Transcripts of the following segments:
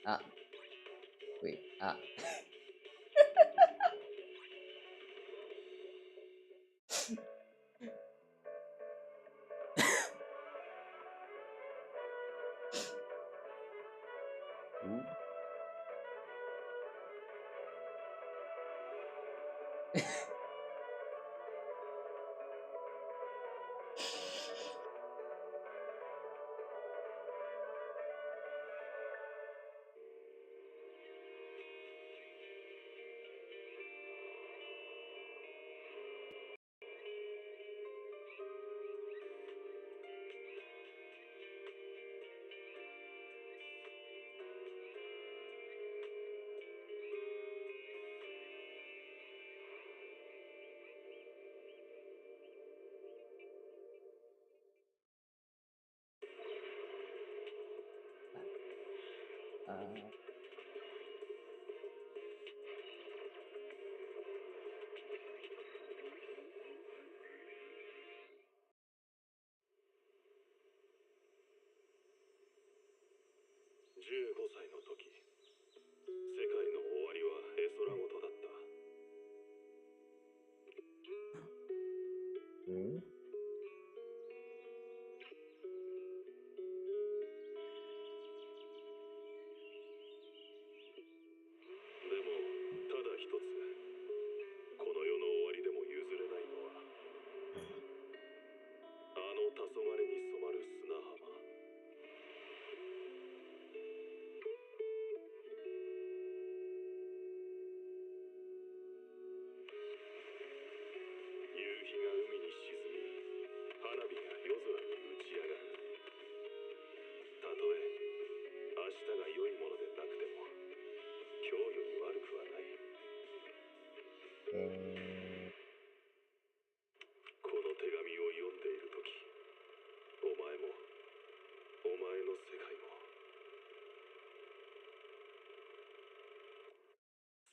Ah, wait. Ooh. uh, 15歳の時、世界の終わりは絵空事だった。hmm? でも、ただ一つ、この世の終わりでも譲れないのは、あの黄昏に染まる砂浜。夕日が海に沈み、花火が夜空に打ち上がる。たとえ明日が良いものでなくても、今日より悪くはない。この手紙を読んでいる時、お前もお前の世界も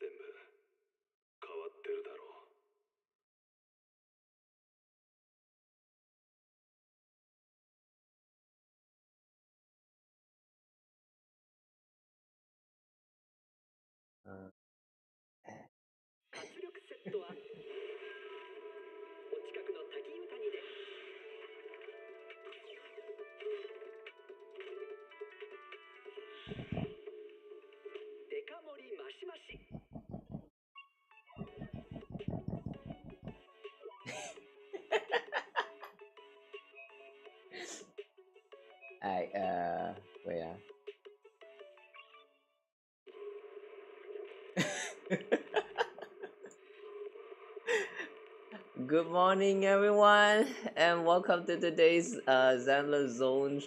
全部変わってるだろう。圧力セットはお近くの滝湯谷で。デカ盛りマシマシ。wait. Good morning, everyone, and welcome to today's zone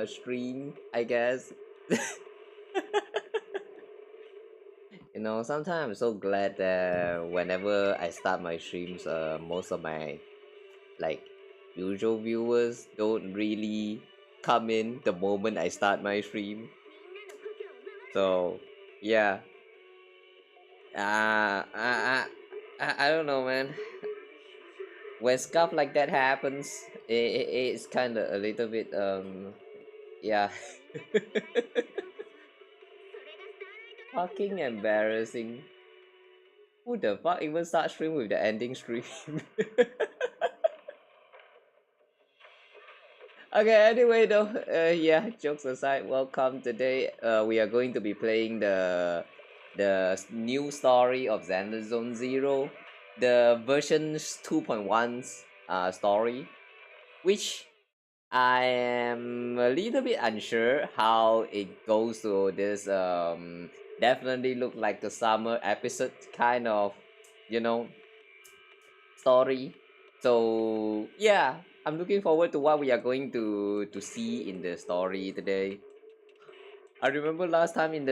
stream. I guess. You know, sometimes I'm so glad that whenever I start my streams, most of my like usual viewers don't really come in the moment I start my stream. So yeah, I don't know, man. When stuff like that happens, it's kind of a little bit yeah, fucking embarrassing. Who the fuck even start stream with the ending stream? Okay, anyway though, yeah, jokes aside, welcome. Today we are going to be playing the new story of zzzero, the version 2.1 story, which I am a little bit unsure how it goes. So this definitely look like a summer episode kind of, you know, story. So yeah, I'm looking forward to what we are going to see in the story today. I remember last time in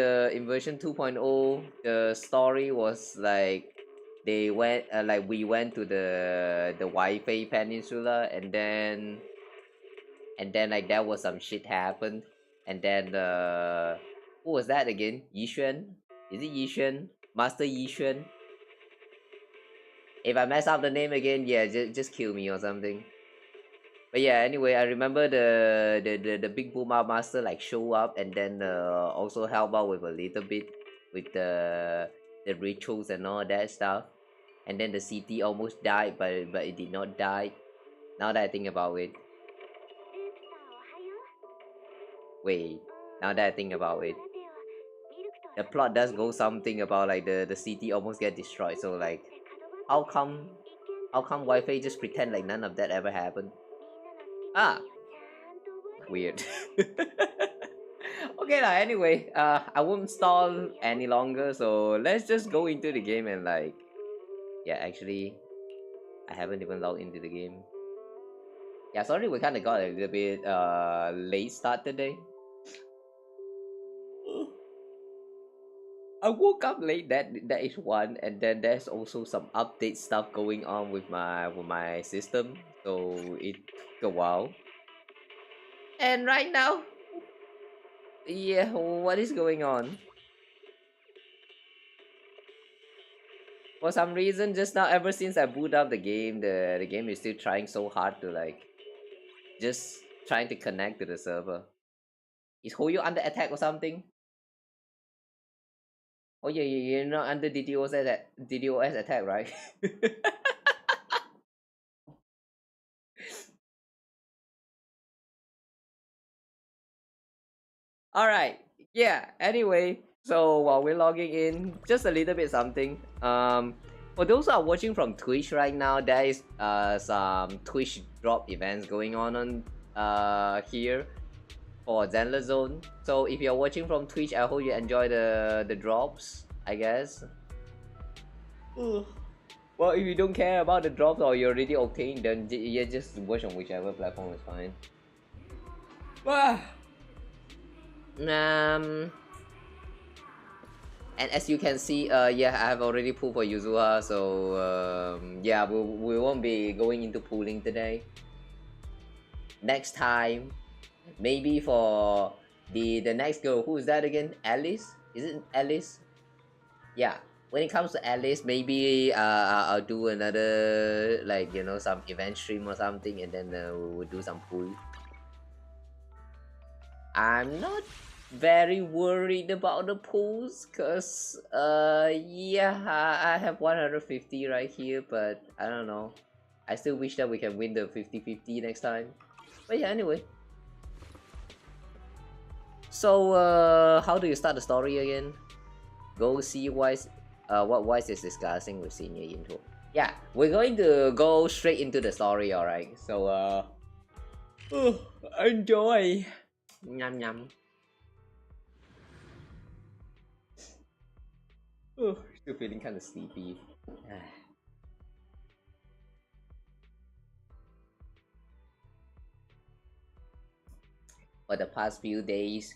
version 2.0, the story was like they went like we went to the Wi-Fi Peninsula, and then like there was some shit happened, and then who was that again? Yixuan? Is it Yixuan? Master Yixuan? If I mess up the name again, yeah, just kill me or something. But yeah, anyway, I remember the big Boomer master like show up and then also help out with a little bit with the rituals and all that stuff. And then the city almost died, but it did not die. Now that I think about it, wait. Now that I think about it, the plot does go something about like the city almost get destroyed. So like, how come Wi-Fi just pretend like none of that ever happened? Ah, weird. Okay lah. Anyway, I won't stall any longer. So let's just go into the game and like, yeah. Actually, I haven't even logged into the game. Yeah, sorry, we kind of got a little bit late start today. I woke up late. That is one, and then there's also some update stuff going on with my system. So it took a while. And right now, yeah, what is going on? For some reason, just now, ever since I boot up the game, the game is still trying so hard to like just trying to connect to the server. Is Hoyo under attack or something? Oh yeah, you're not under DDoS attack, right? All right. Yeah. Anyway, so while we're logging in, just a little bit something. For those who are watching from Twitch right now, there is some Twitch drop events going on here for Zenler Zone. So if you're watching from Twitch, I hope you enjoy the drops. I guess. Ugh. Well, if you don't care about the drops or you're already obtained, then you just watch on whichever platform is fine. Ah. And as you can see, yeah, I have already pulled for Yuzuha, so yeah, we won't be going into pooling today. Next time, maybe for the next girl, who is that again? Alice? Is it Alice? Yeah. When it comes to Alice, maybe I'll do another like some event stream or something, and then we'll do some pool. I'm not very worried about the pools because yeah, I have 150 right here, but I don't know. I still wish that we can win the 50-50 next time. But yeah, anyway. So how do you start the story again? Go see what Wise is discussing with Senior Intro. Yeah, we're going to go straight into the story, alright? So enjoy. Nham nham. Oh, still feeling kind of sleepy. For the past few days,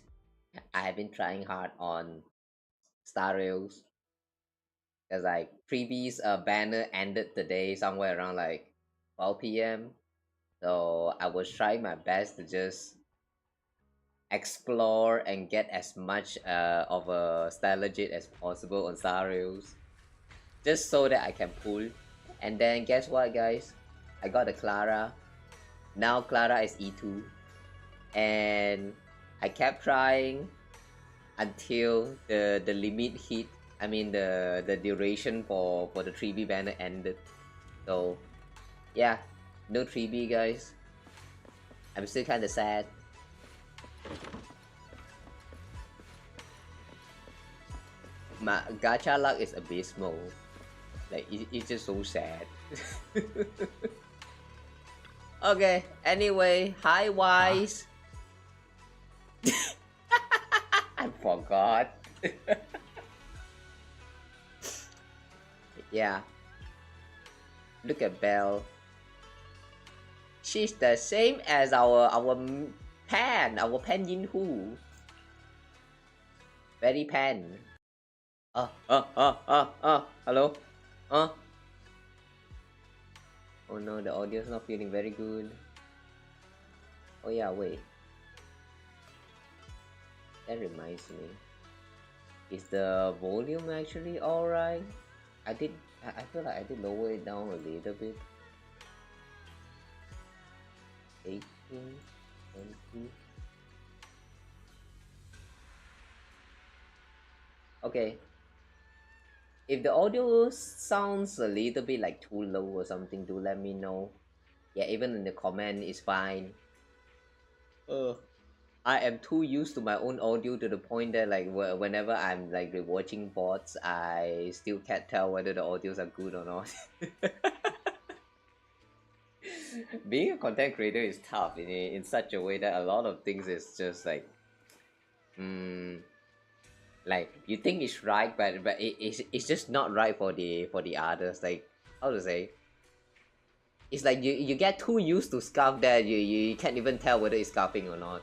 I have been trying hard on Star Rails. Cause like previous banner ended today somewhere around like 12 p.m. So I was trying my best to just explore and get as much of a star legit as possible on Star Rails, just so that I can pull. And then guess what, guys? I got a Clara. Now Clara is E2, and I kept trying until the limit hit. I mean the duration for the 3B banner ended. So yeah, no 3B, guys. I'm still kind of sad. My gacha luck is abysmal. Like it's just so sad. Okay. Anyway, hi Wise. I forgot. Yeah. Look at Belle. She's the same as our Pan Yin Hu. Very Pan. Hello? Oh no, the audio's not feeling very good. Oh yeah, wait. That reminds me. Is the volume actually alright? I feel like I did lower it down a little bit. 18, 20. Okay. If the audio sounds a little bit like too low or something, do let me know. Yeah, even in the comment is fine. I am too used to my own audio to the point that like whenever I'm like rewatching bots, I still can't tell whether the audios are good or not. Being a content creator is tough in such a way that a lot of things is just like you think it's right, but it's just not right for the others. Like, how to say? It's like you get too used to scarf that you can't even tell whether it's scarfing or not.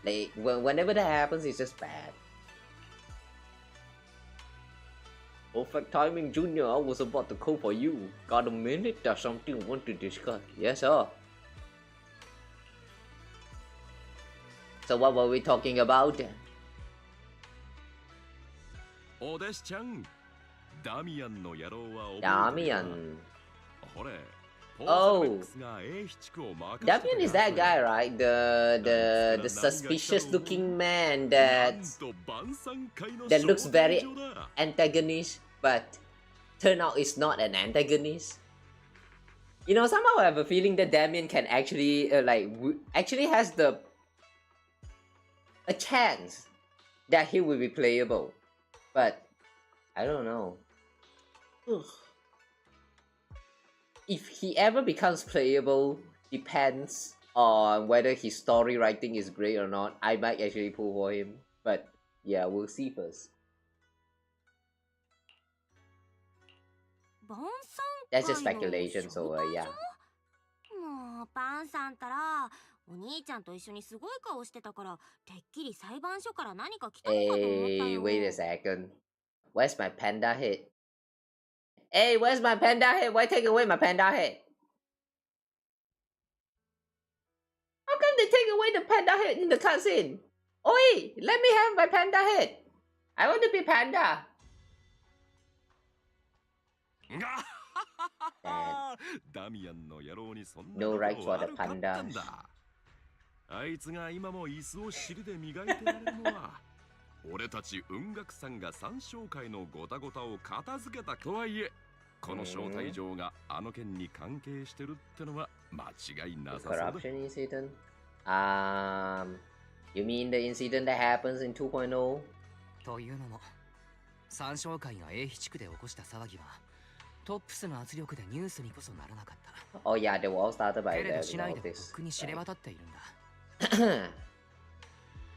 Like whenever that happens, it's just bad. Perfect timing, Junior. I was about to call for you. Got a minute? There's something I want to discuss. Yes, sir. So what were we talking about? お弟子ちゃん、ダミアンの野郎は覚えてるか？ダミアン。ほれ、 Oh, Damian is that guy, right? The suspicious looking man that looks very antagonist, but turn out it's not an antagonist. You know, somehow I have a feeling that Damian can actually actually has a chance that he will be playable, but I don't know. If he ever becomes playable depends on whether his story writing is great or not. I might actually pull for him, but yeah, we'll see first. That's just speculation, so yeah. もうバンさんったらお兄ちゃんと一緒にすごい顔してたからてっきり裁判所から何か来たのかと思ったよ。 Hey, wait a second. Where's my panda head? Hey, where's my panda head? Why take away my panda head? How come they take away the panda head in the cutscene? Oi, let me have my panda head. I want to be panda. No rights for the pandas. あいつが今も椅子を尻で磨いてられるのは俺たち雲岳さんが三商会のゴタゴタを片付けたとはいえこの招待状があの件に関係してるってのは間違いなさそうだ。 Corruption incident? You mean the incident that happens in 2.0? というのも三商会が A 地区で起こした騒ぎはトップスの圧力でニュースにこそならなかった。 Oh yeah, they were all started by けれど the 市内でもとっ this. くに知れ渡っているんだ。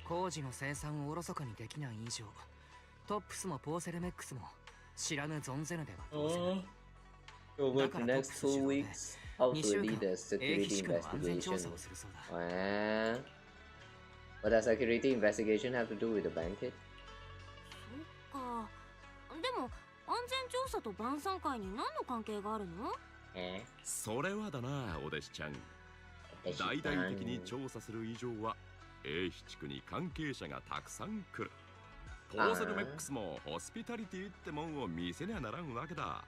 工事の生産をおろそかにできない以上トップスもポーセルメックスも知らぬ存ぜぬでは当然。 Over the next 2 weeks, how to lead a security investigation. What does security investigation have to do with the banquet? そっか。でも安全調査と晩餐会に何の関係があるの？それはだな、お弟子ちゃん。大々的に調査する以上は A 地区に関係者がたくさん来る。ポーセルメックスもホスピタリティってもんを見せにはならんわけだ。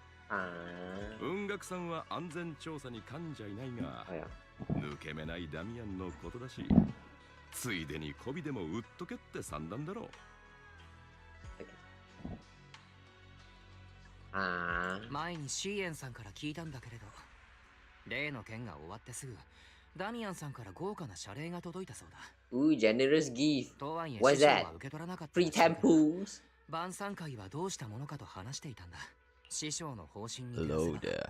雲岳さんは安全調査に噛んじゃいないが、抜け目ないダミアンのことだし、ついでに媚びでも売っとけって算段だろう。前にシーエンさんから聞いたんだけれど、例の件が終わってすぐダミアンさんから豪華な謝礼が届いたそうだ。Ooh, generous gift. とはいえ What's 師匠 that? は受け取らなかったら Free しいけど、 temples? 晩餐会はどうしたものかと話していたんだ。師匠の方針に Hello there.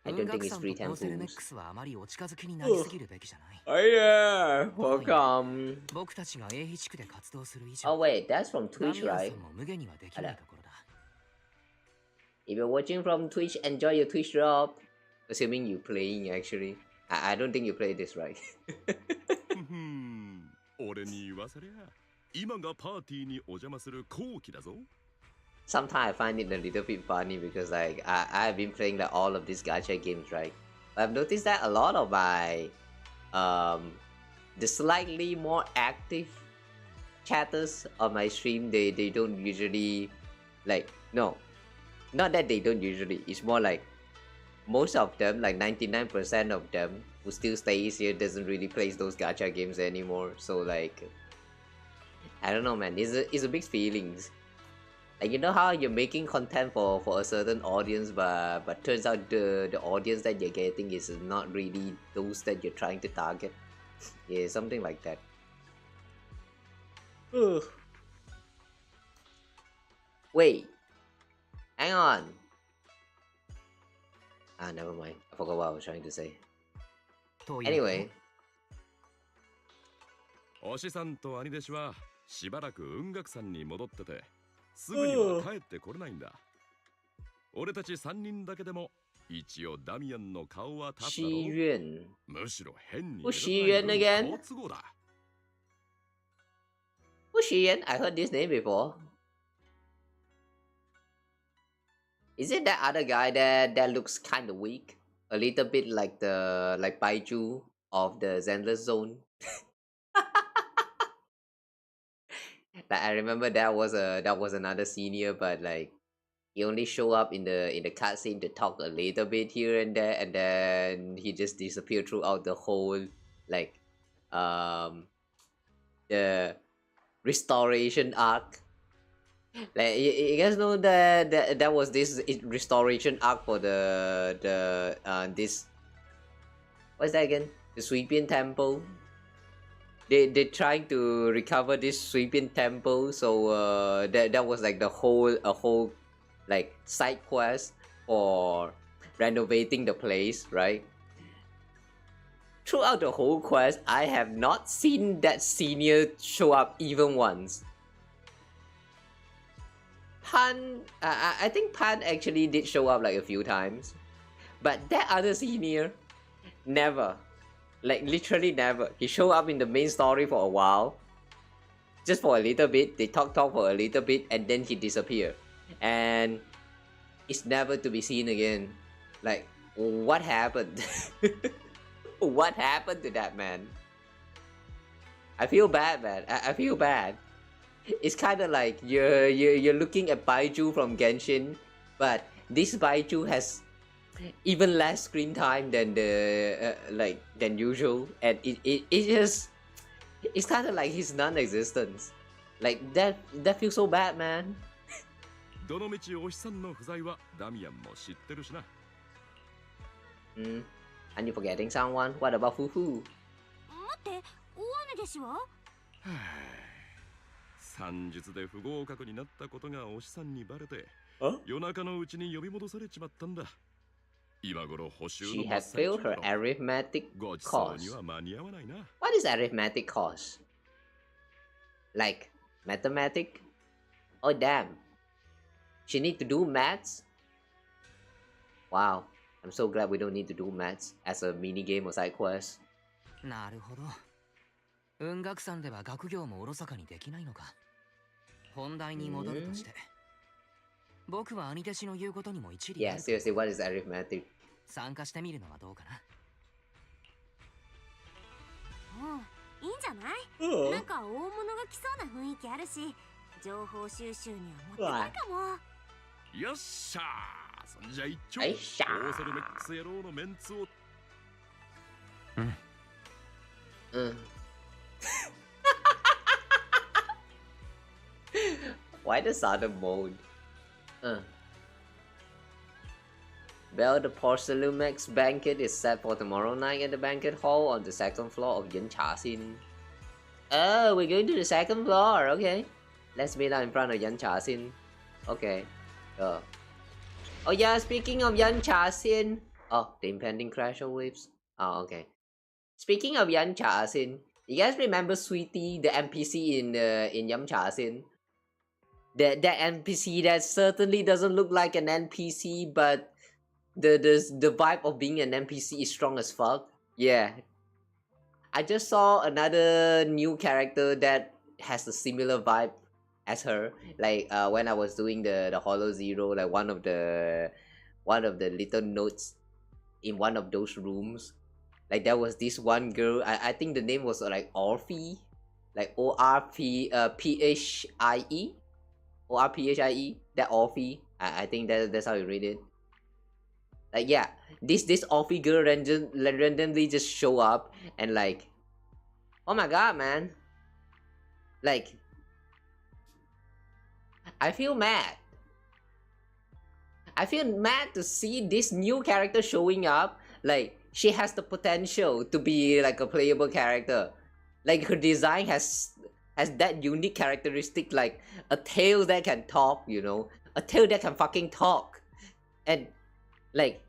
I 雲 don't think 岳 it's さんと free ポーセルメッ temples. クスはあまりお近づきになりすぎるべきじゃない。 Oh yeah, welcome. 僕たちが A 地区で活動する以 Oh 上、 wait, that's from ダ Twitch, ミアン right? さんも無限にはできないところだ。 If you're watching from Twitch, enjoy your Twitch drop. Assuming you're playing, actually. I don't think you play this, right? 俺に言わせりゃ、今がパーティーにお邪魔する後期だぞ。 Sometimes I find it a little bit funny because like I've been playing like all of these gacha games, right? But I've noticed that a lot of my the slightly more active chatters on my stream, they don't usually like, no, not that they don't usually, it's more like most of them, like 99% of them who still stays here doesn't really play those gacha games anymore. So like, I don't know, man. It's a big feelings. Like, you know how you're making content for a certain audience, but turns out the audience that you're getting is not really those that you're trying to target. Yeah, something like that. Ugh. Wait, hang on. Ah, never mind. I forgot what I was trying to say. Anyway. おしさんと兄弟子はしばらく雲岳山に戻ってて、すぐには帰ってこれないんだ。俺たち3人だけでも一応ダミアンの顔は立つだろう。むしろ変に目立たない分好都合だ。Who's Shiyan? I heard this name before. Is it that other guy that looks kind of weak? A little bit like the Baiju of the Zenless Zone. Like, I remember that was another senior, but like he only show up in the cutscene to talk a little bit here and there, and then he just disappeared throughout the whole like the restoration arc. Like, you guys know that was this restoration arc for the this, what's that again? The Sweepian Temple. They trying to recover this Sweepian Temple, so that was like a whole like side quest for renovating the place, right? Throughout the whole quest, I have not seen that senior show up even once. Pan, I think Pan actually did show up like a few times, but that other senior, never. Like, literally never. He showed up in the main story for a while, just for a little bit. They talk for a little bit, and then he disappeared, and it's never to be seen again. Like, what happened? What happened to that man? I feel bad, man. I feel bad. It's kind of like you're looking at Baiju from Genshin, but this Baiju has even less screen time than the than usual, and it just, it's kind of like his non-existence. Like, that feels so bad, man. どのみちおしさんの不在はダミアンも知ってるしな。And you forgetting someone? What about Fufu? 待って、大姉弟子は？算術で不合格になったことがおしさんにバレて、夜中のうちに呼び戻されちまったんだ。今頃補習の She had failed her arithmetic course. What is arithmetic course? Like mathematic? Oh damn. She need to do maths? Wow. I'm so glad we don't need to do maths as a mini game or side quest. なるほど。雲岳山では学業もおろそかにできないのか。本題に戻るとして。僕は兄弟子の言うことにも一理ある。Yeah, seriously, what is arithmetic? 参加してみるのはどうかな。いいんじゃない？なんか大物が来そうな雰囲気あるし、情報収集にはもってないかも。よっしゃー。そんじゃ一丁。よっしゃー。オーセルメックス野郎のメンツを。Why the sudden mode? Well, the Porcelumex banquet is set for tomorrow night at the banquet hall on the second floor of Yin Cha Xin. Oh, we're going to the second floor. Okay, let's meet up in front of Yan Cha Xin. Okay. Oh yeah, speaking of Yan Cha Xin. Oh, the impending crash of waves. Oh, okay. Speaking of Yan Cha Xin, you guys remember Sweetie, the NPC in Yan Cha Xin? That NPC that certainly doesn't look like an NPC, but the vibe of being an NPC is strong as fuck. Yeah. I just saw another new character that has a similar vibe as her. Like when I was doing the Hollow Zero, like one of the little notes in one of those rooms. Like, there was this one girl, I think the name was like Orphie. Like ORPHIE. ORPHIE, that Orphie. I think that's how you read it. Like, yeah, this all figure randomly just show up and like, oh my god, man. Like, I feel mad. I feel mad to see this new character showing up. Like, she has the potential to be like a playable character. Like, her design has that unique characteristic, like a tail that can talk, you know, a tail that can fucking talk, and like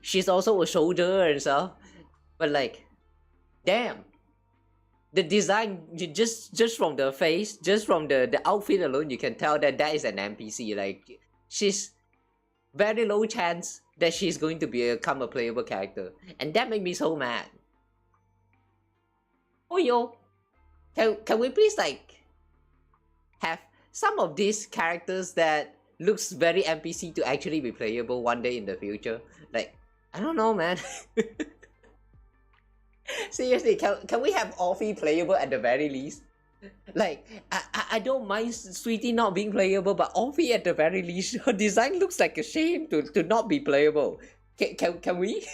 she's also a soldier and stuff. But like, damn, the design just from the face, just from the outfit alone, you can tell that is an NPC. Like, she's very low chance that she's going to become a playable character, and that made me so mad. Oh yo, can we please like have some of these characters that looks very NPC to actually be playable one day in the future? Like, I don't know, man. Seriously, can we have Offie playable at the very least? Like, I don't mind Sweetie not being playable, but Offie at the very least, her design looks like a shame to not be playable. Can we?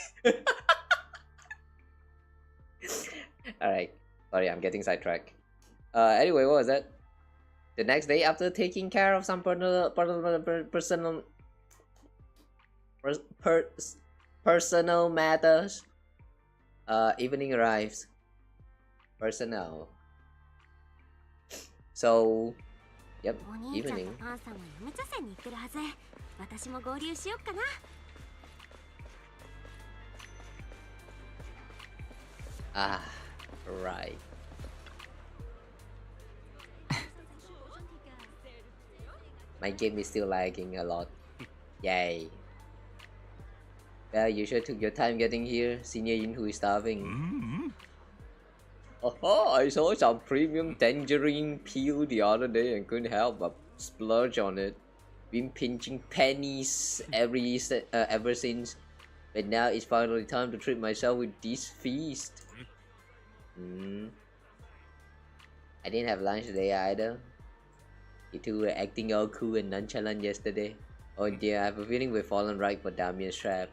Alright, sorry, I'm getting sidetracked. Anyway, what was that? The next day, after taking care of some personal matters, evening arrives. Personnel. So, yep, お兄ちゃんと evening. パンさんはヤムチャ船に行ってるはず。私も合流しよっかな。Ah, right. My game is still lagging a lot. Yay. Well, you sure took your time getting here, Senior Yin who is starving. Oh, I saw some premium tangerine peel the other day and couldn't help but splurge on it. Been pinching pennies ever since, but now it's finally time to treat myself with this feast. I didn't have lunch today either. You two were acting all cool and nonchalant yesterday. Oh dear, I have a feeling we've fallen right for Damien's trap.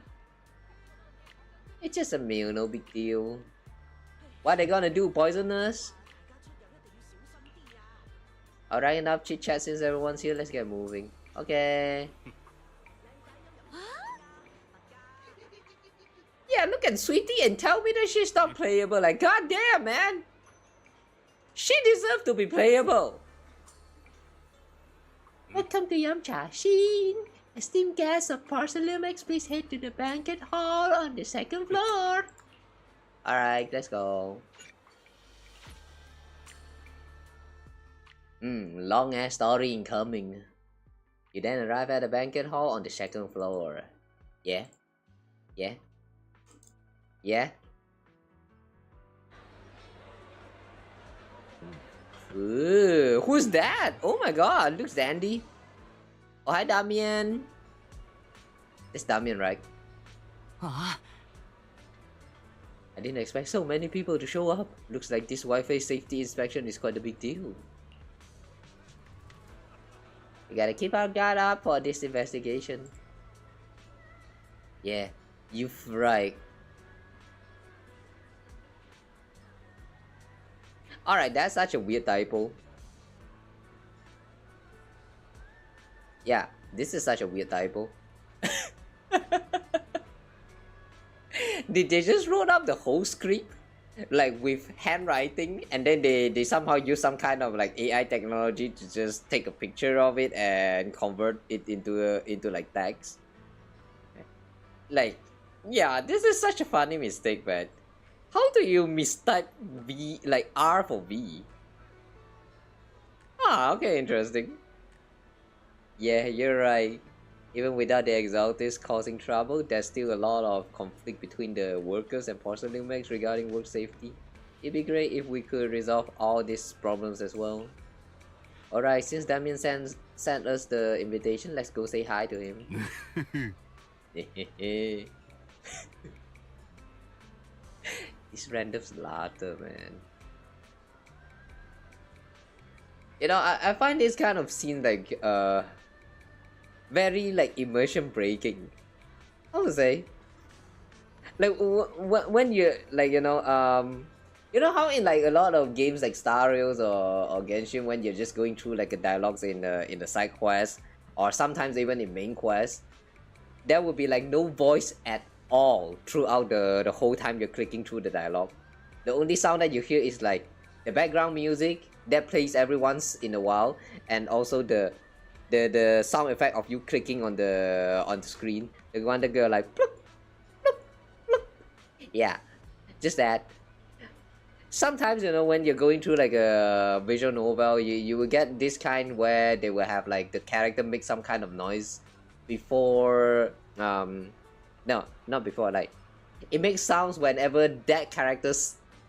It's just a meal, no big deal. What are they gonna do, poison us? Alright, enough chit chat since everyone's here, let's get moving. Okay. Yeah, look at Sweetie and tell me that she's not playable. Like, god damn, man. She deserves to be playable. Welcome to Yamcha Shin. Esteemed guests of Porcelain, please head to the banquet hall on the second floor. Alright, let's go. Long ass story incoming. You then arrive at the banquet hall on the second floor. Yeah? Yeah? Yeah? Ooh, who's that? Oh my god, looks dandy. Oh, hi Damien. It's Damien, right? Ah, I didn't expect so many people to show up. Looks like this Wi-Fi safety inspection is quite a big deal. We gotta keep our guard up for this investigation. Yeah, you're right. Alright, that's such a weird typo. Yeah, this is such a weird typo. Did they just wrote up the whole script? Like with handwriting, and then they somehow use some kind of like AI technology to just take a picture of it and convert it into like text. Like, yeah, this is such a funny mistake, but how do you mistype V, like R for V? Ah, okay, interesting. Yeah, you're right. Even without the Exaltis causing trouble, there's still a lot of conflict between the workers and Porcelain Max regarding work safety. It'd be great if we could resolve all these problems as well. Alright, since Damien sent us the invitation, let's go say hi to him. This random slaughter, man. You know, I find this kind of scene like very like immersion breaking. How to say? like when you like you know how in like a lot of games like Star Rails or Genshin, when you're just going through like a dialogues in the side quest, or sometimes even in main quest, there will be like no voice at all throughout the whole time you're clicking through the dialogue. The only sound that you hear is like the background music that plays every once in a while, and also the sound effect of you clicking on the screen. The one that go like pluk, pluk, pluk. Yeah, just that. Sometimes when you're going through like a visual novel, you will get this kind where they will have like the character make some kind of noise before no, not before, like it makes sounds whenever that character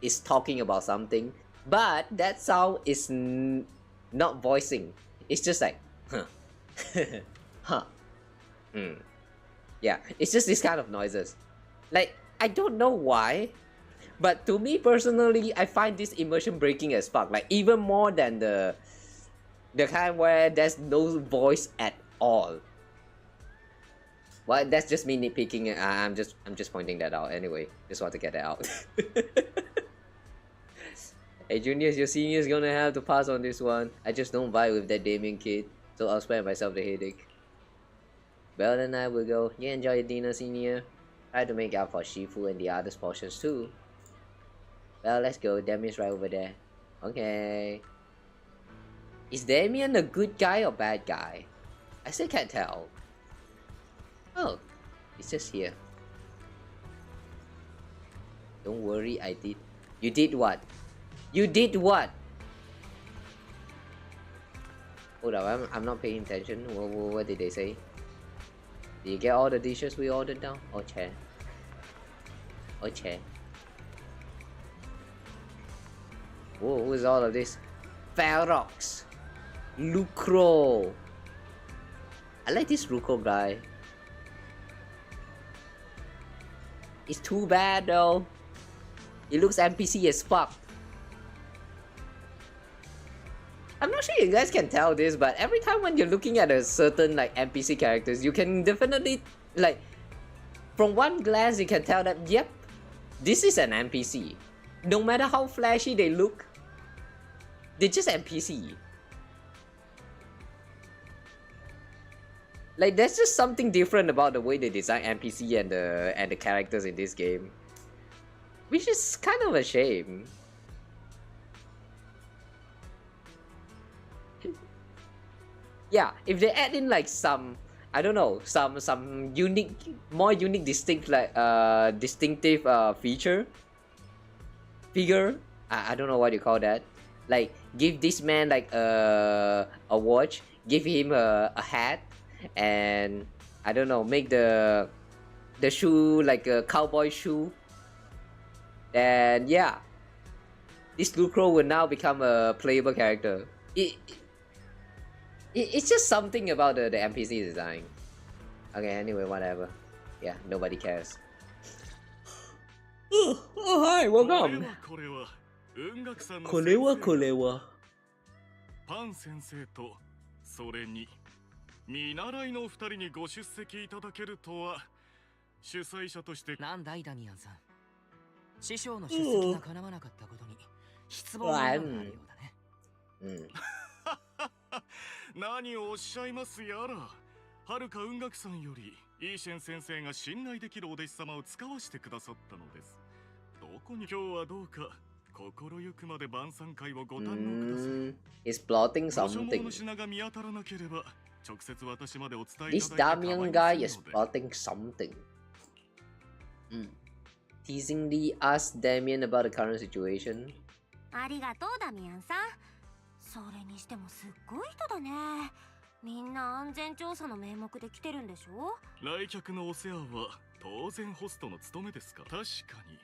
is talking about something, but that sound is not voicing. It's just like huh. Huh. Yeah, it's just this kind of noises. Like, I don't know why, but to me personally, I find this immersion breaking as fuck. Like, even more than the kind where there's no voice at all. Well, that's just me nitpicking. I'm just pointing that out anyway. Just want to get that out. Hey juniors, your seniors gonna have to pass on this one. I just don't vibe with that Damien kid, so I'll spare myself the headache. Well, then I will go. You enjoy your dinner, senior. Try to make up for Shifu and the others portions too. Well, let's go. Damien's right over there. Okay. Is Damien a good guy or bad guy? I still can't tell. Oh, it's just here. Don't worry, I did. You did what? You did what? Hold up, I'm not paying attention. What did they say? Did you get all the dishes we ordered down? Oh, chair. Oh, chair. Whoa, who is all of this? Ferox. Lucro. I like this Lucro guy. It's too bad though. He looks NPC as fuck. I'm not sure you guys can tell this, but every time when you're looking at a certain like NPC characters, you can definitely like from one glance you can tell that yep, this is an NPC. No matter how flashy they look, they're just NPC. Like there's just something different about the way they design NPC and the characters in this game, which is kind of a shame. Yeah, if they add in like some, I don't know, some unique, more unique, distinct like distinctive figure. I don't know what you call that. Like give this man like a watch, give him a hat, and I don't know, make the shoe like a cowboy shoe. And yeah, this Lucro will now become a playable character. It's just something about the NPC design. Okay, anyway, whatever. Yeah, nobody cares. Oh, hi, welcome. これは。パン先生とそれに見習いの二人にご出席いただけるとは主催者としてなんだいダミアンさん。師匠の出席が叶わなかったことに失望があるようだね。何をおっしゃいますやら。はるか雲岳さんよりイーシェン先生が信頼できるお弟子様を使わしてくださったのです。どこに今日はどうか心ゆくまで晩餐会をご堪能ください。He's plotting ご所 something. 望の品が見当たらなければ直接私までお伝えい This ただいて構 Damian いま guy せん is ので。 plotting something. Teasingly asked Damien about the current situation. ありがとうダミアンさん。それにしてもすっごい人だね。みんな安全調査の名目で来てるんでしょ。来客のお世話は当然ホストの務めですか。確かに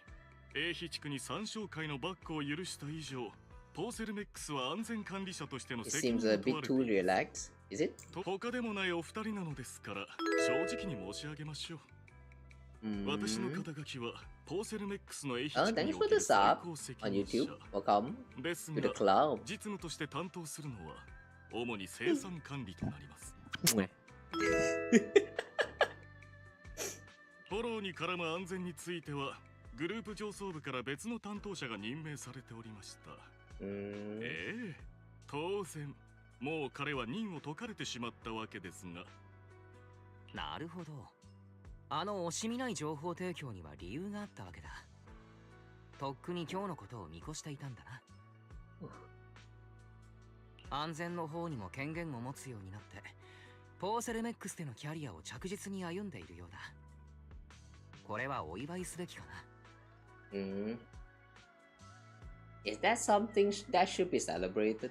英飛地区に参照会のバックを許した以上、ポーセルメックスは安全管理者としての It 責任 seems a が問 bit われて too います。 relaxed. Is it? 他でもないお二人なのですから正直に申し上げましょう。私の肩書きはポーセルメックスの英飛地区に Thanks お for け the る最 sub 高責 on 任 YouTube. 者 Welcome です to the が、 club. 実務として担当するのは主に生産管理となります。フォローに絡む安全についてはグループ上層部から別の担当者が任命されておりました。ええ、当然もう彼は任を解かれてしまったわけですが。なるほど。あの惜しみない情報提供には理由があったわけだ。とっくに今日のことを見越していたんだな。安全の方にも権限を持つようになってポーセルメックスでのキャリアを着実に歩んでいるようだ。これはお祝いすべきかな。Is that something that should be celebrated?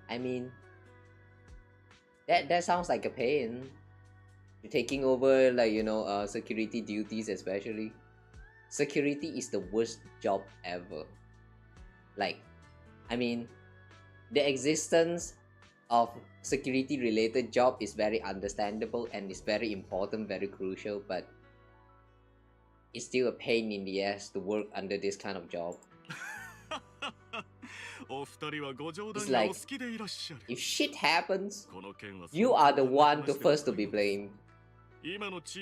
I mean, that sounds like a pain. You're taking over, like, you know, security duties, especially. Security is the worst job ever. Like, I mean, the existence of security related job is very understandable and is very important, very crucial, but it's still a pain in the ass to work under this kind of job. It's like, if shit happens, you are the one to first to be blamed. Because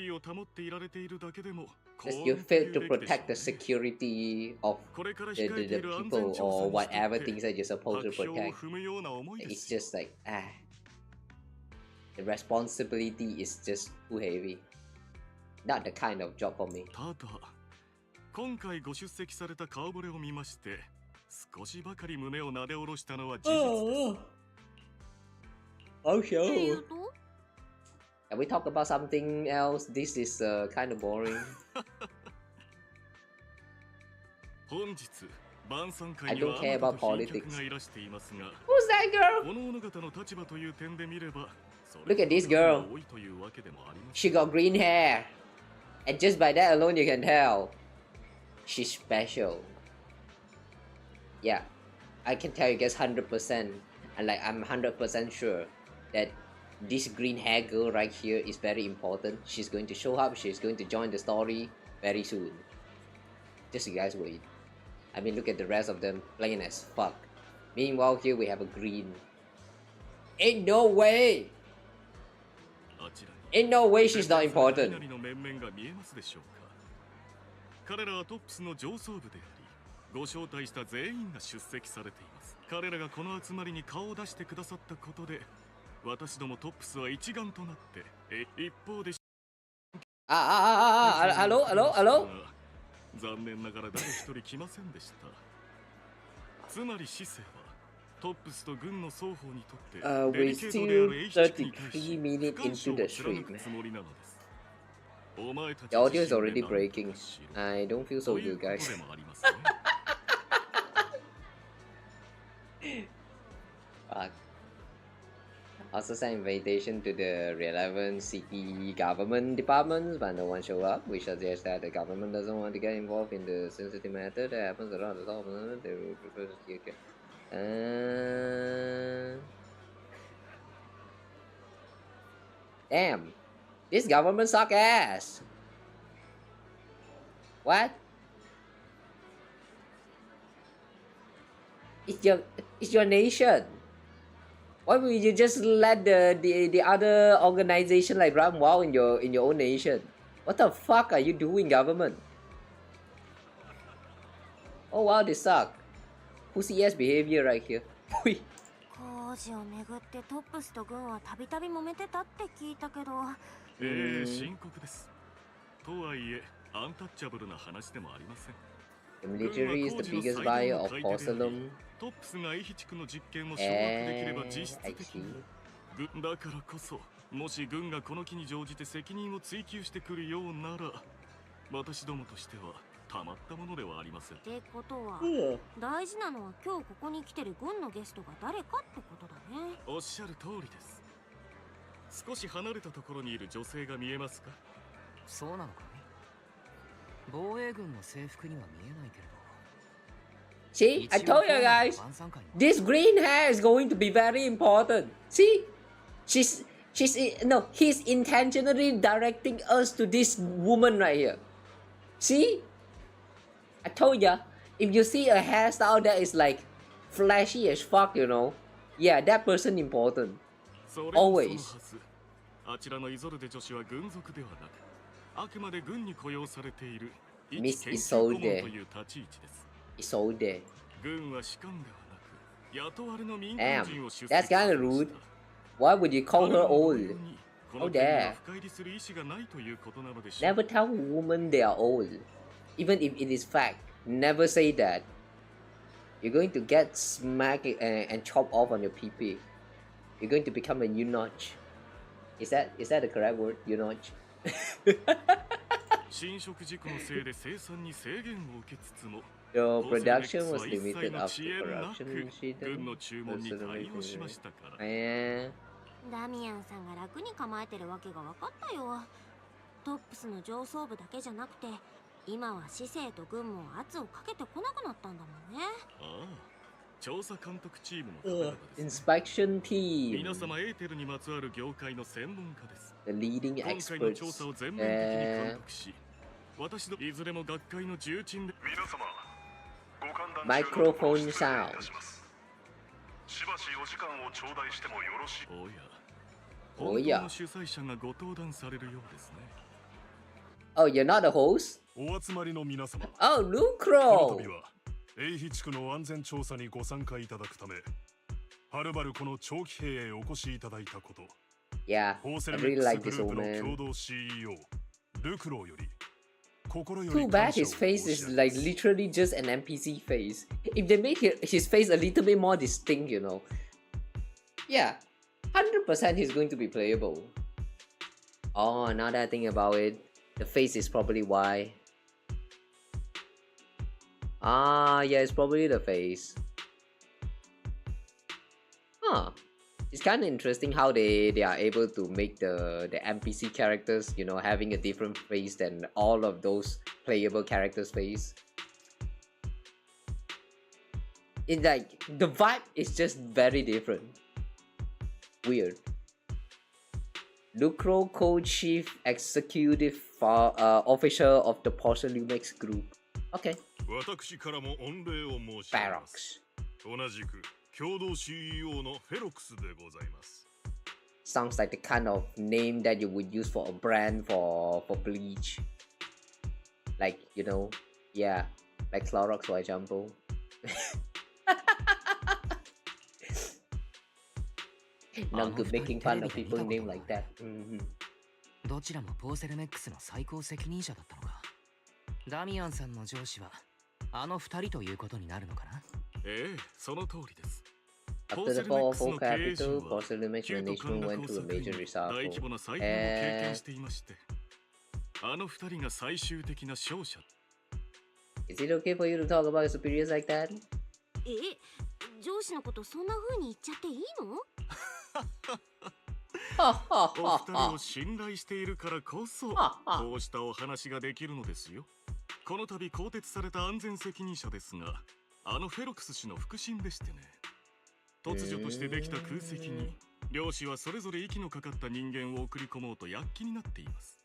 you failed to protect the security of the people or whatever things that you're supposed to protect. It's just like, the responsibility is just too heavy. Not the kind of job for me. 今回ご出席された顔ぶれを見まして少しばかり胸をなで下ろしたのは事実です。Oh, sure. Can we talk about something else? This is kind of boring. 本日晩餐 I 会には don't care あな about たと賓客 politics. がいらしていますが、 Who's that girl? この物方の立場という点で見れば、 Look at this girl. She got green hair. And just by that alone you can tell she's special. Yeah, I can tell you guys 100%. And like I'm 100% sure that this green hair girl right here is very important. She's going to show up. She's going to join the story very soon. Just you guys wait. I mean, look at the rest of them, plain as fuck. Meanwhile, here we have a green. Ain't no way! Ain't no way she's not important. 彼らはトップスの上層部であり、ご招待した全員が出席されています。彼らがこの集まりに顔を出してくださったことで、私どもトップスは一丸となって、一方でhello? 残念ながら誰一人来ませんでした。つまり市政はトップスと軍の双方にとってデリケートである H 地区に対し不干渉を貫くつもりなのです。 The audio is already breaking. I don't feel so good, guys. Fuck. Also sent invitation to the relevant city government departments, but no one showed up, which suggests that the government doesn't want to get involved in the sensitive matter that happens a lot of the time. They will prefer to see damn. This government suck ass. What? It's your nation. Why would you just let the other organization like run wild in your own nation? What the fuck are you doing, government? Oh wow, they suck. Pussy ass behavior right here. 工事をめぐってトップスと軍はたびたび揉めてたって聞いたけど。深刻です。とはいえ、アンタッチャブルな話でもありません。The military is the biggest buyer of porcelain. トップスが H 地区の実験を掌握できれば実質的に。だからこそ、もし軍がこの機に乗じて責任を追及してくるようなら、私どもとしてはたまったものではありません。ってことは、大事なのは今日ここに来てる軍のゲストが誰かってことだね。おっしゃる通りです。少し離れたところにいる女性が見えますか？そうなのかね。防衛軍の制服には見えないけれど。 See, I told you guys, this green hair is going to be very important. See, he's intentionally directing us to this woman right here. See, I told ya, if you see a hairstyle that is like flashy as fuck, you know, yeah, that person important. Always. あちらのイゾルデ女子は軍属ではなく、あくまで軍に雇用されている Miss 一研究顧問 Isolde という立ち位置です。 Isolde. 軍は士官ではなく雇われの民間 Damn, 人を出 that's 席さ kind せ of まし rude. た。 Why would you call 彼 her らの同 old? 僚にこ How の件には dare? 深入りする意思がないということなのでしょう。 Never tell a woman they are old. Even if it is fact, never say that. You're going to get smacked and chopped off on your PP. You're going to become a eunuch. Is that the correct word? Eunuch? 侵食事故のせいで生産に制限を受けつつも Your 当選 production は was 一切 limited の after 遅延な corruption く軍 incident. の注文に対応しましたから。 ダミアンさんが楽に構えてるわけが分かったよ。トップスの上層部だけじゃなくて、今は市政と軍も圧をかけてこなくなったんだもんね。ああ、調査監督チームの方々です。 Inspection team. 皆様エーテルにまつわる業界の専門家です。 The leading 今回の experts. 調査を全面的に監督し、私どいずれも学会の重鎮で。 皆様、ご歓談 Microphone 中のところ失礼 sound. いたします。しばしお時間を頂戴してもよろしい。おや、おや本当の主催者がご登壇されるようですね。 Oh, you're not a host? お集まりの皆様、 Oh, この Lucro! 度は永比地区の安全調査にご参加いただくため、はるばるこの長期兵へお越しいただいたこと、 Yeah, ホーセ I ルメッ really クス like グ this ルー old プの man. 共同 CEO ルクローより心よ Too り bad 感謝を his 申 face し is 上げ like ます。 literally just an NPC face. If they make his face a little bit more distinct, you know. Yeah, 100% he's going to be playable. Oh, now that I think about it, the face is probably why. Ah, yeah, it's probably the face. Huh. It's kind of interesting how they are able to make the NPC characters, you know, having a different face than all of those playable characters' face. It's like the vibe is just very different. Weird. Lucro co-chief executive officer of the Porcelanumex group. Okay. 私からも御礼を申し上げます。 Barox. 同じく共同 CEO のフェロックスでございます。 Sounds like the kind of name that you would use for a brand for bleach. Like, you know, yeah, like Clorox for example. Not good making fun of people named like that. どちらもポーセルメックスの最高責任者だったのか。ダミアンさんの上司はあの二人ということになるのかな。ええ、その通りです。 After the fall of all capital, Porcelanumex management went through a major 大規模 reshuffle. な再編を経験していまして、あの二人が最終的な勝者。 Is it okay for you to talk about your superiors like that? 上司のことそんな風に言っちゃっていいの？ お二人を信頼しているからこそ、こうしたお話ができるのですよ。この度更迭された安全責任者ですが、あのフェロックス氏の腹心でしてね。突如としてできた空席に、両氏はそれぞれ息のかかった人間を送り込もうと躍起になっています。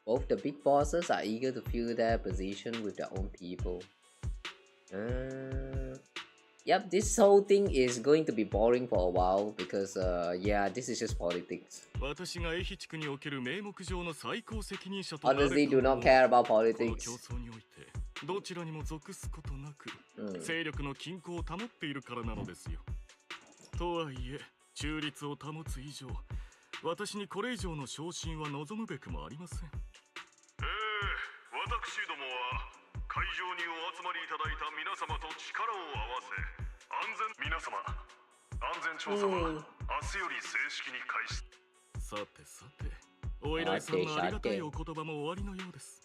Both the big bosses are eager to fill their position with their own people. Yep, this whole thing is going to be boring for a while because, yeah, this is just politics. 私がエヒ地区における名目上の最高責任者となれた Honestly, do not care about この politics. 競争においてどちらにも属すことなく、勢力の均衡を保っているからなのですよ。とはいえ中立を保つ以上、私にこれ以上の昇進は望むべくもありません。私どもは会場にお集まりいただいた皆様と力を合わせ、皆様、安全調査は明日より正式に開始。さてさて、お偉いさんのありがたいお言葉も終わりのようです。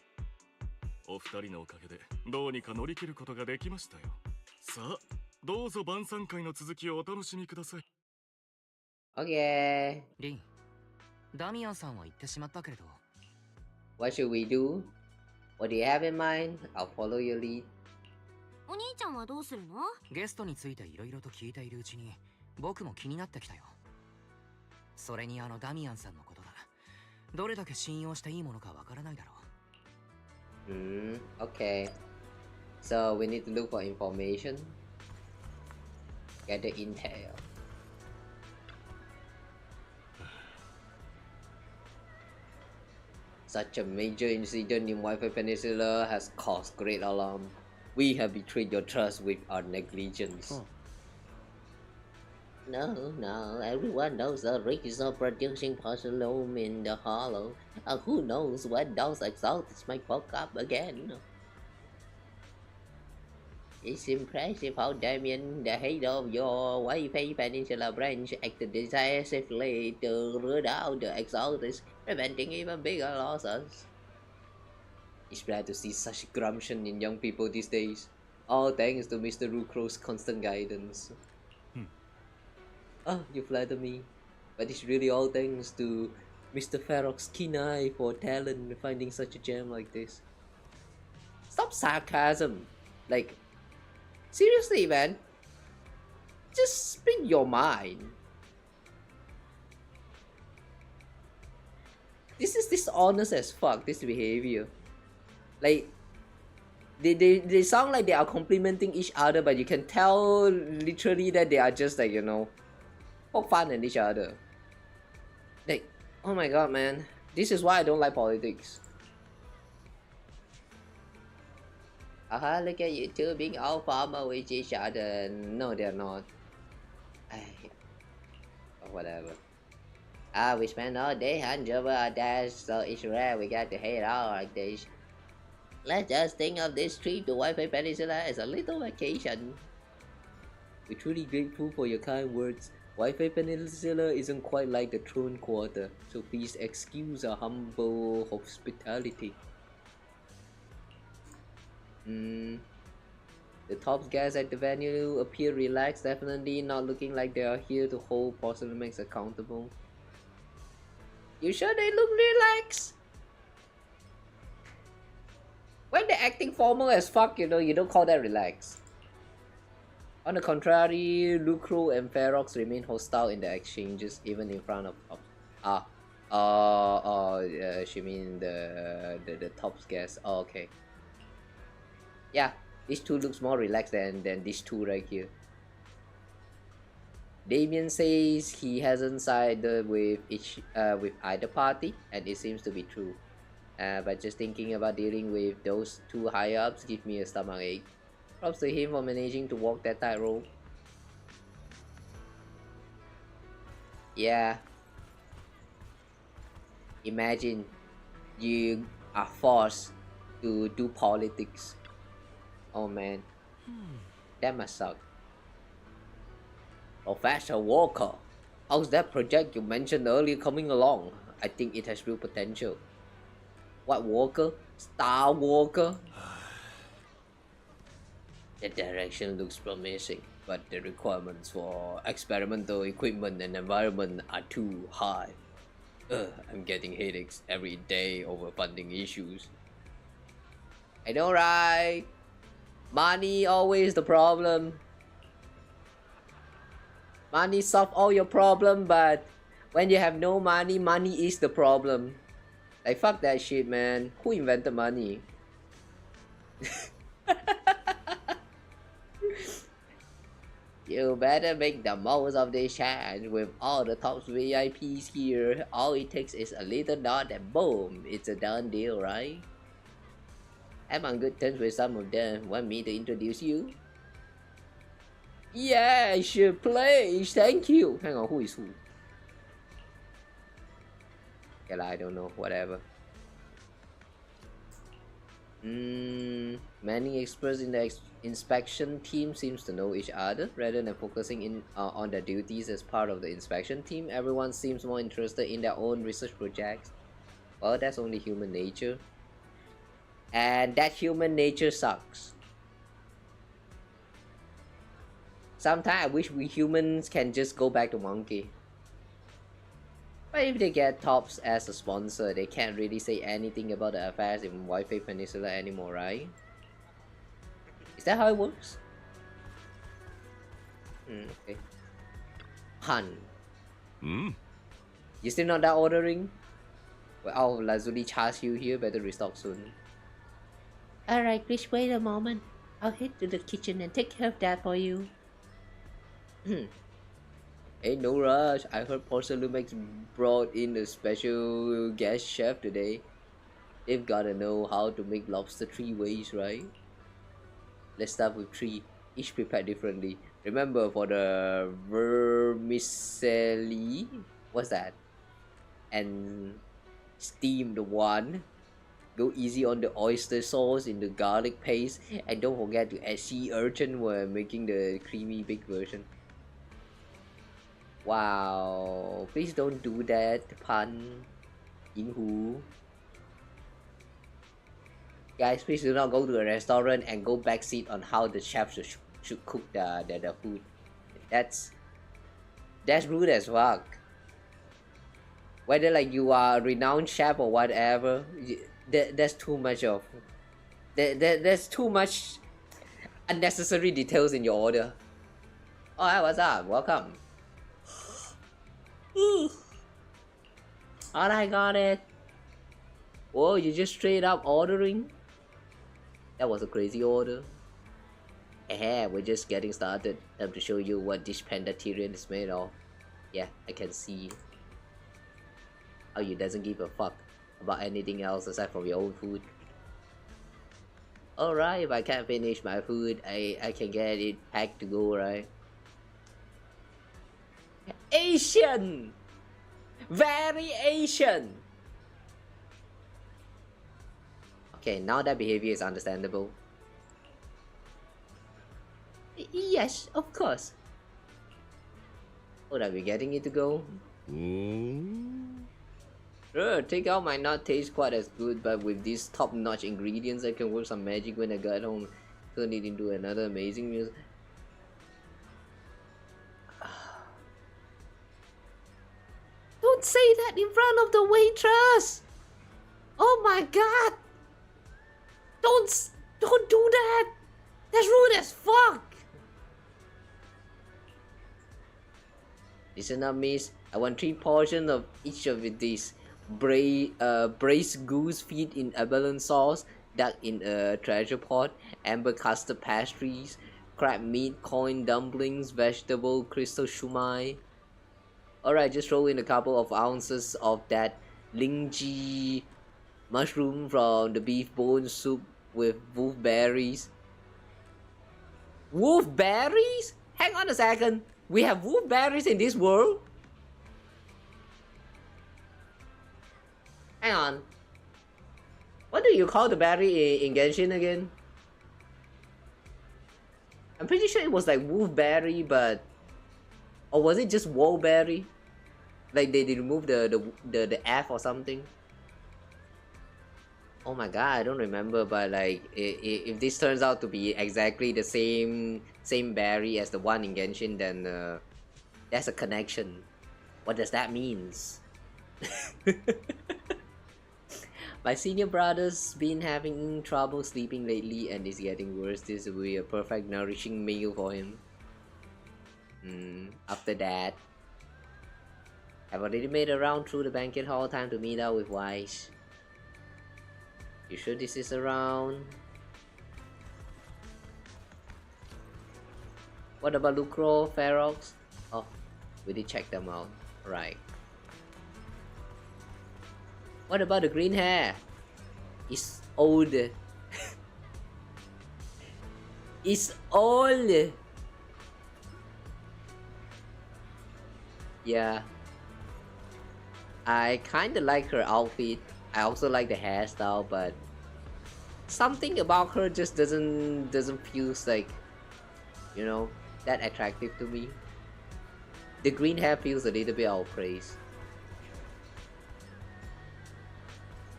お二人のおかげでどうにか乗り切ることができましたよ。さあ、どうぞ晩餐会の続きをお楽しみください。 Okay. リン、ダミアンさんは言ってしまったけれど。What should we do? What do you have in mind? I'll follow your lead. お兄ちゃんはどうするの？ゲストについていろいろと聞いているうちに僕も気になってきたよ。それにあのダミアンさんのことだ。どれだけ信用していいものかわからないだろう。Okay. So we need to look for information. Get the intel. Such a major incident in Wi-Fi Peninsula has caused great alarm. We have betrayed your trust with our negligence. No, everyone knows the risks of producing porcelain in the hollow. Who knows when those exalts might poke up again. It's impressive how Damien, the head of your Wi-Fi Peninsula branch, acted decisively to root out the exalts, preventing even bigger losses. It's glad to see such gumption in young people these days. All thanks to Mr. Rucro's constant guidance. You flatter me. But it's really all thanks to Mr. Farrock's keen eye for talent finding such a gem like this. Stop sarcasm. Like, seriously, man. Just speak your mind. This is dishonest as fuck, this behavior. Like, they sound like they are complimenting each other, but you can tell literally that they are just like, you know, poke fun at each other. Like, oh my god, man. This is why I don't like politics. Look at you two being all formal with each other. No, they're not. Whatever. We spent all day hunting over our dash, so it's rare we got to head out like this. Let's just think of this trip to Wi-Fi Peninsula as a little vacation. We're truly grateful for your kind words. Wi-Fi Peninsula isn't quite like the Throne Quarter, so please excuse our humble hospitality. The top guys at the venue appear relaxed, definitely not looking like they are here to hold Porcelain accountable. You sure they look relaxed? When they're acting formal as fuck, you know, you don't call that relaxed. On the contrary, Lucro and Ferox remain hostile in the exchanges, even in front of she mean the top guests. Oh, okay. Yeah, these two looks more relaxed than these two right here. Damien says he hasn't sided with either party, and it seems to be true. But just thinking about dealing with those two high-ups gives me a stomachache. Props to him for managing to walk that tightrope. Yeah. Imagine you are forced to do politics. Oh man, that must suck. Professor Walker, how's that project you mentioned earlier coming along? I think it has real potential. What Walker? Star Walker? The direction looks promising, but the requirements for experimental equipment and environment are too high. I'm getting headaches every day over funding issues. I know, right? Money always the problem. Money solve all your problem, but when you have no money, money is the problem. Like, fuck that shit, man. Who invented money? You better make the most of this chance. With all the top VIPs here, all it takes is a little nod and boom, it's a done deal, right? I'm on good terms with some of them. Want me to introduce you? Yeah, sure, please. Thank you. Hang on, who is who? Okay, I don't know. Whatever. Many experts in the inspection team seems to know each other. Rather than focusing on their duties as part of the inspection team, everyone seems more interested in their own research projects. Well, that's only human nature. And that human nature sucks. Sometimes I wish we humans can just go back to monkey. But if they get Tops as a sponsor, they can't really say anything about the affairs in Wi-Fi Peninsula anymore, right? Is that how it works? Okay. Han. You still not that ordering? Well, I'll lazuli charge you here, better restock soon. Alright, please wait a moment. I'll head to the kitchen and take care of that for you. Hey, no rush. I heard Porcelain brought in a special guest chef today. They've gotta know how to make lobster 3 ways, right? Let's start with 3, each prepared differently. Remember, for the vermicelli, what's that? And steamed one. Go easy on the oyster sauce in the garlic paste, and don't forget to add sea urchin when making the creamy big version. Wow, please don't do that, pun. Yinghu. Guys, please do not go to a restaurant and go backseat on how the chef should cook the food. That's rude as fuck. Whether like you are a renowned chef or whatever, there's too much of there's too much unnecessary details in your order. Oh, hi, what's up? Welcome. Alright, got it. Whoa, you just straight up ordering? That was a crazy order. Eh, we're just getting started. Time to show you what this Pandatarian is made of. Yeah, I can see how you doesn't give a fuck about anything else aside from your own food. Alright, if I can't finish my food, I can get it packed to go, right? Asian! Very Asian! Okay, now that behavior is understandable. Yes, of course. Hold on, we're getting it to go. Takeout might not taste quite as good, but with these top-notch ingredients, I can work some magic when I get home. Turn it into another amazing meal. Don't say that in front of the waitress! Oh my god! Don't do that! That's rude as fuck! Listen up, miss. I want 3 portions of each of these. Braised goose feet in abalone sauce, duck in a treasure pot, amber custard pastries, crab meat, coin dumplings, vegetable crystal shumai. Alright, just throw in a couple of ounces of that lingji mushroom from the beef bone soup with wolfberries. Wolfberries? Hang on a second. We have wolfberries in this world? Hang on. What do you call the berry in Genshin again? I'm pretty sure it was like wolfberry, but... Or was it just wolberry? Like they removed the F or something? Oh my god, I don't remember, but like if this turns out to be exactly the same berry as the one in Genshin, then that's a connection. What does that mean? My senior brother's been having trouble sleeping lately and is getting worse. This will be a perfect nourishing meal for him. After that, I've already made a round through the banquet hall. Time to meet up with Wise. You sure this is around? What about Lucro, Ferox? Oh, we did check them out. Right. What about the green hair? It's old. It's old. Yeah. I kinda like her outfit. I also like the hairstyle, but something about her just doesn't feel like, you know, that attractive to me. The green hair feels a little bit out of place.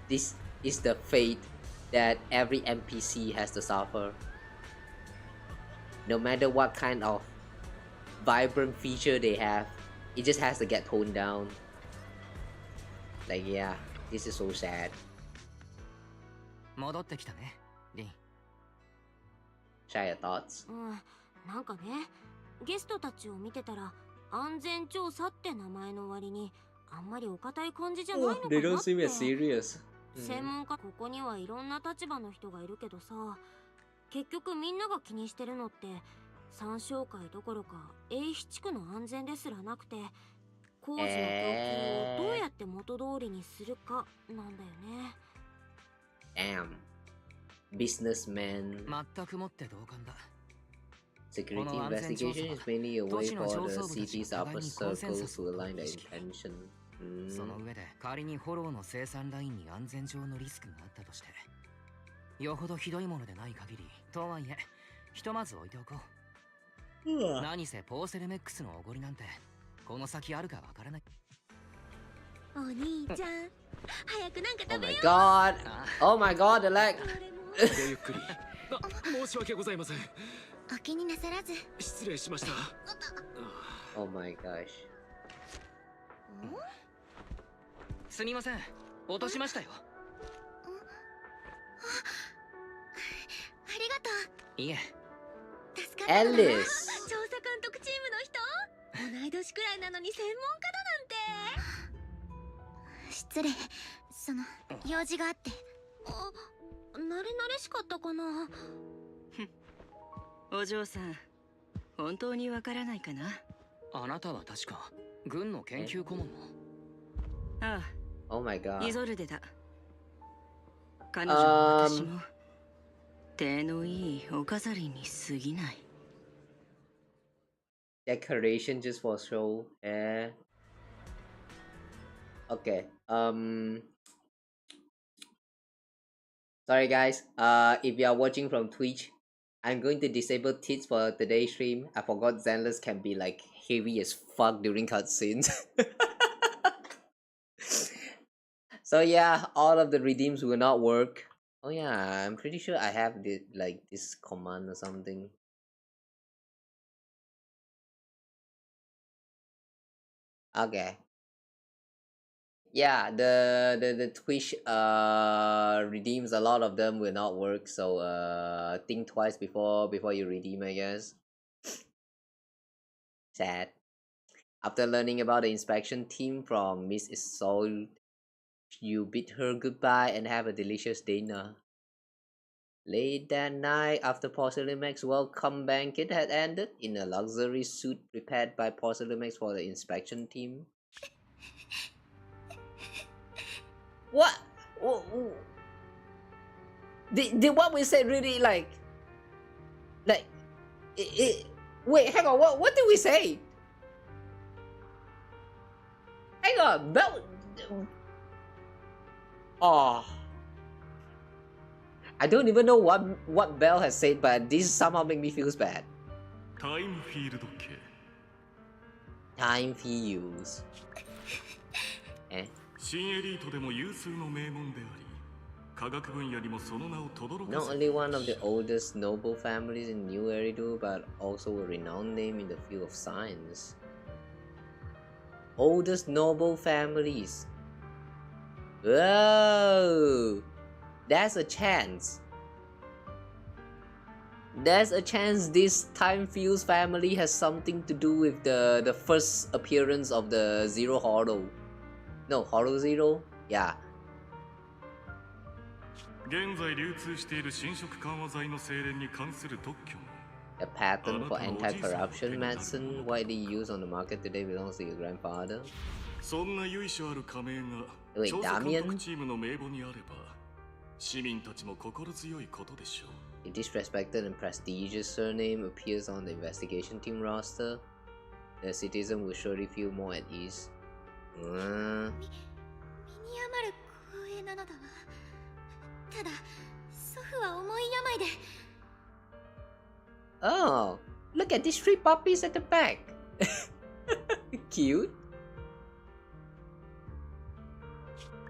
This is the fate that every NPC has to suffer. No matter what kind of vibrant feature they have, it just has to get toned down. Like, yeah, this is so sad. 戻ってきたね、リン。Share your thoughts. なんかね、ゲストたちを見てたら安全調査って名前の割にあんまりお堅い感じじゃないのかなって。 They don't seem as serious. 専門家、ここにはいろんな立場の人がいるけどさ、結局みんなが気にしてるのって三商会どころか永比地区の安全ですらなくて、工事の供給をどうやって元通りにするかなんだよね。Damn. Businessman. 全くもって同感だ。 Security investigation is mainly a way for the city's upper circles to align their intention. その上で仮にフォローの生産ラインに安全上のリスクがあったとして、よほどひどいものでない限りとはいえ、ひとまず置いておこう。何せポーセルメックスのおごりなんてこの先あるかわからない。お兄ちゃん、早くなんか Oh 食べ my よ god! Oh my god, the lag! ごゆっくり。申し訳ございません。う。お気になさらず。失礼しました。 Oh my gosh. すみません、落としましたよ。ありがといえ、う。助かったな。 Alice! 調査監督チームの人、同い年くらいなのに専門家だなんて。失礼。その用事があって。慣れ慣れしかったかな。お嬢さん、本当にわからないかな。あなたは確か軍の研究顧問の。あ Oh my あ、 god. イゾルデだ。彼女も私も手のいいお飾りに過ぎない。 Decoration just for show. Okay. Sorry guys. If you are watching from Twitch, I'm going to disable tits for today's stream. I forgot Zenless can be like heavy as fuck during cutscenes. So yeah, all of the redeems will not work. Oh yeah, I'm pretty sure I have the like this command or something. Okay. Yeah, the Twitch redeems, a lot of them will not work, so think twice before you redeem, I guess. Sad. After learning about the inspection team from Miss Isolde, you bid her goodbye and have a delicious dinner. Late that night, after Porcelain Max's welcome banquet had ended, in a luxury suite prepared by Porcelain Max for the inspection team. What? Did what we said really like wait, hang on, what did we say? Hang on, Bell. Oh, I don't even know what Bell has said, but this somehow make me feel bad. タイムフィールド系 Time feels. 新エリートでも有数の名門であり、科学分野にもその名を轟か Not せ only one of the oldest noble families in New Eridu, but also a renowned name in the field of science. Oldest noble families. Whoa! That's a chance. There's a chance this Time Fuse family has something to do with the first appearance of the Zero Hollow. No, Hollow Zero? Yeah. 現在流通している侵食緩和剤の精錬に関する特許も The patent for anti-corruption medicine widely used on the market today belongs to your grandfather. そんな由緒ある加盟が Wait, 調査監 Damien? 督チームの名簿にあれば市民たちも心強いことでしょう A disrespected and prestigious surname appears on the investigation team roster. The citizen will surely feel more at ease. 身に余る光栄なのだわ。ただ、祖父は重い病で。Oh, look at these 3 puppies at the back. Cute.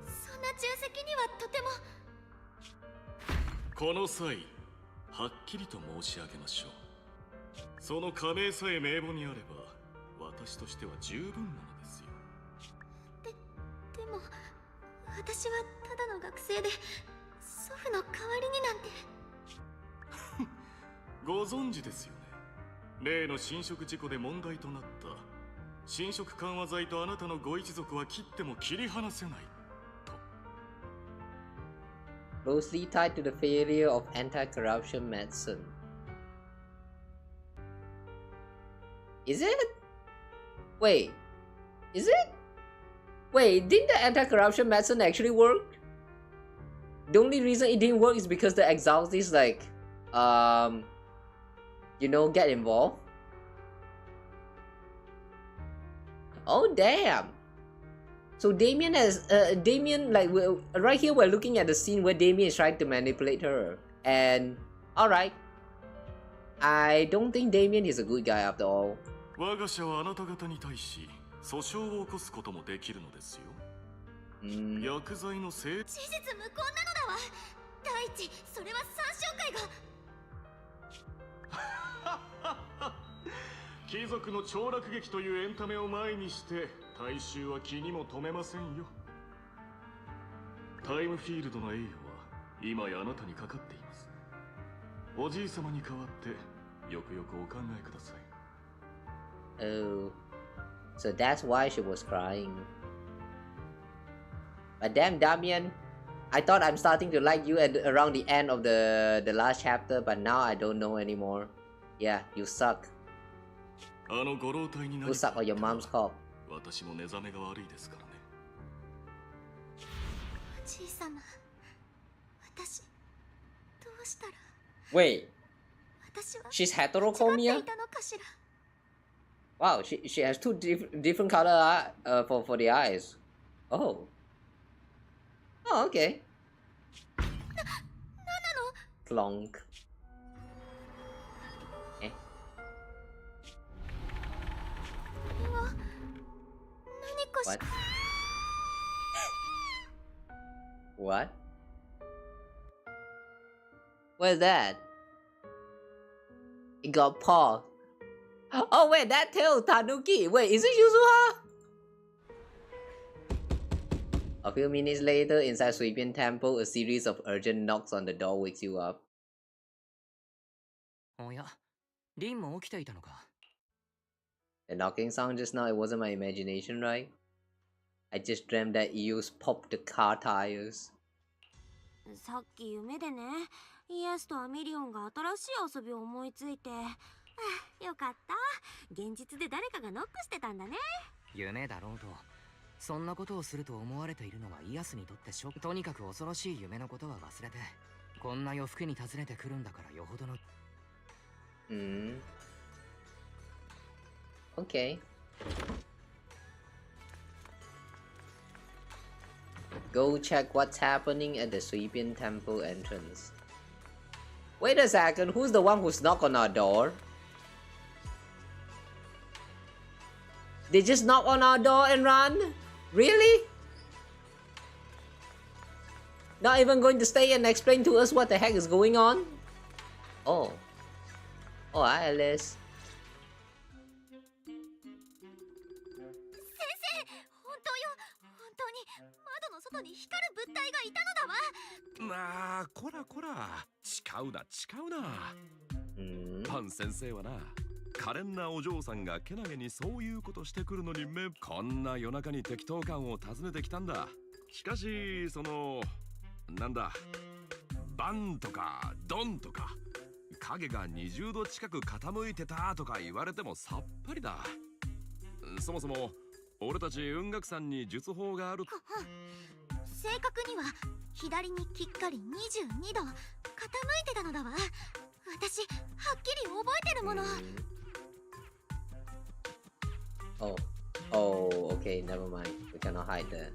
そんな重責にはとても。この際はっきりと申し上げましょうその加盟さえ名簿にあれば私としては十分なのですよでも、私はただの学生で、祖父の代わりになんて。ご存知ですよね例の侵食事故で問題となった侵食緩和剤とあなたのご一族は切っても切り離せない Closely tied to the failure of anti-corruption medicine. Is it? Wait. Is it? Wait, didn't the anti-corruption medicine actually work? The only reason it didn't work is because the exalties like, you know, get involved. Oh damn! So Damien has, Damien, like, right here we're looking at the scene where Damien is trying to manipulate her. And, alright. I don't think Damien is a good guy after all. 我が社はあなた方に対し訴訟を起こすこともできるのですよ。薬剤のせい。事実無根なのだわ。第一、それは参照会が。貴族の凋落劇というエンタメを前にして大衆は気にも留めませんよ。タイムフィールドの栄誉は今やあなたにかかっています。おじい様に代わってよくよくお考えください。Oh, so that's why she was crying. But damn, Damien, I thought I'm starting to like you at around the end of the last chapter, but now I don't know anymore. Yeah, you suck. あのご老体にな You suck on your mom's cock. 私も寝覚めが悪いですからね。おじい様、私どうしたら。 Wait, 私は she's 間違って heterochromia? いたのかしら。 Wow, she has two different color for the eyes. Oh. Oh, okay. なんなの。 Clonk. Eh? これは何かし What? What? What's that? It got paw. Oh wait, that tells Tanuki. Wait, is it Yuzuha? A few minutes later, inside Sweeping Temple, a series of urgent knocks on the door wakes you up. おや、リンも起きていたのか。The knocking sound just now, it wasn't my imagination, right? I just dreamt that eels popped the car tires. さっき夢でね、イエスとアミリオンが新しい遊びを思いついて、よかった。現実で誰かがノックしてたんだね。夢だろうと、そんなことをすると思われているのはイアスにとってショック。とにかく恐ろしい夢のことは忘れて、こんな夜更けに訪ねてくるんだからよほどの。Okay. Go check what's happening at the Sweeping Temple entrance. Wait a second, who's the one who's knocked on our door? They just knock on our door and run? Really? Not even going to stay and explain to us what the heck is going on? Oh. Oh, hi Alice. 先生、本当よ。本当に窓の外に光る物体がいたのだわ。まあこらこら、誓うな。パン先生はな、可憐なお嬢さんがけなげにそういうことしてくるのにこんな夜中に適当感を訪ねてきたんだ。しかしそのなんだ、バンとかドンとか影が20度近く傾いてたとか言われてもさっぱりだ。そもそも俺たち雲岳山に術法がある。正確には左にきっかり22度傾いてたのだわ。私はっきり覚えてるもの。Oh, okay, never mind. We cannot hide that.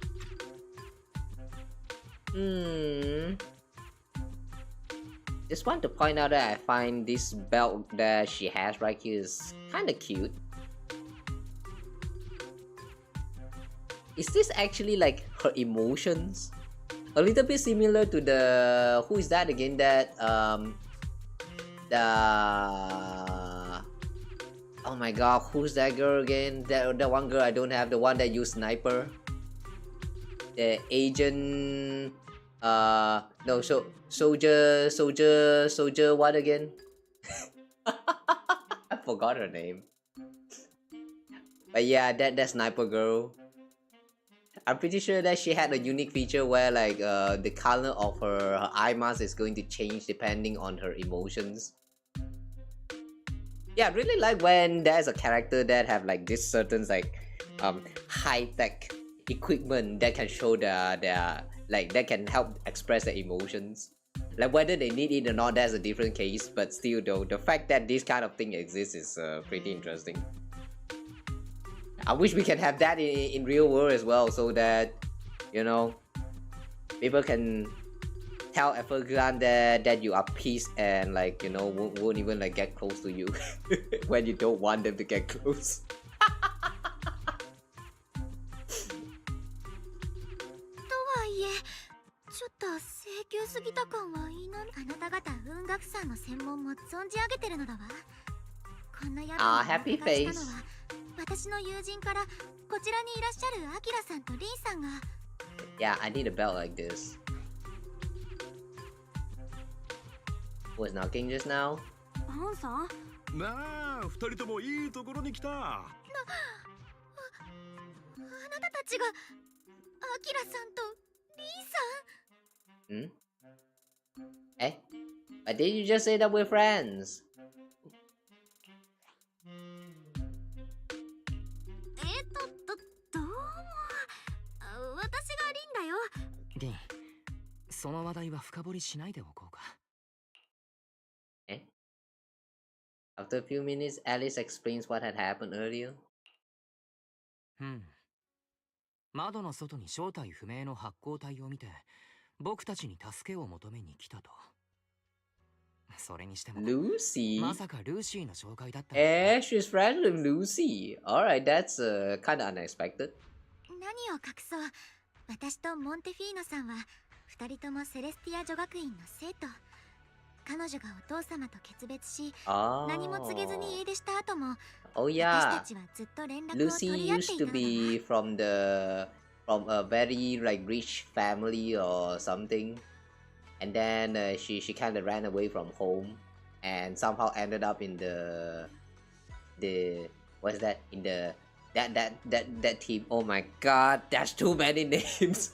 Just want to point out that I find this belt that she has right here is kinda cute. Is this actually like her emotions? A little bit similar to the... Who is that again? That, oh my god, who's that girl again? That one girl I don't have, the one that used sniper. The agent... no, soldier, what again? I forgot her name. But yeah, that sniper girl. I'm pretty sure that she had a unique feature where like the color of her eye mask is going to change depending on her emotions. Yeah, I really like when there's a character that have like this certain like high-tech equipment that can show their like that can help express their emotions. Like whether they need it or not, that's a different case. But still, though, the fact that this kind of thing exists is pretty interesting. I wish we can have that in real world as well, so that you know people can tell Evergrande that you are peace and like you know won't even like get close to you when you don't want them to get close. ちょっと請求すぎた感は否め。あなた方文学さんの専門も存じ上げてるのだわ。こんなやつをお伺いしたのは私の友人からこちらにいらっしゃるアキラさんとリンさんが。Yeah, I need a belt like this. Was knocking just now? バンさん？なあ、二人ともいいところに来た。あなたたちがアキラさんとリンさん？ Hmm? Eh? But did you just say that we're friends? どうも。私がリンだよ。リン、その話題は深掘りしないでおこうか。Eh? After a few minutes, Alice explains what had happened earlier. 窓の外に正体不明の発光体を見て、僕たちに助けを求めに来たと。それにしても、Lucy? まさかルーシーの紹介だった。Eh, she's friends with Lucy. Alright, that's kind of unexpected. 何を隠そう。私とモンテフィーノさんは二人ともセレスティア女学院の生徒。彼女がお父様と決別し、何も告げずに家出した後も、Oh 私 yeah, たちはずっと連絡を Lucy 取り合ってい used た to のだわ。be from a very like rich family or something, and then she kind of ran away from home and somehow ended up in the what's that in the that team. Oh my god, that's too many names.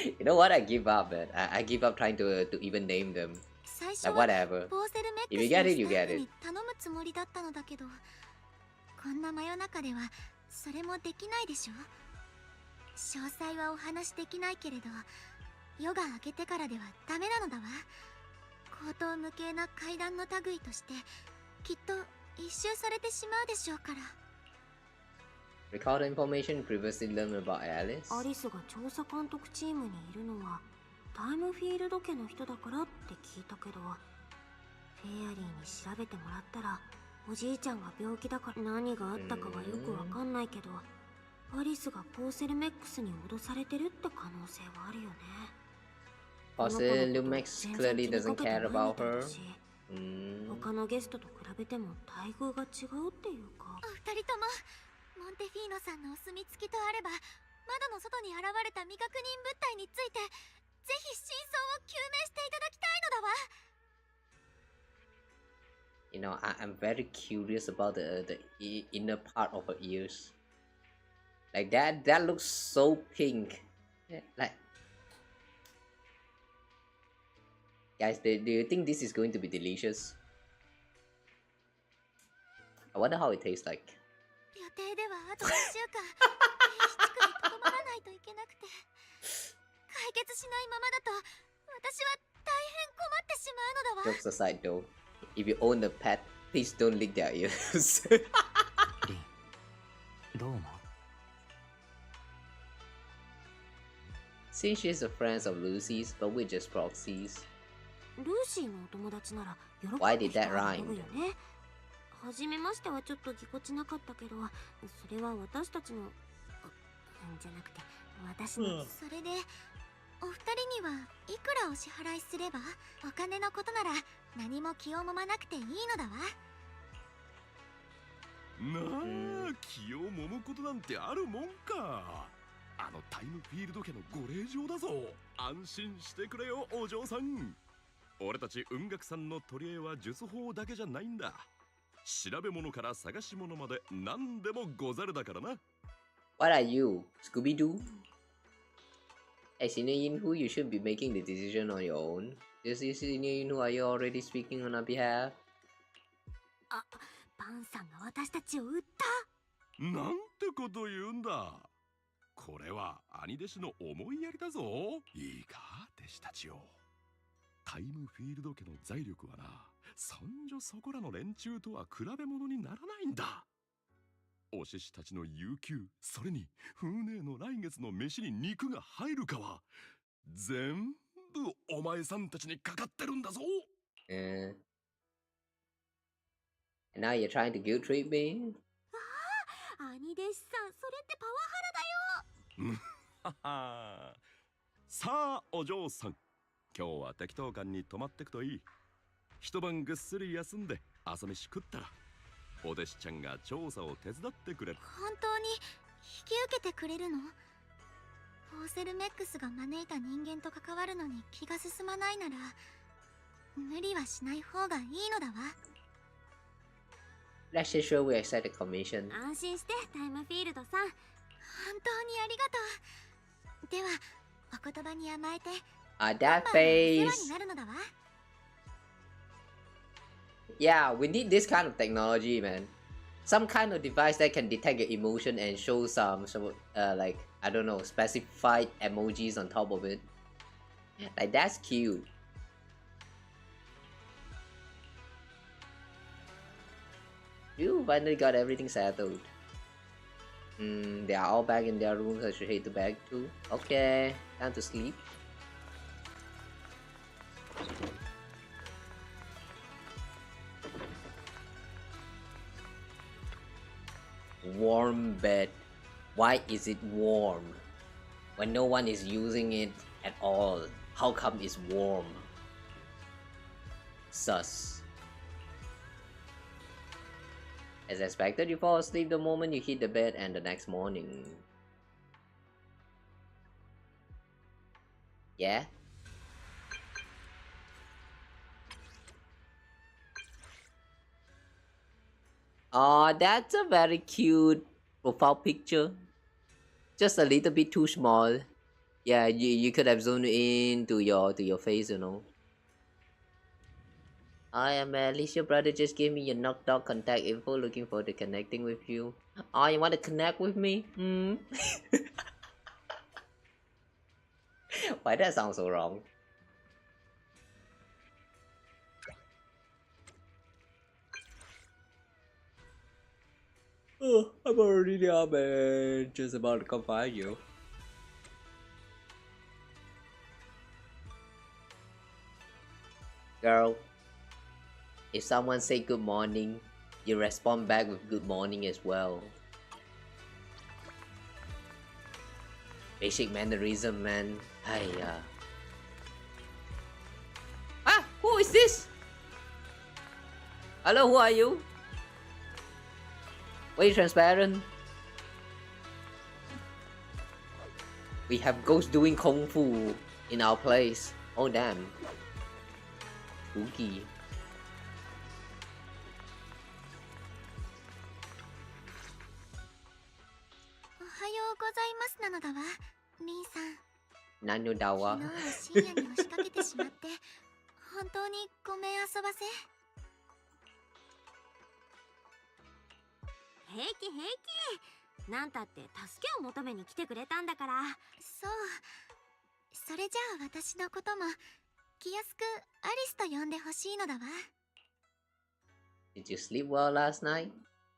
You know what? I give up, man. I give up trying to even name them. 最初 Like は whatever. ボーセルメッ If ク you スの get it, ス you タッ get フ it. に頼むつもりだったのだけど、こんな真夜中ではそれもできないでしょ。詳細はお話しできないけれど、夜が明けてからではダメなのだわ。高等無形な階段の類としてきっと一周されてしまうでしょうから。 Recall the information previously learned about Alice. アリスが調査監督チームにいるのはタイムフィールド家の人だからって聞いたけど、フェアリーに調べてもらったらおじいちゃんが病気だから何があったかはよくわかんないけど、アリスがポーセルメックスに脅されてるって可能性はあるよね。 Possibly Lumex clearly doesn't care about her. 他のゲストと比べても待遇が違うっていうか。お二人ともモンテフィーノさんのお墨付きとあれば、窓の外に現れた未確認物体についてぜひ真相を究明していただきたいのだわ。You know, I'm very curious about the inner part of her ears. Like that looks so pink. Like, guys, do you think this is going to be delicious? I wonder how it tastes like. 予定ではあと1週間低地区にとどまらないといけなくて、解決しないままだと私は大変困ってしまうのだわ。 Jokes aside though, if you own a pet, please don't lick their ears. リン、どう思う？ Since she's a friend of Lucy's, but we're just proxies. ルーシーのお友達なら喜ぶ Why did 人 that は rhyme? 喜ぶよね。はじめましてはちょっとぎこちなかったけど、それは私たちのじゃなくて私の、それでお二人にはいくらお支払いすれば？お金のことなら何も気をもまなくていいのだわ。なあ、気を揉むことなんてあるもんか。あのタイムフィールド家のご令嬢だぞ。安心してくれよお嬢さん。俺たち雲岳さんの取り柄は術法だけじゃないんだ。調べ物から探し物まで何でもござるだからな。What are you, Scooby-Doo? Hey, Senior Yinhu, you should be making the decision on your own. This is Senior Yinhu, are you already speaking on our behalf? あ、バンさんが私たちを撃った。なんてこと言うんだ。これは兄弟子の思いやりだぞ。いいか、弟子たちよ。タイムフィールド家の財力はな、そんじょそこらの連中とは比べ物にならないんだ。お獅子たちの有給、それに風姉の来月の飯に肉が入るかは全部お前さんたちにかかってるんだぞ。And now you're trying to guilt trip me? 兄弟子さん、それってパワハラだよ。さあお嬢さん、今日は適当館に泊まってくといい。一晩ぐっすり休んで朝飯食ったらお弟子ちゃんが調査を手伝ってくれる。本当に引き受けてくれるの？ポーセルメックスが招いた人間と関わるのに気が進まないなら無理はしない方がいいのだわ。Let's just show we accept the commission. 安心してタイムフィールドさん。本当にありがとう。ではお言葉に甘えて That face. 世話になるのだわ。Yeah, we need this kind of technology, man. Some kind of device that can detect your emotion and show some like, I don't know, specified emojis on top of it. Like, that's cute. You finally got everything settled. They are all back in their rooms. I should head to bed too. Okay, time to sleep. Warm bed. Why is it warm? When no one is using it at all. How come it's warm? Sus. As expected, you fall asleep the moment you hit the bed and the next morning. Yeah? Oh, that's a very cute profile picture. Just a little bit too small. Yeah, you could have zoomed in to your face, you know. I am Alice, your brother just gave me your knock dog contact info, looking forward to connecting with you. Oh, you want to connect with me? Why that sound so wrong? Oh, I'm already there, man. Just about to come find you. Girl, if someone say good morning, you respond back with good morning as well. Basic mannerism, man. Hiya. Ah, who is this? Hello, who are you? Why transparent? We have ghosts doing kung fu in our place. Oh damn. Spooky. Nanyo dawa. 昨日は深夜に押しかけてしまって本当にごめん遊ばせ。平気平気。なんたって助けを求めに来てくれたんだから。そう。それじゃあ私のことも気安くアリスと呼んでほしいのだわ。Did you sleep well last night?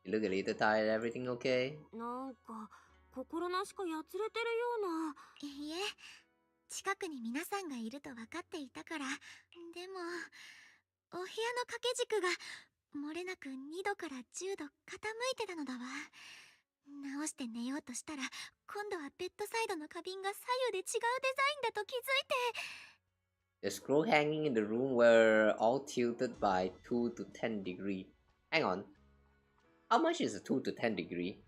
You look a little tired. Everything okay? なんか心なしかやつれてるような。いいえ、近くに皆さんがいると分かっていたから。でもお部屋の掛け軸が漏れなく2度から10度傾いてたのだわ。直して寝ようとしたら今度はベッドサイドの花瓶が左右で違うデザインだと気づいて。 The scroll hanging in the room were all tilted by 2 to 10 degree. Hang on. How much is a 2 to 10 degree?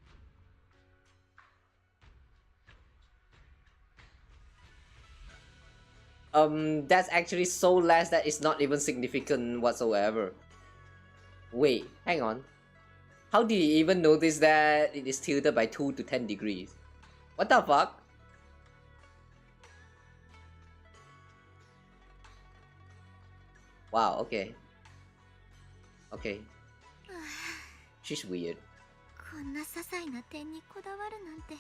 That's actually so less that it's not even significant whatsoever. Wait, hang on. How did you even notice that it is tilted by 2 to 10 degrees? What the fuck? Wow, okay. Okay. She's weird. こんな些細な点にこだわるなんて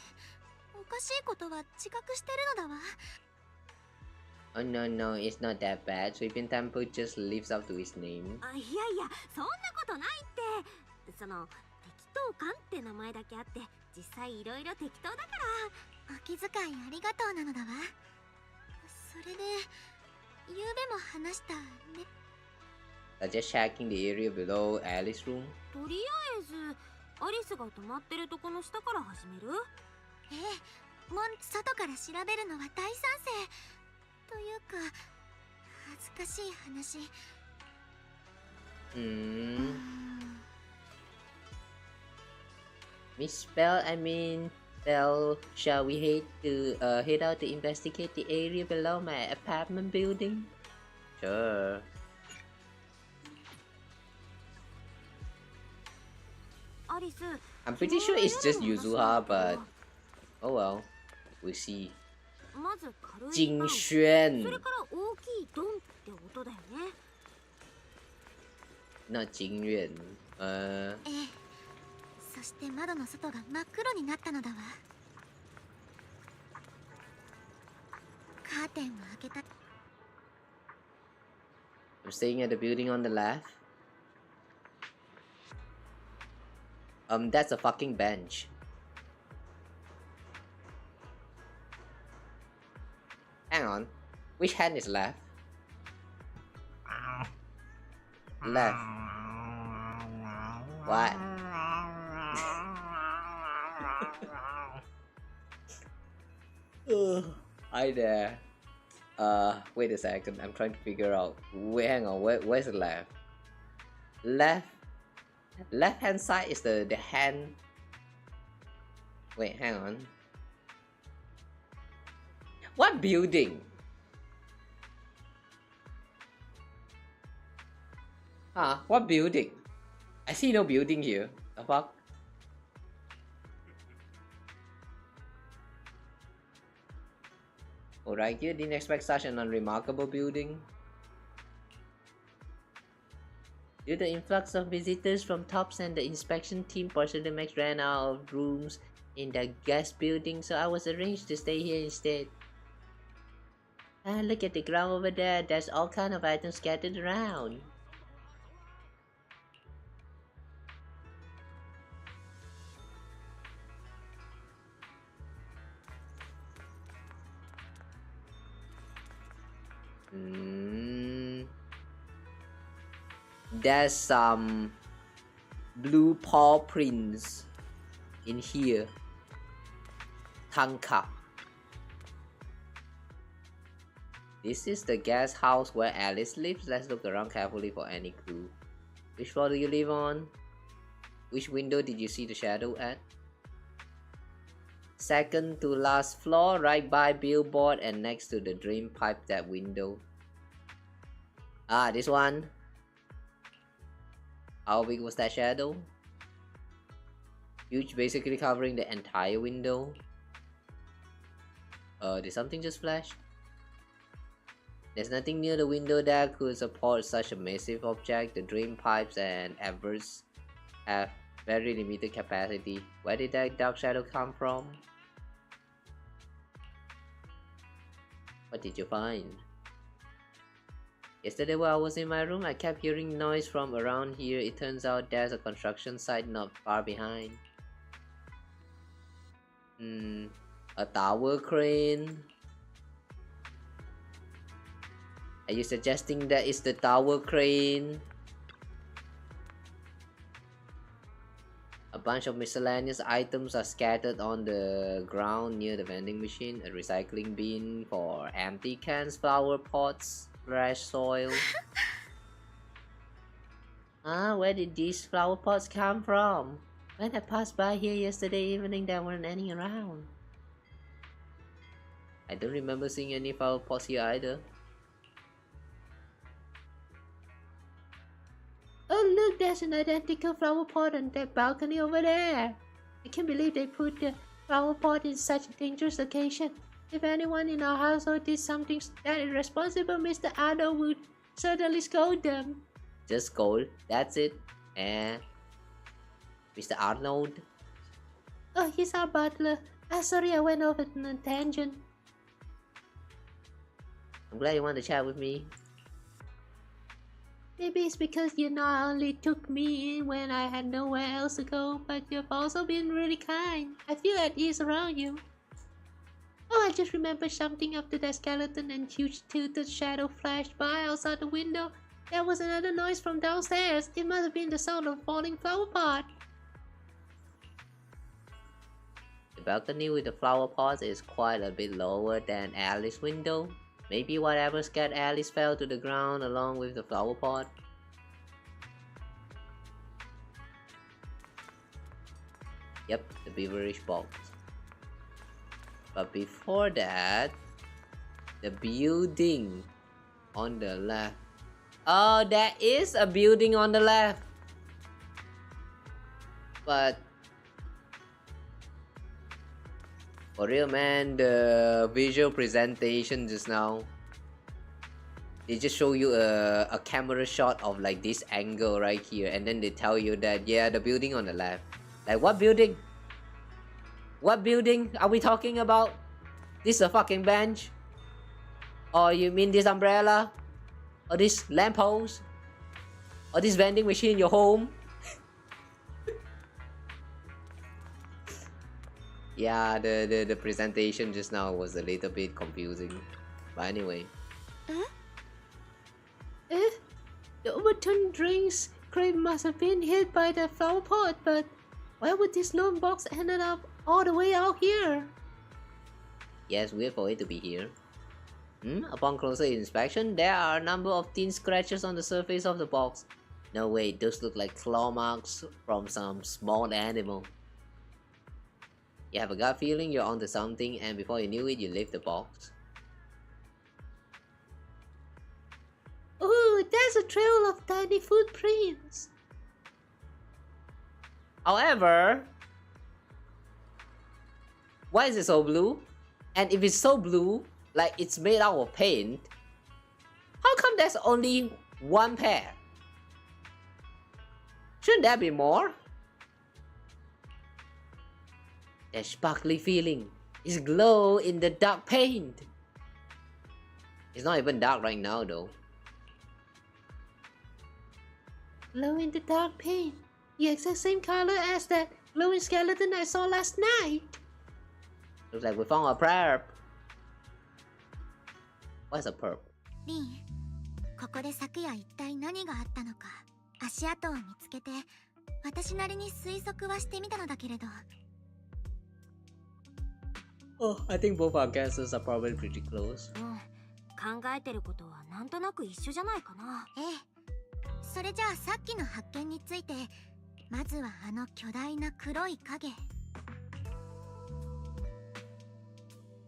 おかしいことは自覚してるのだわ。 Oh no, it's not that bad. Sweeping Temple just lives up to his name. いやいや、そんなことないって。その適当感って名前だけあって、実際いろいろ適当だから。お気遣いありがとうなのだわ。それで昨べも話したね。 Just checking the area below Alice's room. とりあえずアリスが泊まってるとこの下から始める？ええ、外から調べるのは大賛成。というか恥ずかしい話。Miss Bell, Bell, shall we head out to investigate the area below my apartment building? Sure. I'm pretty sure it's just Yuzuha, but oh well, we'll see. まず軽い金パン、萱それから大きいドンって音だよね。not 金萱。ええ、そして窓の外が真っ黒になったのだわ。カーテンを開けた。 I'm staying at the building on the left. That's a fucking bench. Hang on. Which hand is left? Left. What? Hi there. Wait a second. I'm trying to figure out. Wait, hang on. Where's the left? Left hand side is the hand. Wait, hang on. What building? Huh? What building? I see no building here. The fuck? Alright, you didn't expect such an unremarkable building. Due to the influx of visitors from Tops and the inspection team, Porcelain Max ran out of rooms in the guest building, so I was arranged to stay here instead. Ah, look at the ground over there. There's all kind of items scattered around. There's some blue paw prints in here. Tanka. This is the guest house where Alice lives. Let's look around carefully for any clue. Which floor do you live on? Which window did you see the shadow at? Second to last floor, right by billboard and next to the drain pipe, that window. Ah, this one. How big was that shadow? Huge, basically covering the entire window. Did something just flash? There's nothing near the window that could support such a massive object. The drain pipes and everts have very limited capacity. Where did that dark shadow come from? What did you find? Yesterday while I was in my room, I kept hearing noise from around here. It turns out there's a construction site not far behind. A tower crane. Are you suggesting that it's the tower crane? A bunch of miscellaneous items are scattered on the ground near the vending machine. A recycling bin for empty cans, flower pots, fresh soil. Where did these flower pots come from? When I passed by here yesterday evening, there weren't any around. I don't remember seeing any flower pots here either. Oh look, there's an identical flower pot on that balcony over there. I can't believe they put the flower pot in such a dangerous location. If anyone in our household did something that irresponsible, Mr. Arnold would certainly scold them. Just scold, that's it. Mr. Arnold? Oh, he's our butler. Sorry, I went off on a tangent. I'm glad you want to chat with me. Maybe it's because you not only took me in when I had nowhere else to go, but you've also been really kind. I feel at ease around you. Oh, I just remembered something after that skeleton and huge tilted shadow flashed by outside the window. There was another noise from downstairs. It must have been the sound of falling flower pot. The balcony with the flower pots is quite a bit lower than Alice's window. Maybe whatever scared Alice fell to the ground along with the flower pot. Yep, the beverage box. But before that, the building on the left. Oh, there is a building on the left. But for real, man, the visual presentation just now, they just show you a camera shot of like this angle right here, and then they tell you that, yeah, the building on the left. Like, what building? What building are we talking about? This is a fucking bench? Or you mean this umbrella? Or this lamppost? Or this vending machine in your home? Yeah, the presentation just now was a little bit confusing. But anyway. The overturned drinks crate must have been hit by the flower pot, but why would this lone box ended up all the way out here? Yes, weird for it to be here. Upon closer inspection, there are a number of thin scratches on the surface of the box. No way, those look like claw marks from some small animal. You have a gut feeling you're onto something, and before you knew it, you lift the box. Ooh, there's a trail of tiny footprints. However, why is it so blue? And if it's so blue, like it's made out of paint, how come there's only one pair? Shouldn't there be more? That sparkly feeling is glow in the dark paint. It's not even dark right now though. Glow in the dark paint. The exact same color as that glowing skeleton I saw last night. Looks like we found a perp. What's a perp? リン、ここで昨夜一体何があったのか足跡を見つけて私なりに推測はしてみたのだけれど。Oh, I think both our guesses are probably pretty close. 考えてることはなんとなく一緒じゃないかな。ええ。それじゃあさっきの発見について、まずはあの巨大な黒い影。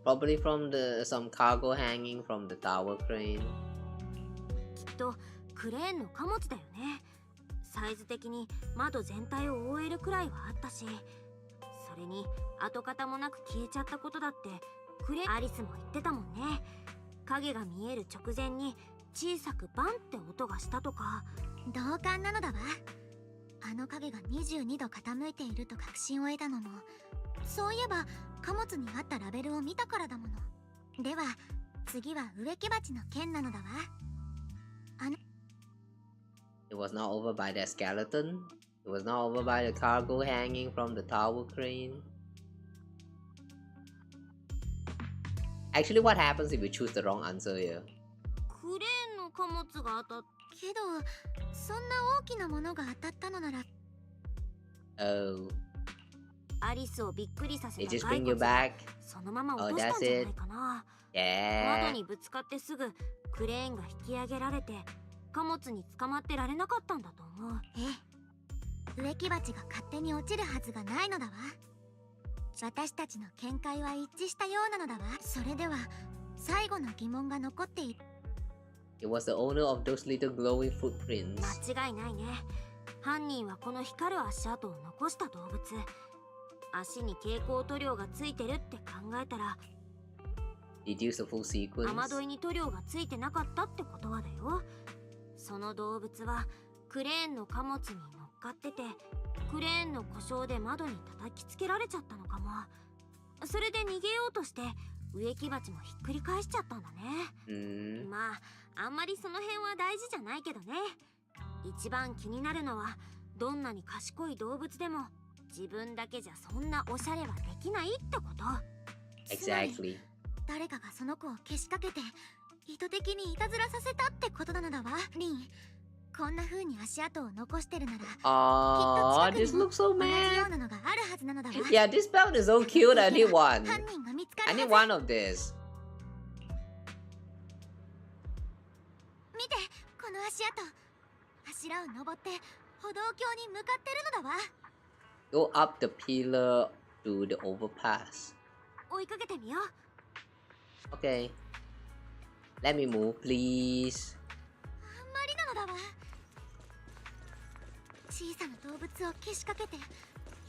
Probably from some cargo hanging from the tower crane. きっとクレーンの貨物だよね。サイズ的に窓全体を覆えるくらいはあったし、それに跡形もなく消えちゃったことだってアリスも言ってたもんね。影が見える直前に小さくバンって音がしたとか。同感なのだわ。あの影が22度傾いていると確信を得たのも、そういえば貨物にあったラベルを見たからだもの。では次は植木鉢の件なのだわ。It was not over by that skeleton. It was not over by the cargo hanging from the tower crane. Actually, what happens if you choose the wrong answer here? クレーンの貨物が当たっけど、そんな大きなものが当たったのなら。Oh. アリスをびっくりさせ It た just 骸 bring you 骨 back. そのまま落としたんじゃないかな。Yeah. 窓にぶつかってすぐクレーンが引き上げられて貨物に捕まってられなかったんだと思う。ええ、植木鉢が勝手に落ちるはずがないのだわ。私たちの見解は一致したようなのだわ。それでは最後の疑問が残っている。It was the owner of those little glowing footprints. 間違いないね。犯人はこの光る足跡を残した動物。足に蛍光塗料がついてるって考えたら、Deduce the full sequence. 雨どいに塗料がついてなかったってことはだよ。その動物はクレーンの貨物に乗っかってて、クレーンの故障で窓に叩きつけられちゃったのかも。それで逃げようとして植木鉢もひっくり返しちゃったんだね。まああんまりその辺は大事じゃないけどね。一番気になるのはどんなに賢い動物でも自分だけじゃそんなおしゃれはできないってこと。Exactly. 誰かがその子をけしかけて意図的にいたずらさせたってことなのだわ、リン。こんな風に足跡を残してるなら、Aww, this looks so 同じよ mad. うなのがあるはずなのだわ。 Yeah, this belt is so cute. I need one. 犯人が見つか I る need は one of this. ず。見て、この足跡。柱を登って歩道橋に向かってるのだわ。 Go up the pillar to the overpass. 追いかけてみよう。 Okay. Let me move, please. あんまりなのだわ。小さな動物をけしかけてい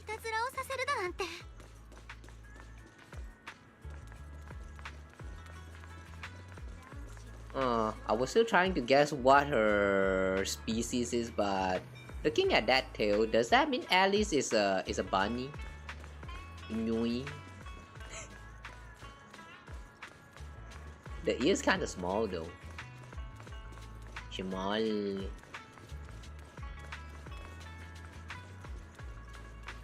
たずらをさせるだなんて。I was still trying to guess what her species is, but looking at that tail, does that mean Alice is a bunny? Annoying. The ear's kind of small though. Small.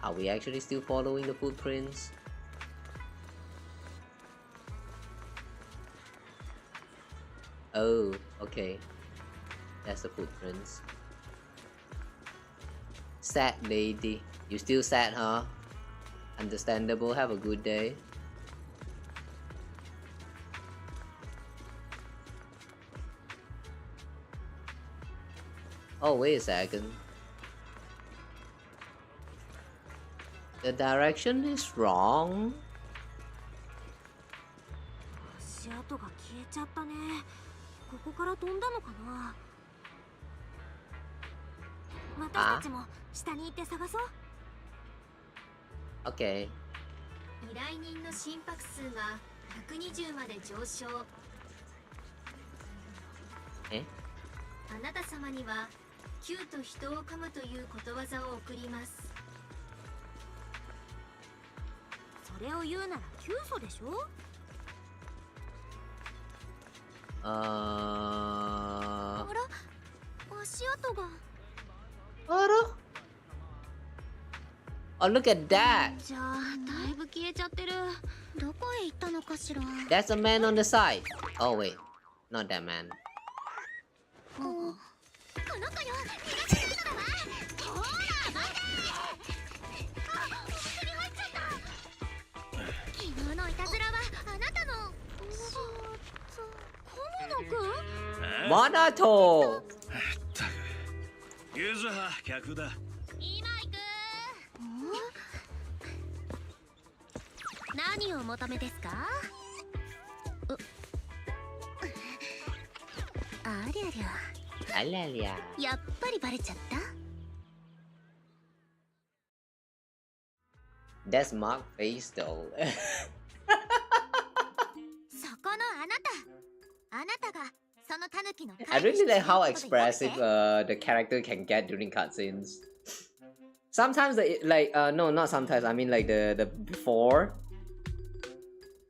Are we actually still following the footprints? Oh, okay. That's the footprints. Sad lady. You still sad, huh? Understandable. Have a good day. Oh, wait a second. The direction is wrong. 足跡が消えちゃったね。ここから飛んだのかな。私たちも下に行って探そう。 Okay. 依頼人の心拍数が120まで上昇。え？あなた様にはキューと人を噛むということわざを送ります。それを言うならキュウソでしょ。あら、足跡が。あら。Oh, look at that. じゃあ、だいぶ消えちゃってる。どこへ行ったのかしら。 That's a man on the side. Oh wait, not that man. この子よ、逃がしてるのだわ。ほら、待て。あ、お店に入っちゃった。昨日のいたずらはあなたの。モナト。ユズハ客だ。今行く。何を求めですか？ありゃりゃ。ありゃりゃ。やっぱりバレちゃった。That's Mark face though. そこのあなた。あなたがそのタヌキの。I really like how expressive the character can get during cutscenes. Sometimes no, not sometimes. I mean like the before.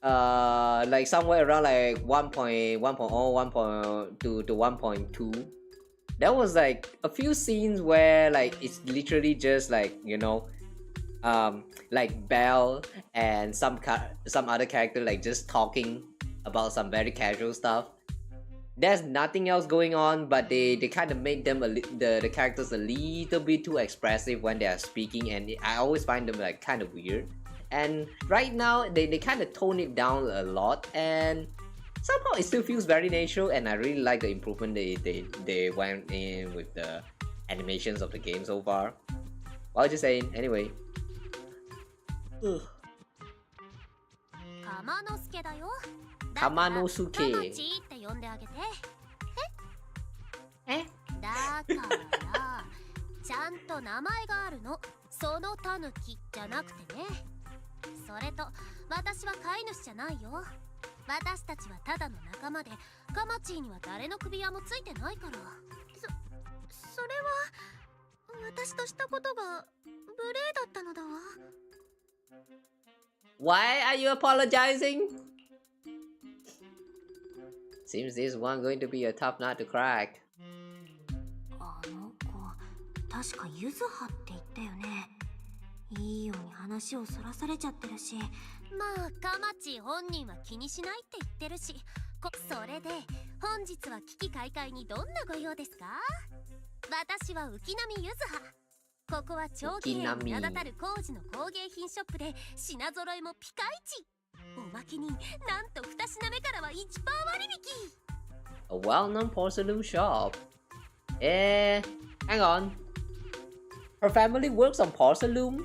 Like somewhere around like 1.1.0, 1.2 to 1.2. There was like a few scenes where like it's literally just like, you know, like Belle and some other character like just talking about some very casual stuff. There's nothing else going on, but they kind of made them the characters a little bit too expressive when they are speaking, and I always find them like kind of weird. And right now they kind of tone it down a lot, and somehow it still feels very natural, and I really like the improvement they went in with the animations of the game so far. What was you saying? Anyway. 鎌之助だよ。鎌之助。タマチって呼んであげて。え？だからちゃんと名前があるの。そのタヌキじゃなくてね。それと私は飼い主じゃないよ。私たちはただの仲間で、カマチーには誰の首輪もついてないから。それは私としたことが無礼だったのだわ。Why are you apologizing? Seems this one going to be a tough nut to crack. あの子、確かゆずはって言ったよね。いいように話をそらされちゃってるし。まあカマチ本人は気にしないって言ってるし、それで本日は危機開会にどんなご用ですか？私は浮波ゆずは。ここは長期兵に名だたる工事の工芸品ショップで品揃えもピカイチ。おまけになんと2品目からは1%割引。 A well-known porcelain shop. Hang on. Her family works on porcelain?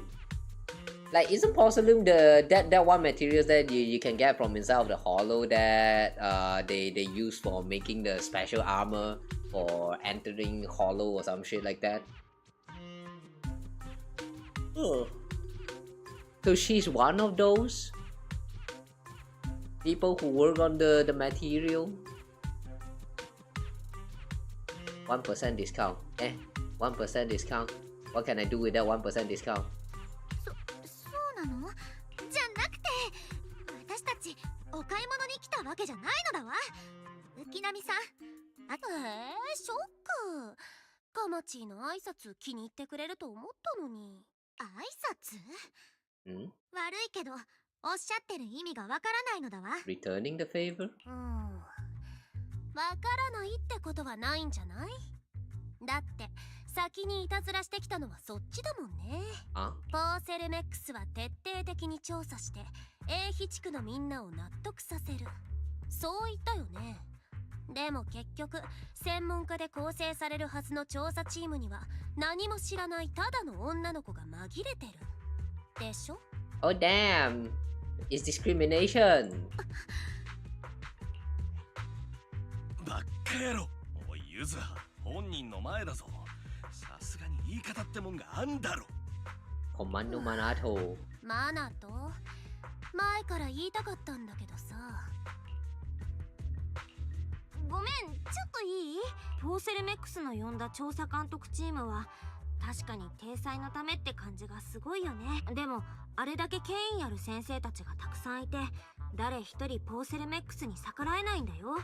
Like, isn't porcelain that one materials that you can get from inside of the hollow that they use for making the special armor for entering hollow or some shit like that? Ugh. So she's one of those people who work on the material. 1% discount. 1% discount. What can I do with that 1% discount? そうなの？じゃなくて、私たちお買い物に来たわけじゃないのだわ。浮波さん。ショック。カマチーの挨拶気に入ってくれると思ったのに。挨拶？悪いけど、おっしゃってる意味がわからないのだわ。Returning the favor? わからないってことはないんじゃない？だって先にいたずらしてきたのはそっちだもんね。ポーセルメックスは徹底的に調査して英比地区のみんなを納得させる。そう言ったよね。でも結局専門家で構成されるはずの調査チームには何も知らないただの女の子が紛れてるでしょ？ Oh damn! It's discrimination! バッカ野郎。おいゆずは本人の前だぞ。さすがに言い方ってもんがあんだろ。コマンドマナート。マナと前から言いたかったんだけどさ。ごめん、ちょっといい？ポーセルメックスの呼んだ調査監督チームは確かに体裁のためって感じがすごいよね。でもあれだけ権威ある先生たちがたくさんいて誰一人ポーセルメックスに逆らえないんだよ。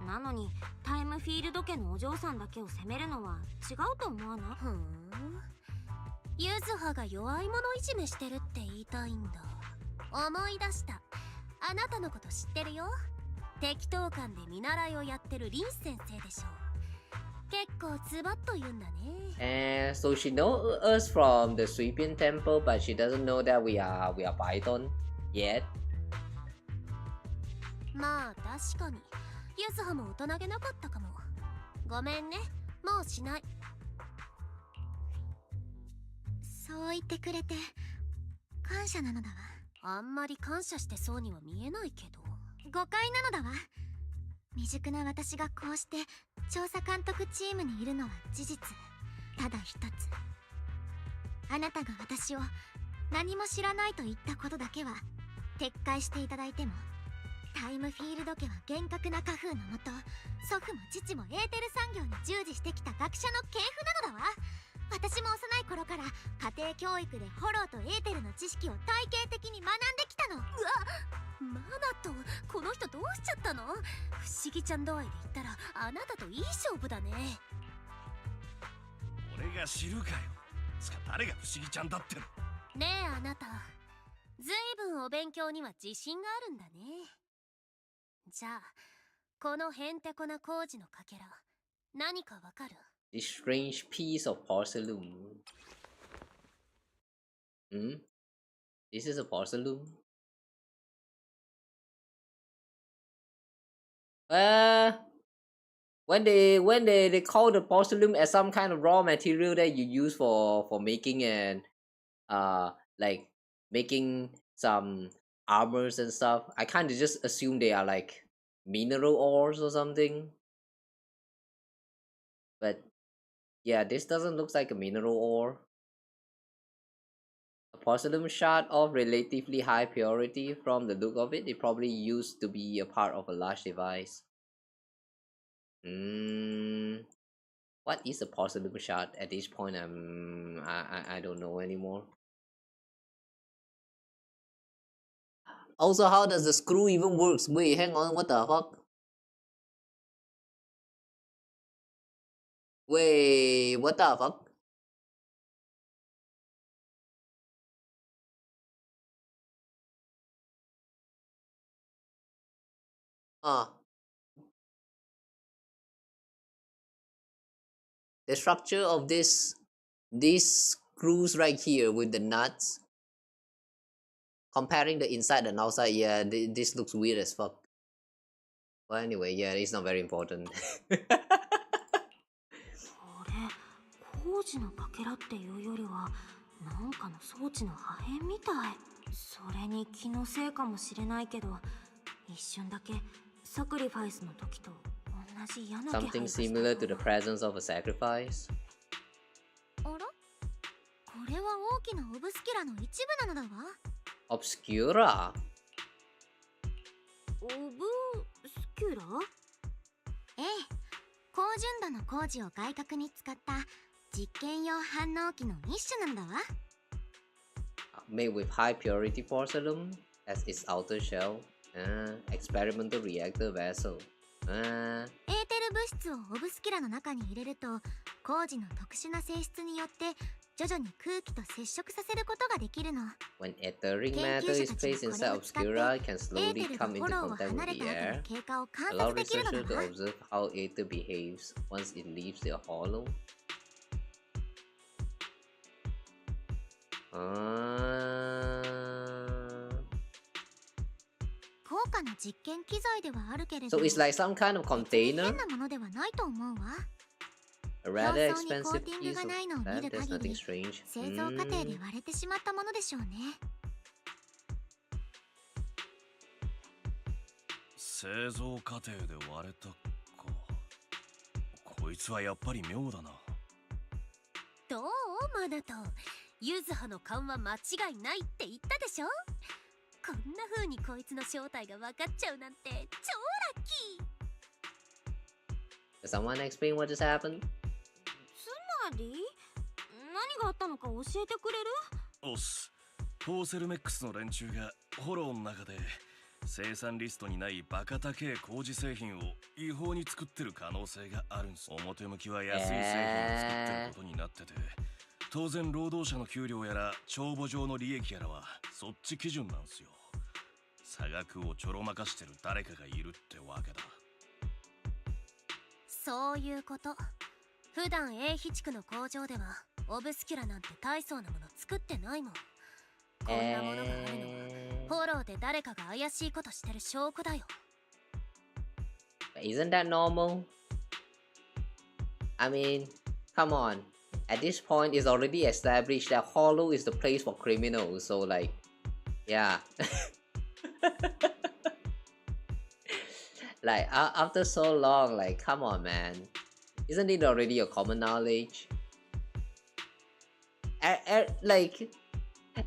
なのにタイムフィールド家のお嬢さんだけを責めるのは違うと思わない？ゆずはが弱い者いじめしてるって言いたいんだ。思い出した。あなたのこと知ってるよ。適当感で見習いをやってるリン先生でしょ。結構ズバッと言うんだね。So she knows us from the Sweeping Temple, but she doesn't know that we are Python yet. まあ確かにゆずはも大人げなかったかも。ごめんね、もうしない。そう言ってくれて感謝なのだわ。あんまり感謝してそうには見えないけど。誤解なのだわ。未熟な私がこうして調査監督チームにいるのは事実。ただ一つ、あなたが私を何も知らないと言ったことだけは撤回していただいても。タイムフィールド家は厳格な家風のもと、祖父も父もエーテル産業に従事してきた学者の系譜なのだわ。私も幼い頃から家庭教育でホローとエーテルの知識を体系的に学んできたの。うわ、マナとこの人どうしちゃったの？不思議ちゃん度合いで言ったらあなたといい勝負だね。俺が知るかよ。つか誰が不思議ちゃんだっての。ねえあなた、ずいぶんお勉強には自信があるんだね。じゃあこのへんてこな工事のかけら何かわかる？ This strange piece of porcelain. This is a porcelain? When they call the porcelain as some kind of raw material that you use for making and like making some armors and stuff, I kind of just assume they are like mineral ores or something. But yeah, this doesn't look like a mineral ore. A porcelain shard of relatively high purity. From the look of it, it probably used to be a part of a large device. What is a porcelain shard? At this point, I don't know anymore. Also, how does the screw even works? Wait, hang on, what the fuck? Wait, what the fuck? The structure of these screws right here with the nuts, comparing the inside and outside, yeah, this looks weird as fuck. Well, anyway, yeah, it's not very important. 工事のかけらっていうよりはなんかの装置の破片みたい。それに気のせいかもしれないけど、一瞬だけサクリファイスの時と同じ嫌な気配がした。 Something similar to the presence of a sacrifice. あら、これは大きなオブスキュラの一部なのだわ。Obscura? オブスキュラ？ええ、高純度の工事を外角に使った実験用反応機の一種なのだわ。Made with high purity porcelain as its outer shell. Experimental reactor vessel. エーテル物質をオブスキュラの中に入れると、工事の特殊な性質によって徐々に空気と接触させることができるの。 When etheric matter is placed inside obscura, it can slowly come into contact with the air. Allow researchers to observe how ether behaves once it leaves the hollow. 高価な実験機材ではあるけれ So ど、 it's like some kind of container? 変なものではないと思うわ。 A rather 表層にコー expensive ティン piece グが of ないのを見 that. る There's 限 nothing り、 strange. 製造過程で割れてしまったものでしょうね。製造過程で割れたか。こいつはやっぱり妙だな。どうマナト、ユズハの勘は間違いないって言ったでしょ。こんな風にこいつの正体が分かっちゃうなんて超ラッキー。 Does someone explain what just happened? つまり何があったのか教えてくれる？おっす。フォーセルメックスの連中がホローの中で生産リストにないバカ高え工事製品を違法に作ってる可能性があるんす。表向きは安い製品を作ってることになってて、当然労働者の給料やら帳簿上の利益やらはそっち基準なんすよ。差額をちょろまかしてる誰かがいるってわけだ。そういうこと。普段 A 比地区の工場ではオブスキュラなんて大層なもの作ってないもん。こんなものがあるのはフォローで誰かが怪しいことしてる証拠だよ。 Isn't that normal? I mean, come on. At this point, it's already established that Hollow is the place for criminals, so like, yeah. Like, after so long, like, come on, man. Isn't it already a common knowledge? Like,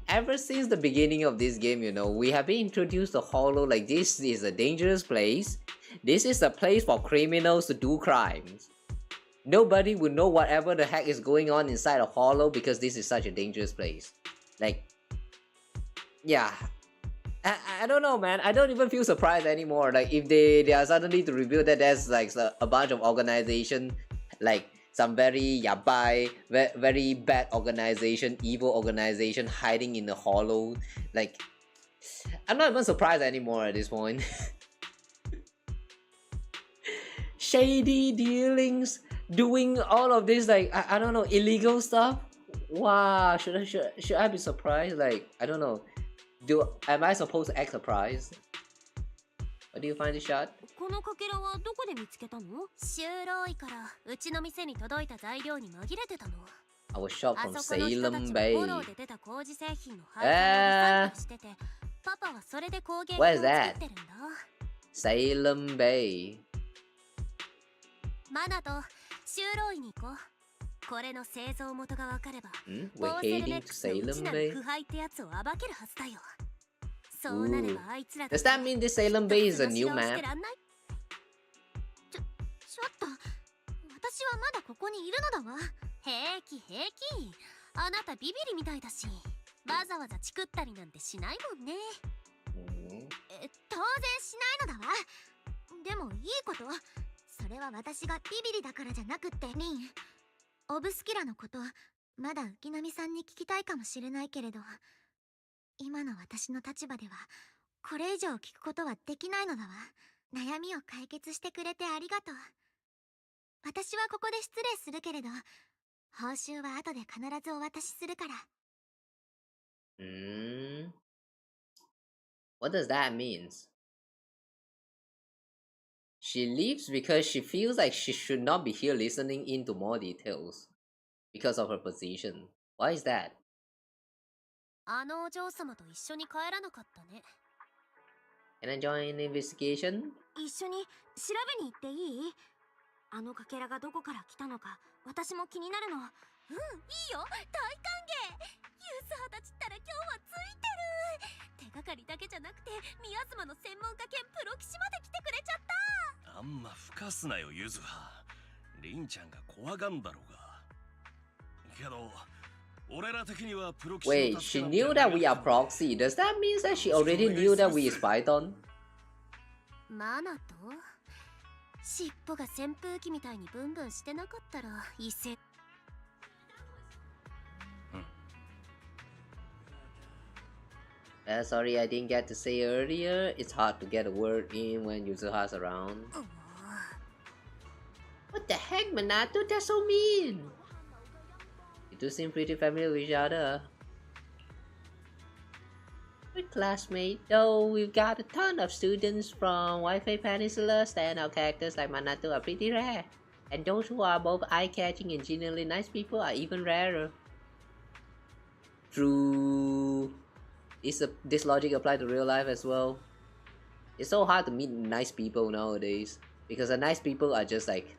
ever since the beginning of this game, you know, we have been introduced to Hollow like this is a dangerous place. This is a place for criminals to do crimes. Nobody will know whatever the heck is going on inside a Hollow because this is such a dangerous place. Like, yeah. I don't know, man. I don't even feel surprised anymore. Like, if they are suddenly to reveal that there's like a bunch of organization, like some very yabai, very bad organization, evil organization hiding in the Hollow. Like, I'm not even surprised anymore at this point. Shady dealings, doing all of this, like, I don't know, illegal stuff. Wow, should I be surprised? Like, I don't know. Am I supposed to act surprised? What do you find the shot? このかけらはどこで見つけたの？就労医からうちの店に届いた材料に紛れてたの。 I was shot あ from そこの人たち Salem も Bay. フォローで出た工事製品の配送をリサイクルしてて、パパはそれで工芸品を Where's 作 that? ってるんだ。 Salem Bay. マナと就労医に行こう。これの製造元がわかれば、 We're フォーセル heading メッ to クスの Salem 内なる Bay. 腐敗ってやつを暴けるはずだよ。そうなればあいつら Does that mean this Salem Bay is a new ちょ map? っと私はまだここにいるのだわ。平気平気。あなたビビリみたいだし、わざわざチクったりなんてしないもんね。当然しないのだわ。でもいいこと、それは私がビビリだからじゃなくって。リン、オブスキュラのことまだ浮波さんに聞きたいかもしれないけれど、今の私の立場ではこれ以上聞くことはできないのだわ。悩みを解決してくれてありがとう。私はここで失礼するけれど、報酬は後で必ずお渡しするから。What does that mean? She leaves because she feels like she should not be here listening into more details because of her position. Why is that? あのお嬢様と一緒に帰らなかったね。Can I join an investigation? 一緒に調べに行っていい？あのかけらがどこから来たのか私も気になるの。いいよ、大歓迎。ユーザーたちったら今日はついてる。手がかりだけじゃなくて宮妻の専門家兼プロ棋士まで来てくれちゃった。あんまふかすなよユズハ。リンちゃんが怖がんだろうが。けど俺ら的にはプロ棋士 Wait, she knew that we are proxy. Does that mean that she already knew that we spied on? マナと尻尾が扇風機みたいにブンブンしてなかったら異性。Sorry, I didn't get to say earlier. It's hard to get a word in when Yuzuha's around. What the heck, Minato? That's so mean. You two seem pretty familiar with each other. We're classmates, though we've got a ton of students from Wi-Fi Peninsula. Standout characters like Minato are pretty rare. And those who are both eye-catching and genuinely nice people are even rarer. True. This logic applied to real life as well. It's so hard to meet nice people nowadays because the nice people are just like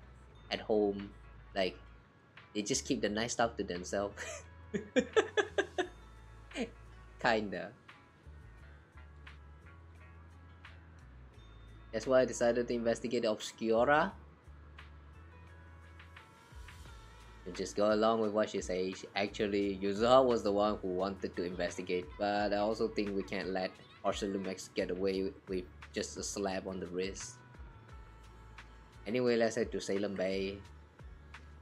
at home, like they just keep the nice stuff to themselves. Kinda. That's why I decided to investigate the Obscura. And just go along with what she says. Actually, Yuzuha was the one who wanted to investigate, but I also think we can't let Arsalumex get away with just a slap on the wrist. Anyway, let's head to Salem Bay.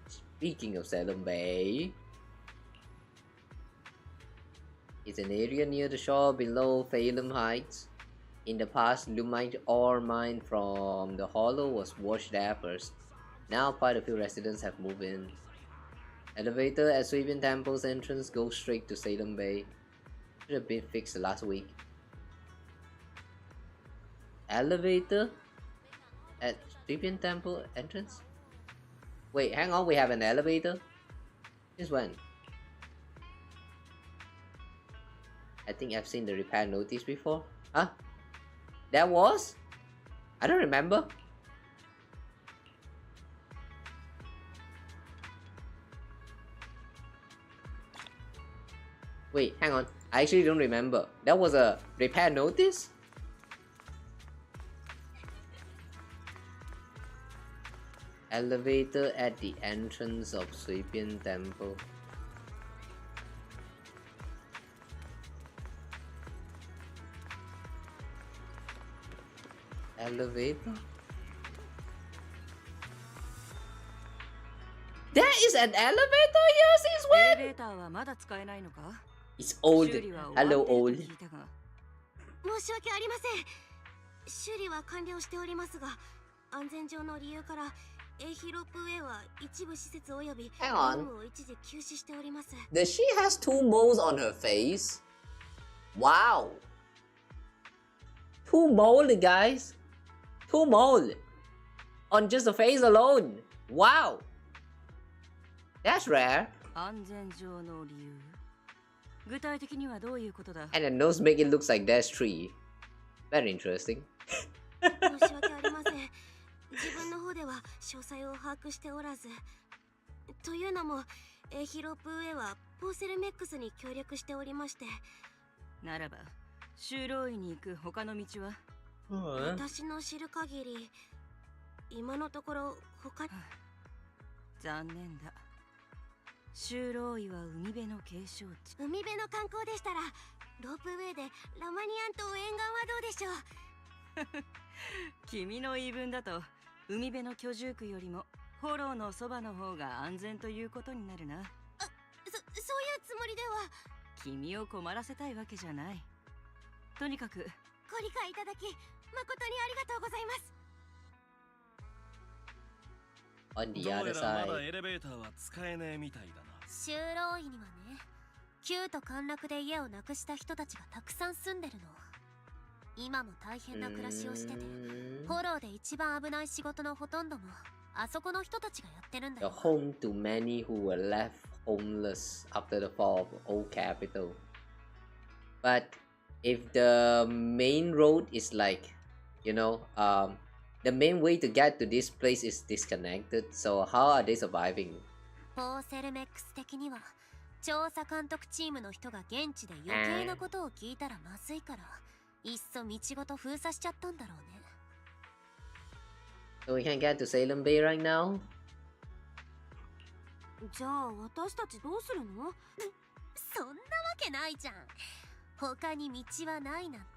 Speaking of Salem Bay, it's an area near the shore below Salem Heights. In the past, Lumite ore mine from the Hollow was washed there first. Now quite a few residents have moved in. Elevator at Sweeping Temple's entrance goes straight to Salem Bay. Should have been fixed last week. Elevator at Sweeping Temple entrance? Wait, hang on, we have an elevator? Since when? I think I've seen the repair notice before. Huh? That was? I don't remember. Wait, hang on. I actually don't remember. That was a repair notice? Elevator at the entrance of Sweeping Temple. Elevator? There is an elevator here since when? It's old. Hello, old. 申し訳ありません。修理は完了しておりますが、安全上の理由からエイヒロップウェイは一部施設および業務を一時休止しております。Does she has 2 moles on her face? Wow. 2 mole, guys. 2 mole on just the face alone. Wow. That's rare. 安全上の理由。具体的にはどういうことだ？ And the nose make it looks like there's 3. Very interesting. 申し訳ありません。自分の方では詳細を把握しておらず。というのも、エイヒロップウェイはポーセルメックスに協力しておりまして。ならば、修道院に行く他の道は？私の知る限り、今のところ他。残念だ。就労医は海辺の景勝地。海辺の観光でしたらロープウェイでラマニアン島沿岸はどうでしょう。君の言い分だと海辺の居住区よりもフォローのそばの方が安全ということになるな。そういうつもりでは。君を困らせたいわけじゃない。とにかくご理解いただき誠にありがとうございます。On the どう other やらまだ side. エレベーターは使えねえみたいだな。就労医にはね、旧都陥落で家をなくした人たちがたくさん住んでるの。今も大変な暮らしをしてて、フォローで一番危ない仕事のほとんどもあそこの人たちがやってるんだ The よ。 home to many who were left homeless after the fall of old capital. But if the main road is like, you know, the main way to get to this place is disconnected, so how are they surviving? フォーセルメックス的には調査監督チームの人が現地で余計なことを聞いたらまずいから、いっそ道ごと封鎖しちゃったんだろうね。 So we can get to Salem Bay right now? じゃあ私たちどうするの？そんなわけないじゃん。他に道はないなんて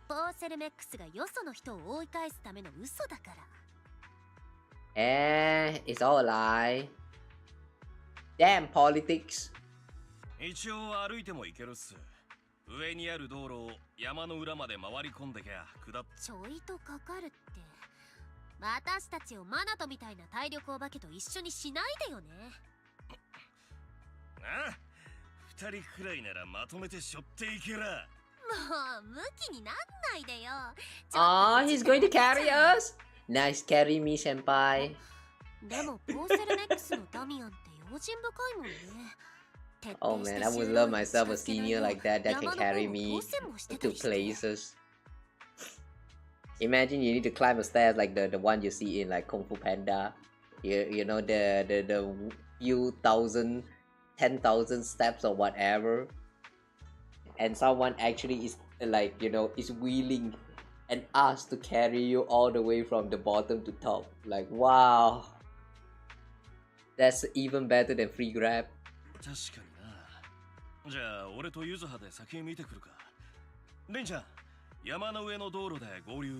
フォーセルメックスがよその人を追い返すための嘘だから。It's all a lie. Damn politics. 一応歩いても行けるっす。上にある道路を山の裏まで回り込んできゃ下っ。ちょいとかかるって、私たちをマナトみたいな体力お化けと一緒にしないでよね。ああ、二人くらいならまとめて背負っていけら。もうムキになんないでよ。Oh, he's going to carry us? Nice carry me, senpai. でもフォーセルメックスのダミアンって用心深いもんね。 Oh man, I would love myself a senior like that can carry me to places. Imagine you need to climb a stairs like the one you see in like Kung Fu Panda. You know the few thousand, 10,000 steps or whatever, and someone actually is like, you know, is willing and asked to carry you all the way from the bottom to top. Like, wow, that's even better than free grab. 確かにな。じゃあ俺とゆずはで先見てくるか。レンちゃん、山の上の道路で合流。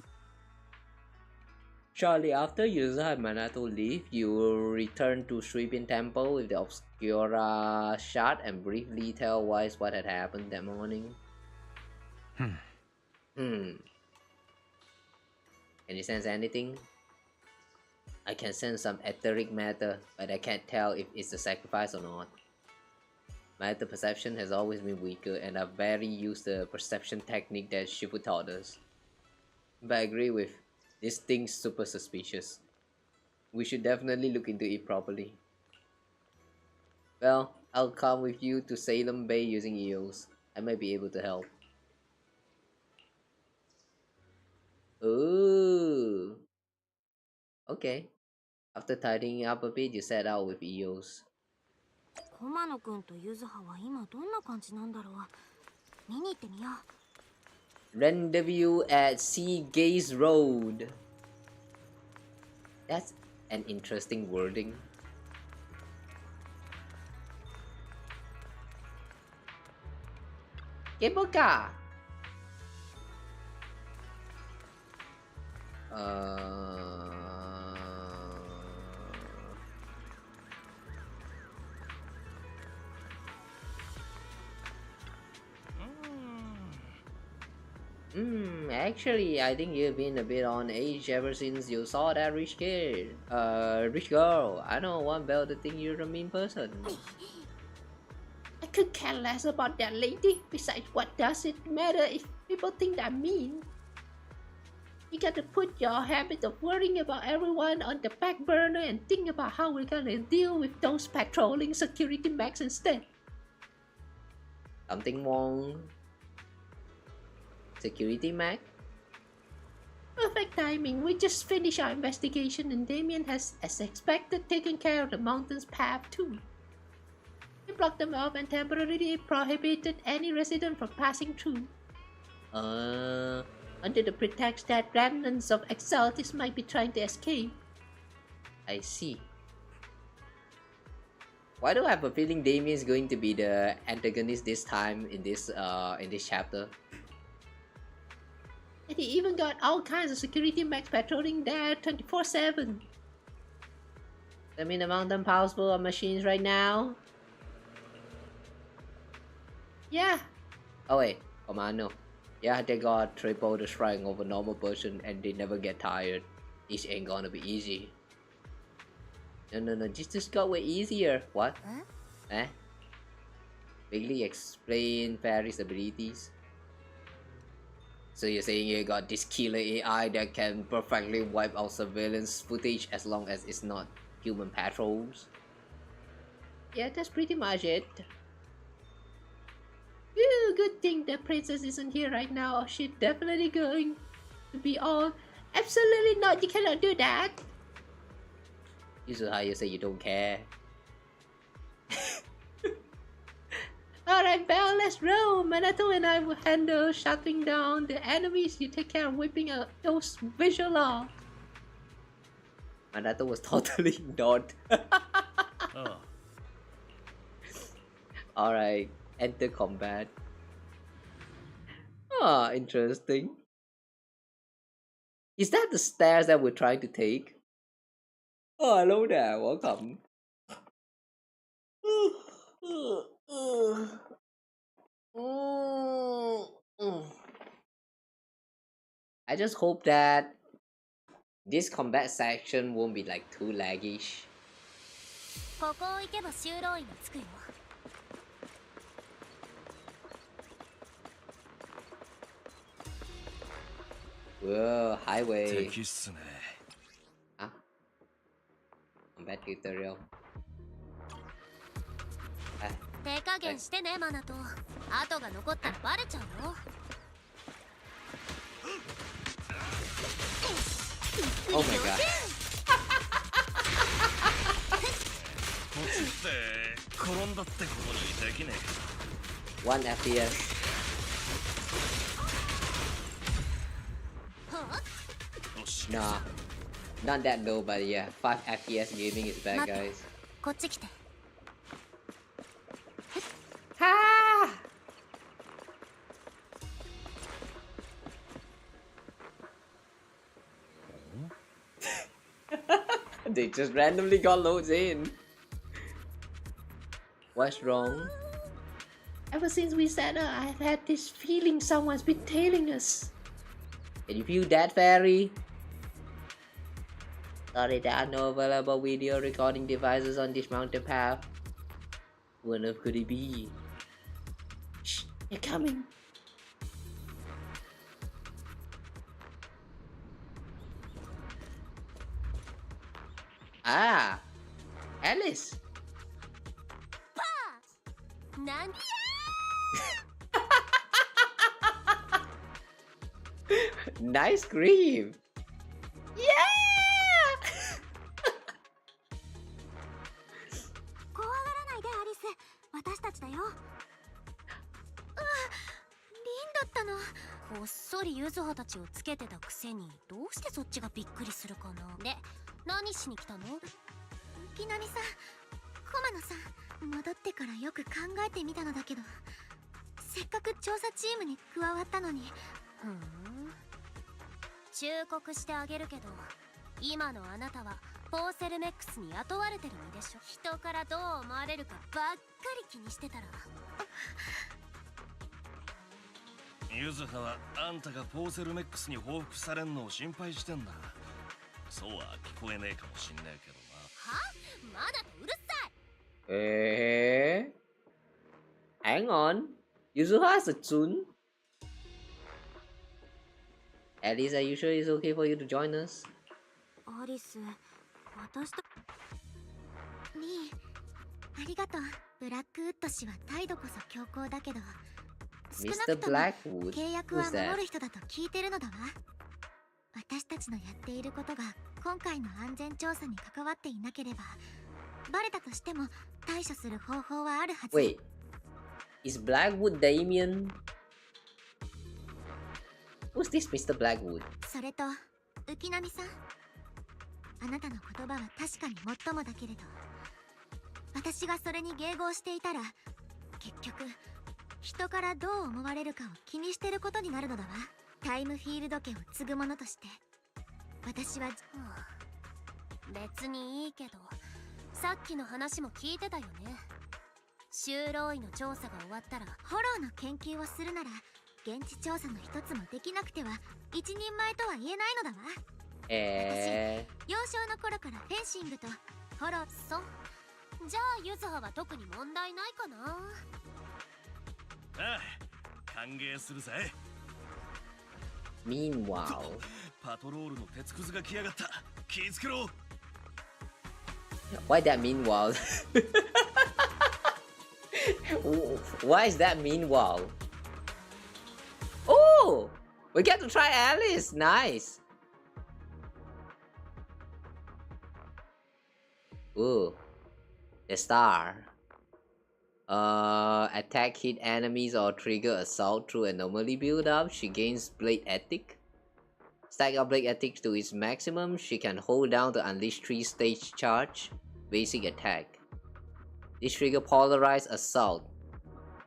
Shortly after Yuza and Minato leave, you will return to Shribin Temple with the Obscura shot and briefly tell Wise what had happened that morning. Can you sense anything? I can sense some etheric matter, but I can't tell if it's a sacrifice or not. My ether perception has always been weaker, and I've barely used the perception technique that Shifu taught us. But I agree with, this thing's super suspicious. We should definitely look into it properly. Well, I'll come with you to Salem Bay using EOS. I might be able to help. Ooh. Okay. After tidying up a bit, you set out with EOS. 駒野くんとゆずはは今どんな感じなんだろう。見に行ってみよう。Rendezvous at Sea Gaze Road. That's an interesting wording. Cable car. Actually, I think you've been a bit on age ever since you saw that rich kid. Rich girl. I don't want Belle to think you're a mean person. I could care less about that lady. Besides, what does it matter if people think I'm mean? You got to put your habit of worrying about everyone on the back burner and think about how we're gonna deal with those patrolling security mechs instead. Something wrong. Security mech? Perfect timing. We just finished our investigation and Damien has, as expected, taken care of the mountain's path too. We blocked them off and temporarily prohibited any resident from passing through. Under the pretext that remnants of Exaltis might be trying to escape. I see. Why do I have a feeling Damien is going to be the antagonist this time in this chapter? And he even got all kinds of security mechs patrolling there 24/7. I mean, among them powerful of machines right now. Yeah. Oh wait, Commando. Yeah, they got triple the strength of a normal person and they never get tired. This ain't gonna be easy. No, just got way easier. What? Huh? Eh? Vaguely explain Fairy's abilities. So you're saying you got this killer AI that can perfectly wipe out surveillance footage as long as it's not human patrols? Yeah, that's pretty much it. Ooh, good thing the princess isn't here right now, or she's definitely going to be all, absolutely not, you cannot do that. Usually you say you don't care. Alright, Belle, let's roll. Minato and I will handle shutting down the enemies. You take care of whipping out those visual law. Minato was totally ignored. Oh. Alright, enter combat. Ah, interesting. Is that the stairs that we're trying to take? Oh, hello there, welcome. I just hope that this combat section won't be like too laggish. ここを行けば修道院が着くよ。Whoa, highway. 敵っすね。Ah, combat tutorial. 手加減してね、マナト。跡が残ったらバレちゃうよ。Oh my god. こっちって転んだってことにできねえ。1 FPS. Nah, not that low, but yeah, 5 FPS gaming is bad, guys. こっち来て。Ha! They just randomly got loads in. What's wrong? Ever since we set up, I've had this feeling someone's been tailing us. Can you feel that, Fairy? Sorry, there are no available video recording devices on this mountain path. What else could it be? Shh, they're coming. Ah, Alice. なんで Nice scream. Yeah. 怖がらないでアリス、私たちだよ。リンだったの。こっそりユズハたちをつけてたくせに、どうしてそっちがびっくりするかな。で、何しに来たの？きなみさん、コマノさん、戻ってからよく考えてみたのだけど、せっかく調査チームに加わったのに。ふん。忠告してあげるけど、今のあなたはポーセルメックスに雇われてる身でしょ。人からどう思われるかばっかり気にしてたら。ユズハはあんたがポーセルメックスに報復されんのを心配してんだ。そうは聞こえねえかもしんねえけどな。は？まだとうるさい。Hang on. Yuzuha is a Tsun. Alice, are you sure it's okay for you to join us? アリス、私と。リー、ありがとう。ブラックウッド氏は態度こそ強硬だけど、少な Mr. くとも Blackwood? 契約は Who's 守 that? る人だと聞いてるのだわ。私たちのやっていることが今回の安全調査に関わっていなければ、バレたとしても対処する方法はあるはず。Wait, is Blackwood Damien? Who's this Mr. Blackwood? それと、浮波さん。あなたの言葉は確かに最もだけれど、私がそれに迎合していたら結局人からどう思われるかを気にしてることになるのだわ。タイムフィールド家を継ぐ者として私は、別にいいけど、さっきの話も聞いてたよね。修道院の調査が終わったらフォローの研究をするなら現地調査の一つもできなくては一人前とは言えないのだわ。私、幼少の頃からフェンシングとフォロー。そう。じゃあゆずはは特に問題ないかな。ああ、歓迎するぜ。Meanwhile, パトロールの鉄くずが来やがった。気ぃつけろ。why that meanwhile? Why is that meanwhile? Oh, we get to try Alice. Nice. Ooh, the star. Attack hit enemies or trigger assault through anomaly build up. She gains blade ethic. Stack up blade ethic to its maximum. She can hold down to unleash 3-stage charge. Basic attack. This trigger polarized assault.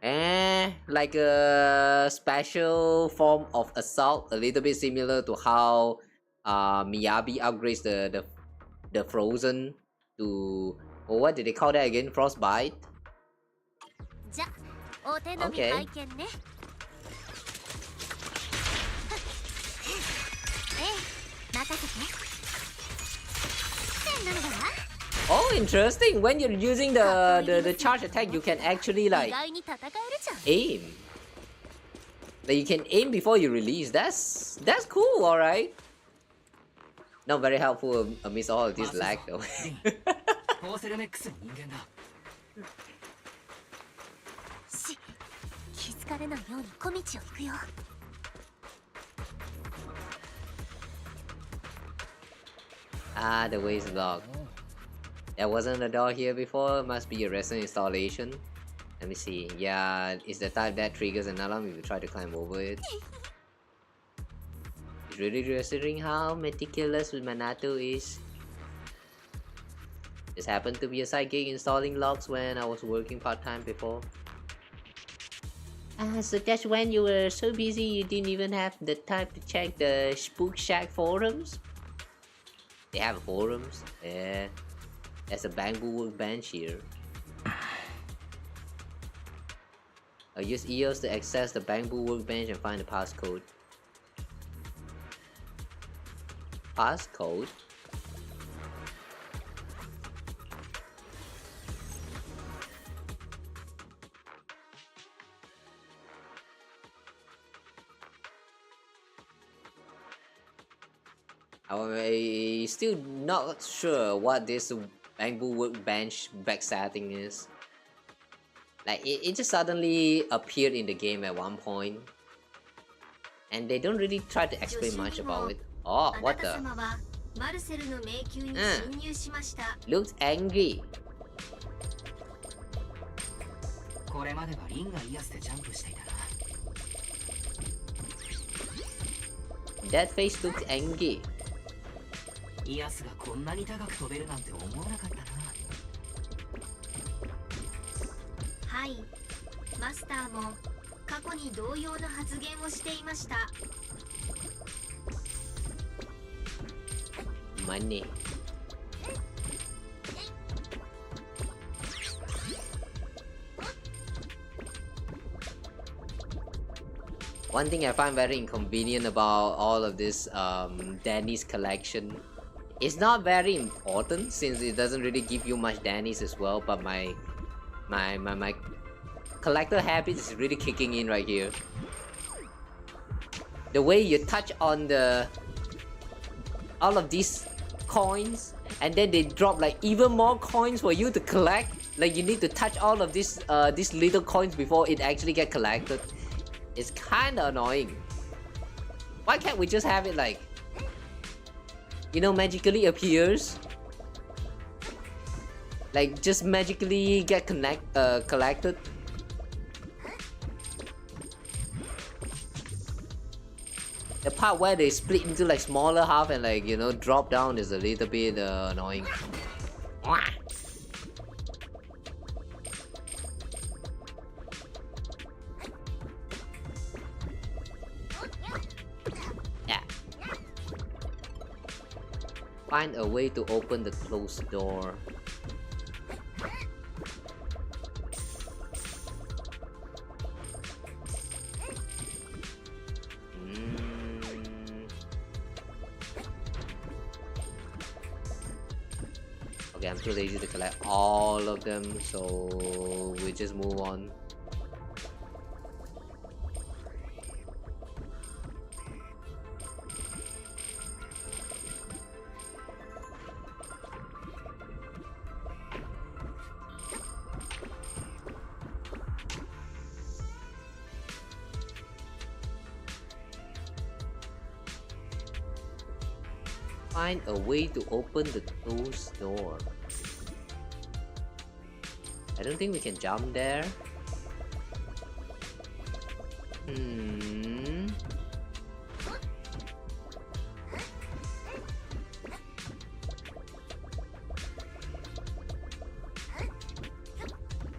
Like a special form of assault, a little bit similar to how Miyabi upgrades the frozen to, oh, what did they call that again? Frostbite. じゃ、お手並み拝見ね。任せて。なのだわ。Oh, interesting. When you're using the charge attack, you can actually like aim. Like you can aim before you release. That's cool. All right. Not very helpful amidst all of this lag though. Ah, the way is blocked. There wasn't a door here before. Must be a recent installation. Let me see. Yeah, it's the type that triggers an alarm if you try to climb over it. It's really considering how meticulous Minato is. This happened to be a side gig installing logs when I was working part-time before. So that's when you were so busy you didn't even have the time to check the Spook Shack forums? They have forums? Yeah. There's a bamboo workbench here. I'll use EOS to access the bamboo workbench and find the passcode. Passcode? I'm still not sure what this bamboo workbench backsetting is. Like it just suddenly appeared in the game at one point, and they don't really try to explain much about it. Oh, what the? Looks angry. That face looks angry. イアスがこんなに高く飛べるなんて思わなかったな。はい、マスターも過去に同様の発言をしていました。Money. One thing I find very inconvenient about all of this Danny's collection, it's not very important since it doesn't really give you much Danny's as well, but my collector habit is really kicking in right here. The way you touch on all of these coins and then they drop like even more coins for you to collect. Like you need to touch all of these little coins before it actually get collected. It's kinda annoying. Why can't we just have it like, you know, magically appears? Like just magically get collected? The part where they split into like smaller half and like, you know, drop down is a little bit annoying. Find a way to open the closed door. Okay, I'm too lazy to collect all of them, so we just move on. Find a way to open the closed door. I don't think we can jump there.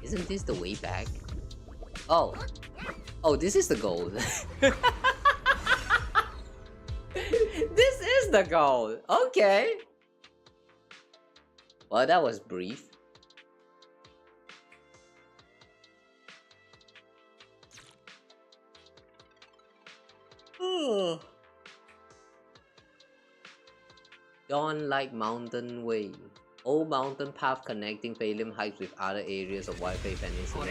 Isn't this the way back? Oh. Oh, this is the goal. This is the goal. Okay. Well, that was brief. Dawn Light Mountain Way. Old mountain path connecting Phelim Heights with other areas of Whiteface Peninsula.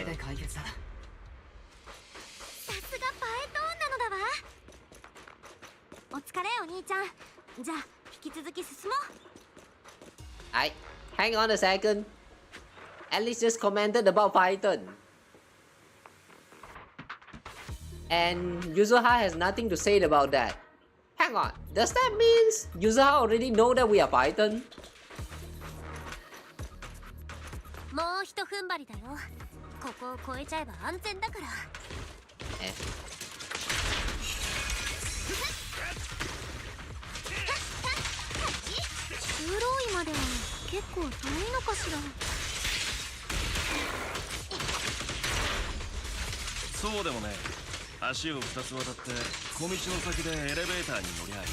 お疲れお兄ちゃん。じゃあ引き続き進もう。I hang on a second. Alice just commented about Python. And Yuzuha has nothing to say about that. Hang on, does that mean Yuzuha already know that we are Python? もうひと踏ん張りだよ。ここを越えちゃえば安全だから。中浪位までは結構遠いのかしら。そうでもね、足を2つ渡って小道の先でエレベーターに乗りゃいい。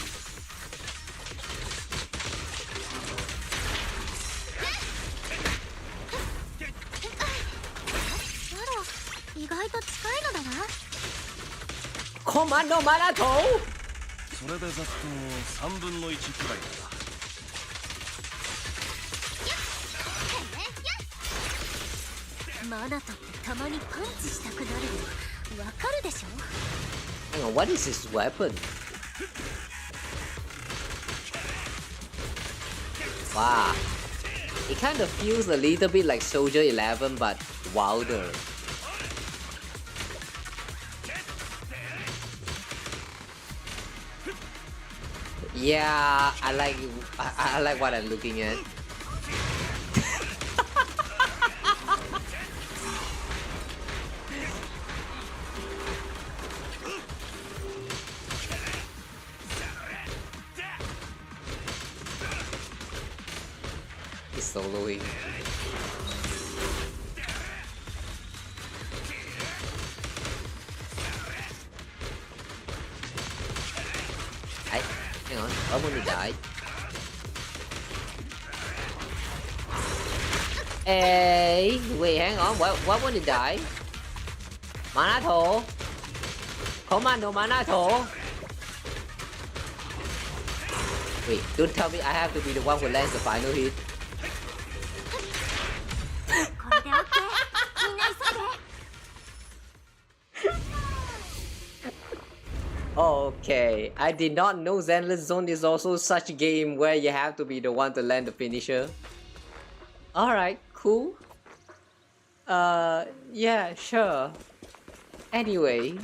意外と近いのだな。コマンドマラトー。それでざっと3分の1くらいだ。マナトってたまにパンチしたくなるのわかるでしょ。Hang on, what is his weapon? Wow, it kind of feels a little bit like Soldier 11 but wilder. Yeah, I like what I'm looking at. He's soloing. Hang on, I want to die. Hey, wait, hang on, what want to die? Manato? Commando Manato? Wait, don't tell me I have to be the one who lands the final hit. Okay, I did not know Zenless Zone is also such a game where you have to be the one to land the finisher. Alright, cool. Yeah, sure. Anyway.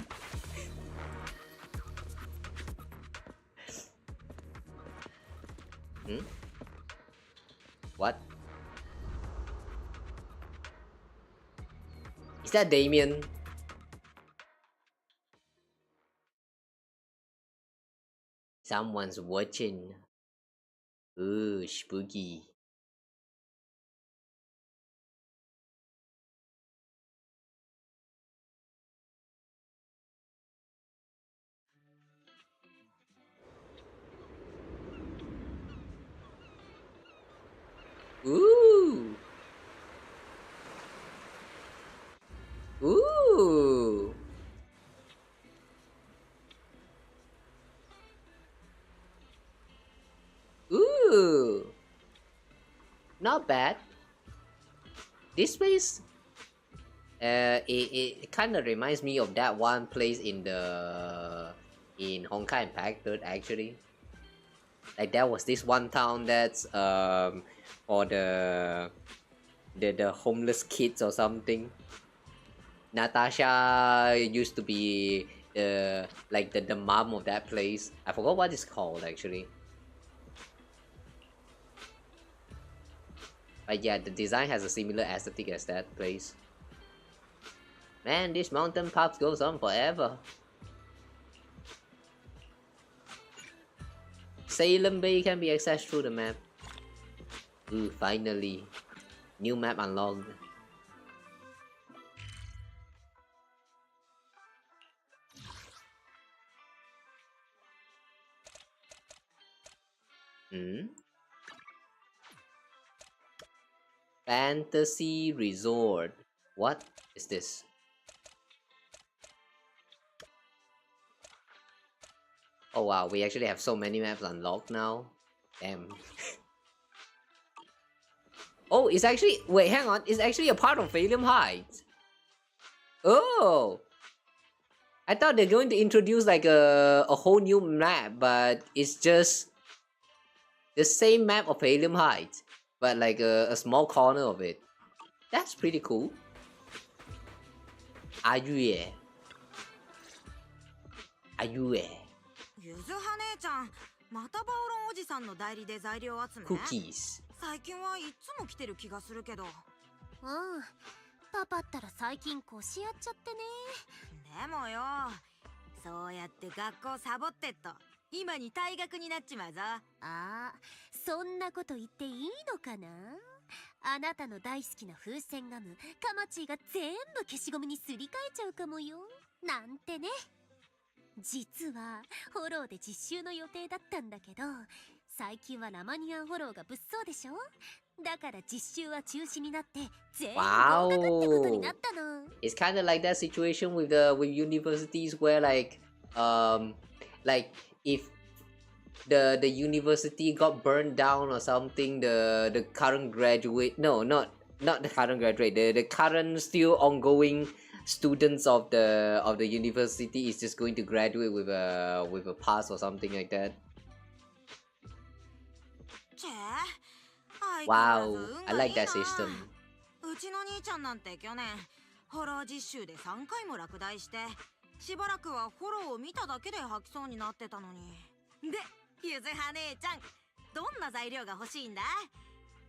What? Is that Damien? Someone's watching. Ooh, spooky. Ooh. Ooh. Ooh. Not bad. This place, it kind of reminds me of that one place in Honkai Impact 3rd actually. Like there was this one town that's for the homeless kids or something. Natasha used to be the mom of that place. I forgot what it's called actually. But yeah, the design has a similar aesthetic as that place. Man, this mountain path goes on forever. Salem Bay can be accessed through the map. Ooh, finally. New map unlocked. Fantasy Resort. What is this? Oh wow, we actually have so many maps unlocked now. Damn. Oh, it's actually... Wait, hang on. It's actually a part of Valium Heights. Oh! I thought they're going to introduce like a whole new map, but it's just the same map of Valium Heights, but like a small corner of it. That's pretty cool. Are you here? Are you here? ゆずは姉ちゃん、またバオロンおじさんの代理で材料集め。Cookies. 最近はいつも来てる気がするけど。パパったら最近腰やっちゃってね。でもよ、そうやって学校サボってっと今に退学になっちまうぞ。そんなこと言っていいのかな。あなたの大好きな風船ガムカマチーが全部消しゴムにすり替えちゃうかもよなんてね。実はフォローで実習の予定だったんだけど、最近はラマニアンフォローが物騒でしょ。だから実習は中止になって全員合格ってことになったの。It's kind of like that situation with universities where like if the university got burned down or something, the current graduate, no, not the current graduate, the current still ongoing students of the university is just going to graduate with a pass or something like that. Wow, I like that system. うちの兄ちゃんなんて去年ホロー実習で3回も落第して、しばらくはフォローを見ただけで吐きそうになってたのに。で、ゆずは姉ちゃん、どんな材料が欲しいんだ？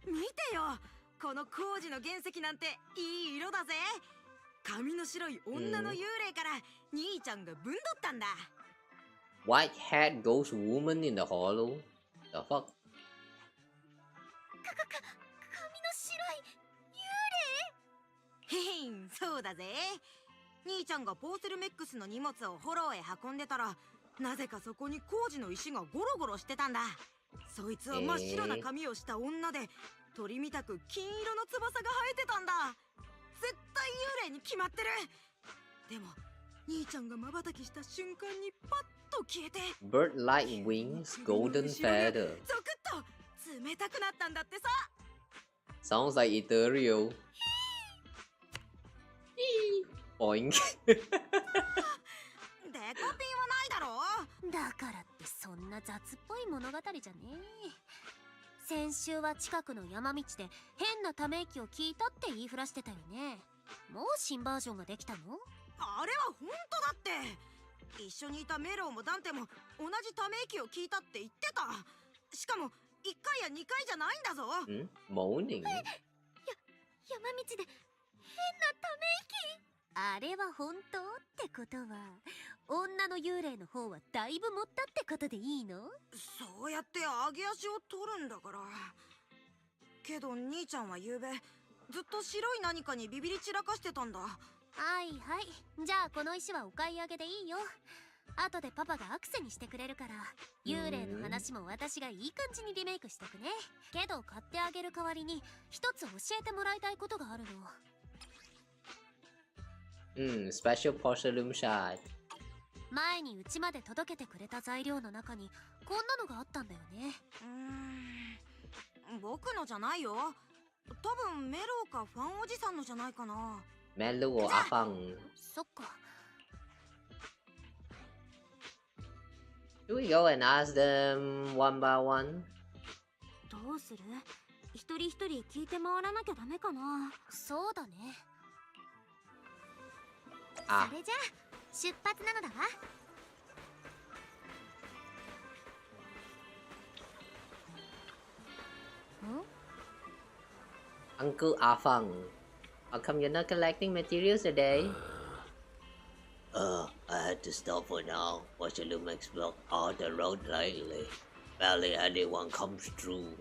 見てよ、この工事の原石なんていい色だぜ。髪の白い女の幽霊から兄ちゃんがぶんどったんだ。White haired ghost woman in the hollow? The fuck? 髪の白い幽霊？へへん、そうだぜ。兄ちゃんがポーセルメックスの荷物をフォローへ運んでたら、なぜかそこに工事の石がゴロゴロしてたんだ。そいつは真っ白な髪をした女で、鳥みたく金色の翼が生えてたんだ。絶対幽霊に決まってる。でも兄ちゃんが瞬きした瞬間にパッと消えて、 Bird-like wings, golden feather. ゾクッと冷たくなったんだってさ。 Sounds like ethereal. Boing. デコピンはないだろう。だからってそんな雑っぽい物語じゃねえ。先週は近くの山道で変なため息を聞いたって言いふらしてたよね。もう新バージョンができたの？あれは本当だって。一緒にいたメロウもダンテも同じため息を聞いたって言ってた。しかも1回や2回じゃないんだぞ。Moaning? 山道で変なため息。あれは本当ってことは女の幽霊の方はだいぶ盛ったってことでいいの？そうやって上げ足を取るんだから。けど兄ちゃんはゆうべずっと白い何かにビビり散らかしてたんだ。はいはい、じゃあこの石はお買い上げでいいよ。後でパパがアクセにしてくれるから、幽霊の話も私がいい感じにリメイクしとくね。けど買ってあげる代わりに一つ教えてもらいたいことがあるの。Special porcelain shard. 前にうちまで届けてくれた材料の中にこんなのがあったんだよね。僕のじゃないよ。多分メロウかファンおじさんのじゃないかな。メロウアファン。そっか。Should we go and ask them one by one? どうする？一人一人聞いて回らなきゃダメかな。そうだね。あ、それじゃあ出発なのだわ。Uncle Afang, how come you're not collecting materials today? I had to stop for now. Porcelain makes block all the road lately. Barely anyone comes through,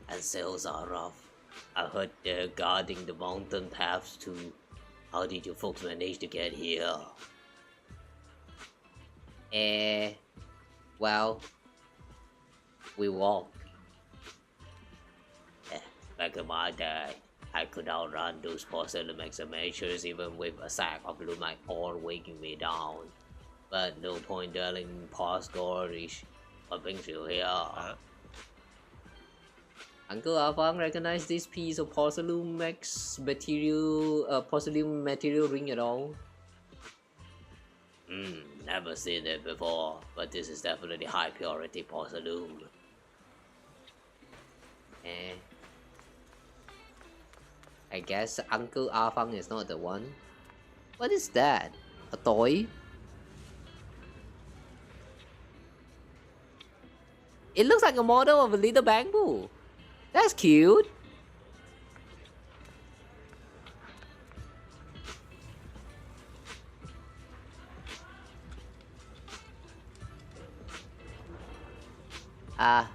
and sales are rough. I heard they're guarding the mountain paths too. How did you folks manage to get here? Well, we walked. Back in my day, I could outrun those porcelain examinations even with a sack of lumite ore weighing me down. But no point dwelling in past glory. What brings you here? Uncle Afang recognized this piece of porcelain material ring at all? Never seen it before, but this is definitely high purity porcelain. I guess Uncle Afang is not the one. What is that? A toy? It looks like a model of a little bamboo. That's cute. I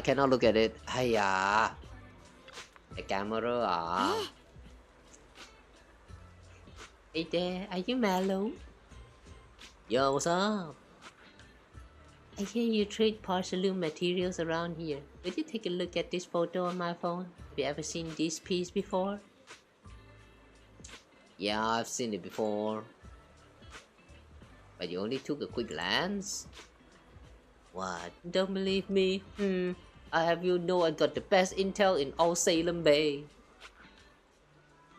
cannot look at it. Hiya. The camera. Hey there, are you Mallow? Yo, what's up? I hear you trade porcelain materials around here. Would you take a look at this photo on my phone? Have you ever seen this piece before? Yeah, I've seen it before. But you only took a quick glance? What? Don't believe me? I have you know I got the best intel in all Salem Bay.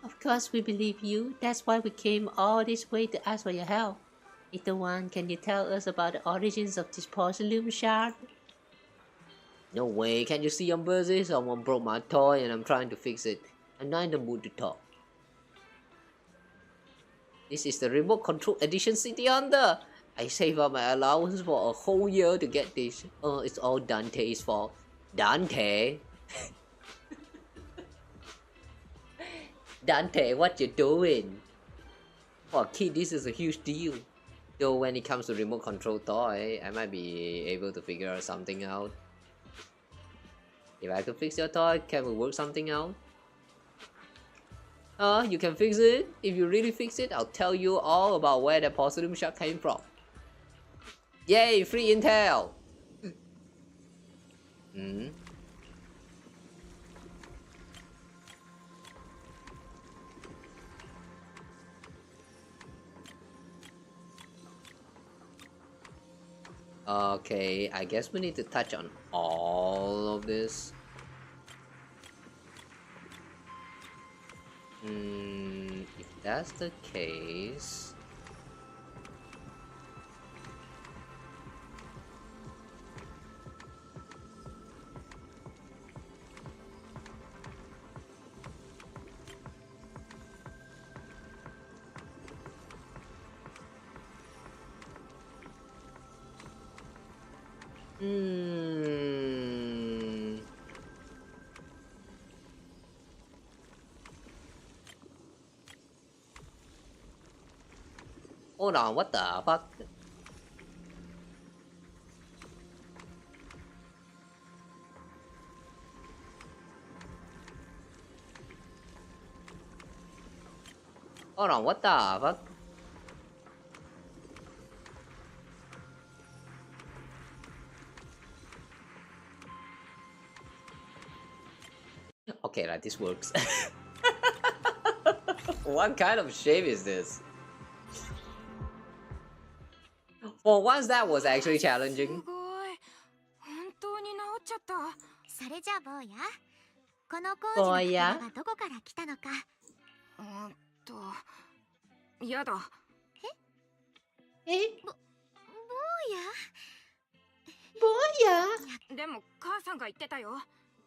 Of course we believe you. That's why we came all this way to ask for your help. Little one, can you tell us about the origins of this porcelain shard? No way, can you see I'm busy? Someone broke my toy and I'm trying to fix it. I'm not in the mood to talk. This is the remote control edition City Hunter. I saved up my allowance for a whole year to get this. It's all Dante's fault. Dante? Dante, what you doing? For a kid, this is a huge deal. Though when it comes to remote control toy, I might be able to figure something out. If I could fix your toy, can we work something out? You can fix it? If you really fix it, I'll tell you all about where the porcelain shard came from. Yay, free intel! Okay, I guess we need to touch on all of this. If that's the case... Hold on, what the fuck? Hold on, what the fuck? Okay, like this works. What kind of shape is this? For once, that was actually challenging. それじゃあ坊や、この工事の言葉はどこから来たのか。やだ。坊やでも母さんが言ってたよ。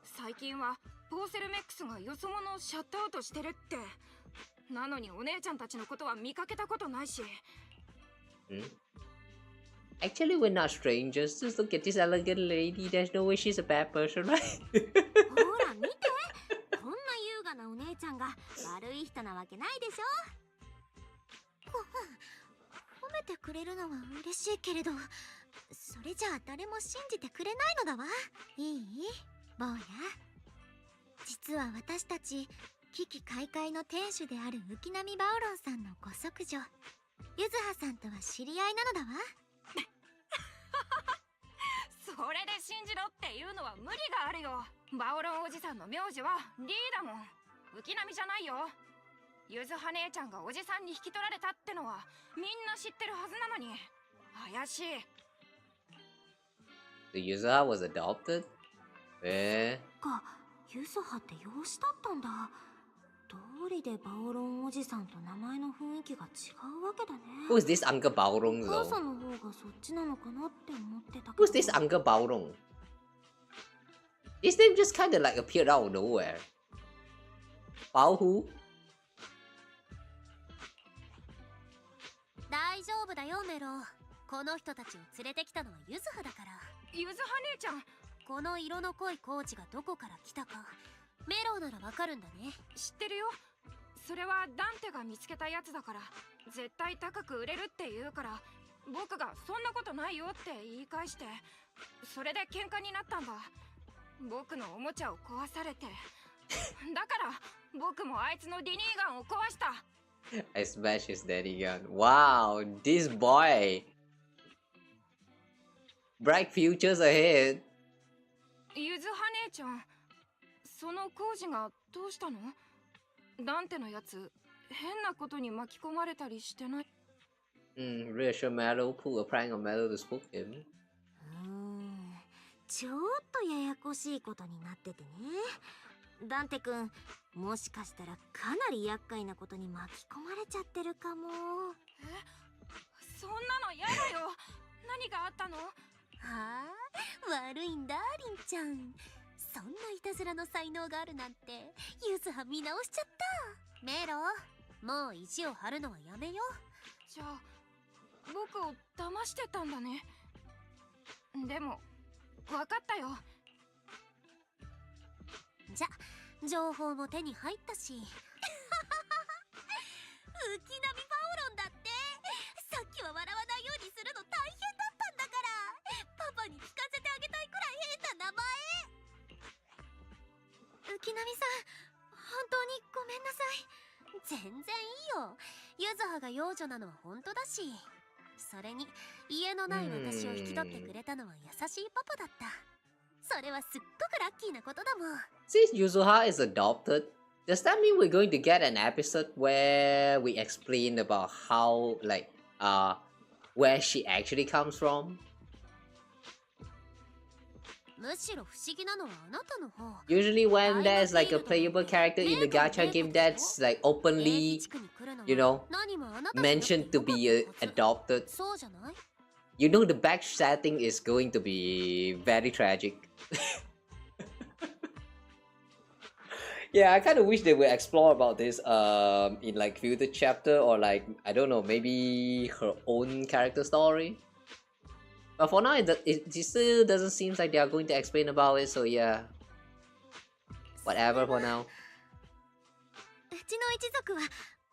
最近はポーセルメックスがよそ者をシャットアウトしてるって。なのにお姉ちゃんたちのことは見かけたことないし。Actually, we're not strangers. Just look at this elegant lady. There's no way she's a bad person, right? ほら見て、こんな優雅なお姉ちゃんが悪い人なわけないでしょ。褒めてくれるのは嬉しいけれど、それじゃあ誰も信じてくれないのだわ。いい？坊や。実は私たち危機開会の店主である浮波バオロンさんのご息女、ゆずはさんとは知り合いなのだわ。それで信じろっていうのは無理があるよ。バオロンおじさんの名字はリーだもん。浮波じゃないよ。ゆずは姉ちゃんがおじさんに引き取られたってのはみんな知ってるはずなのに。怪しい。The Yuzuha was adopted? ゆずはって養子だったんだ。道理でバオロンおじさんと名前の雰囲気が違うわけだね。 Who is this Uncle Baorong お母 though? さんの方がそっちなのかなって思ってたけど。 Who's this Uncle Baorong? His name just kind of like appeared out of nowhere. Bao who? 大丈夫だよメロ。この人たちを連れてきたのはゆずはだから。ゆずは姉ちゃん。この色の濃いコーチがどこから来たかメロならわかるんだね。知ってるよ。それはダンテが見つけたやつだから、絶対高く売れるって言うから、僕がそんなことないよって言い返して、それで喧嘩になったんだ。僕のおもちゃを壊されて、だから僕もあいつのディニーガンを壊した。I smashed his daddy gun. Wow, this boy. Bright futures ahead. ゆずは姉ちゃん、その工事がどうしたの？ダンテのやつ、変なことに巻き込まれたりしてない？ Reassure Meadow, pull a prank on Meadow to spook him. ちょっとややこしいことになっててね。ダンテ君、もしかしたらかなり厄介なことに巻き込まれちゃってるかも。そんなのやだよ。何があったの？はあ、悪いんだリンちゃん。そんないたずらの才能があるなんてゆずは見直しちゃった。メロ、もう意地を張るのはやめよう。じゃあ僕を騙してたんだね。でも分かったよ。じゃ、情報も手に入ったし。浮波パオロンだって。さっきは笑わないようにするの大変だったんだから。パパに聞かせてあげたいくらい変な名前。浮波さん、本当にごめんなさい。全然いいよ。ゆずはが幼女なのは本当だし、それに家のない私を引き取ってくれたのは優しいパパだった。それはすっごくラッキーなことだもん。Since Yuzuha is adopted, does that mean we're going to get an episode where we explain about how, like, where she actually comes from? むしろ不思議なのはあなたの方。 Usually when there's like a playable character in the gacha game that's like openly, you know, mentioned to be adopted, そうじゃない？ you know the backsetting is going to be very tragic. Yeah, I kind of wish they would explore about this in like future chapter or like, I don't know, maybe her own character story. But for now, it still doesn't seem like they are going to explain about it, so yeah. Whatever for now. うちの一族は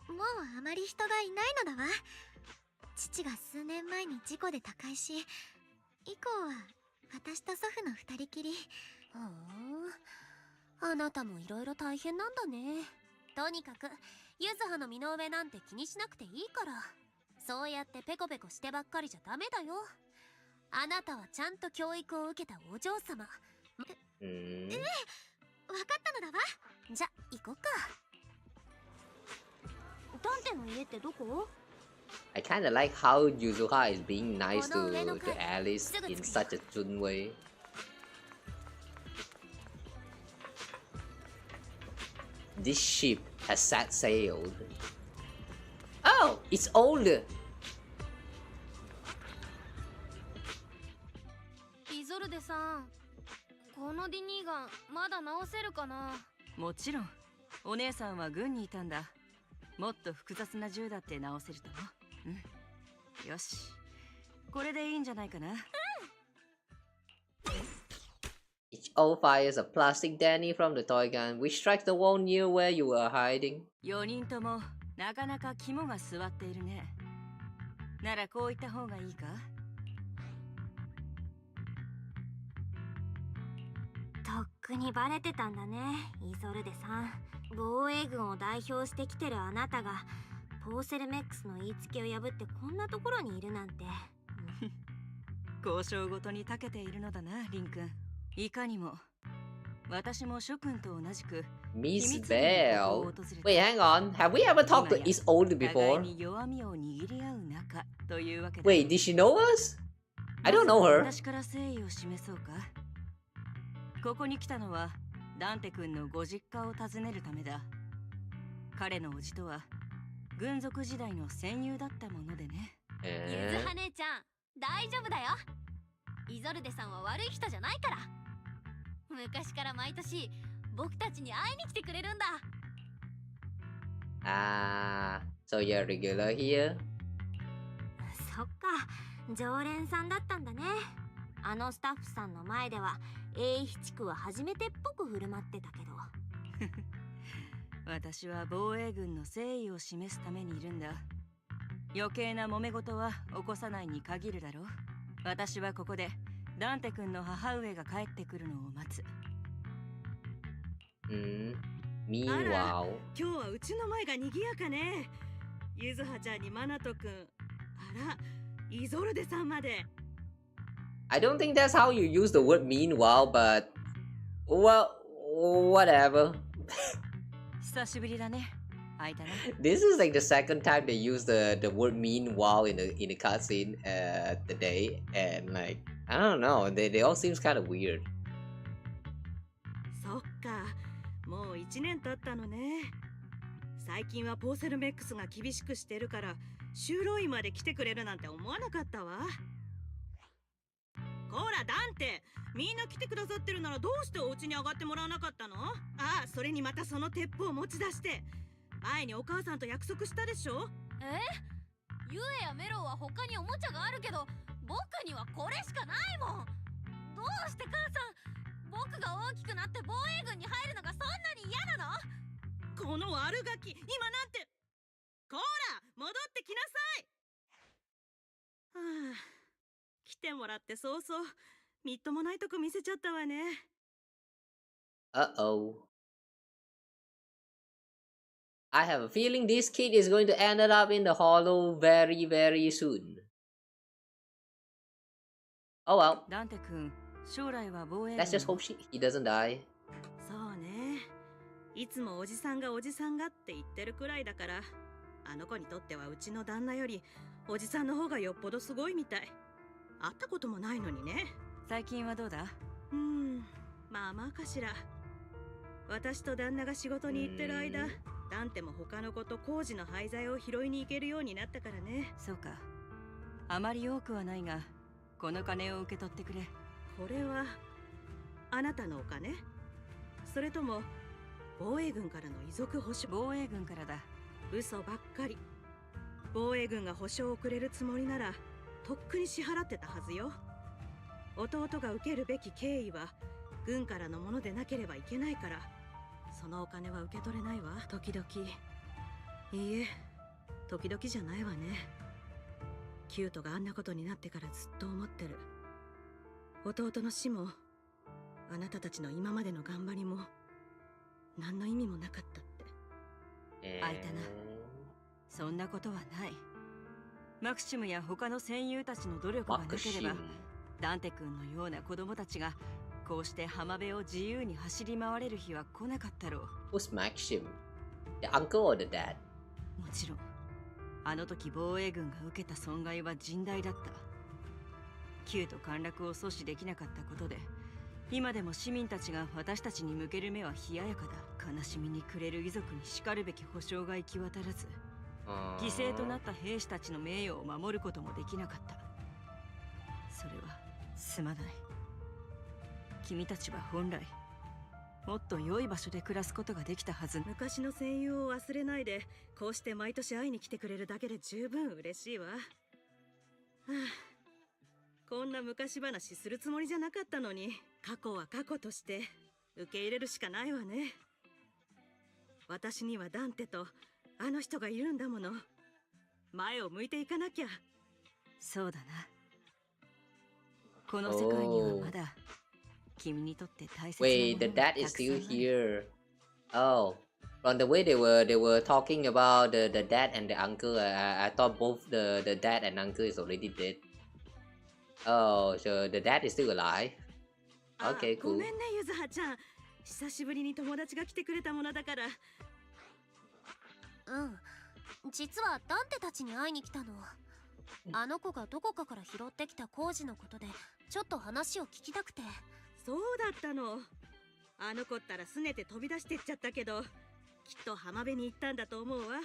もうあまり人がいないのだわ。父が数年前に事故で他界し、以降は私と祖父の二人きり。あなたもいろいろ大変なんだね。とにかくゆずはの身の上なんて気にしなくていいから。そうやってペコペコしてばっかりじゃダメだよ。あなたはちゃんと教育を受けたお嬢様。わかったのだわ。じゃ、行こうか。ダンテの家ってどこ？ I kind of like how Yuzuha is being nice to Alice in such a Jun way. This ship has set sail. Oh, it's old. イゾルデさん、このディニーガンまだ直せるかな？もちろん。お姉さんは軍にいたんだ。もっと複雑な銃だって直せると思う。うん。よし。これでいいんじゃないかな。Each all fires a plastic Danny from the toy gun, which strikes the wall near where you were hiding. 4人ともなかなか肝が据わっているね。ならこういった方がいいか？とっくにバレてたんだね、イゾルデさん。防衛軍を代表してきてるあなたがポーセルメックスの言いつけを破ってこんなところにいるなんて。交渉ごとに長けているのだな、リン君。いかにも。私も諸君と同じく Miss Bell. Wait, hang on. Have we ever talked to Is Old before? に弱みを握り合う仲というわけだ。Wait, did she know us? I don't know her. 私から誠意を示そうか。ここに来たのはダンテ君のご実家を訪ねるためだ。彼の叔父とは軍属時代の戦友だったものでね。ゆずは姉ちゃん、大丈夫だよ。イゾルデさんは悪い人じゃないから。昔から毎年僕たちに会いに来てくれるんだ。So you're regular here? そっか、常連さんだったんだね。あのスタッフさんの前では栄肥地区は初めてっぽく振る舞ってたけど。私は防衛軍の誠意を示すためにいるんだ。余計な揉め事は起こさないに限るだろう。私はここでダンテ君の母上が帰ってくるのを待つ。Meanwhile、 今日はうちの前が賑やかね。ゆずはちゃんにマナト君、あら、イゾルデさんまで。I don't think that's how you use the word meanwhile, but well, whatever. 久しぶりだね。会えたね。This is like the second time they use the word meanwhile in the cutscene today, and like I don't know, they all seems kind of weird. そっか、もう1年経ったのね。最近はポーセルメックスが厳しくしてるから修道院まで来てくれるなんて思わなかったわ。こらダンテ、みんな来てくださってるならどうしてお家に上がってもらわなかったの？ああ、それにまたその鉄砲を持ち出して。前にお母さんと約束したでしょ？ユエやメロは他におもちゃがあるけど僕にはこれしかないもん。どうして母さん、僕が大きくなって防衛軍に入るのがそんなに嫌なの？この悪ガキ、今なんて。こら戻ってきなさい。はあ、来てもらって早々みっともないとこ見せちゃったわね。Uh-oh. I have a feeling this kid is going to end up in the hollow very, very soon. Oh well. ダンテ君、将来は防衛軍。 Let's just hope he doesn't die. そうね。いつもおじさんがおじさんがって言ってるくらいだから、あの子にとってはうちの旦那よりおじさんの方がよっぽどすごいみたい。会ったこともないのにね。最近はどうだ？まあまあかしら。私と旦那が仕事に行ってる間、ダンテも他の子と工事の廃材を拾いに行けるようになったからね。そうか。あまり多くはないが、この金を受け取ってくれ。これはあなたのお金？それとも防衛軍からの遺族保証？防衛軍からだ。嘘ばっかり。防衛軍が保証をくれるつもりならとっくに支払ってたはずよ。弟が受けるべき敬意は軍からのものでなければいけないから、そのお金は受け取れないわ。時々。いいえ、時々じゃないわね。キュートがあんなことになってからずっと思ってる。弟の死もあなたたちの今までの頑張りも何の意味もなかったって。開いたな。そんなことはない。マクシムや他の戦友たちの努力がなければ、ダンテ君のような子供たちがこうして浜辺を自由に走り回れる日は来なかったろう。 Who's Maxim? The uncle or the dad? もちろんあの時防衛軍が受けた損害は甚大だった。旧都陥落を阻止できなかったことで、今でも市民たちが私たちに向ける目は冷ややかだ。悲しみに暮れる遺族にしかるべき保障が行き渡らず、犠牲となった兵士たちの名誉を守ることもできなかった。それはすまない。君たちは本来もっと良い場所で暮らすことができたはず。昔の戦友を忘れないで、こうして毎年会いに来てくれるだけで十分嬉しいわ。はあ、こんな昔話するつもりじゃなかったのに、過去は過去として受け入れるしかないわね。私にはダンテとあの人がいるんだもの。前を向いていかなきゃ。そうだな。この世界にはまだ君にとって大切なもの Wait, the が dad た is くさん still ある。 here. Oh, from the way they were talking about the dad and the uncle, I thought both the dad and uncle is already dead. Oh, so the dad is still alive. Okay, ご cool. めんね、ゆずはちゃん。久しぶりに友達が来てくれたものだから。実はダンテたちに会いに来たの。あの子がどこかから拾ってきた工事のことでちょっと話を聞きたくて。そうだったの。あの子ったらすねて飛び出してっちゃったけど、きっと浜辺に行ったんだと思うわ。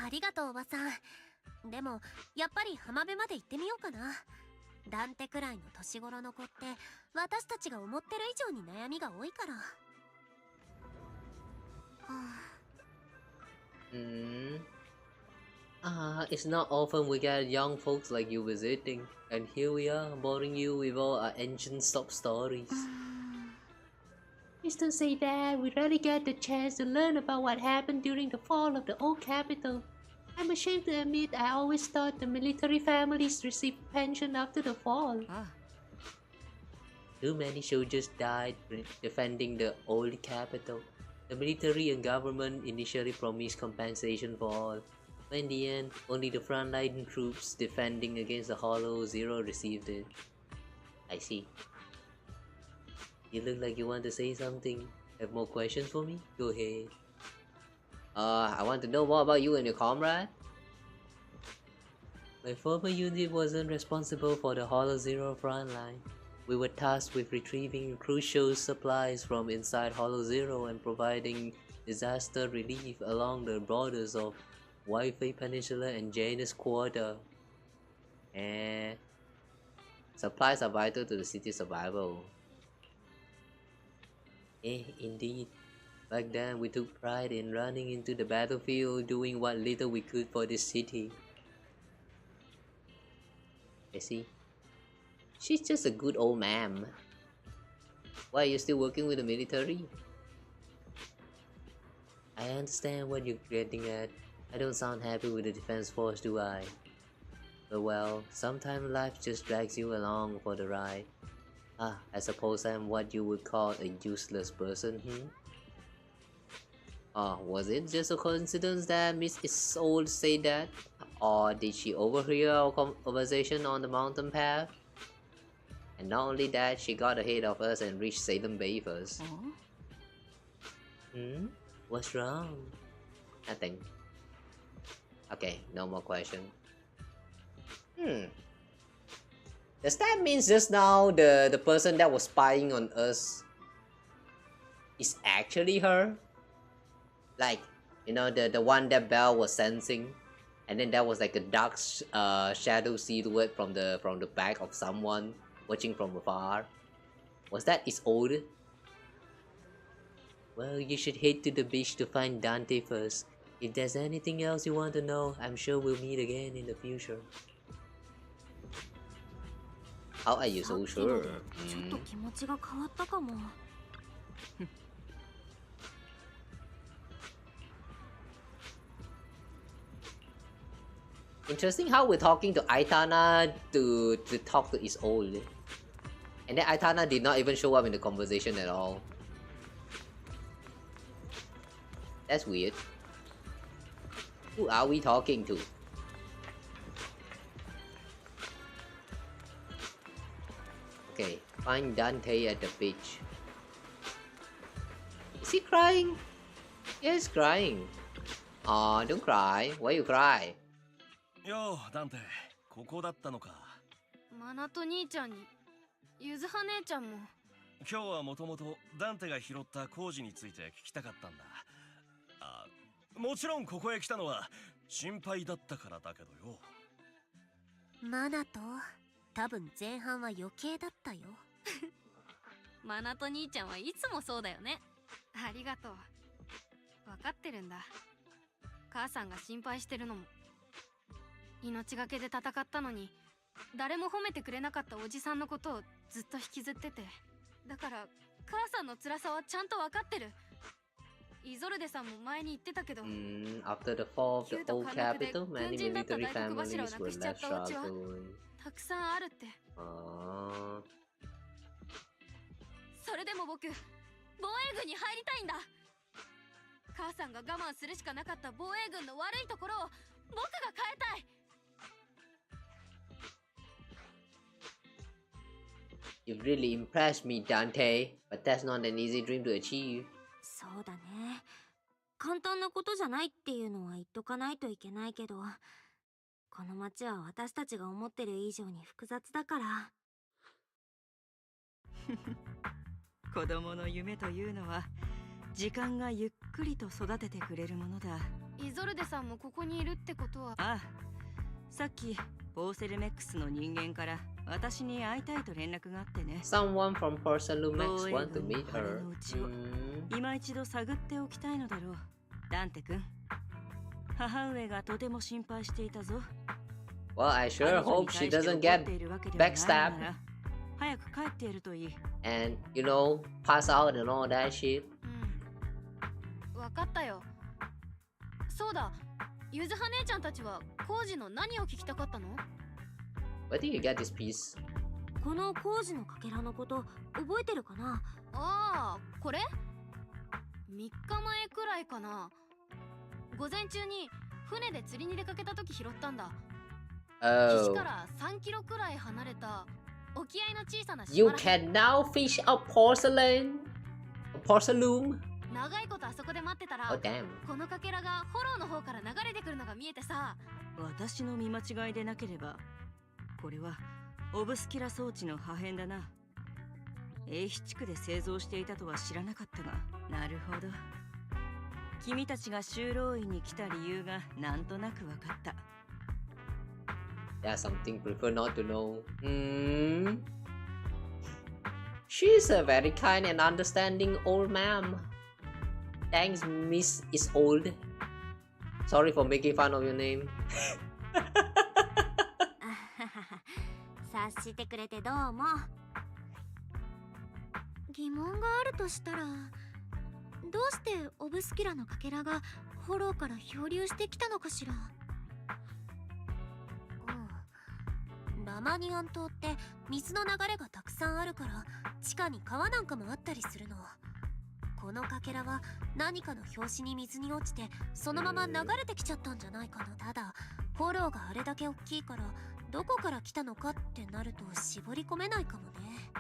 ありがとうおばさん。でもやっぱり浜辺まで行ってみようかな。ダンテくらいの年頃の子って私たちが思ってる以上に悩みが多いから。It's not often we get young folks like you visiting, and here we are, boring you with all our ancient sob stories. Please don't say that. We rarely get the chance to learn about what happened during the fall of the old capital. I'm ashamed to admit I always thought the military families received pension after the fall. Too many soldiers died defending the old capital. The military and government initially promised compensation for all, but in the end, only the frontline troops defending against the Hollow Zero received it. I see. You look like you want to say something. Have more questions for me? Go ahead. I want to know more about you and your comrade. My former unit wasn't responsible for the Hollow Zero frontline. We were tasked with retrieving crucial supplies from inside Hollow Zero and providing disaster relief along the borders of Wi-Fi Peninsula and Janus Quarter. Supplies are vital to the city's survival. Indeed. Back then, we took pride in running into the battlefield, doing what little we could for this city. I see. She's just a good old ma'am. Why are you still working with the military? I understand what you're getting at. I don't sound happy with the defense force, do I? But well, sometimes life just drags you along for the ride. I suppose I'm what you would call a useless person, Was it just a coincidence that Miss Isolde said that? Or did she overhear our conversation on the mountain path? And not only that, she got ahead of us and reached Salem Bay first. What's wrong? Nothing. Okay, no more question. Does that mean just now the person that was spying on us is actually her? Like, you know, the one that Belle was sensing, and then there was like a dark shadow silhouette from the back of someone watching from afar. Was that Isolde? Well, you should head to the beach to find Dante first. If there's anything else you want to know, I'm sure we'll meet again in the future. How are you so sure? ちょっと気持ちが変わったかも。Interesting how we're talking to Aitana to talk to Isolde. And then Aitana did not even show up in the conversation at all. That's weird. Who are we talking to? Okay, find Dante at the beach. Is he crying? Yeah, he's crying. Aw, don't cry. Why you cry? よう、ダンテ、ここだったのか。マナと兄ちゃんに、ゆずは姉ちゃんも。今日はもともとダンテが拾った工事について聞きたかったんだ。あ、もちろんここへ来たのは心配だったからだけどよ。マナと、多分前半は余計だったよ。マナと兄ちゃんはいつもそうだよね。ありがとう。分かってるんだ。母さんが心配してるのも。命がけで戦ったのに誰も褒めてくれなかったおじさんのことをずっと引きずってて、だから母さんの辛さはちゃんと分かってる。イゾルデさんも前に言ってたけど、After the fall of the old capital, many military families were left struggling. たくさんあるって。それでも僕、防衛軍に入りたいんだ。母さんが我慢するしかなかった防衛軍の悪いところを僕が変えたい。You've really impressed me, Dante, but that's not an easy dream to achieve. そうだね。簡単なことじゃないっていうのは言っとかないといけないけど、この街は私たちが思ってる以上に複雑だから。子供の夢というのは時間がゆっくりと育ててくれるものだ。イゾルデさんもここにいるってことは。ああ、さっきポーセルメックスの人間から私に会いたいと連絡があってね。Someone from Porcelumex want to meet her. 今一度探っておきたいのだろう。ダンテ君、母上がとても心配していたぞ。Well, I sure hope she doesn't get backstabbed 早く帰っているといい。and, you know, pass out and all that shit. わかったよ。そうだ、ゆずは姉ちゃんたちは工事の何を聞きたかったの？ Where did you get this piece? この工事のかけらのこと覚えてるかな？ああ、これ？3日前くらいかな。午前中に船で釣りに出かけた時拾ったんだ。岸から3キロくらい離れた沖合の小さな島。 You can now fish a porcelain? A porcelain? 長いことあそこで待ってたら、Oh, damn. このかけらがフォローの方から流れてくるのが見えてさ。私の見間違いでなければ、これはオブスキュラ装置の破片だな。英比地区で製造していたとは知らなかったが、なるほど。君たちが修道院に来た理由がなんとなく分かった。That's something prefer not to know. She's a very kind and understanding old ma'am. Thanks, Miss is old. Sorry for making fun of your name. 察してくれてどうも。疑問があるとしたら、どうしてオブスキュラのかけらがフォローから漂流してきたのかしら。ラマニアン島って水の流れがたくさんあるから地下に川なんかもあったりするの。このかけらは何かの拍子に水に落ちてそのまま流れてきちゃったんじゃないかな。ただフォローがあれだけ大きいからどこから来たのかってなると絞り込めないかもね。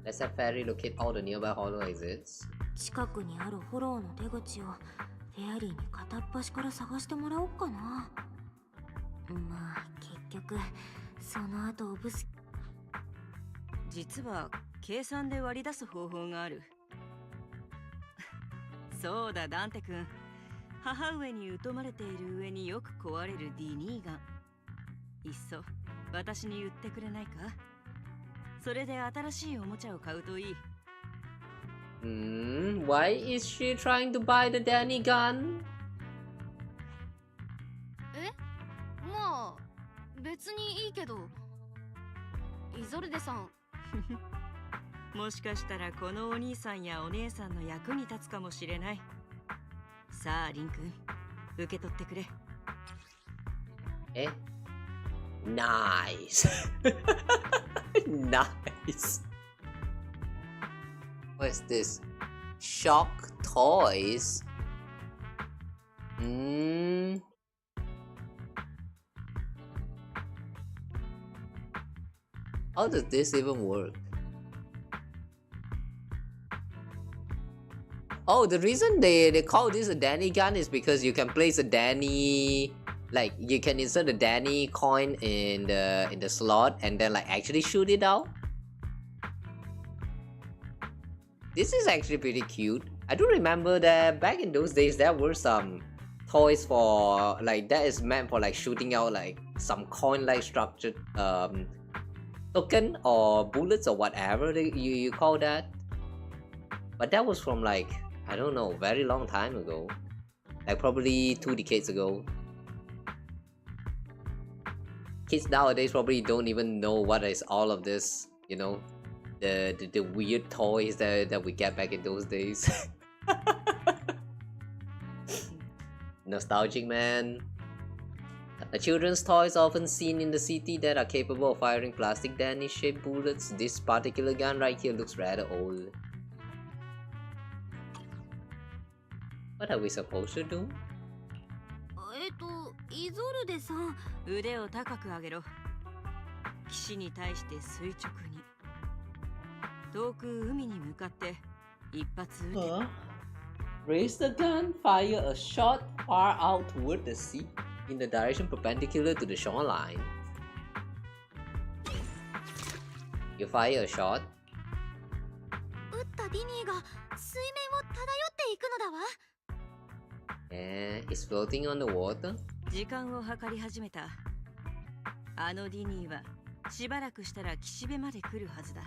Let's have Ferry locate all the nearby hollow exits. 近くにあるフォローの出口をフェアリーに片っ端から探してもらおうかな。まあ結局その後オブス。実は計算で割り出す方法がある。そうだダンテ君、母上に疎まれている上によく壊れるディニーガン、いっそ私に言ってくれないか。それで新しいおもちゃを買うといい。Why is she trying to buy the Danny gun? まあ別にいいけど。イゾルデさんもしかしたらこのお兄さんやお姉さんの役に立つかもしれない。さあリン君、受け取ってくれ。Nice. Nice. What is this? Shock toys? How does this even work? Oh, the reason they call this a Danny gun is because you can place a Danny, like you can insert a Danny coin in the slot and then like actually shoot it out. This is actually pretty cute. I do remember that back in those days there were some toys for like that is meant for like shooting out like some coin-like structured token or bullets or whatever you call that. But that was from like, I don't know, very long time ago. Like probably 2 decades ago. Kids nowadays probably don't even know what is all of this, you know, the weird toys that we get back in those days. Nostalgic, man. Children's toys often seen in the city that are capable of firing plastic Danny-shaped bullets. This particular gun right here looks rather old. What are we supposed to do? イゾルでさ、腕を高く上げろ。岸に対して垂直に。遠く海に向かって一発撃て。Raise the gun, fire a shot far out toward the sea in the direction perpendicular to the shoreline. You fire a shot. 撃ったディニーが水面を漂っていくのだわ。And it's floating on the water. 時間を計り始めた。あのディニーはしばらくしたら岸辺まで来るはずだ。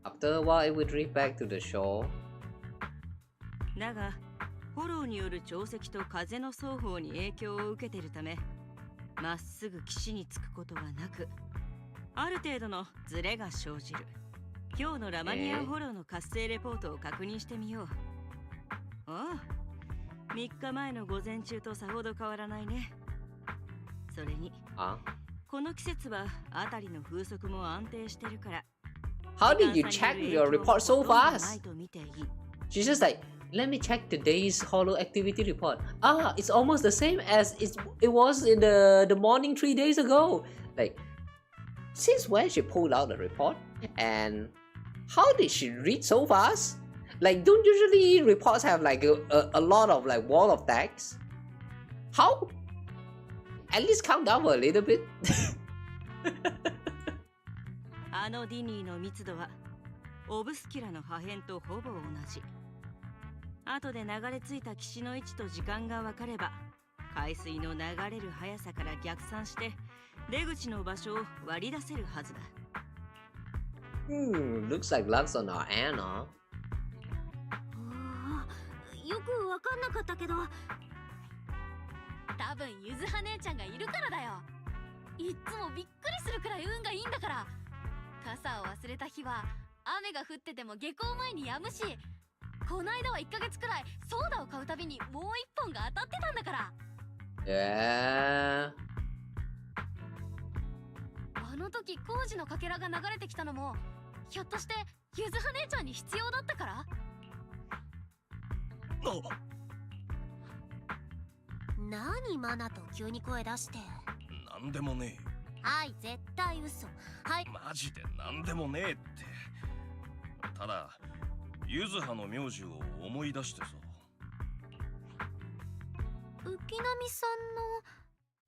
After a while, it will drift back to the shore. だが、フォローによる潮汐と風の双方に影響を受けているため、まっすぐ岸に着くことはなく、ある程度のズレが生じる。今日のラマニアンフォローの活性レポートを確認してみよう。ああ。3日前の午前中とさほど変わらないね。それに、この季節は辺りの風速も安定してるから。How did you check your report so fast? She's just like, let me check the day's holo activity report. Ah, it's almost the same as it was in the morning 3 days ago. Like, since when she pulled out the report? And how did she read so fast? Like, don't usually reports have like a lot of like wall of text? How? At least calm down for a little bit. あのディニーの密度はオブスキュラの破片とほぼ同じ。後で流れ着いた岸の位置と時間が分かれば、海水の流れる速さから逆算して出口の場所を割り出せるはずだ。Looks like luck's on our end, huh? よくわかんなかったけど、多分ゆずは姉ちゃんがいるからだよ。いっつもびっくりするくらい運がいいんだから。傘を忘れた日は雨が降ってても下校前に止むし、こないだは1ヶ月くらいソーダを買うたびにもう1本が当たってたんだから。あの時工事のかけらが流れてきたのも、ひょっとしてゆずは姉ちゃんに必要だったから？何マナと急に声出して。なんでもねえ。はい、絶対嘘。はい。マジでなんでもねえって。ただ、ゆずはの名字を思い出してさ。浮波さんの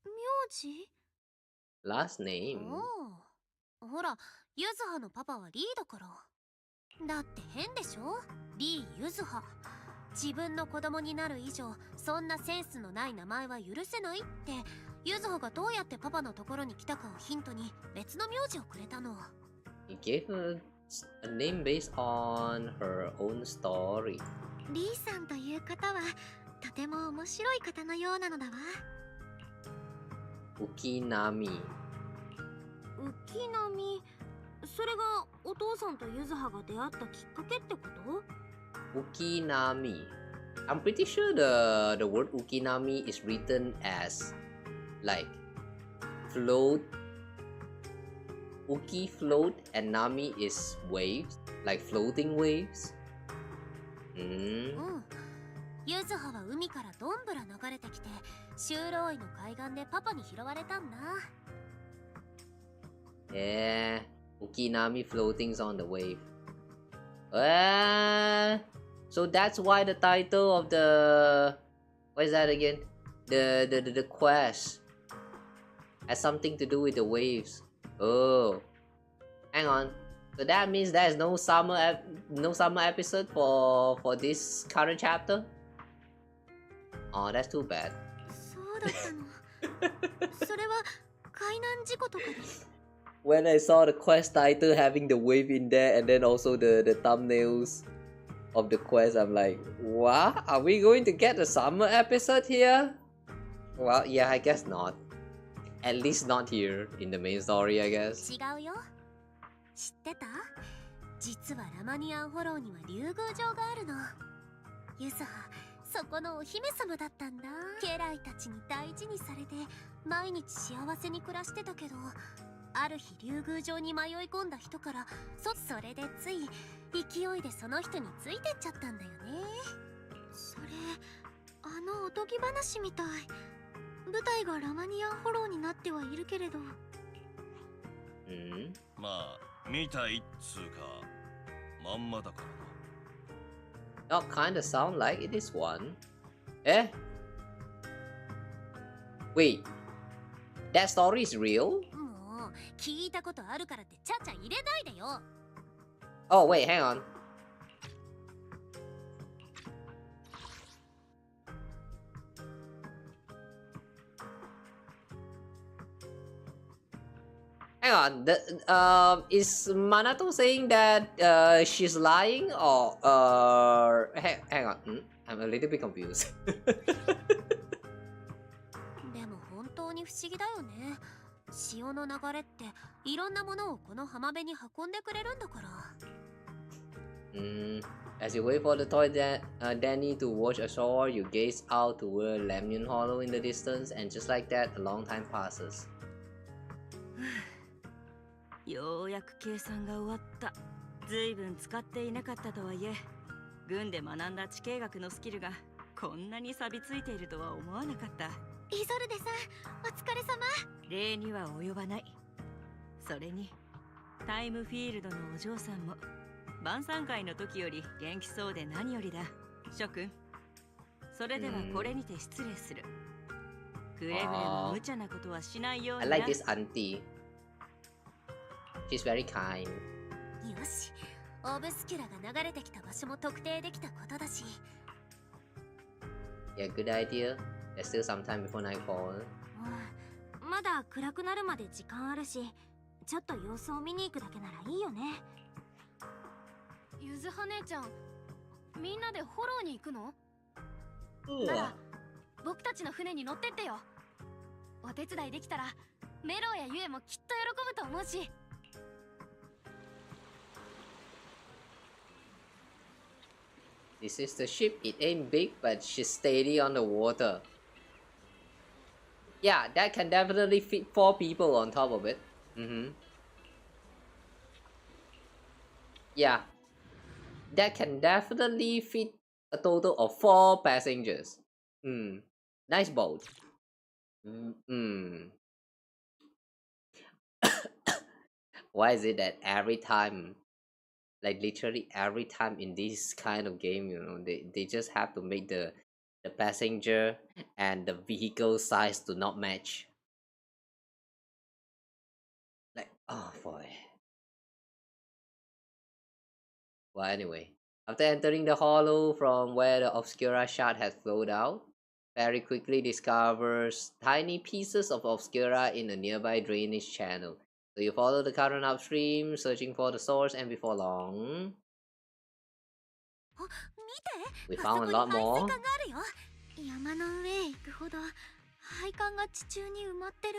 名字？ Last name? ほら、ゆずはのパパはリーだから。だって変でしょ？リー・ゆずは。自分の子供になる以上、そんなセンスのない名前は許せないって、ゆずはがどうやってパパのところに来たかをヒントに別の名字をくれたの。He gave her a name based on her own story. リーさんという方はとても面白い方のようなのだわ。ウキナミ。ウキナミ、それがお父さんとゆずはが出会ったきっかけってこと？ Ukinami. I'm pretty sure the word Ukinami is written as like float. Uki float and Nami is waves, like floating waves. ゆずはは海からどんぶら流れてきて、修道院の海岸でパパに拾われたんだ。Ukinami floatings on the wave. So that's why the title of the what is that again? The quest has something to do with the waves. Oh, hang on. So that means there's no summer episode for this current chapter. Oh, that's too bad. When I saw the quest title having the wave in there and then also the thumbnails of the quest, I'm like, what? Are we going to get a summer episode here? Well, yeah, I guess not. At least not here in the main story, I guess. 違うよ。知ってた？実はラマニアンフォローには竜宮城があるの。ユズハ、そこのお姫様だったんだ。家来たちに大事にされて毎日幸せに暮らしてたけど、ある日竜宮城に迷い込んだ人からそれでつい勢いでその人についてっちゃったんだよね。それあのおとぎ話みたい。舞台がラマニアンフォローになってはいるけれど。まあ見たいっつうかまんまだからな。Kind of sound like it is one. Eh? Wait, that story is real? もう聞いたことあるからってちゃちゃ入れないでよ。Oh wait, hang on. Hang on, is Manato saying that she's lying or hang on, I'm a little bit confused. でも本当に不思議だよね。潮の流れっていろんなものをこの浜辺に運んでくれるんだから。As you wait for the toy Danny to wash ashore, you gaze out toward Lamnion Hollow in the distance, and just like that, a long time passes. ようやく計算が終わった。ずいぶん使っていなかったとはいえ、軍で学んだ地形学のスキルがこんなに錆びついているとは思わなかった。イゾルデさん、お疲れ様。礼には及ばない。それにタイムフィールドのお嬢さんも晩餐会の時より元気そうで何よりだ。諸君、それではこれにて失礼する。くれぐれも無茶なことはしないようにな。 I like this auntie. She's very kind. よし、オブスキュラが流れてきた場所も特定できたことだし。Yeah, good idea. There's still some time before nightfall. まだ暗くなるまで時間あるし、ちょっと様子を見に行くだけならいいよね。ゆずは姉ちゃん、みんなでフォローに行くの？なら僕たちの船に乗ってってよ。お手伝いできたらメロウやユエもきっと喜ぶと思うし。This is the ship. It ain't big, but she's steady on the water. Yeah, that can definitely fit 4 people on top of it. Yeah, that can definitely fit a total of 4 passengers. Nice boat. Why is it that every time, like literally every time in this kind of game, you know, they just have to make the passenger and the vehicle size to not match? Like, oh boy. Well, anyway, after entering the hollow from where the Obscura shard has flowed out, Perry quickly discovers tiny pieces of Obscura in a nearby drainage channel. So you follow the current upstream, searching for the source, and before long, we found a lot more. 山の上へ行くほど配管が地中に埋まってる。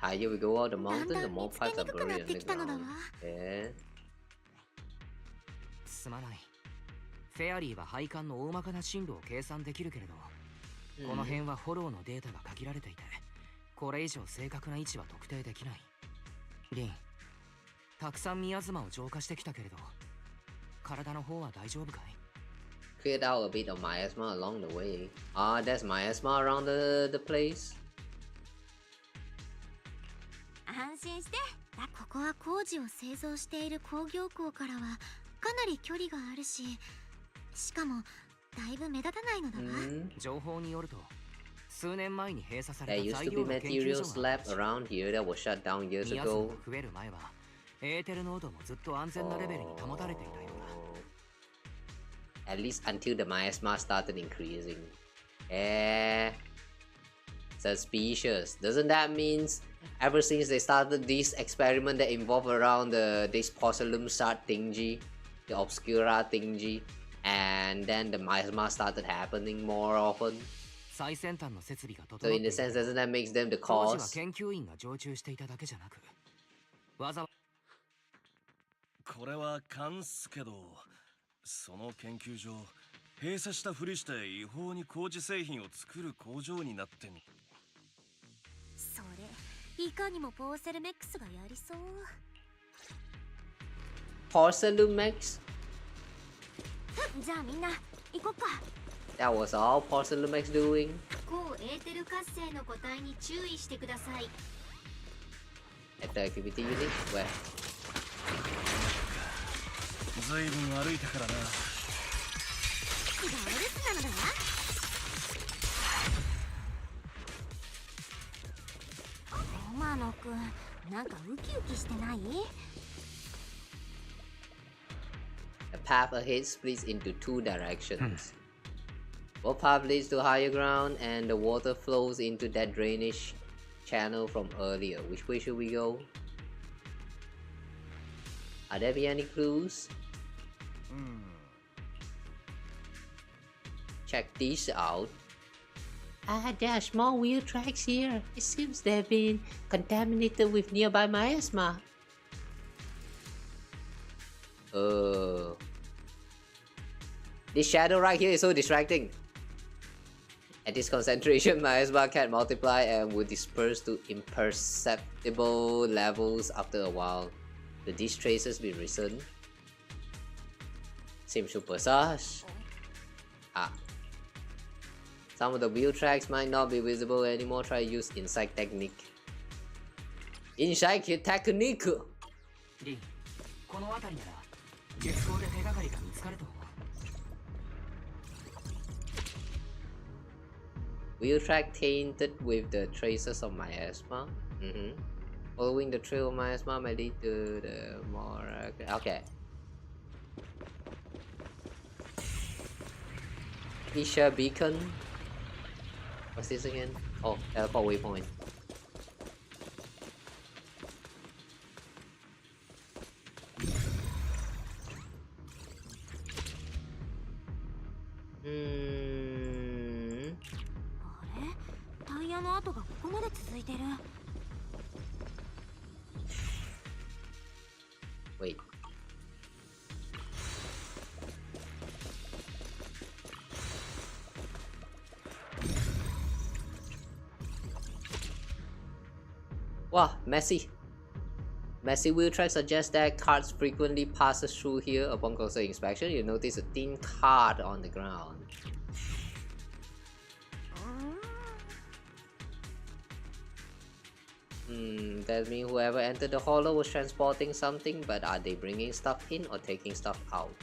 Higher we go up the mountain, the more parts are buried underground. Okay. すまない。フェアリーは配管の大まかな進路を計算できるけれど、この辺はフォローのデータが限られていて、これ以上正確な位置は特定できない。リン、たくさん宮妻を浄化してきたけれど、体の方は大丈夫かい？ Cleared out a bit of miasma along the way. Ah, there's miasma around the place. 安心して。ここは工事を製造している工業港からはかなり距離があるし、しかもだいぶ目立たないのだわ。情報によると数年前に閉鎖さ There れた used 材 to be 料の研究 materials 所が lab around here that was shut down years ミアスが ago. 増える前はエーテル濃度もずっと安全なレベルに保たれていたようだ。 At least until the miasma started increasing. Suspicious. Doesn't that means ever since they started this experiment that involved around this porcelain shard thingy, the obscura thingy, and then the miasma started happening more often? 最先端の設備が So in the sense, doesn't that make them the 当時は cause? 研究員が常駐していただけじゃなくわざわこれは勘っすけど、その研究所閉鎖したふりして違法に工事製品を作る工場になってみ。それいかにもポーセルメックスがやりそう。 Porcelain Max? じゃあみんな行こっか。 That was all Porcelain Max doing? 高エーテル活性の個体に注意してください。 At the activity unit? Where? ずいぶん歩いたからな。がお留守なのだわ。天野くん、なんかウキウキしてない？ The path ahead splits into two directions. One path leads to higher ground, and the water flows into that drainage channel from earlier. Which way should we go? Are there be any clues? Check this out. There are small wheel tracks here. It seems they've been contaminated with nearby miasma. This shadow right here is so distracting. At this concentration, miasma can multiply and will disperse to imperceptible levels after a while. Do these traces be recent? Seems super sus. Some of the wheel tracks might not be visible anymore. Try to use insight technique. Insight technique! リン、この辺りなら月光で手がかりが見つかると思う。 Wheel track tainted with the traces of miasma. Following the trail of miasma may lead to the more... Okay. Fisher beacon. What's this again? Oh, teleport waypoint. Wait. Wow, messy. Messy wheel track suggests that carts frequently passes through here. Upon closer inspection, you notice a thin cart on the ground. That means whoever entered the hollow was transporting something, but are they bringing stuff in or taking stuff out?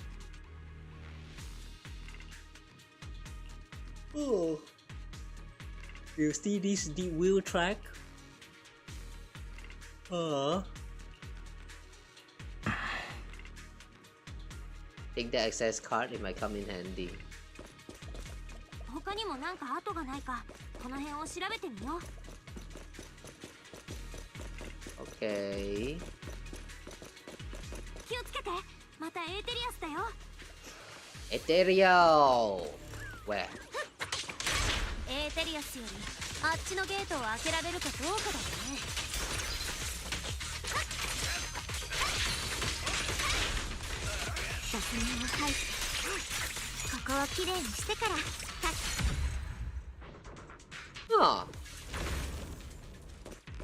Oh, you see this deep wheel track? Take the access card, it might come in handy. 他にもなんか跡がないか、この辺を調べてみよう。 Okay. 気をつけて、またエーテリアスだよ。Ethereal! Where? エーテリアスよりあっちのゲートを開けられるかどうかだよね。雑念を排除。ここをきれいにしてから。Huh.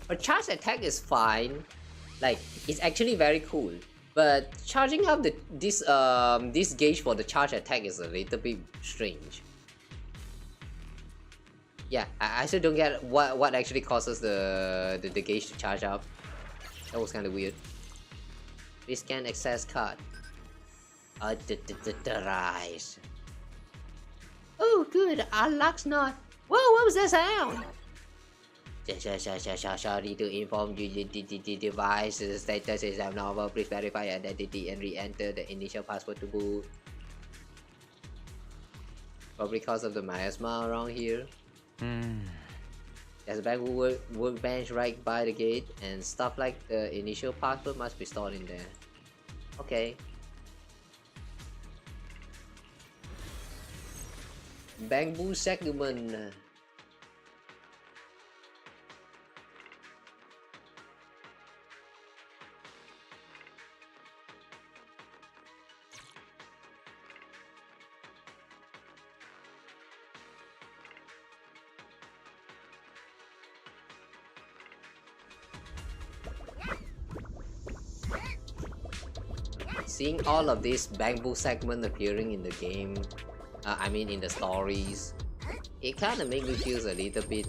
A charge attack is fine. Like, it's actually very cool. But charging up this gauge for the charge attack is a little bit strange. Yeah, I still don't get what actually causes the gauge to charge up. That was kind of weird. We scan access card. Rise. Oh, good. Unlock's not. Whoa, what was that sound? Sorry to inform you, the device status is abnormal. Please verify identity and re-enter the initial password to boot. Probably because of the miasma around here. There's a back workbench right by the gate, and stuff like the initial password must be stored in there. Okay. Bamboo segment. Seeing all of these bamboo segments appearing in the game, I mean in the stories, it kind of makes me feel a little bit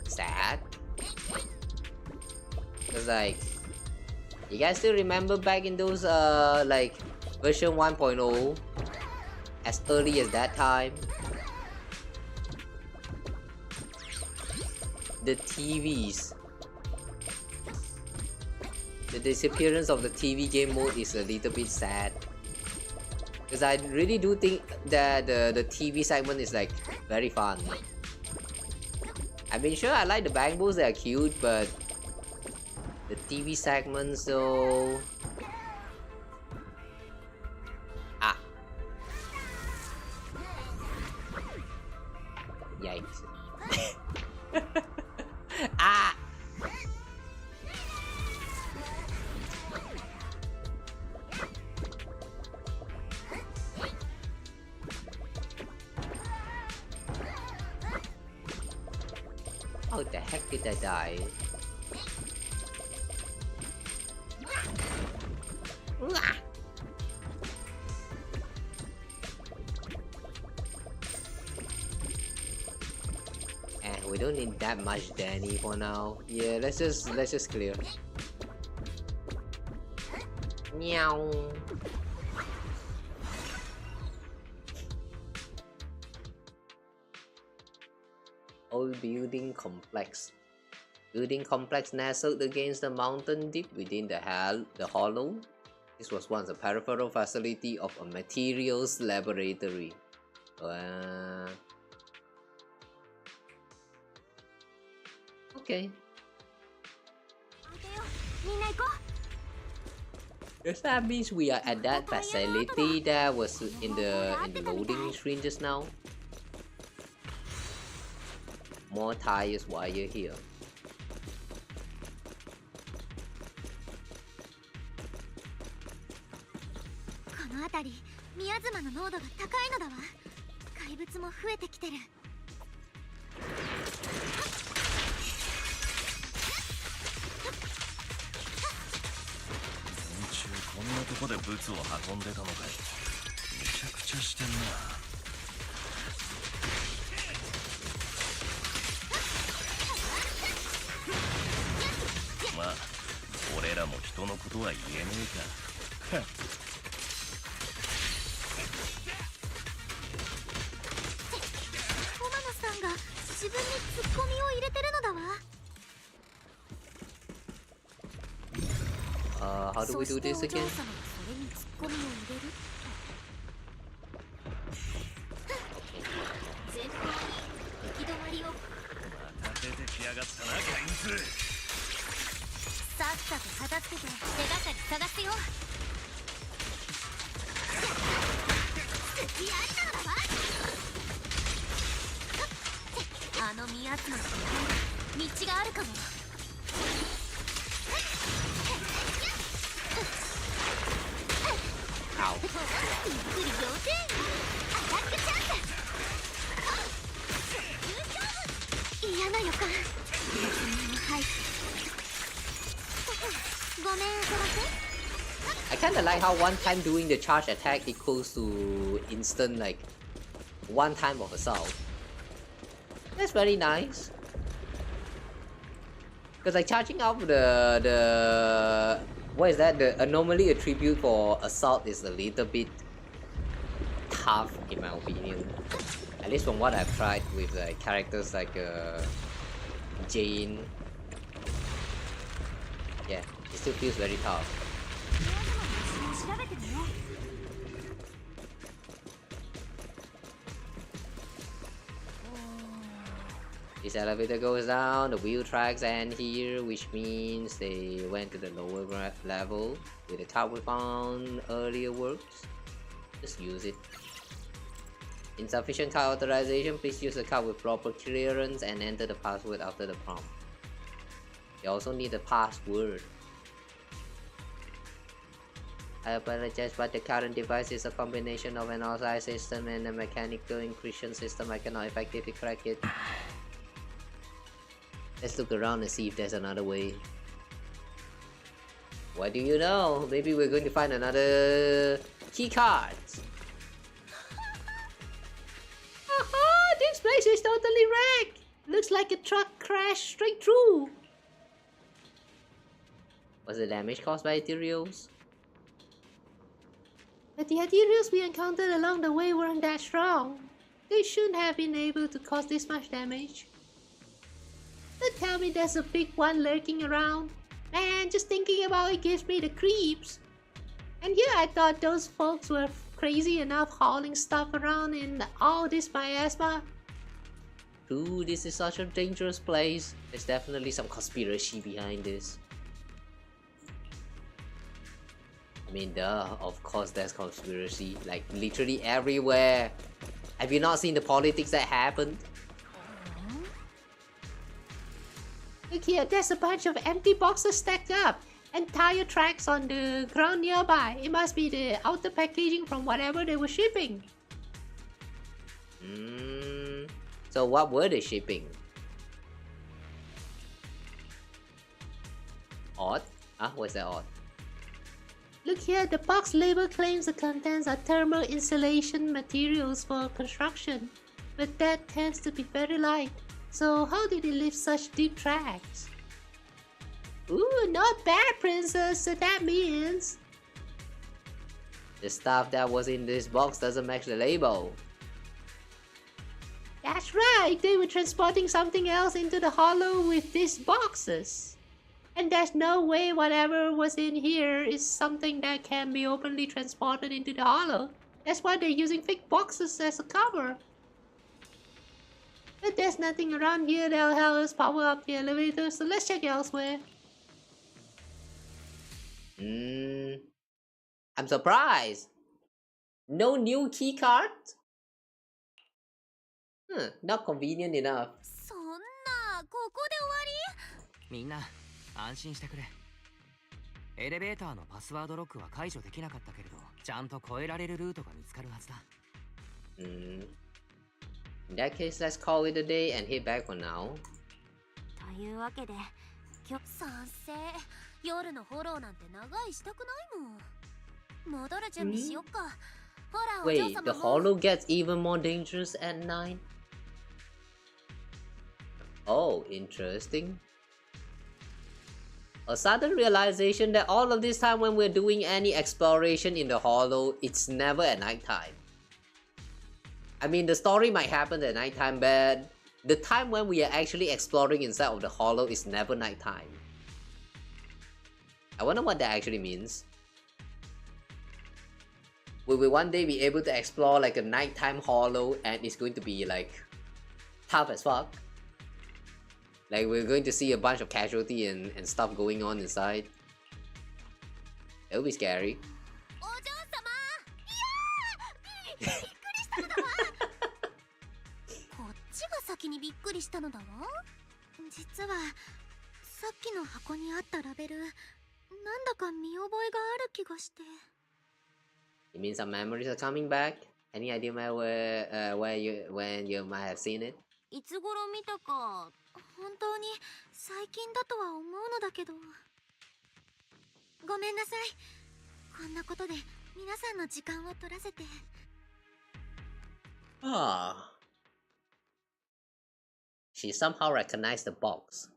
sad. Cause like, you guys still remember back in those like version 1.0, as early as that time, the TVs. The disappearance of the TV game mode is a little bit sad, because I really do think that the TV segment is like very fun. I mean, sure, I like the bamboos, they are cute, but the TV segments though... Yikes. How the heck did I die? We don't need that much Danny for now. Yeah, let's just clear. Meow. Old building complex. Building complex nestled against the mountain deep within the hollow. This was once a peripheral facility of a materials laboratory. Okay. Does that means we are at that facility that was in the loading screen just now? More tires while you're here. この辺り、ミヤズマの濃度が高いのだわ。怪物も増えてきてる。こんなとこでブツを運んでたのかい。めちゃくちゃしてんな。まあ俺らも人のことは言えねえか。コマノさんが自分にツッコミを入れてるのだわ。How do we do this again? また出てきやがったな、怪物。さっさと片付けて手がかり探すよ。隙ありなのだわ。あのミヤツマの道があるかも。嫌な予感。ごめん、そらせ。 I kinda like how one time doing the charge attack equals to instant like one time of assault. That's very nice. Because like charging out the what is that? The anomaly attribute for assault is a little bit tough in my opinion. At least from what I've tried with like characters like Jane. Yeah, it still feels very tough. This elevator goes down, the wheel tracks end here, which means they went to the lower level with the card we found earlier works. Just use it. Insufficient card authorization, please use the card with proper clearance and enter the password after the prompt. You also need the password. I apologize, but the current device is a combination of an outside system and a mechanical encryption system. I cannot effectively crack it. Let's look around and see if there's another way. What do you know? Maybe we're going to find another key card. Aha! This place is totally wrecked! Looks like a truck crashed straight through. Was the damage caused by ethereals? But the ethereals we encountered along the way weren't that strong. They shouldn't have been able to cause this much damage. Don't tell me there's a big one lurking around. Man, just thinking about it gives me the creeps. And yeah, I thought those folks were crazy enough hauling stuff around in all this miasma. Ooh, this is such a dangerous place. There's definitely some conspiracy behind this. I mean, duh, of course there's conspiracy. Like, literally everywhere. Have you not seen the politics that happened? Look here, there's a bunch of empty boxes stacked up and tire tracks on the ground nearby. It must be the outer packaging from whatever they were shipping. So what were they shipping? Odd? Huh? What's that odd? Look here, the box label claims the contents are thermal insulation materials for construction, but that tends to be very light. So how did they leave such deep tracks? Ooh, not bad, princess. So that means the stuff that was in this box doesn't match the label. That's right, they were transporting something else into the hollow with these boxes. And there's no way whatever was in here is something that can be openly transported into the hollow. That's why they're using fake boxes as a cover. But there's nothing around here that'll help us power up the elevator, so let's check elsewhere. I'm surprised. No new key card? Not convenient enough. そんな、ここで終わり？みんな、安心してくれ。エレベーターのパスワードロックは解除できなかったけれど、ちゃんと越えられるルートが見つかるはずだ。In that case, let's call it a day and head back for now. というわけで、賛成。夜のフォローなんて長居したくないもん。戻る準備しよっか。ほら、お嬢 Wait, 様 the も。 hollow gets even more dangerous at night? Oh, interesting. A sudden realization that all of this time when we're doing any exploration in the hollow, it's never at night time. I mean, the story might happen at night time, but the time when we are actually exploring inside of the hollow is never nighttime. I wonder what that actually means. Will we one day be able to explore like a nighttime hollow and it's going to be like tough as fuck? Like we're going to see a bunch of casualty and stuff going on inside. It'll be scary. お嬢様。いやー、びっくりしたのだわ。こっちが先にびっくりしたのだわ。実はさっきの箱にあったラベル、なんだか見覚えがある気がして。You mean some memories are coming back? Any idea when you might have seen it? いつ頃見たか、本当に最近だとは思うのだけど。ごめんなさい。こんなことで皆さんの時間を取らせて。Ah. She somehow recognized the box.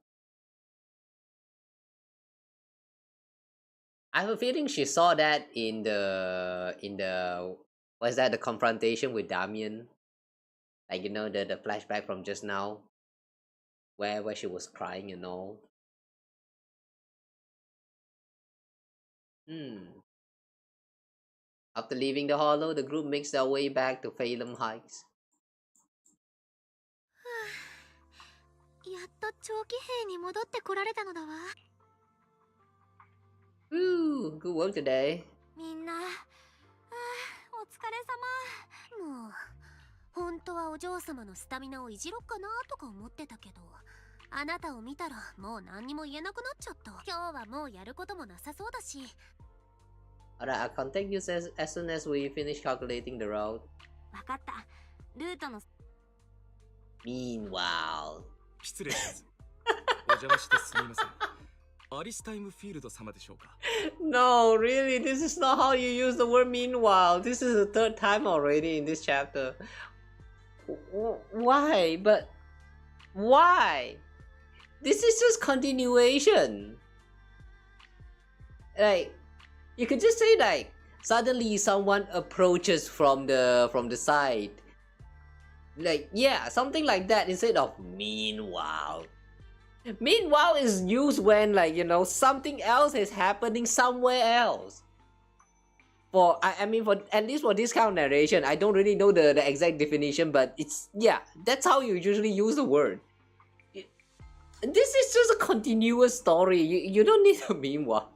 I have a feeling she saw that in the Was that the confrontation with Damien? Like, you know, the flashback from just now, where she was crying and all. After leaving the hollow, the group makes their way back to Phelan Heights. やっと長期兵に戻ってこられたのだわ。Woo! Good work today. みんな、お疲れ様。もう本当はお嬢様のスタミナをいじろっかなとか思ってたけど、あなたを見たらもう何にも言えなくなっちゃった。今日はもうやることもなさそうだし。Alright, I'll contact you as soon as we finish calculating the route. わかった。ルートの Meanwhile. 失礼します。お邪魔してすみません。アリスタイムフィールド様でしょうか。No, really, this is not how you use the word meanwhile. This is the third time already in this chapter. Why? But why? This is just continuation. Like, you could just say like, suddenly someone approaches from the side. Like, yeah, something like that instead of meanwhile. Meanwhile is used when, like, you know, something else is happening somewhere else. I mean, for at least for this kind of narration, I don't really know the exact definition, but it's, yeah, that's how you usually use the word. This is just a continuous story. You don't need a meanwhile.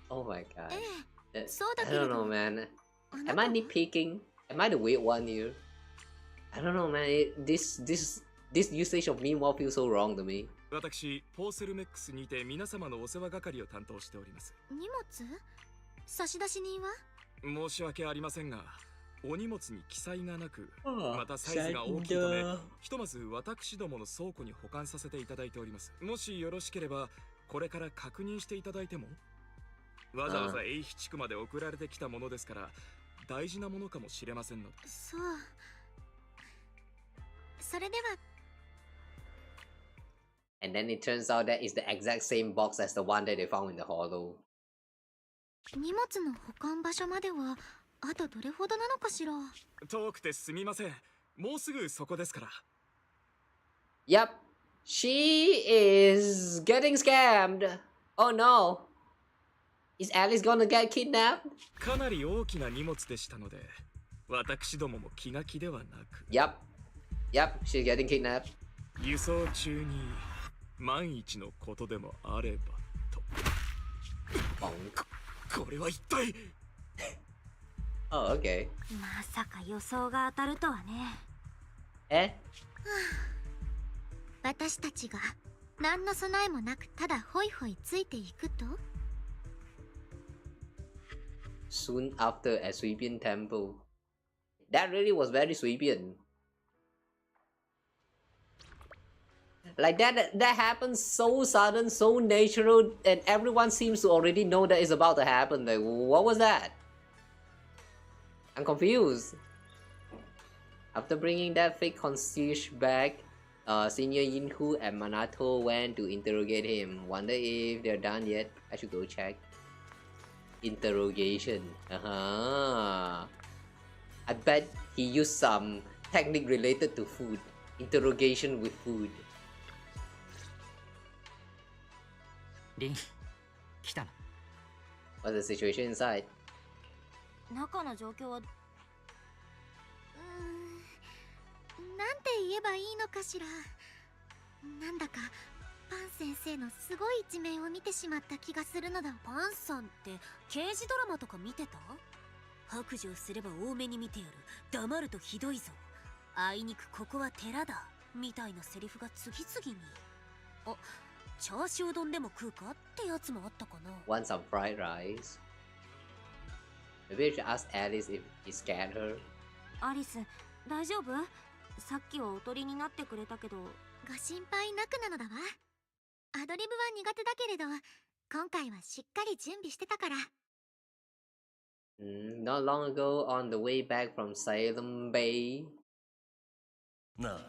Oh my god. I don't know, man. Am I nitpicking? Am I the weird one here? I don't know, man. This usage of meanwhile feels so wrong to me. 私、ポーセルメックスにて皆様のお世話係を担当しております。荷物？差出人は？申し訳ありませんが、お荷物に記載がなく、またサイズが大きいため、ひとまず私どもの倉庫に保管させていただいております。もしよろしければ、これから確認していただいても？わざわざエイヒ地区まで送られてきたものですから、大事なものかもしれませんので。そう。それでは。And then it turns out that it's the exact same box as the one that they found in the hollow. 荷物の保管場所まではあとどれほどなのかしら。遠くてすみません。もうすぐそこですから。Yep, she is getting scammed. Oh no. Is Alice gonna get kidnapped? かなり大きな荷物でしたので、私どもも気が気ではなく。Yep, she's getting kidnapped. 輸送中に万一のことでもあればと。これは一体。Oh, okay. まさか予想が当たるとはね。え？私たちが何の備えもなくただホイホイついていくと？ Soon after a Sweepian temple. That really was very Sweepian. Like that happens so sudden, so natural, and everyone seems to already know that it's about to happen. Like, what was that? I'm confused. After bringing that fake concierge back, Senior Yinku and Manato went to interrogate him. Wonder if they're done yet. I should go check. Interrogation. I bet he used some technique related to food. Interrogation with food. リン、来たの。What's the situation inside? 中の状況はなんて言えばいいのかしら。なんだかパン先生のすごい一面を見てしまった気がするのだ。パンさんって刑事ドラマとか見てた？白状すれば多めに見てやる。黙るとひどいぞ。あいにくここは寺だ。みたいなセリフが次々に。あ、チャーシュー丼でも食うかってやつもあったかな。Want some fried rice? Maybe I should ask Alice if he scared her. アリス、大丈夫？さっきはおとりになってくれたけど。ご心配なくなのだわ。アドリブは苦手だけれど、今回はしっかり準備してたから。Not long ago, on the way back from Salem Bay. なあ、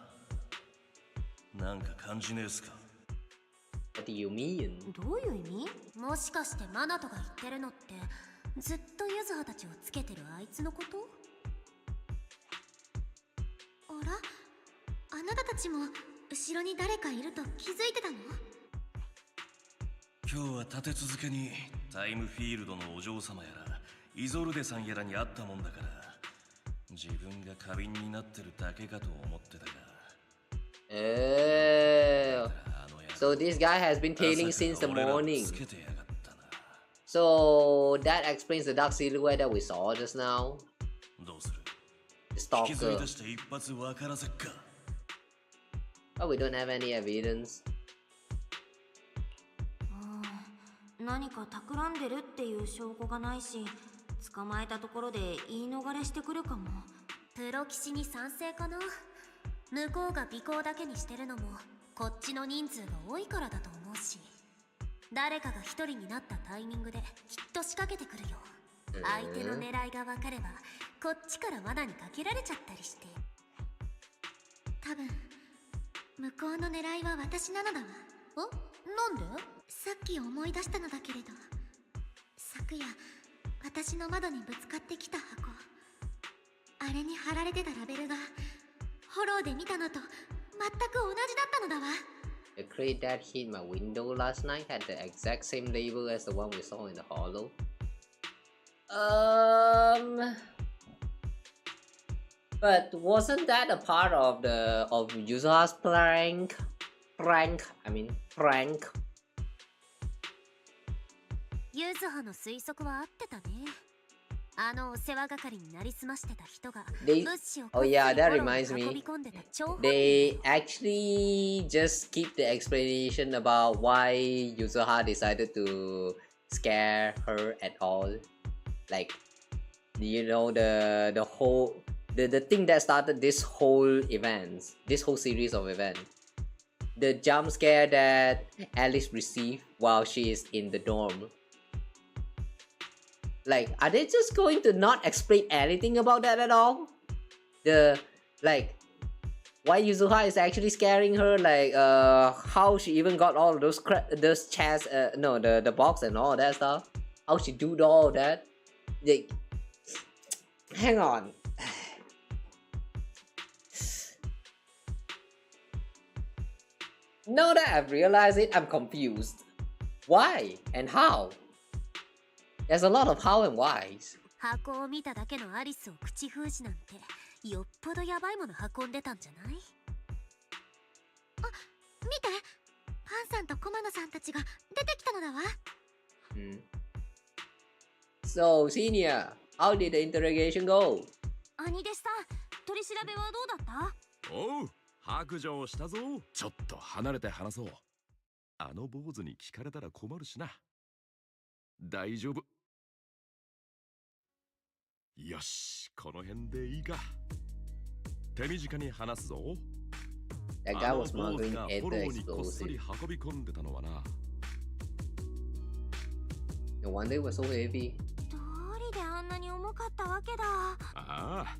なんか感じねえすか？ What do you mean? どういう意味？もしかしてマナトが言ってるのって、ずっとユズハたちをつけてるあいつのこと？あら？あなたたちも後ろに誰かいると気づいてたの？今日は立て続けにタイムフィールドのお嬢様やらイゾルデさんやらに会ったもんだから、自分が過敏になってるだけかと思ってたが。So this guy has been tailing since the morning. So that explains the dark silhouette that we saw just now. The stalker. Oh, we don't have any evidence. 何か企んでるっていう証拠がないし、捕まえたところで言い逃れしてくるかも。プロ棋士に賛成かな。向こうが尾行だけにしてるのもこっちの人数が多いからだと思うし、誰かが一人になったタイミングできっと仕掛けてくるよ。相手の狙いが分かればこっちから罠にかけられちゃったりして。多分向こうの狙いは私なのだわ。なんで？さっき思い出したのだけれど、昨夜私の窓にぶつかってきた箱、あれに貼られてたラベルがホローで見たのと全く同じだったのだわ。The crate that hit my window last night had the exact same label as the one we saw in the hollow. But wasn't that a part of Yuzuha's prank? Prank. ユズハの推測は合ってたね。あのお世話係になりすましてた人が物資を Oh yeah, that reminds me. They actually just keep the explanation about why Yuzuha decided to scare her at all. Like, you know, the whole the thing that started this whole series of events. The jump scare that Alice received while she is in the dorm. Like, are they just going to not explain anything about that at all? Why Yuzuha is actually scaring her, how she even got all of those chests, the box and all that stuff. How she do all that. Like, hang on. Now that I've realized it, I'm confused. Why and how? There's a lot of how and whys. 箱を見ただけのアリスを口封じなんてよっぽどヤバいもの運んでたんじゃない？あ、見て、パンさんとコマノさんたちが出てきたのだわ。So, Senior, how did the interrogation go? 兄弟子さん、取り調べはどうだった？おう、白状したぞ。ちょっと離れて話そう。あの坊主に聞かれたら困るしな。大丈夫。よし、この辺でいいか。手短に話すぞ。That guy was smuggling ether こっそり explosive. 運び込んでたのはな。No wonder it was so heavy. どうりであんなに重かったわけだ。ああ、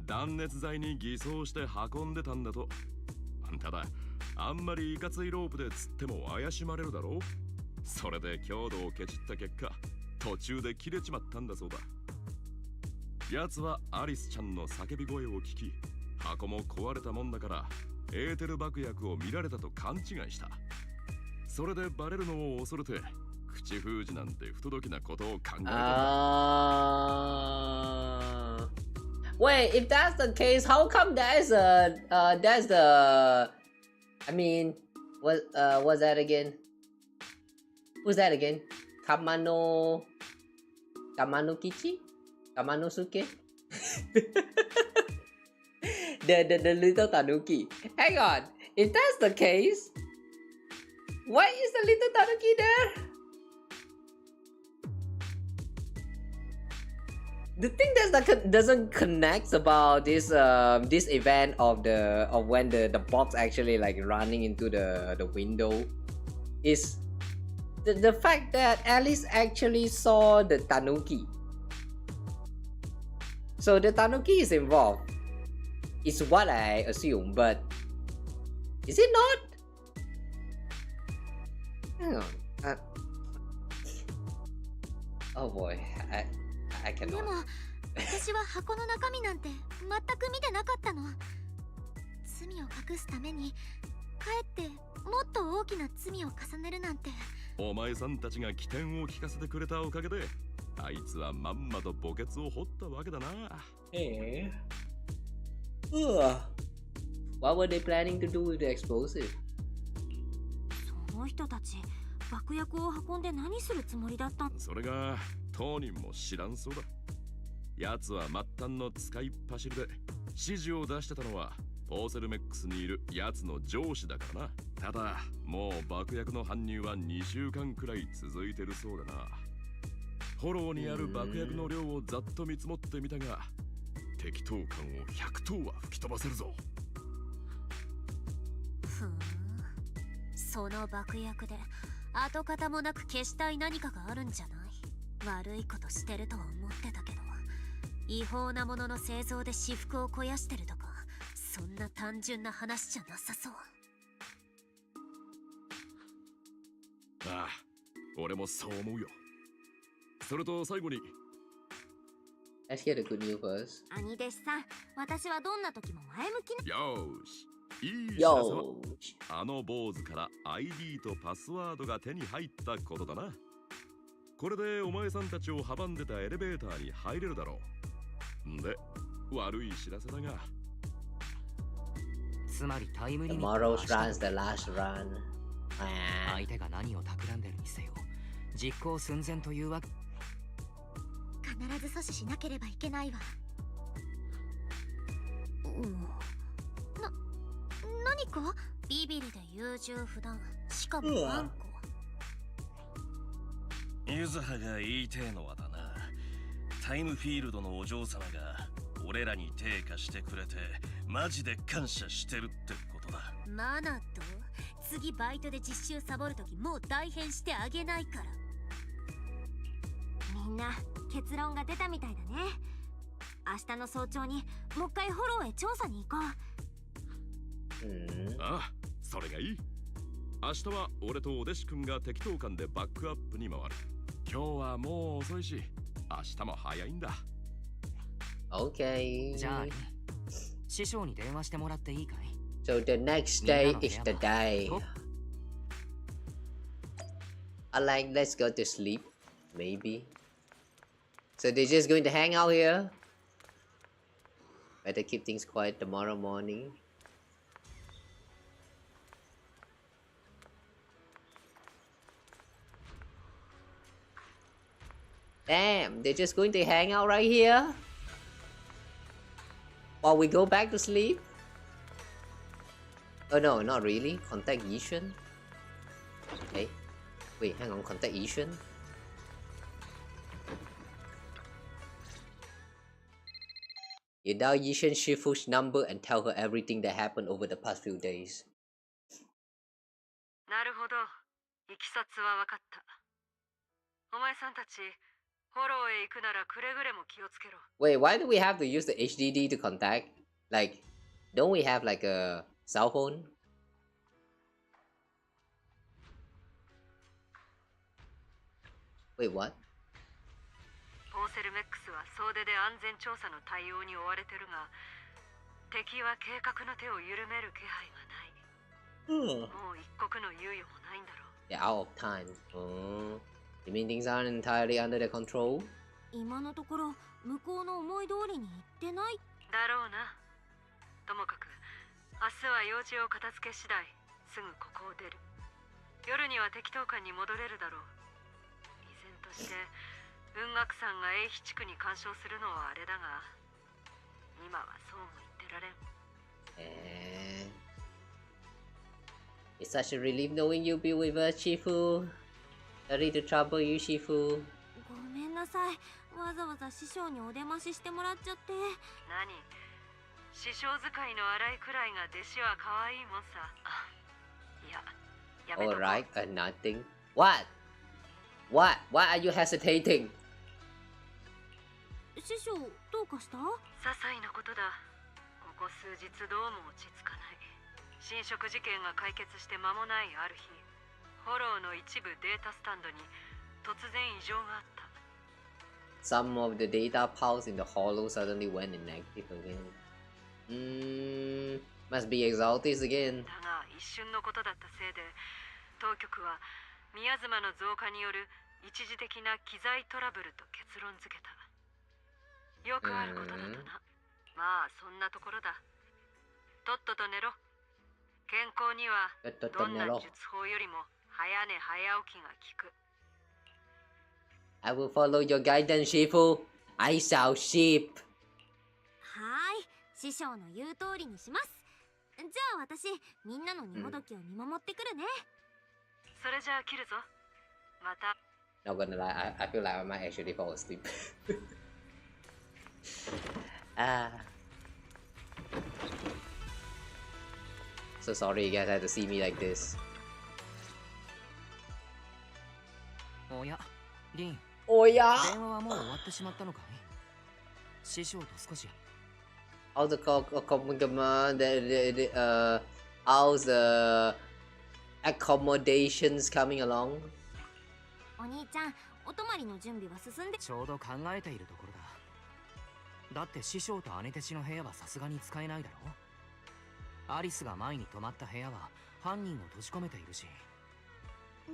断熱材に偽装して運んでたんだと。ただ、あんまりいかついロープで釣っても怪しまれるだろう。それで強度をケチった結果、途中で切れちまったんだそうだ。奴はアリスちゃんの叫び声を聞き、箱も壊れたもんだからエーテル爆薬を見られたと勘違いした。それでバレるのを恐れて口封じなんて不届きなことを考えたんだ。Wait, if that's the case, how come what's that again? Who's that again? Kamanokichi? Kamanosuke? the little tanuki. Hang on, if that's the case, why is the little tanuki there? The thing that doesn't connect about this event of when the box actually like running into the window is the fact that Alice actually saw the tanuki. So the tanuki is involved. Is what I assume, but is it not? Hang on. Oh boy, I で cannot. も私は箱の中身なんて全く見てなかったの。罪を隠すためにかえってもっと大きな罪を重ねるなんて。お前さんたちが起点を聞かせてくれたおかげで、あいつはまんまと墓穴を掘ったわけだな。Hey. Ugh. What were they planning to do with the explosive? その人たち爆薬を運んで何するつもりだったん？それが当人も知らんそうだ。奴は末端の使いっ走りで指示を出してたのはポーセルメックスにいる奴の上司だからな。ただもう爆薬の搬入は2週間くらい続いてるそうだな。フォローにある爆薬の量をざっと見積もってみたが、適当感を100頭は吹き飛ばせるぞ。ふん、その爆薬で跡形もなく消したい何かがあるんじゃない？悪いことしてるとは思ってたけど、違法なものの製造で私腹を肥やしてるとか、そんな単純な話じゃなさそう。ああ、俺もそう思うよ。それと最後に、 Let's get the good news first. 兄弟子さん、私はどんな時も前向きな。よーし、いい知らせは Yo. あの坊主から ID とパスワードが手に入ったことだな。これでお前さんたちを阻んでたエレベーターに入れるだろう。んで、悪い知らせだが、つまりタイムリミット Tomorrow's は run's the last run. 相手が何を企んでるにせよ実行寸前というわけ。必ず阻止しなければいけないわ。何かビビリで優柔不断、しかも頑固。ゆずはが言いてえのはだな、タイムフィールドのお嬢様が俺らに手貸してくれてマジで感謝してるってことだ。マナと次バイトで実習サボるときもう大変してあげないから。みんな結論が出たみたいだね。明日の早朝にもう一回フォローへ調査に行こう。ああ、それがいい。明日は俺とお弟子くんが適当感でバックアップに回る。今日はもう遅いし、明日も早いんだ。Okay. じゃあ師匠に電話してもらっていいかい？ So the next day is the day. I like, let's go to sleep, maybe. So they're just going to hang out here. Better keep things quiet tomorrow morning. Damn, they're just going to hang out right here while we go back to sleep? Oh no, not really. Contact Yishun. Okay. Wait, hang on. Contact Yishun. You dial Yishun Shifu's number and tell her everything that happened over the past few days. なるほど。いきさつは分かった。お前さんたち、フォローへ行くならくれぐれも気をつけろ。Wait, why do we have to use the HDD to contact? Like, don't we have like a cell phone? Wait, what? ポーセルメックスは総出で安全調査の対応に追われてるが、敵は計画の手を緩める気配がない。もう一刻の猶予もないんだろう。Yeah, out of time. You mean things aren't entirely under their control? 今のところ向こうの思い通りにいってない。だろうな。ともかく明日は用事を片付け次第すぐここを出る。夜には適当館に戻れるだろう。依然として雲岳さんが英飛地区に干渉するのはあれだが、今はそうも言ってられん。It's such a relief knowing you'll be with us, Shifu. Sorry to trouble you, Shifu. ごめんなさい。わざわざ師匠にお出まししてもらっちゃって。何？師匠使いの荒いくらいが弟子は可愛いもんさ。いや、やめとこう。Alright, nothing. What? What? Why are you hesitating? 師匠、どうかした？些細なことだ。ここ数日どうも落ち着かない。侵食事件が解決して間もないある日、フォローの一部データスタンドに突然異常があった。Some of the data pulse in the hollow suddenly went inactive again. Must be exalted again. だが一瞬のことだったせいで、当局は宮妻の増加による一時的な機材トラブルと結論付けた。よくあることだとな。まあそんなところだ。とっとと寝ろ。健康にはどんな術法よりも早寝早起きが効く。I will follow your guidance, Shifu. I shall sheep. はーい、師匠の言う通りにします。じゃあ私、みんなの荷ほどきを見守ってくるね。それじゃあ切るぞ。また。Not gonna lie, I feel like I might actually fall asleep. So sorry you guys had to see me like this. おや、リン。おや。電話はもう終わってしまったのかい？師匠と少し。How's the how's the accommodations coming along? お兄ちゃん、お泊まりの準備は進んで。ちょうど考えているところだ。だって師匠と姉弟子の部屋はさすがに使えないだろう。アリスが前に泊まった部屋は犯人を閉じ込めているし。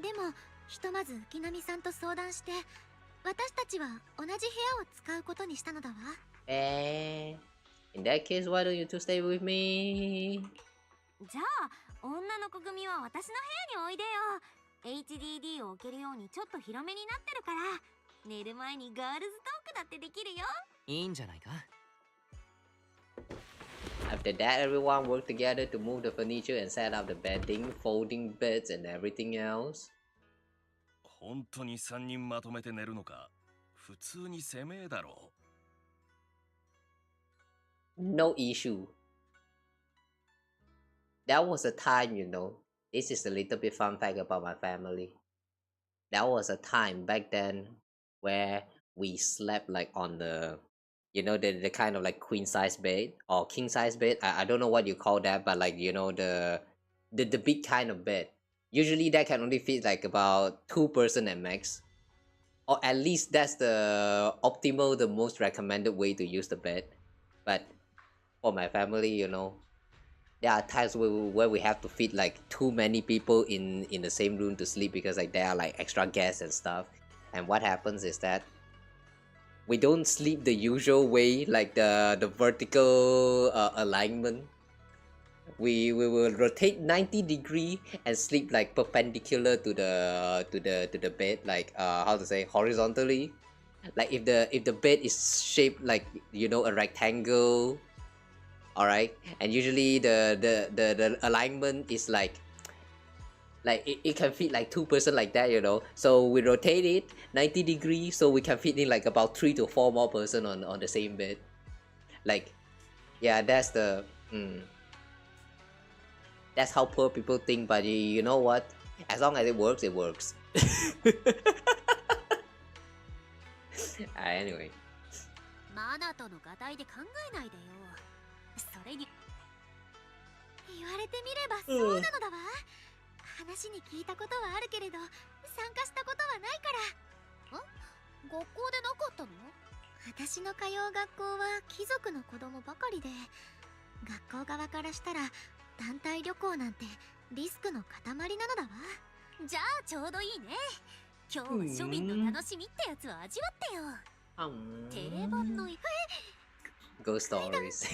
でもひとまず浮波さんと相談して、私たちは同じ部屋を使うことにしたのだわ。In that case, why don't you two stay with me? じゃあ女の子組は私の部屋においでよ。HDD を置けるようにちょっと広めになってるから、寝る前にガールズトークだってできるよ。いいんじゃないか。After that, everyone worked together to move the furniture and set up the bedding, folding beds, and everything else. 本当に3人まとめて寝るのか？普通に攻めだろう。No issue. That was a time, you know. This is a little bit fun fact about my family. That was a time back then where we slept like on the, you know, the kind of like queen size bed or king size bed. I don't know what you call that, but like, you know, the big kind of bed. Usually that can only fit like about 2 person at max, or at least that's the optimal, the most recommended way to use the bed. But for my family, you know, there are times where we have to fit like too many people in the same room to sleep because like there are like extra guests and stuff. And what happens is that we don't sleep the usual way, like the vertical alignment. We will rotate 90 degree and sleep like perpendicular to the bed, like how to say, horizontally. Like if the bed is shaped like, you know, a rectangle, all right, and usually the alignment is like it can fit like 2 person like that, you know. So we rotate it 90 degrees so we can fit in like about 3 to 4 more person on the same bed. Like, yeah, that's the that's how poor people think. But you know what? As long as it works, it works. Anyway. マナとの合体で考えないでよ。それに言われてみればそうなのだわ。話に聞いたことはあるけれど参加したことはないから。学校でなかったの？私の通う学校は貴族の子供ばかりで、学校側からしたら団体旅行なんてリスクの塊なのだわ。じゃあちょうどいいね。今日は庶民の楽しみってやつを味わってよ。定番のGhost stories. わかりやす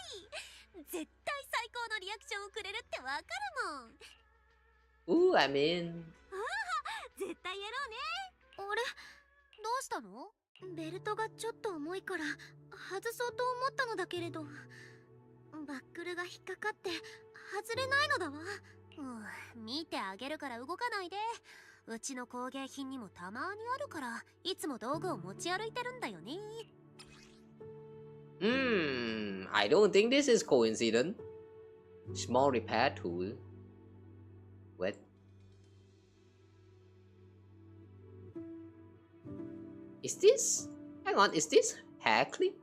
い。絶対最高のリアクションをくれるってわかるもん。I mean. 絶対やろうね。あれ、どうしたの？ベルトがちょっと重いから外そうと思ったのだけれど、バックルが引っかかって外れないのだわ。見てあげるから動かないで。うちの工芸品にもたまにあるから、いつも道具を持ち歩いてるんだよね。I don't think this is coincidence. Small repair tool. What? Is this? Hang on, is this hair clip?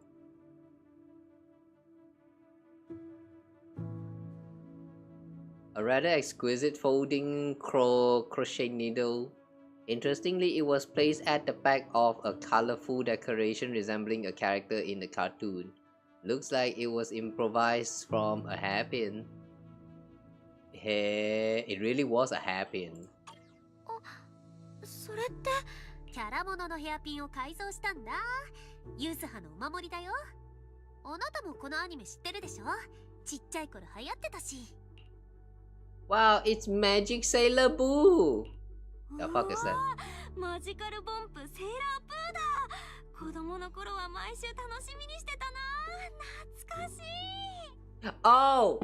A rather exquisite folding crochet needle. Interestingly, it was placed at the back of a colorful decoration resembling a character in the cartoon. Looks like it was improvised from a hairpin. Hey, it really was a hairpin. それってキャラもののヘアピンを改造したんだ。ユズハのお守りだよ。あなたもこのアニメ知ってるでしょ。ちっちゃい頃流行ってたし。Wow, it's Magic Sailor Boo! The fuck is that? マジカルボンプセーラープーだ。子供の頃は毎週楽しみにしてたな。懐かしい。 Oh!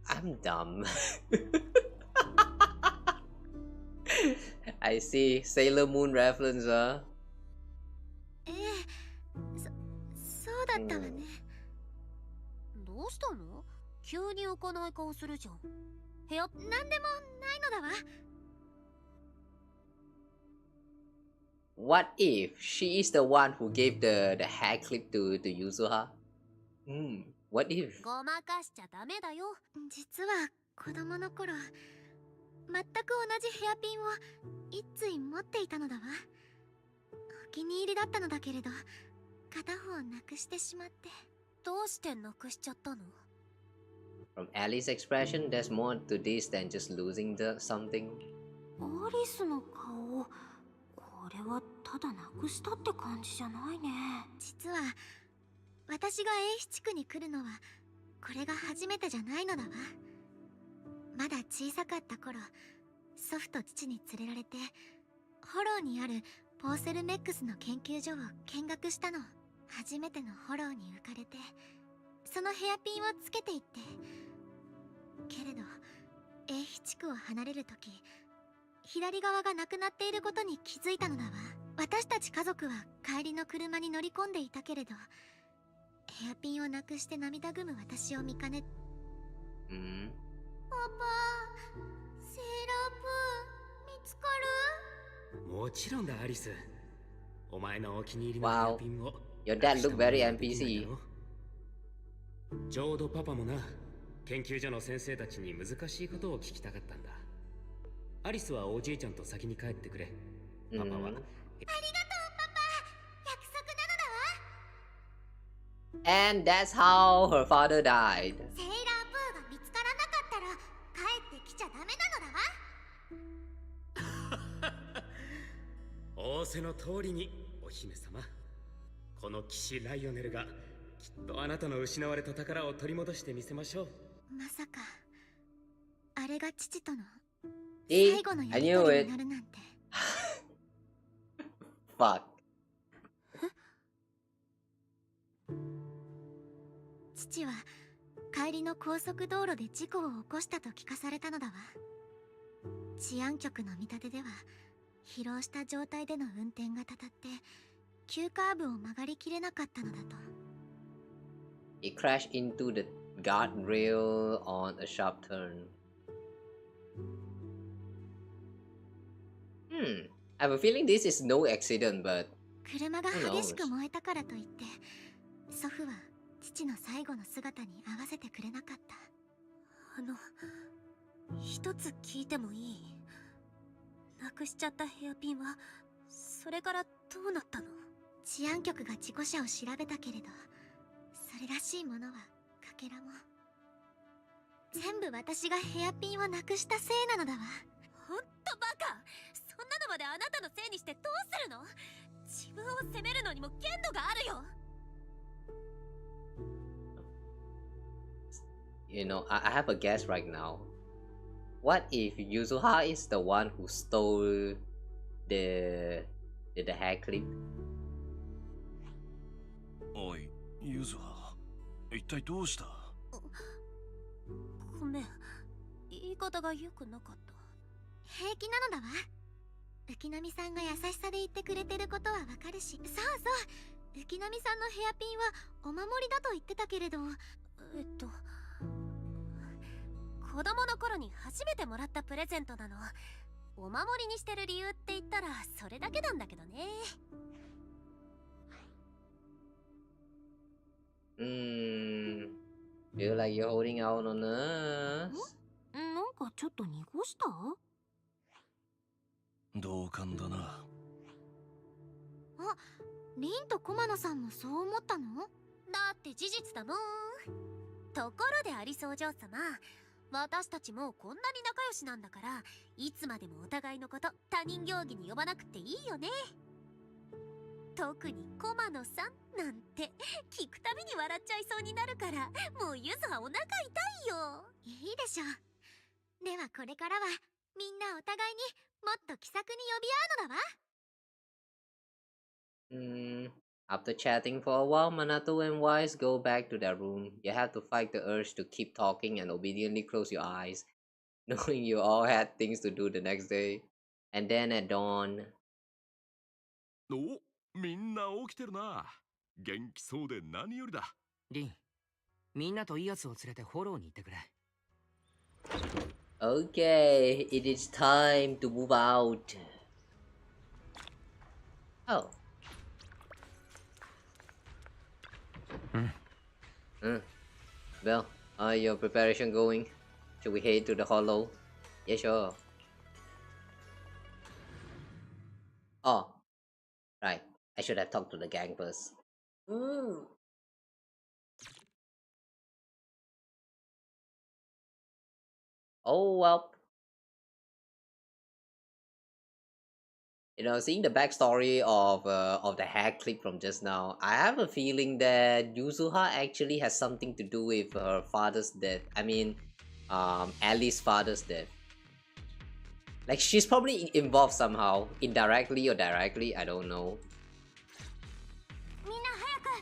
I'm dumb. I see. Sailor Moon reference, huh? そうだったわね。どうしたの？急に浮かない顔するじゃん。なんでもないのだわ。What if she is the one who gave the hair clip to Yuzuha? What if? ごまかしちゃダメだよ。実は子供の頃、全く同じヘアピンを一対持っていたのだわ。お気に入りだったのだけれど、片方なくしてしまって。どうしてなくしちゃったの？ From Alice's expression, there's more to this than just losing something. アリスの顔、これはただなくしたって感じじゃないね。実は私が英比地区に来るのはこれが初めてじゃないのだわ。まだ小さかった頃、祖父と父に連れられてホローにあるポーセルメックスの研究所を見学したの。初めてのホローに浮かれて、そのヘアピンをつけていって。けれど英比地区を離れるとき、左側がなくなっていることに気づいたのだわ。私たち家族は帰りの車に乗り込んでいたけれど、ヘアピンをなくして涙ぐむ私を見かね。パパ、セーラープー見つかる？もちろんだ、アリス。お前のお気に入りのヘアピンを。Your dad look very NPC. ちょうどパパもな、研究所の先生たちに難しいことを聞きたかったんだ。アリスはおじいちゃんと先に帰ってくれ。パパは。ありがとう、パパ。約束なのだわ。 And that's how her father died. セーラープーが見つからなかったら帰ってきちゃダメなのだわ。仰せの通りに、お姫様。この騎士ライオネルがきっとあなたの失われた宝を取り戻してみせましょう。まさかあれが父との See? 最後のや I り knew とり it. になるなんて。Fuck. 父は帰りの高速道路で事故を起こしたと聞かされたのだわ。治安局の見立てでは疲労した状態での運転がたたって急カーブを曲がりきれなかったのだと。 He crashed into the guardrail on a sharp turn. I have a feeling this is no accident, but 車が激しく燃えたからといって祖父は父の最後の姿に合わせてくれなかった。一つ聞いてもいい？なくしちゃったヘアピンはそれからどうなったの？治安局が事故車を調べたけれど、それらしいものはかけらも。全部私がヘアピンをなくしたせいなのだわ。ほんとバカ！そんなのまであなたのせいにしてどうするの？自分を責めるのにも限度があるよ。you know, I have a guess right now. What if Yuzuha is the one who stole the hair clip? おい、ユズハ、一体どうした？ごめん、言い方が良くなかった。平気なのだわ。浮波さんが優しさで言ってくれてることはわかるし。そうそう、浮波さんのヘアピンはお守りだと言ってたけれど、子供の頃に初めてもらったプレゼントなの。お守りにしてる理由って言ったらそれだけなんだけどね。Feel like you're holding out on us. なんかちょっと濁した？同感だな。あ、リンと駒野さんもそう思ったの？だって事実だもん。ところでありそう嬢様、私たちもうこんなに仲良しなんだから、いつまでもお互いのこと他人行儀に呼ばなくていいよね。特に駒野さんなんて聞くたびに笑っちゃいそうになるから、もうゆずはお腹痛いよ。いいでしょ。ではこれからはみんなお互いにもっと気さくに呼び合うのだわ。After chatting for a while, Minato and Wise go back to their room. You have to fight the urge to keep talking and obediently close your eyes, knowing you all had things to do the next day. And then at dawn... お、みんな起きてるな。元気そうで何よりだ。リン、みんなといいやつを連れてフォローに行ってくれ。Okay, it is time to move out. Oh. Well, your preparation going? Should we head to the hollow? Yeah, sure. Oh, right. I should have talked to the gang first. Oh well. You know, seeing the backstory of the hack clip from just now, I have a feeling that Yuzuha actually has something to do with her father's death. I mean, Ali's father's death. Like, she's probably involved somehow, indirectly or directly, I don't know.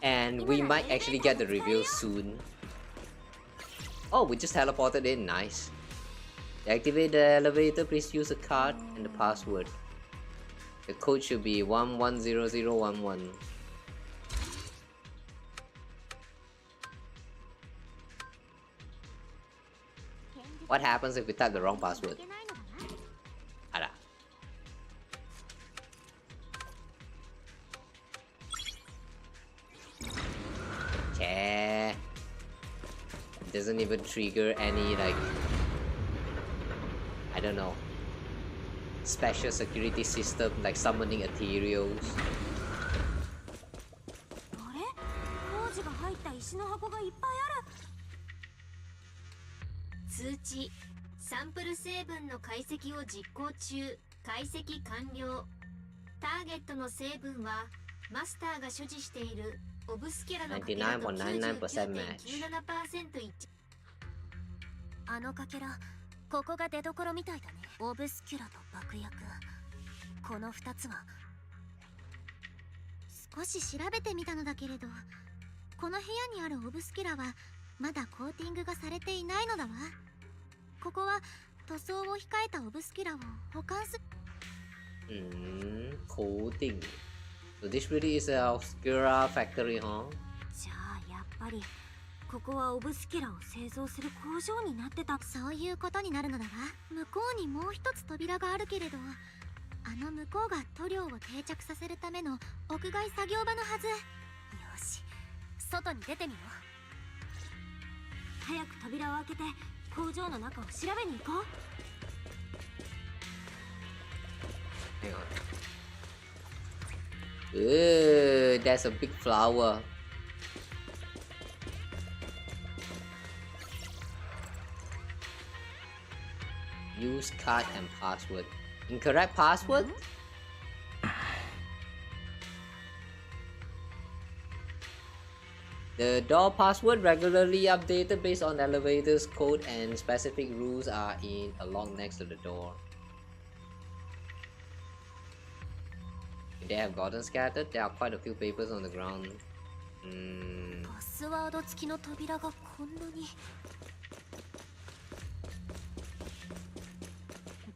And we might actually get the reveal soon. Oh, we just teleported in, nice. To activate the elevator, please use a card and the password. The code should be 110011. What happens if we type the wrong password? Ada. Yeah. It doesn't even trigger any, like, I don't know, special security system like summoning ethereals. あれ？工事が入った石の箱がいっぱいある。通知、サンプル成分の解析を実行中。解析完了。ターゲットの成分はマスターが所持しているオブスキュラのかけらと 99.97% 一致。あのかけら、ここが出どころみたいだね。オブスキュラと爆薬、この2つは。少し調べてみたのだけれど、この部屋にあるオブスキュラはまだコーティングがされていないのだわ。ここは塗装を控えたオブスキュラを保管する。Coating. So this really is a obscura factory, huh? じゃあやっぱりここはオブスキュラを製造する工場になってた。そういうことになるのだわ。向こうにもう一つ扉があるけれど、あの向こうが塗料を定着させるための屋外作業場のはず。よし、外に出てみよう。早く扉を開けて工場の中を調べに行こう。Hang on. Ooh, that's a big flower. Use card and password. Incorrect password? The door password regularly updated based on elevator's code and specific rules are in a log next to the door. They have gotten scattered. There are quite a few papers on the ground. パスワード付きの扉がこんなに。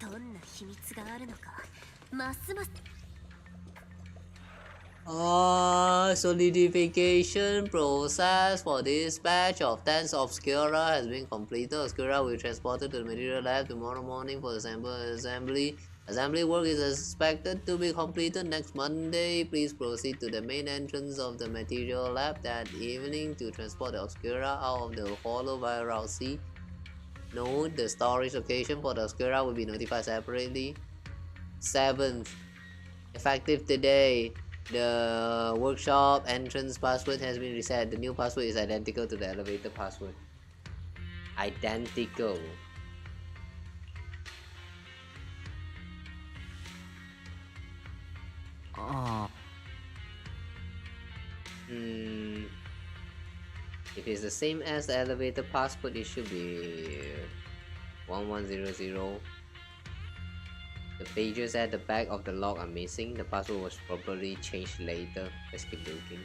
どんな秘密があるのか、ますます。Solidification process for this batch of 10s Obscura has been completed. Obscura will be transported to the material lab tomorrow morning for the sample assembly. Assembly work is expected to be completed next Monday. Please proceed to the main entrance of the material lab that evening to transport the Obscura out of the hollow via Route C. Note, the storage location for the Obscura will be notified separately. 7th. Effective today. The workshop entrance password has been reset. The new password is identical to the elevator password. Identical. If it's the same as the elevator password, it should be 1100. The pages at the back of the log are missing. The password was probably changed later. Let's keep looking.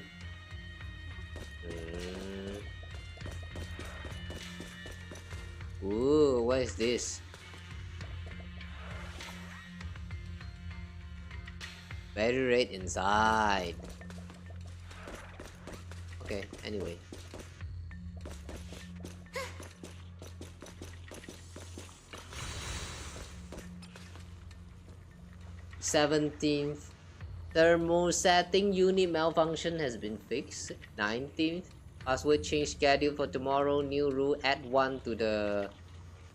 Ooh, what is this? Battery rate inside. Okay, anyway. '17th. Thermosetting unit malfunction has been fixed. 19th. Password change scheduled for tomorrow. New rule, add 1 to the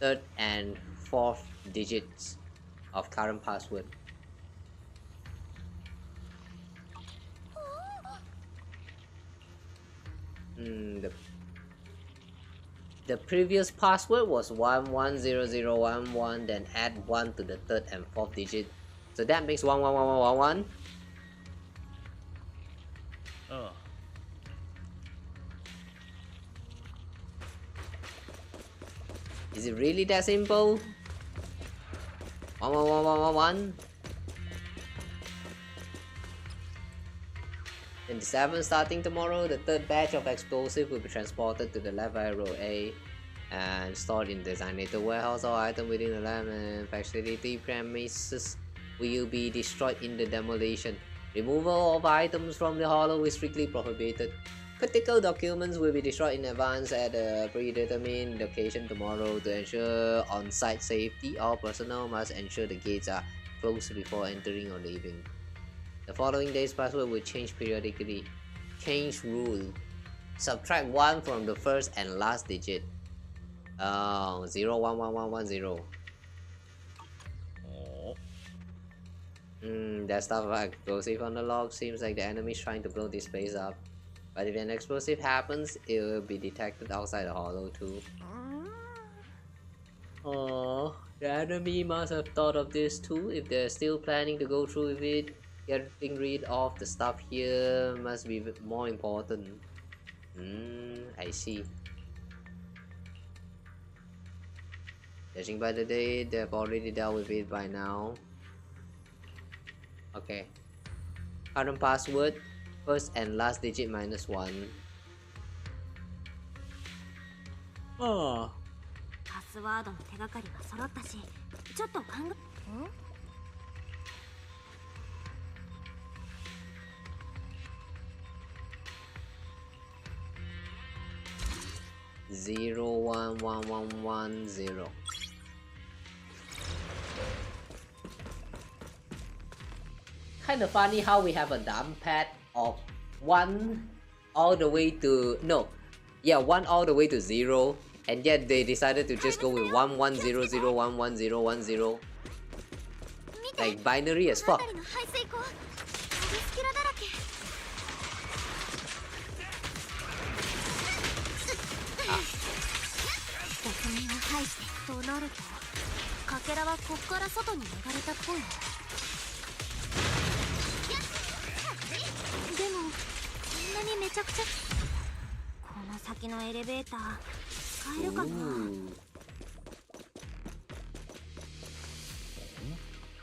3rd and 4th digits of current password. The previous password was 110011, then add 1 to the 3rd and 4th digit. So that makes 111111. Oh. Is it really that simple? 111111. 27 starting tomorrow, the 3rd batch of explosive will be transported to the left arrow A and stored in designated warehouse or item within the lab and facility premises will be destroyed in the demolition. Removal of items from the hollow is strictly prohibited. Critical documents will be destroyed in advance at a predetermined location tomorrow. To ensure on-site safety, all personnel must ensure the gates are closed before entering or leaving. The following day's password will change periodically. Change rule. Subtract 1 from the first and last digit. 011110. That stuff like explosive on the log. Seems like the enemy is trying to blow this place up. But if an explosive happens, it will be detected outside the hollow too. Oh, the enemy must have thought of this too. If they're still planning to go through with it, getting rid of the stuff here must be more important. I see. Judging by the date, they've already dealt with it by now. Okay. Current password, first and last digit minus 1. Oh. パスワードの手がかりが揃ったし、ちょっと考え。011110. Kind of funny how we have a dump pad of 1 all the way to 1 all the way to 0, and yet they decided to just go with 1100111010. Like binary as fuck.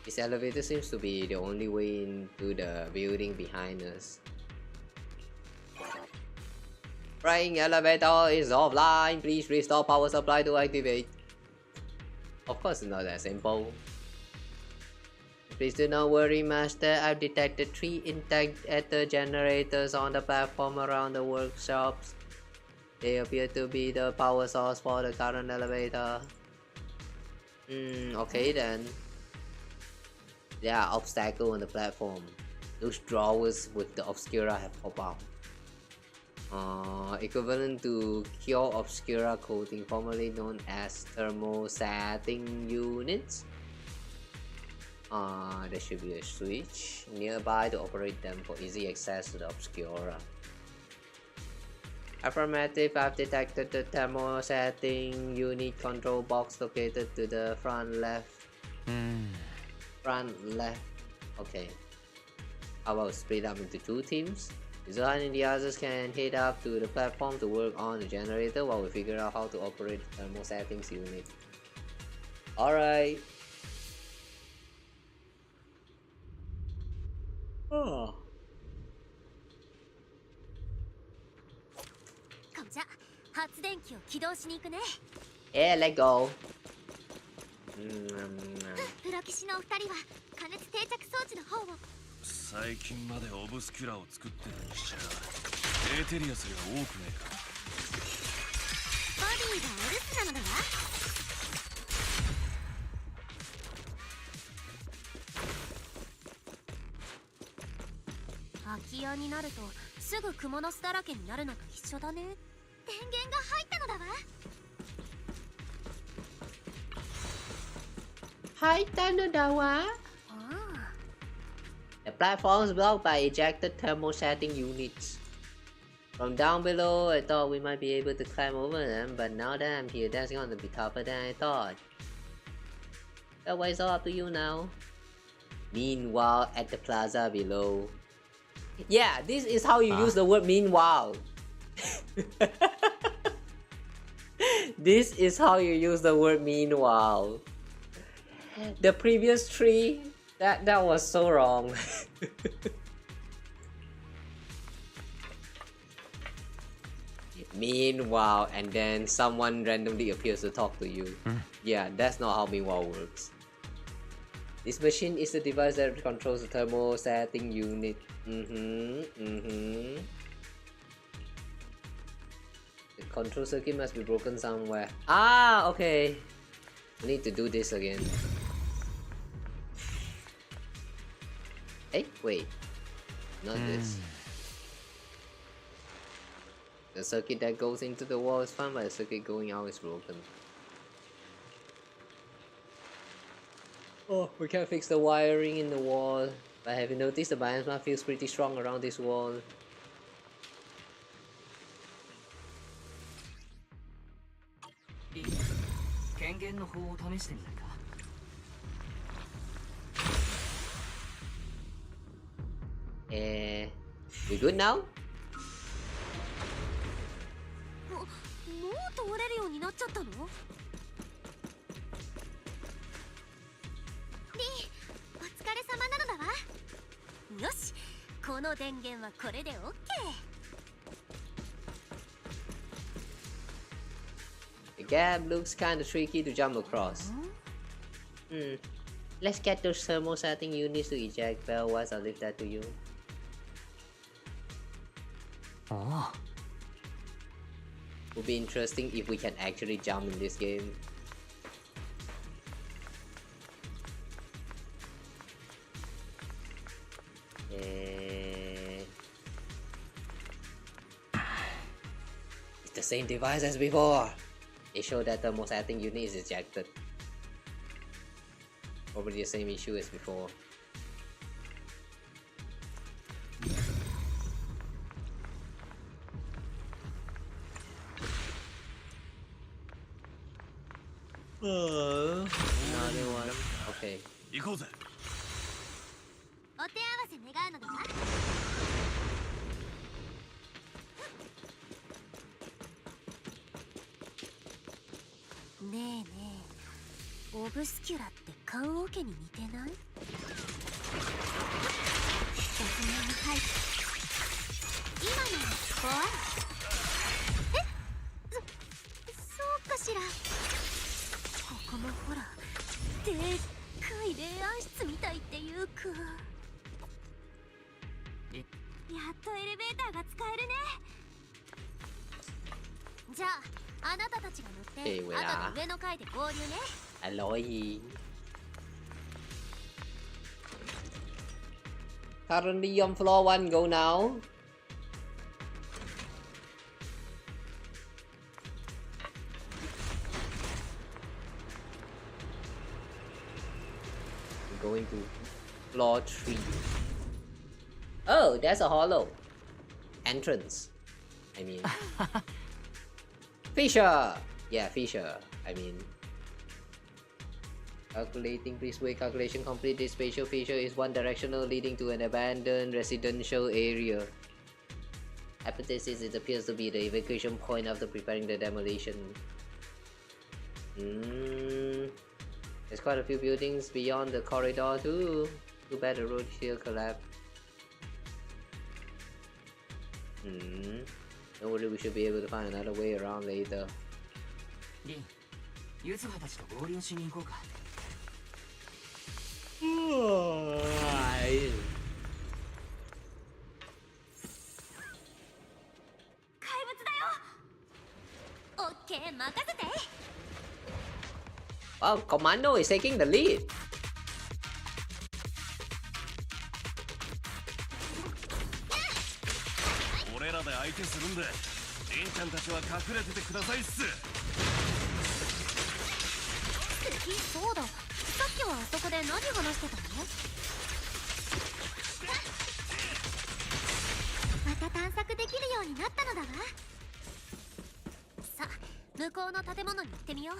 This elevator seems to be the only way into the building behind us. Frying elevator is offline. Please restore power supply to activate. Of course, it's not that simple. Please do not worry, Master. I've detected 3 intact ether generators on the platform around the workshops. They appear to be the power source for the current elevator. Okay then. There are obstacles on the platform. Those drawers with the obscura have popped out. Equivalent to Cure Obscura coating, formerly known as thermosetting units. There should be a switch nearby to operate them for easy access to the Obscura. Affirmative, I've detected the thermal setting unit control box located to the front left. Front left. Okay. How about split up into 2 teams? Zohan and the others can head up to the platform to work on the generator while we figure out how to operate the thermal settings unit. Alright. Oh. じゃ発電機を起動しに行くね。Let's go. プロ棋士のお二人は加熱定着装置の方を。最近までオブスキュラを作ってるにしちゃエーテリアスが多くねえか。ボディがお留守なのだわ。空き家になるとすぐクモの巣だらけになるのと一緒だね。電源が入ったのだわ。入ったのだわ。The platform is blocked by ejected thermal setting units. From down below, I thought we might be able to climb over them, but now that I'm here, that's going to be tougher than I thought. Well, it's all up to you now. Meanwhile, at the plaza below. Yeah, this is how you use the word meanwhile. This is how you use the word meanwhile. The previous 3, that was so wrong. Meanwhile, and then someone randomly appears to talk to you. Yeah, that's not how meanwhile works. This machine is the device that controls the thermal setting unit. The control circuit must be broken somewhere. Ah, okay. I need to do this again. Hey, wait. Not this. The circuit that goes into the wall is fine, but the circuit going out is broken. Oh, we can't fix the wiring in the wall. But have you noticed the biasma feels pretty strong around this wall? We good now? もう通れるようになっちゃったの？リー、お疲れ様なのだわ。よし、この電源はこれで OK。The gap looks kinda tricky to jump across. Let's get those thermal setting units to eject. Well, once I'll leave that to you. Would be interesting if we can actually jump in this game. It's the same device as before. It showed that the thermal setting unit is ejected. Probably the same issue as before. Another one. Okay. 行こうぜ。お手合わせ願うのだわ。ねえねえ、オブスキュラって棺桶に似てない？雑念に入って今のは怖い。そうかしら。ここもほら、でっかい霊安室みたいっていうか。やっとエレベーターが使えるね。じゃあ、あなたたちが乗って、あとで上の階で合流ね。Alloy. Currently on floor 1, go now. Going to Floor 3. Oh, there's a hollow entrance. I mean, Fisher. Yeah, Fisher. I mean, calculating. Please wait. Calculation complete. This spatial feature is one directional, leading to an abandoned residential area. Hypothesis: it appears to be the evacuation point after preparing the demolition. There's quite a few buildings beyond the corridor too. Too bad the road here collapsed. Don't worry, we should be able to find another way around later. リン、ユズハたちと合流しに行こうか。オッケー、任せて。 Wow, Commando is taking the lead. 俺らで相手するんで、リンちゃんたちは隠れててくださいっす。そうだ、さっきはあそこで何話してたの？また探索できるようになったのだわ。さあ、向こうの建物に行ってみよう。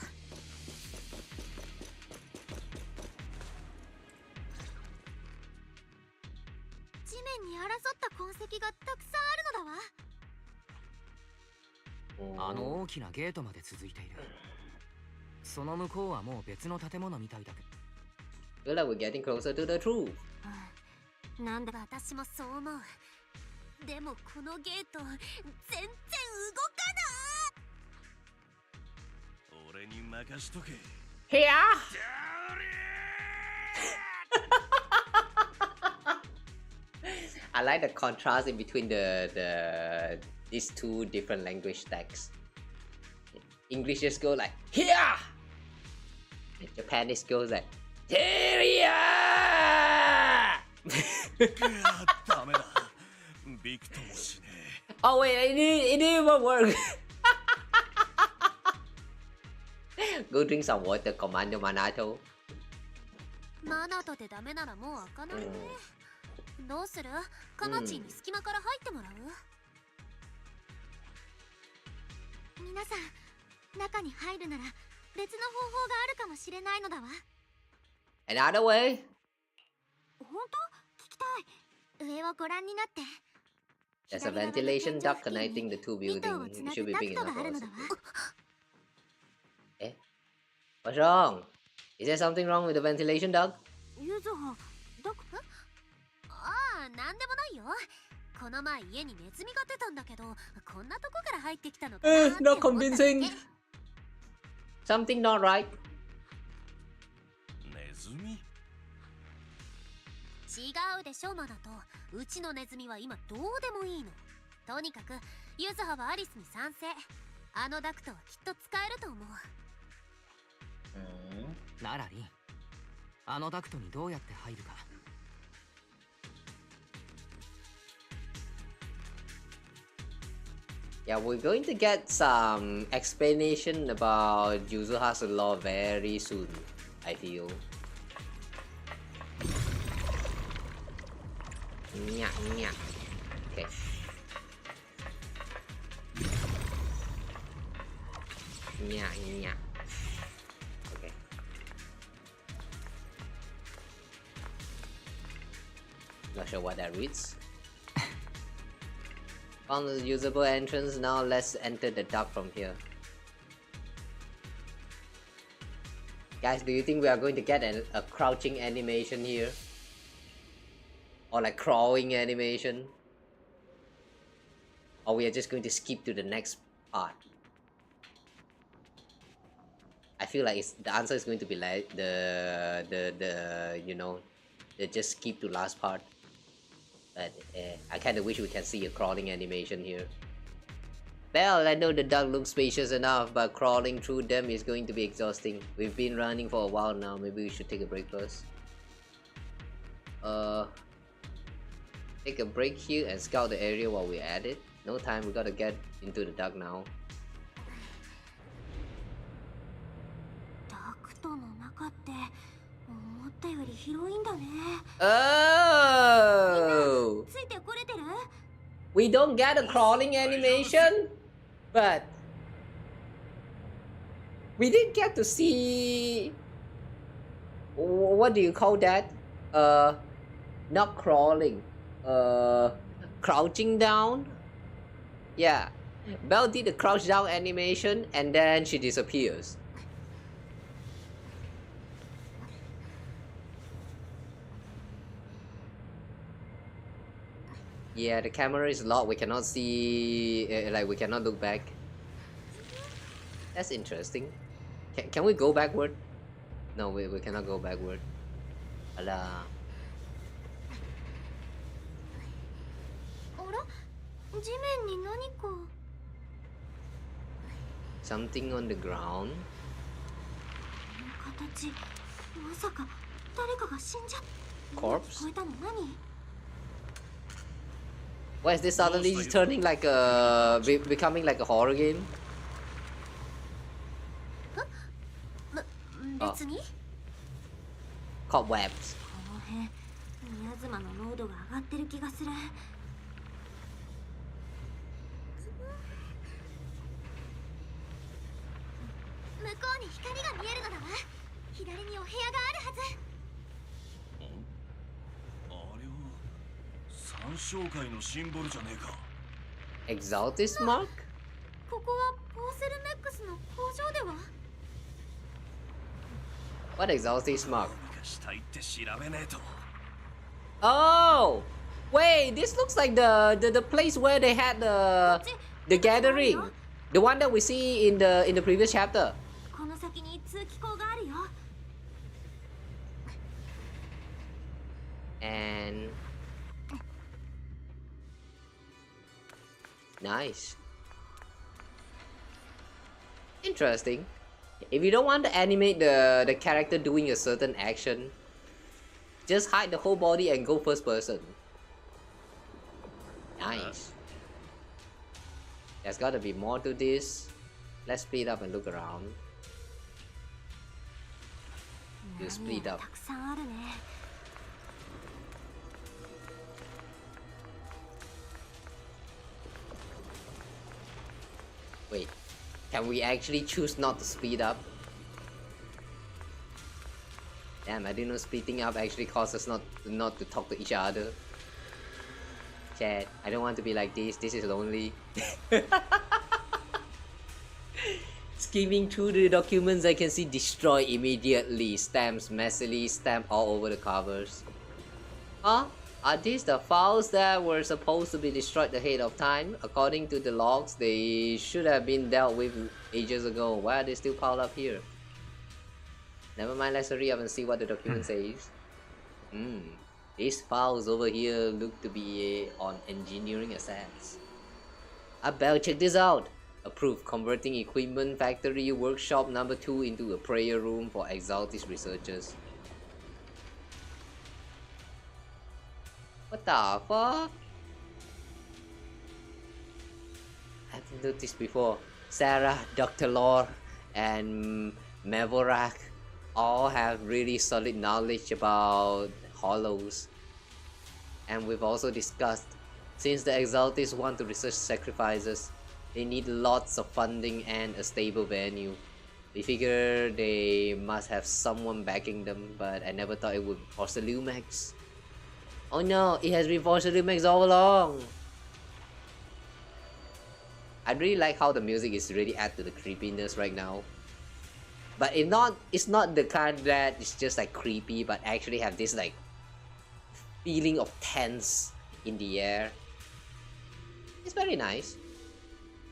地面に争った痕跡がたくさんあるのだわ。あの大きなゲートまで続いている。その向こうはもう別の建物みたいだけど。Feel like we're getting closer to the truth. なんだ、私もそう思う。でもこのゲート全然動かない。俺に任しとけ。Here. I like the contrast in between these two different language texts. English just go like here. Japanese goes like here. ダメだ。ビクともしねえ。Oh wait, it didn't work. Go drink some water, Commando Manato. マナトでダメならもう開かないね。どうする？カマチンに隙間から入ってもらう？皆さん、中に入るなら別の方法があるかもしれないのだわ。Another way? 本当？聞きたい。上をご覧になって。There's a ventilation duct connecting the two buildings. It should be big enough for us. Eh? What's wrong? Is there something wrong with the ventilation duct? ユズハ、ああ、なんでもないよ。この前家にネズミが出たんだけど、こんなとこから入ってきたのかなって思 Not ったんだ convincing. ね。Something not right. ネズミ？違うでしょ、マナト。うちのネズミは今どうでもいいの。とにかくユズハはアリスに賛成。あのダクトはきっと使えると思う。ならリン、あのダクトにどうやって入るか。Yeah, we're going to get some explanation about Yuzuha's law very soon, I feel. Nya, nya. Okay. Nya, nya. Okay. Not sure what that reads. Found the usable entrance. Now let's enter the duct from here. Guys, do you think we are going to get a crouching animation here? Or like crawling animation? Or we are just going to skip to the next part? I feel like the answer is going to be like you know, the just skip to last part. But I kind of wish we can see a crawling animation here. Well, I know the duct looks spacious enough, but crawling through them is going to be exhausting. We've been running for a while now. Maybe we should take a break first. Take a break here and scout the area while we're at it. No time, we gotta get into the duct now. ダクトの中って思ったより広いんだね。Oh! ついてこれてる？ We don't get a crawling animation, but we did get to see, what do you call that? Not crawling, crouching down. Yeah, Belle did the crouch down animation and then she disappears. Yeah, the camera is locked. We cannot see, like we cannot look back. That's interesting. Can we go backward? No, we cannot go backward. Ala. Something on the ground. Corpse? Why is this suddenly turning like a becoming like a horror game? Oh. Cobwebs. 向こうに光が見えるのだわ。左にお部屋があるはず。あれは三小会のシンボルじゃねえか。Exaltis mark? ここはポーセルメックスの工場では？ What Exaltis mark? したいって調べねえと。 Oh! Wait, this looks like the place where they had the gathering. The one that we see in the previous chapter. この先に通気口があるよ。 And nice. Interesting. If you don't want to animate the character doing a certain action, just hide the whole body and go first person. Nice. There's gotta be more to this. Let's split up and look around. You split up. たくさんあるね。 Wait, can we actually choose not to speed up? Damn, I didn't know splitting up actually causes us not to talk to each other. Chat, I don't want to be like this. This is lonely. Skimming through the documents, I can see destroy immediately. Stamps messily stamped all over the covers. Huh? Are these the files that were supposed to be destroyed ahead of time? According to the logs, they should have been dealt with ages ago. Why are they still piled up here? Never mind, let's hurry up and see what the document says. These files over here look to be on engineering assets. Abel, check this out! Approved, converting equipment factory workshop number 2 into a prayer room for Exaltis researchers. What the fuck? I haven't noticed before. Sarah, Dr. Lore, and Mevorak all have really solid knowledge about hollows. And we've also discussed, since the Exaltis want to research sacrifices, they need lots of funding and a stable venue. We figure they must have someone backing them, but I never thought it would be Porcelumex. Oh no, it has been Porcelumex all along! I really like how the music is really add to the creepiness right now. But it's not the kind that is just like creepy, but actually have this like feeling of tense in the air. It's very nice.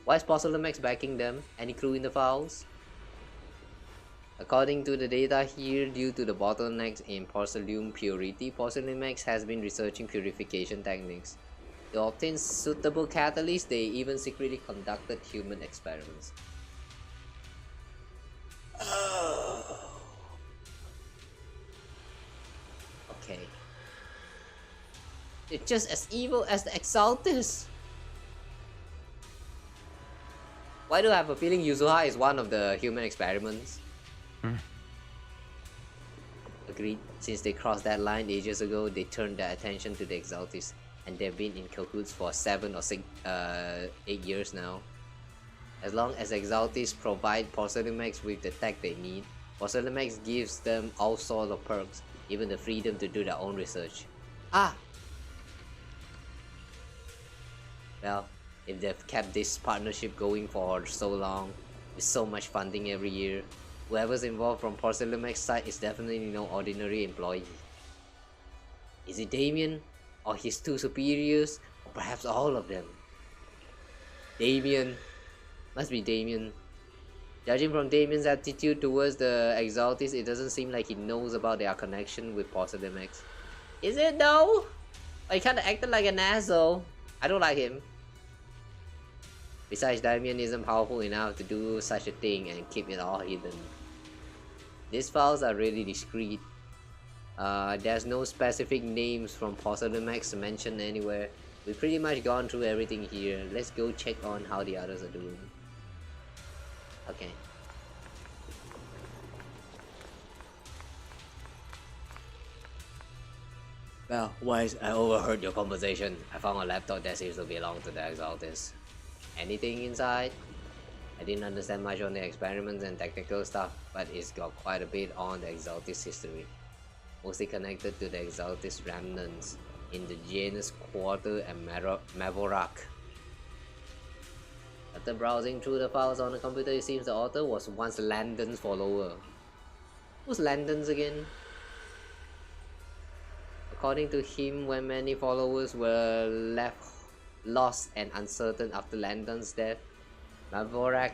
Why is Porcelumex backing them? Any clue in the files? According to the data here, due to the bottlenecks in Porcelain purity, Porcelumex has been researching purification techniques. To obtain suitable catalysts, they even secretly conducted human experiments. Okay. It's just as evil as the Exaltis. Why do I have a feeling Yuzuha is one of the human experiments? Agreed. Since they crossed that line ages ago, they turned their attention to the Exaltis, and they've been in cahoots for 7 or 8 years now. As long as Exaltis provide Porcelamex with the tech they need, Porcelamex gives them all sorts of perks, even the freedom to do their own research. Ah! Well, if they've kept this partnership going for so long, with so much funding every year, whoever's involved from Porcelamex side is definitely no ordinary employee. Is it Damien, or his 2 superiors, or perhaps all of them? Damien. Must be Damien. Judging from Damien's attitude towards the Exaltis, it doesn't seem like he knows about their connection with Porcelamex. Is it though? He kinda acted like an asshole. I don't like him. Besides, Damien isn't powerful enough to do such a thing and keep it all hidden. These files are really discreet. There's no specific names from Porcelamex mentioned anywhere. We've pretty much gone through everything here. Let's go check on how the others are doing. Okay. Well, Wise, I overheard your conversation. I found a laptop that seems to belong to the Exaltis. Anything inside? I didn't understand much on the experiments and technical stuff, but it's got quite a bit on the Exaltis history. Mostly connected to the Exaltis remnants in the Janus Quarter and Mavorak. After browsing through the files on the computer, it seems the author was once Landon's follower. Who's Landon's again? According to him, when many followers were lost and uncertain after Landon's death, Mavorak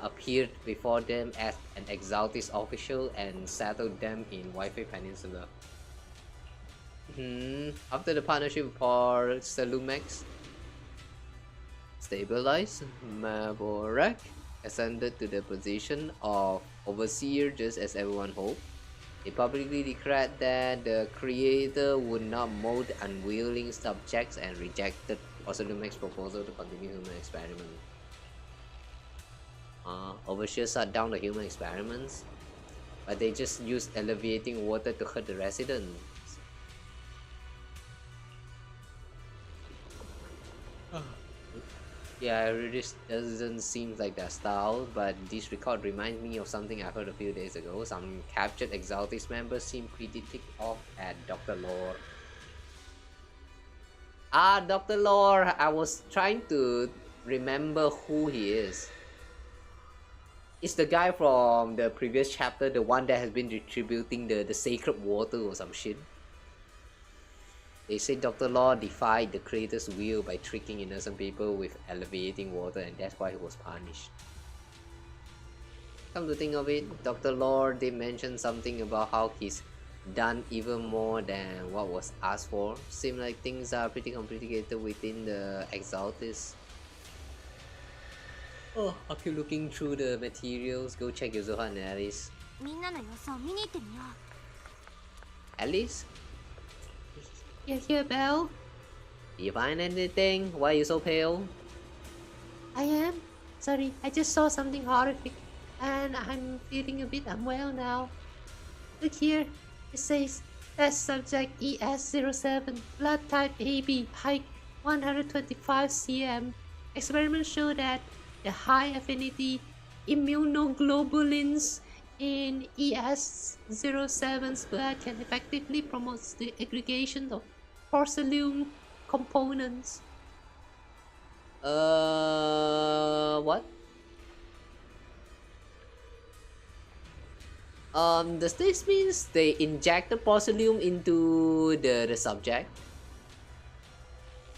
appeared before them as an Exaltis official and settled them in Wi-Fi Peninsula. After the partnership for Porcelamex stabilized, Mavorak ascended to the position of overseer just as everyone hoped. He publicly declared that the creator would not mold unwilling subjects and rejected Porcelamex's proposal to continue human experiment. Overseer shut down the human experiments, but they just used elevating water to hurt the residents. Yeah, it really doesn't seem like their style, but this record reminds me of something I heard a few days ago. Some captured Exaltis members seem pretty ticked off at Dr. Lore. Dr. Lore, I was trying to remember who he is. It's the guy from the previous chapter, the one that has been distributing the sacred water or some shit. They say Dr. Lore defied the creator's will by tricking innocent people with elevating water, and that's why he was punished. Come to think of it, Dr. Lore did mention something about how he's done even more than what was asked for. Seems like things are pretty complicated within the Exaltis. Oh, I'll keep looking through the materials. Go check Yuzuha and Alice. Alice? You hear Belle? You find anything? Why are you so pale? I am? Sorry, I just saw something horrific and I'm feeling a bit unwell now. Look here, it says test subject ES07, blood type AB, height 125 cm. Experiments show that the high affinity immunoglobulins in ES07's blood can effectively promote the aggregation of porcelain components. What? Does this mean they injected porcelain into the subject?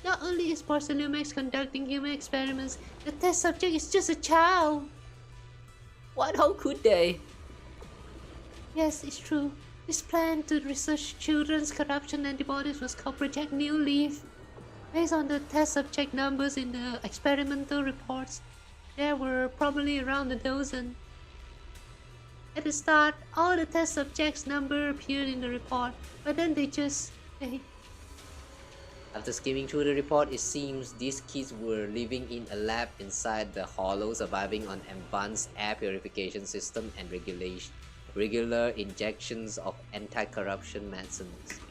Not only is Porcelamex conducting human experiments, the test subject is just a child. What? How could they? Yes, it's true. This plan to research children's corruption antibodies was called Project New Leaf. Based on the test subject numbers in the experimental reports, there were probably around a dozen. At the start, all the test subjects' number appeared in the report, but then they After skimming through the report, it seems these kids were living in a lab inside the hollow, surviving on advanced air purification system and regular injections of anti-corruption medicines.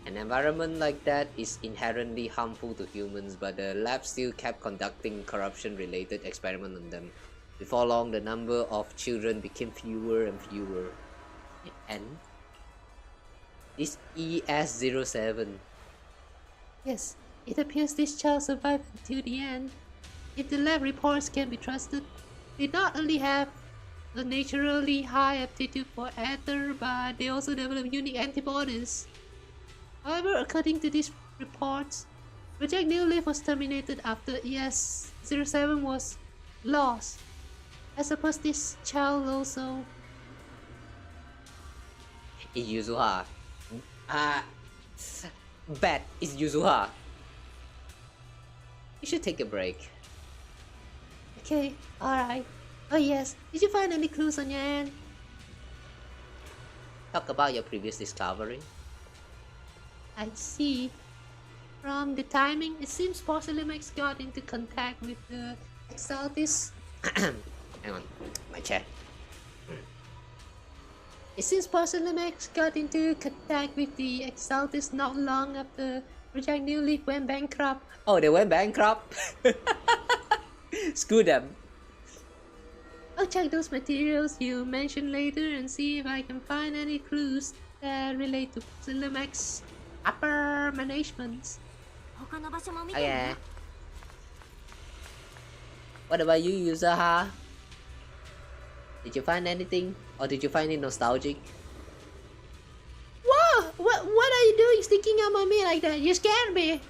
An environment like that is inherently harmful to humans, but the lab still kept conducting corruption-related experiments on them. Before long, the number of children became fewer and fewer. And this ES07. Yes, it appears this child survived until the end. If the lab reports can be trusted, they not only have a naturally high aptitude for ether, but they also develop unique antibodies. However, according to these reports, Project New Leaf was terminated after ES07 was lost. I suppose this child also... It's Yuzuha. Bet it's Yuzuha. You should take a break. Okay, alright. Oh yes, did you find any clues on your end? Talk about your previous discovery. I see. From the timing, it seems Porcelamex got into contact with the Exaltis. Hang on, my chair. It seems Porcelamex got into contact with the Exaltis not long after Project New Leaf went bankrupt. Oh, they went bankrupt? Screw them. I'll check those materials you mentioned later and see if I can find any clues that relate to Porcelamex upper management. Okay. What about you, Yuzuha? Did you find anything? Or did you find it nostalgic? Whoa! What are you doing sticking up on me like that? You scared me!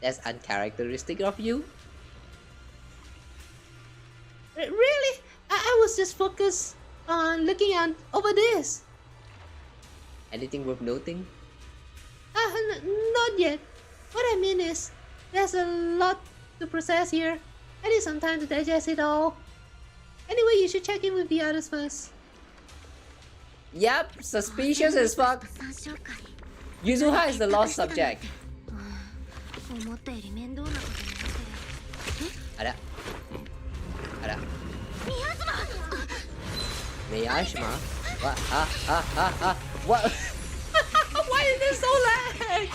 That's uncharacteristic of you. Really? I was just focused on looking at over this. Anything worth noting? Not yet. What I mean is, there's a lot to process here. I need some time to digest it all. Anyway, you should check in with the others first. Yep, suspicious as fuck. Yuzuha is the lost subject. Ada. Miyashima? What? What? Why is this so lag?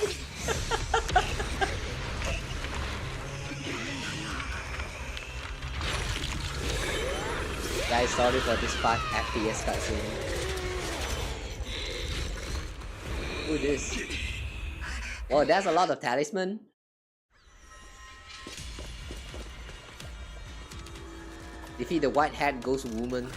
Guys, sorry for this 5 FPS cutscene. Who this? Oh, there's a lot of talisman. Defeat the white-haired ghost woman.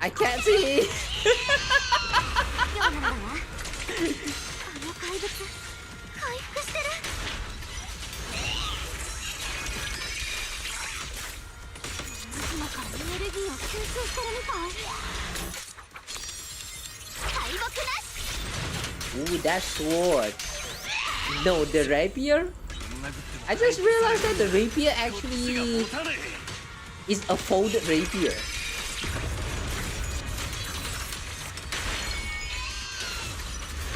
I can't see. Ooh, that sword. No, the rapier? I just realized that the rapier actually is a folded rapier.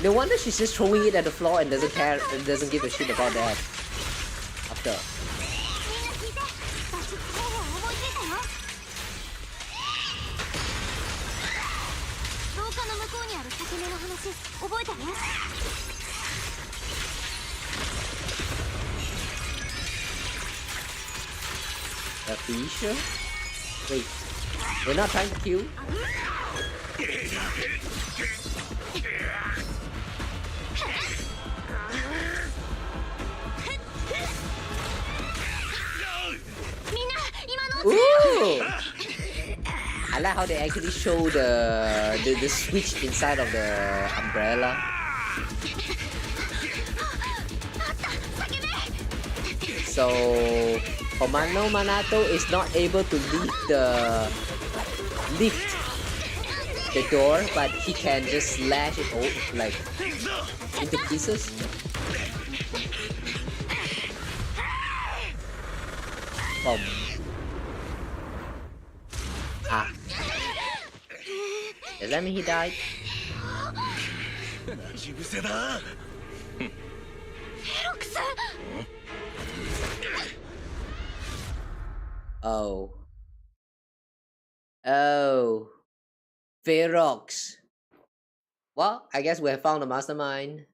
No wonder she's just throwing it at the floor and doesn't care and doesn't give a shit about that. After. The fisher? Wait, we're not trying to kill? Ooh! I like how they actually show the switch inside of the umbrella. So Commando Manato is not able to lift the door, but he can just slash it out like into pieces. Boom. Ah. Does that mean he died? Oh. Oh. Ferox. Well, I guess we have found the mastermind.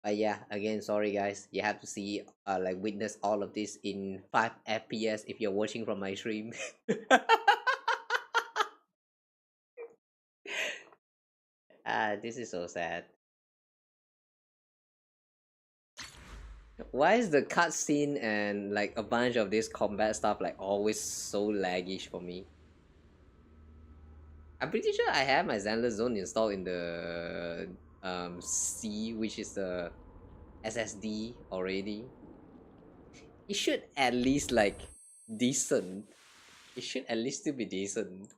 But yeah, again, sorry guys. You have to see, like witness all of this in 5 FPS if you're watching from my stream. This is so sad. Why is the cutscene and like a bunch of this combat stuff like always so laggish for me? I'm pretty sure I have my Zenless Zone installed in the C, which is the SSD already. It should at least like decent. It should at least still be decent.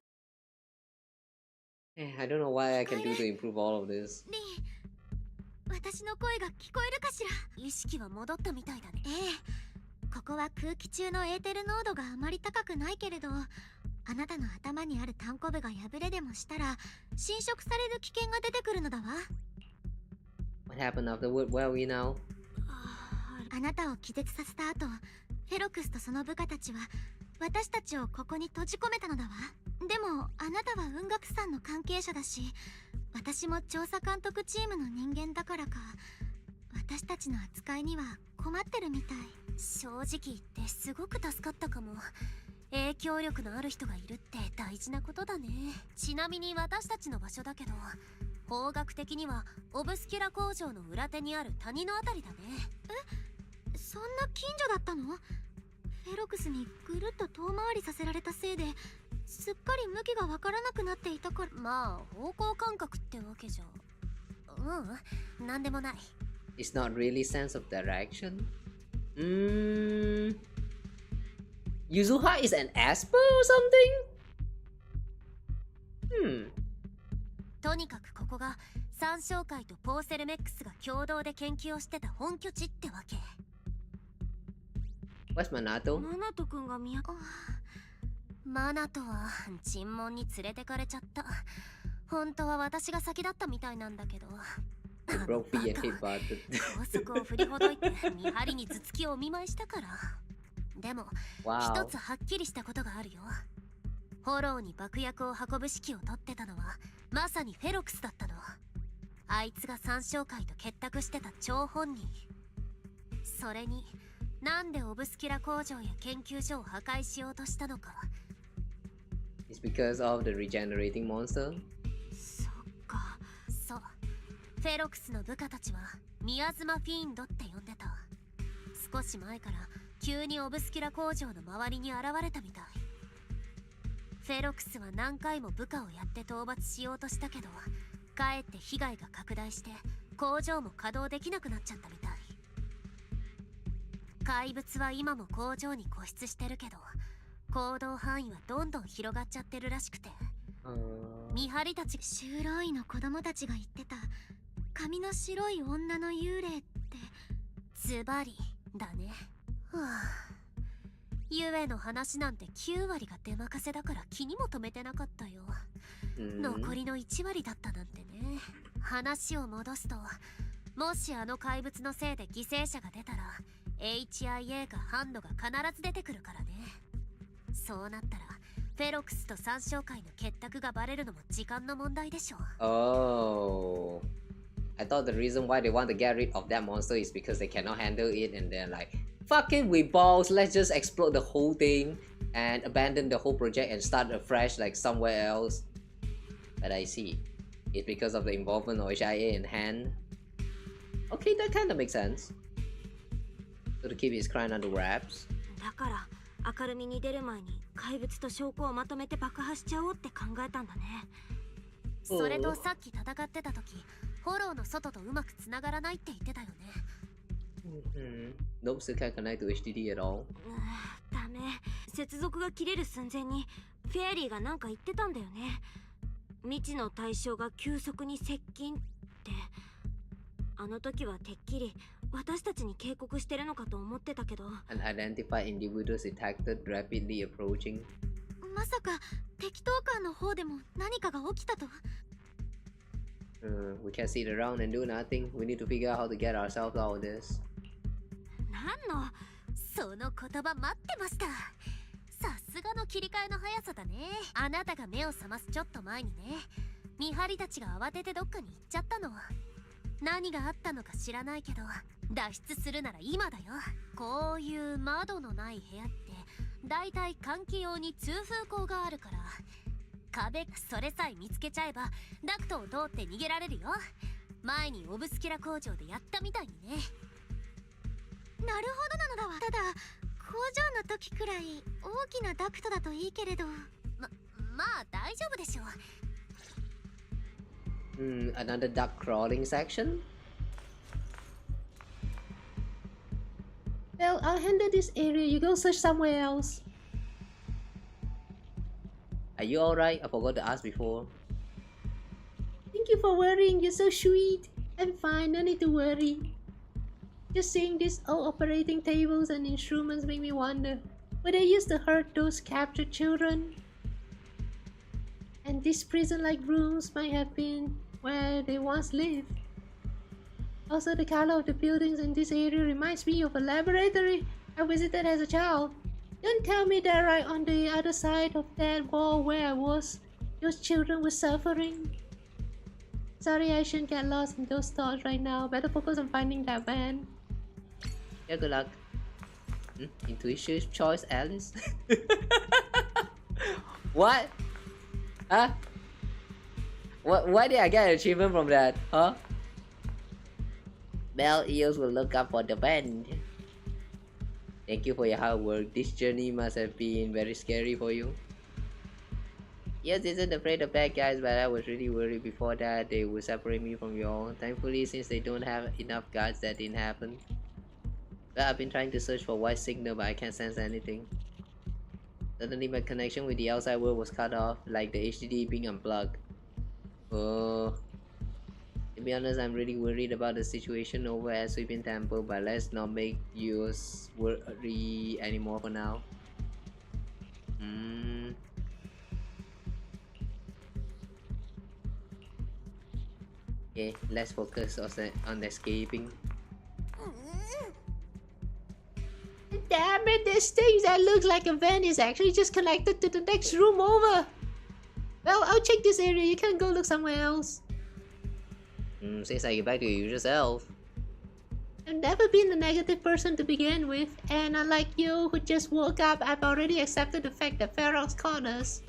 I don't know what I can do to improve all of this. 私の声が聞こえるかしら。意識は戻ったみたいだね。ここは空気中のエーテル濃度があまり高くないけれど、あなたの頭にある単コブが破れでもしたら侵食される危険が出てくるのだわ。What happened afterward? Where are we now? あなたを気絶させた後、フェロクスとその部下たちは私たちをここに閉じ込めたのだわ。でもあなたは雲岳山の関係者だし、私も調査監督チームの人間だからか、私たちの扱いには困ってるみたい。正直言ってすごく助かったかも。影響力のある人がいるって大事なことだね。ちなみに私たちの場所だけど、方角的にはオブスキュラ工場の裏手にある谷のあたりだね。そんな近所だったの？フェロクスにぐるっと遠回りさせられたせいですっかり向きがわからなくなっていたから。まあ方向感覚ってわけじゃ。なんでもない。 It's not really sense of direction. Yuzuha is an Asper or something? とにかくここが三小会とポーセルメックスが共同で研究をしてた本拠地ってわけ。What's Manato? マナト君がマナトは尋問に連れてかれちゃった。本当は私が先だったみたいなんだけど。高速を振りほどいて見張りに頭突きをお見舞いしたから。でも一つはっきりしたことがあるよ。フォローに爆薬を運ぶ指揮を取ってたのはまさにフェロクスだったの。あいつが三小会と結託してた張本人。それになんでオブスキュラ工場や研究所を破壊しようとしたのか。 It's because of the regenerating monster? そっか。そう。フェロクスの部下たちはミアズマフィーンドって呼んでた。少し前から急にオブスキュラ工場の周りに現れたみたい。フェロクスは何回も部下をやって討伐しようとしたけど、かえって被害が拡大して工場も稼働できなくなっちゃったみたい。怪物は今も工場に固執してるけど、行動範囲はどんどん広がっちゃってるらしくて、見張りたち、修道院の子供たちが言ってた髪の白い女の幽霊ってズバリだね。ゆえの話なんて9割が出任せだから気にも留めてなかったよ。残りの1割だったなんてね。話を戻すと、もしあの怪物のせいで犠牲者が出たらHIA かハンドが必ず出てくるからね。そうなったらフェロクスと三小会の結託がバレるのも時間の問題でしょ。 Oh, I thought the reason why they want to get rid of that monster is because they cannot handle it and they're like, fuck it, we balls, let's just explode the whole thing and abandon the whole project and start afresh like somewhere else. But I see, it's because of the involvement of HIA in hand. Okay, that kind of makes sense. So to keep his crime under wraps. だから明るみに出る前に怪物と証拠をまとめて爆破しちゃおうって考えたんだね。それとさっき戦ってた時、フォローの外とうまくつながらないって言ってたよね。Nope, still can't connect to HDD at all. ダメ。接続が切れる寸前にフェアリーがなんか言ってたんだよね。未知の対象が急速に接近って。あの時はてっきり私たちに警告してるのかと思ってたけど。Unidentified individuals detected rapidly approaching. まさか適当感の方でも何かが起きたと。We can't sit around and do nothing. We need to figure out how to get ourselves out of this. 何のその言葉待ってました。さすがの切り替えの速さだね。あなたが目を覚ますちょっと前にね、見張りたちが慌ててどっかに行っちゃったの。何があったのか知らないけど、脱出するなら今だよ。こういう窓のない部屋ってだいたい換気用に通風口があるから、壁それさえ見つけちゃえばダクトを通って逃げられるよ。前にオブスキュラ工場でやったみたいにね。なるほどなのだわ。ただ工場の時くらい大きなダクトだといいけれど、まあ大丈夫でしょう。Another duck crawling section? Well, I'll handle this area. You go search somewhere else. Are you alright? I forgot to ask before. Thank you for worrying. You're so sweet. I'm fine. No need to worry. Just seeing these old operating tables and instruments make me wonder whether they used to hurt those captured children. And these prison-like rooms might have been where they once lived. Also, the color of the buildings in this area reminds me of a laboratory I visited as a child. Don't tell me that right on the other side of that wall where I was, those children were suffering. Sorry, I shouldn't get lost in those thoughts right now. Better focus on finding that van. Yeah, good luck. Intuitive choice, Alice. What? Huh? Why did I get an achievement from that? Huh? Bell ears will look up for the band. Thank you for your hard work. This journey must have been very scary for you. Yes, isn't afraid of bad guys, but I was really worried before that they would separate me from you all. Thankfully, since they don't have enough guards, that didn't happen. But I've been trying to search for white signal, but I can't sense anything. Suddenly, my connection with the outside world was cut off, like the HDD being unplugged. Oh. To be honest, I'm really worried about the situation over at Sweeping Temple, but let's not make you worry anymore for now. Okay, let's focus on escaping. Damn it, this thing that looks like a van is actually just connected to the next room over. Well, I'll check this area. You can go look somewhere else. Seems like you're back to your usual self. I've never been a negative person to begin with, and unlike you who just woke up, I've already accepted the fact that Ferox caught us.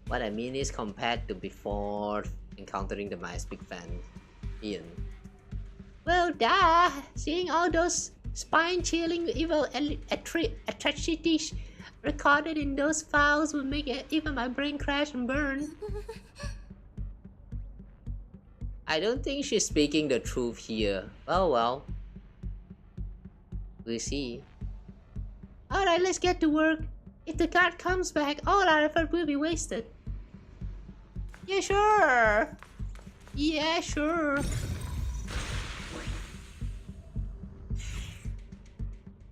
What I mean is compared to before encountering the Mice Big Fan, Ian. Well, duh! Seeing all those spine-chilling evil atrocities recorded in those files would make even my brain crash and burn. I don't think she's speaking the truth here. Oh well. We'll see. Alright, let's get to work. If the guard comes back, all our effort will be wasted. Yeah, sure. Yeah, sure.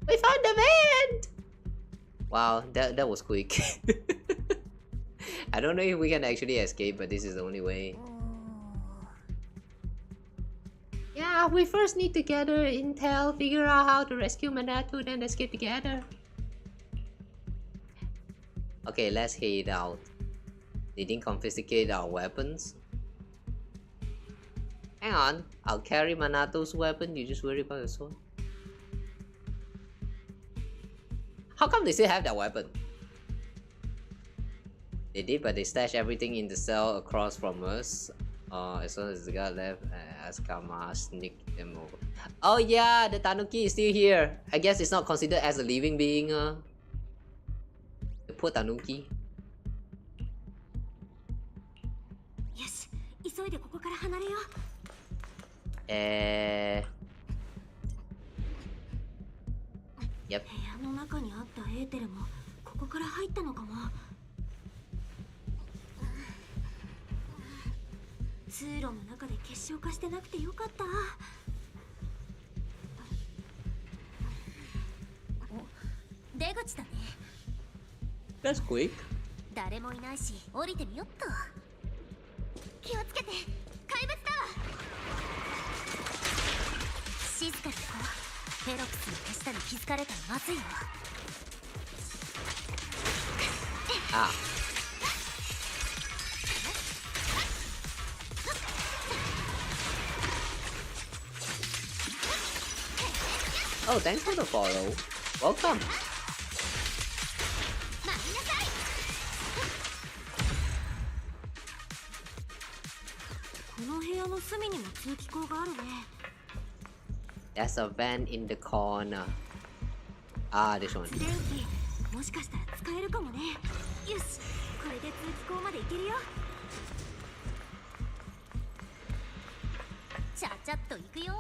We found the vent! Wow, that was quick. I don't know if we can actually escape, but this is the only way. Yeah, we first need to gather intel, figure out how to rescue Manatu, then escape together. Okay, let's head out. They didn't confiscate our weapons. Hang on, I'll carry Manato's weapon, you just worry about your sword. How come they still have that weapon? They did, but they stashed everything in the cell across from us. As soon as the guard left, Asakama sneaked them over. Oh yeah, the Tanuki is still here. I guess it's not considered as a living being. The poor Tanuki. Yes, 急いでここから離れよう。Yep. 部屋の中にあったエーテルもここから入ったのかも。通路の中で結晶化してなくてよかった。出口だね。 That's quick. 誰もいないし降りてみよっと。気をつけて、怪物だ。静かに行こう。フェロックスの手下に気づかれたらまずいよ。Ah. Oh, thanks for the follow. Welcome. この部屋の隅にも通気口があるね。There's a vent in the corner. Ah, this one. 電気、もしかしたら使えるかもね。よし、これで通気口まで行けるよ。ちゃちゃっと行くよ。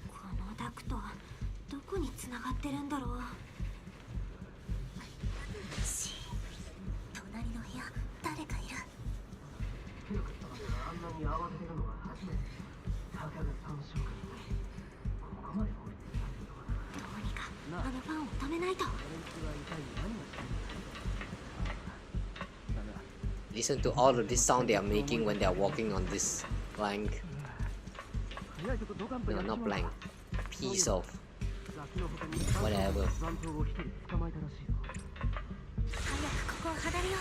このダクト、どこに繋がってるんだろう。隣の部屋、誰かいる。あんなに慌ててるのは初めて。たかが3週間ここまで降りてきたけど。どうにかあのファンを止めないと。 Listen to all of this sound they are making when they are walking on this plank. No, not plank. Piece of whatever. 早くここを離れよう。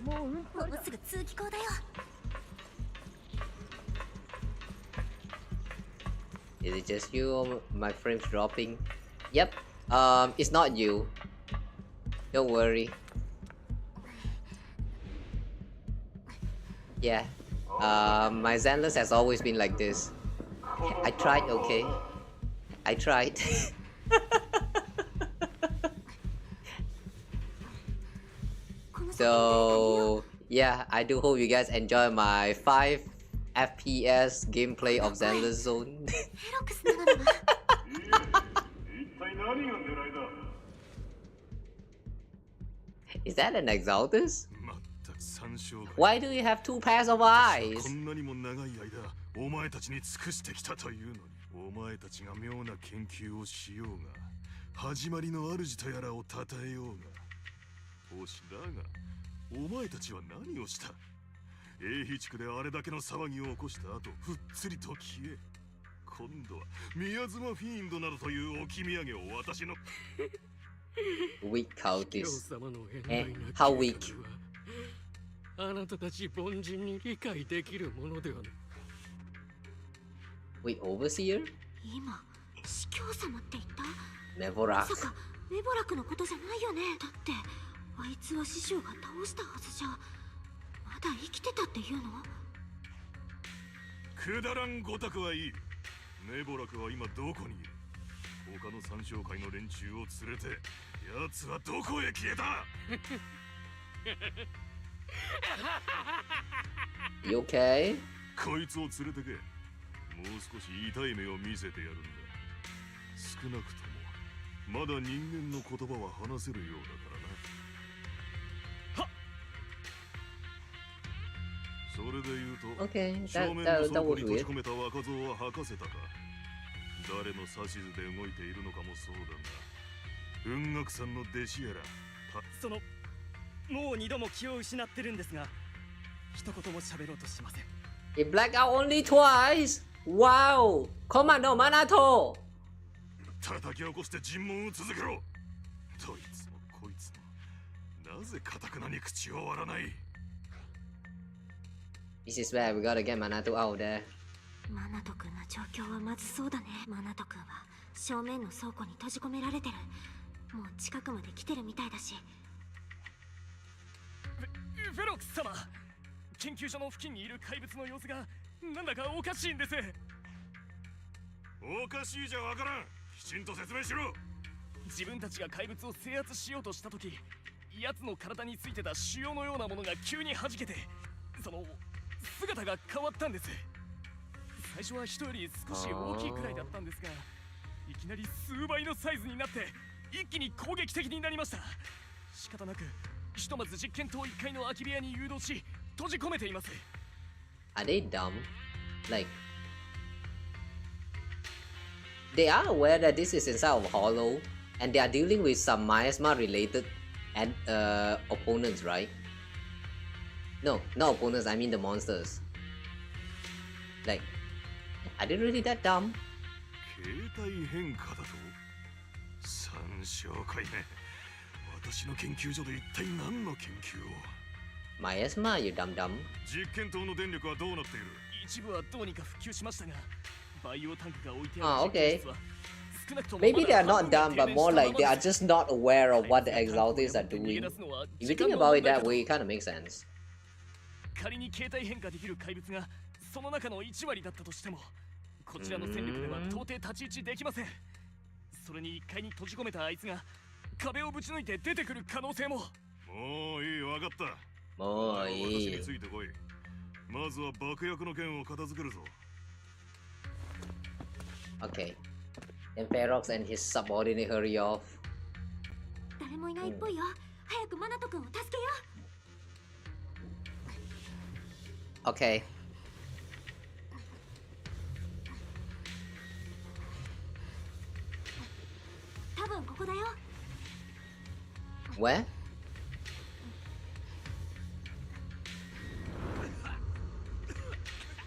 もうすぐ通気口だよ。 Is it just you or my frames dropping? Yep. It's not you. Don't worry. Yeah. My Zenless has always been like this. I tried, okay? I tried. So yeah, I do hope you guys enjoy my 5 FPS gameplay of Zenless Zone. Is that an Exaltus? Why do you have 2 pairs of eyes? こんなにも長い間お前たちに尽くしてきたというのに、お前たちが妙な研究をしようが、始まりの主とやらを称えようが、星だが、お前たちは何をした？英飛地区であれだけの騒ぎを起こした後、ふっつりと消え、今度は宮妻フィーンドなどという置き土産を私のWeak cultist. How weak? あなたたち凡人に理解できるものではない。 Wait, Overseer? 今、司教様って言った？ Nevorak. まさかメボラクのことじゃないよね。だってあいつは師匠が倒したはずじゃ。まだ生きてたっていうの？くだらんごたくはいい。メボラクは今どこにいる？他の三将会の連中を連れて、奴はどこへ消えた？ You okay? こいつを連れてけ。もう少し痛い目を見せてやるんだ。少なくともまだ人間の言葉は話せるようだからな。はっ。それで言うと、 Okay, 正面の倉庫に閉じ込めた若造は吐かせたか。誰の指図で動いているのかもそうだが、雲岳さんの弟子やら。そのもう二度も気を失ってるんですが、一言も喋ろうとしません。 It blacked out only twice. Wow. Commando Manato. 叩き起こして尋問を続けろ。どいつもこいつも、なぜ堅くなに口を割らない？ This is where we gotta get Manato out there. マナト君の状況はまずそうだね。マナト君は正面の倉庫に閉じ込められてる。もう近くまで来てるみたいだし。フェロックス様、研究所の付近にいる怪物の様子がなんだかおかしいんです。おかしいじゃわからん。きちんと説明しろ。自分たちが怪物を制圧しようとした時、奴の体についてた腫瘍のようなものが急に弾けて、その姿が変わったんです。最初は人より少し大きいくらいだったんですが、いきなり数倍のサイズになって一気に攻撃的になりました。仕方なくひとまず実験棟1階の空き部屋に誘導し閉じ込めています。 Are they dumb? Like, they are aware that this is inside of Hollow, and they are dealing with some miasma related and opponents, right? No, not opponents, I mean the monsters. Like, are they really that dumb? 形態変化だと参照会ね。私の研究所で一体何の研究を。 Miasma, you dumb dumb. 実験棟の電力はどうなっている？一部はどうにか復旧しましたが、バイオタンクが置いて Ah, ある実験 okay. 室は少なくとも Maybe they are not dumb, but more like they are just not aware of what the Exaltes are doing. If you think about it that way, it kind of makes sense. 仮に形態変化できる怪物がその中の1割だったとしても、こちらの戦力では到底太刀打ちできません。それに1階に閉じ込めたあいつが壁をぶち抜いて出てくる可能性も。もういい、わかった。もういい。私についてこい。まずは爆薬の件を片付けるぞ。 Okay. Then Ferox and his subordinate hurry off. 誰もいないっぽいよ。早くマナト君を助けよう。 Okay. 多分ここだよ。 Where?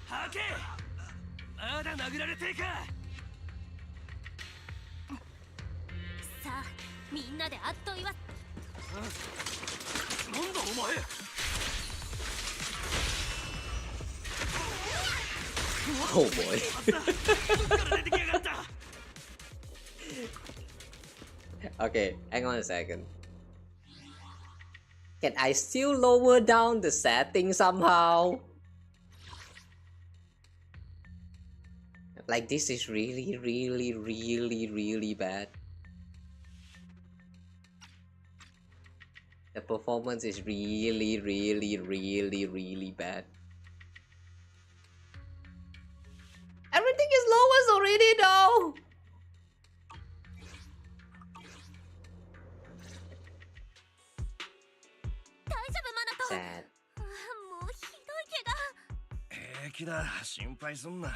はけ！まだ殴られてえか。さあ、みんなであっと言わ。なんだお前。Oh boy. Okay, hang on a second. Can I still lower down the setting somehow? Like, this is really bad. The performance is really bad. Everything is lowest already though! Sad. もうひどい怪我。平気だ、心配すんな。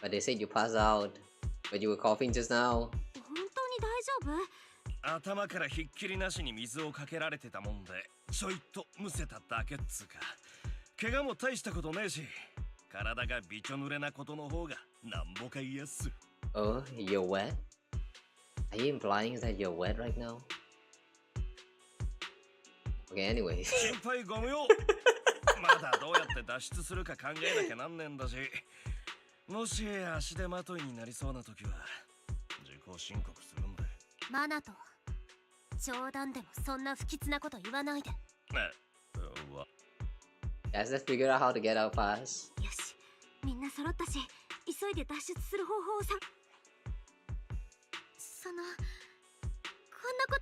But they said you passed out. But you were coughing just now. 本当に大丈夫？頭からひっきりなしに水をかけられてたもんで、ちょいとむせただけっつうか。怪我も大したことねえし、体がびちょ濡れなことの方がなんぼか嫌っす。Oh, you're wet? Are you implying that you're wet right now? Okay, anyway. 心配ご無用。まだどうやって脱出するか考えなきゃなんねんだし、もし足手まといになりそうな時は自己申告するんだ。マナト、冗談でもそんな不吉なこと言わないで。Guys, let's figure out how to get out fast. よし、みんな揃ったし、急いで脱出する方法をさ。こんなこと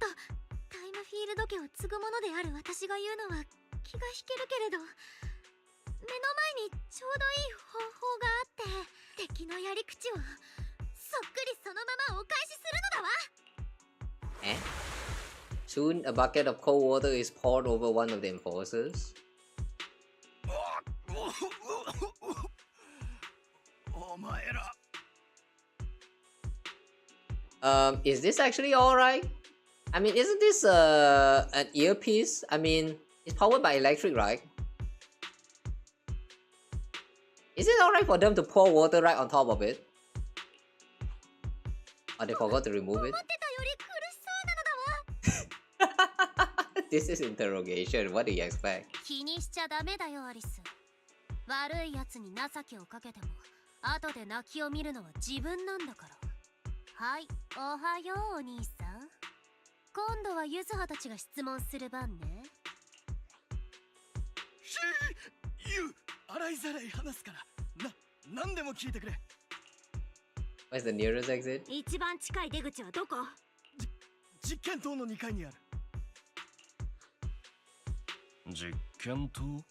タイムフィールド家を継ぐものである私が言うのは気が引けるけれど、目の前にちょうどいい方法があって、敵のやり口をそっくりそのままお返しするのだわ。Eh? Soon, a bucket of cold water is poured over one of the enforcers. お前ら。Is this actually alright? I mean, isn't this an earpiece? I mean, it's powered by electric, right? Is it alright for them to pour water right on top of it? Or they forgot to remove it? This is interrogation. What do you expect? 気にしちゃダメだよ、アリス。悪いやつに情けをかけても、後で泣きを見るのは自分なんだから。はい、おはようお兄さん。今度はユズハたちが質問する番ね。洗いざらい話すから。何でも聞いてくれ。Where's the nearest exit? 一番近い出口はどこ？実験棟の2階にある。実験棟？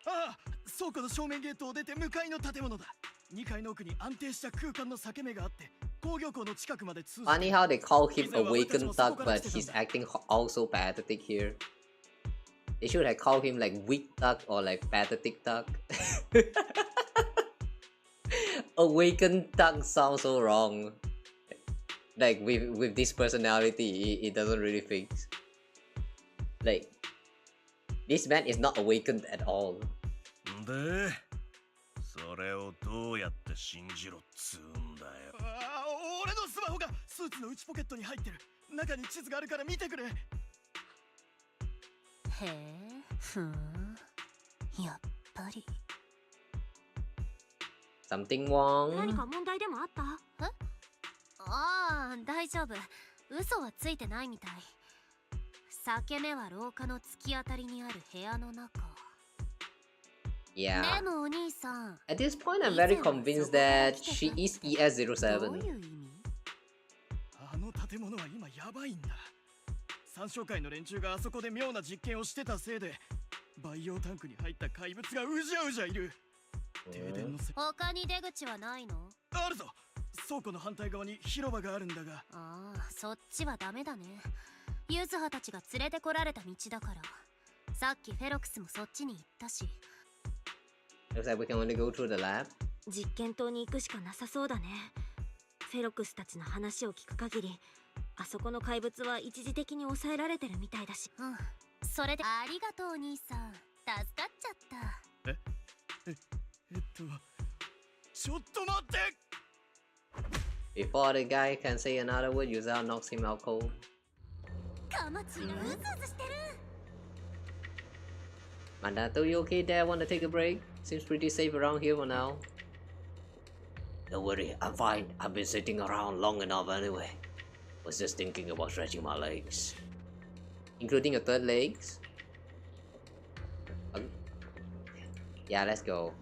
あああ、倉庫の正面ゲートを出て向かいの建物だ。2階の奥に安定した空間の裂け目があって、工業港の近くまで通じて。 Funny how they call him awakened thug, but he's acting also pathetic here. They should have called him like weak thug or like pathetic thug. Awakened thug sounds so wrong. Like with this personality, it doesn't really fit. Like this man is not awakened at all. で、それをどうやって信じろっつうんだよ。ああ、俺のスマホがスーツの内ポケットに入ってる。中に地図があるから見てくれ。へえ、ふん、やっぱり。Something wrong? 何か問題でもあった？え？ああ、大丈夫。嘘はついてないみたい。裂け目は廊下の突き当たりにある部屋の中。Yeah. でもお兄さん。 At this point, I'm very convinced that she is ES07. どういう意味？あの建物は今やばいんだ。三商会の連中があそこで妙な実験をしてたせいで、培養タンクに入った怪物がうじゃうじゃいる。停電のせい。他に出口はないの？あるぞ。倉庫の反対側に広場があるんだが。ああ、そっちはダメだね。ユズハたちが連れてこられた道だから。さっきフェロクスもそっちに行ったし。Looks like we can only go through the lab. 実験棟に行くしかなさそうだね。フェロクスたちの話を聞く限り、あそこの怪物は一時的に抑えられてるみたいだし。うん。それでありがとうお兄さん。助かっちゃった。ちょっと待って。Before the guy can say another word, Yuza knocks him out cold. カマチがうずうずしてる。Mandato, you okay there? Wanna take a break? Seems pretty safe around here for now. Don't worry, I'm fine. I've been sitting around long enough anyway. Was just thinking about stretching my legs. Including your third legs? Yeah, let's go.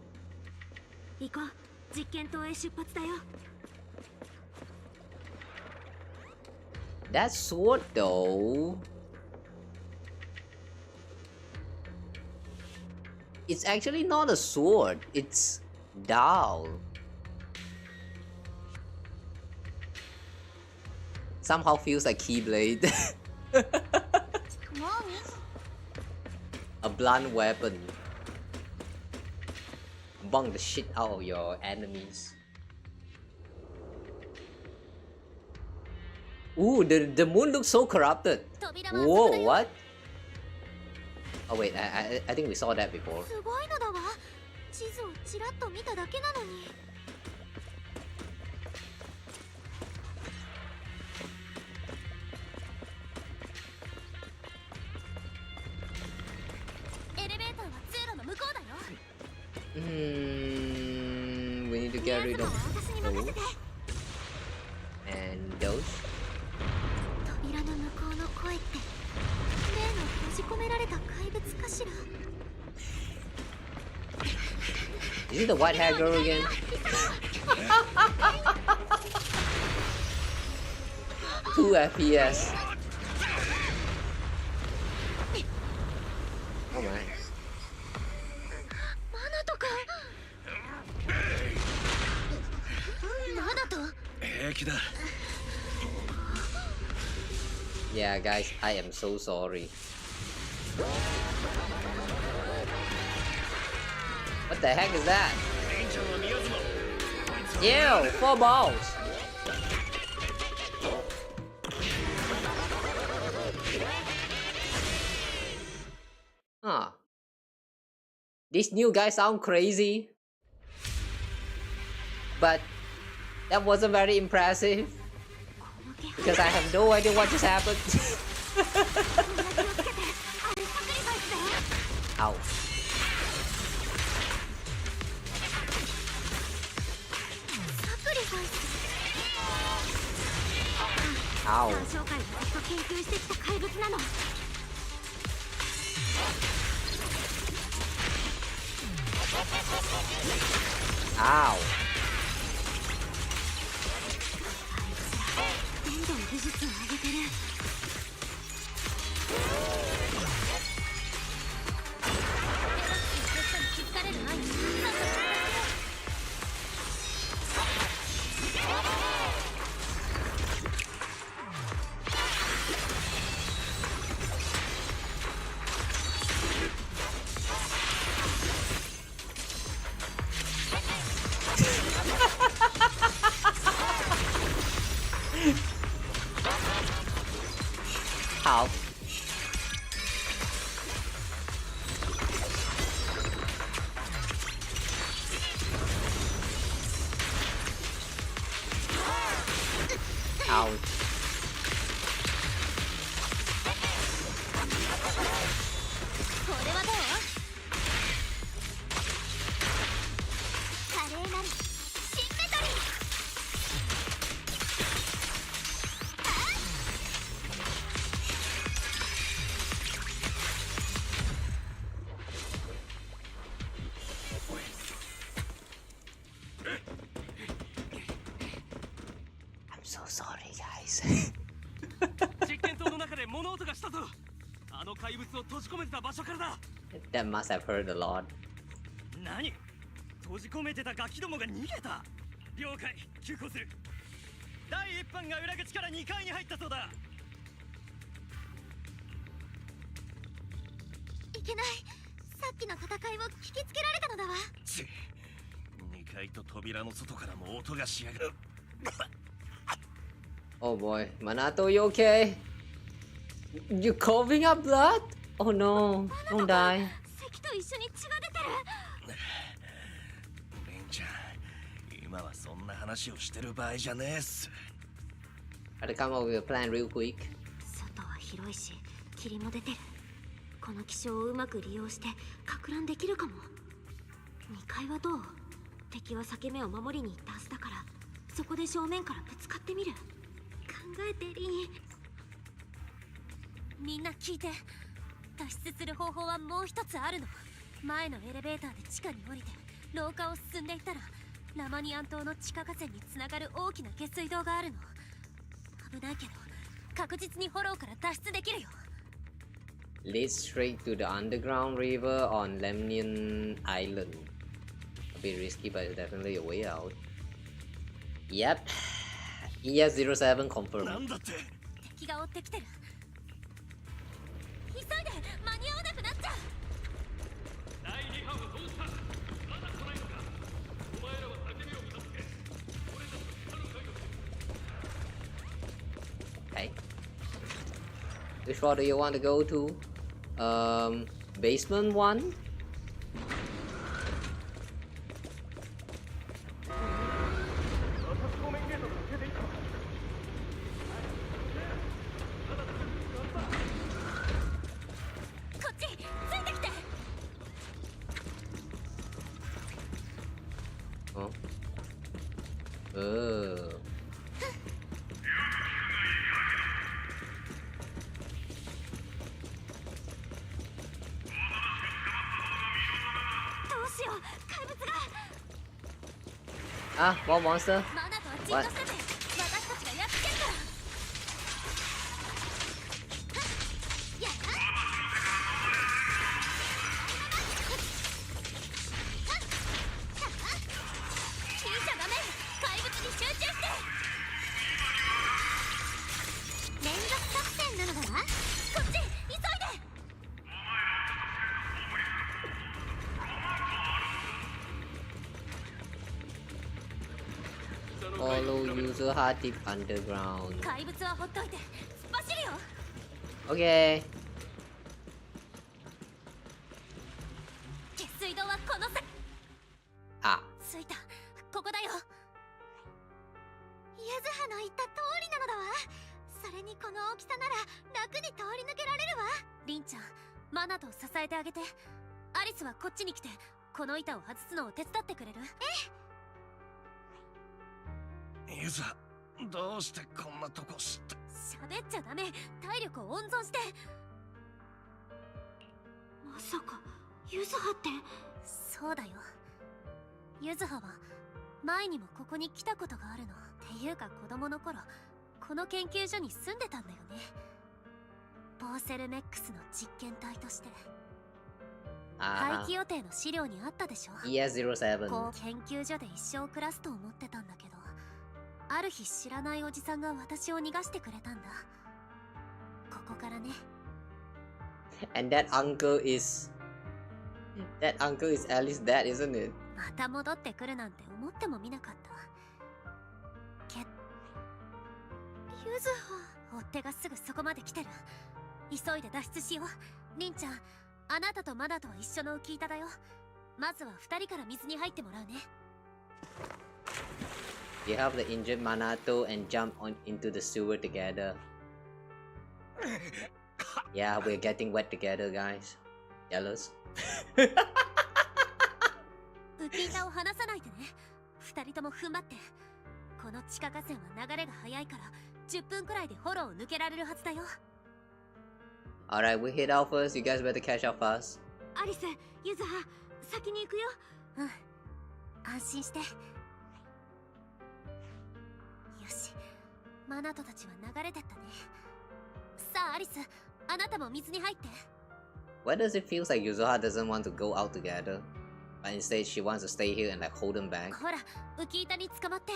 行こう。実験棟へ出発だよ。That sword though, it's actually not a sword, it's dao. Somehow feels like Keyblade. A blunt weapon. Bung the shit out of your enemies. Ooh, the moon looks so corrupted. Whoa, what? Oh wait, I think we saw that before. すごいのだわ。地図をちらっと見ただけなのに。エレベーターは通路の向こうだよ。We need to get rid of those. And those. 扉の向こうの声って例の閉じ込められた怪物かしら。 Is it the white hair girl again? Two FPS. Oh my. マナトか。マナト。平気だ。Yeah, guys, I am so sorry. What the heck is that? Ew, 4 balls. Huh. These new guys sound crazy. But that wasn't very impressive. Because I have no idea what just happened. Ow. Ow. Ow. どんどん技術を上げてる。Ow. Ouch. I'm so sorry, guys. 実験棟の中で物音がしたぞ。あの怪物を閉じ込めてた場所からだ。That must have hurt a lot. 何？閉じ込めてたガキどもが逃げた。了解、急行する。第一班が裏口から2階に入ったそうだ。いけない。さっきの戦いを聞きつけられたのだわ。2階と扉の外からも音がしやがる。Oh boy, Manato, you okay? You coughing up blood? Oh no, don't die. 咳と一緒に血が出てる。レンちゃん、今はそんな話をしてる場合じゃねえっす。Gotta come up with a plan real quick. 外は広いし、霧も出てる。この気象をうまく利用してか乱できるかも。2階はどう？敵は裂け目を守りに行ったはずだから、そこで正面からぶつかってみる。考えてリン。みんな聞いて。脱出する方法はもう一つあるの。前のエレベーターで地下に降りて廊下を進んでいったら、ラマニアン島の地下河川につながる大きな下水道があるの。危ないけど確実にフォローから脱出できるよ。Leads straight to the underground river on Lemnian Island. A bit risky, but definitely a way out. Yep. ES07 confirmed. なんだって？敵が追ってきてる。急いで、間に合わなくなっちゃう。第2班はどうした？まだ来ないのか？お前らは叫びを片付け。俺たちは下の階を。Okay. Which floor do you want to go to? Basement 1? Huh? Oh. あ、もうモンスター。マナとはじっとしてて、私たちがやっつけるから。やっ聞いちゃダメ。怪物に集中して。連続作戦なのだわ。こっち、急いで。Follow user hard tip underground. 怪物はほっといて、突っ走るよ。Okay. 下水道はこの先。あ、着いた。ここだよ。ゆずはの言った通りなのだわ。それにこの大きさなら楽に通り抜けられるわ。リンちゃん、マナと支えてあげて。アリスはこっちに来て、この板を外すのを手伝ってくれる？ユザ、どうしてこんなとこ知って。喋っちゃダメ。体力を温存して。まさかユズハって。そうだよ。ユズハは前にもここに来たことがあるの。っていうか子供の頃、この研究所に住んでたんだよね。ボーセルメックスの実験体として。廃棄予定の資料にあったでしょ。ES07。こう研究所で一生暮らすと思ってたんだけど、ある日知らないおじさんが私を逃がしてくれたんだ。ここからね。And that uncle is Alice's dad, isn't it? また戻ってくるなんて思ってもみなかった。ユズハ。追っ手がすぐそこまで来てる。急いで脱出しよう。リンちゃん、あなたとマナとは一緒の浮き板だよ。まずは2人から水に入ってもらうね。You have the injured Manato and jump into the sewer together. Yeah, we're getting wet together, guys. Jealous? 浮き板を離さないでね。2人とも踏ん張って。この地下河川は流れが速いから10分くらいでフォローを抜けられるはずだよ。Alright, we hit out first. You guys better catch up fast. アリス、ユズハ、先に行くよ。うん、安心して。よし、マナトたちは流れてったね。さあアリス、あなたも水に入って。Why does it feel like Yuzuha doesn't want to go out together? But instead she wants to stay here and like hold him back. ほら、浮き板に捕まって。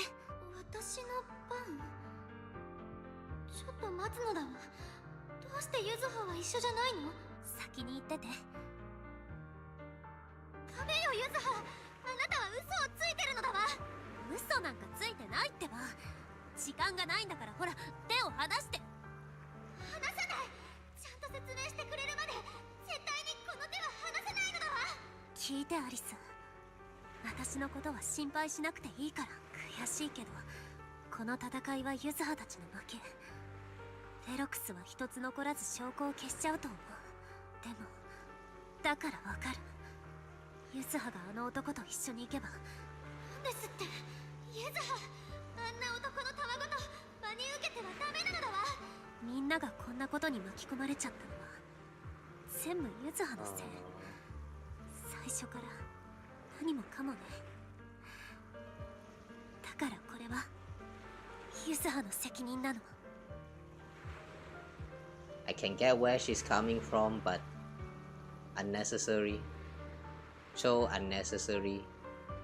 私の番？ちょっと待つのだわ。どうしてユズハは一緒じゃないの？先に行ってて。ダメよユズハ、あなたは嘘をついてるのだわ。嘘なんかついてないってば。時間がないんだから、ほら手を離して。離さない。ちゃんと説明してくれるまで絶対にこの手は離さないのだわ。聞いてアリス、私のことは心配しなくていいから。悔しいけどこの戦いはユズハたちの負け。フェロクスは一つ残らず証拠を消しちゃうと思う。でもだからわかる。ユズハがあの男と一緒に行けば。なんですって。ユズハ、あんな男のたわごと真に受けてはダメなのだわ。みんながこんなことに巻き込まれちゃったのは全部ユズハのせい。最初から何もかもね。だからこれはユズハの責任なの。I can get where she's coming from, but unnecessary. So unnecessary.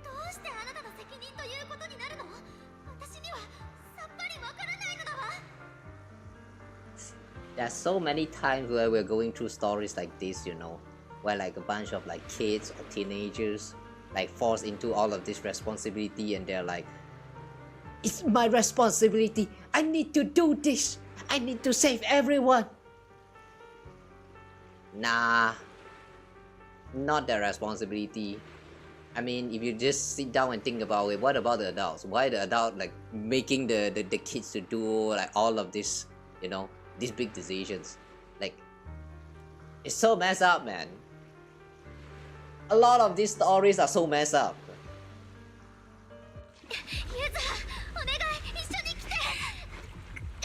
どうしてあなたの責任ということになるの？私にはさっぱりわからないのだわ。There's so many times where we're going through stories like this, you know, where like a bunch of like kids or teenagers like forced into all of this responsibility and they're like, it's my responsibility. I need to do this. I need to save everyone. Nah, not their responsibility. I mean, if you just sit down and think about it, what about the adults? Why the adult like making the kids to do like all of this, you know, these big decisions? Like, it's so messed up, man. A lot of these stories are so messed up. ユズハ、お願い、一緒に来て。ア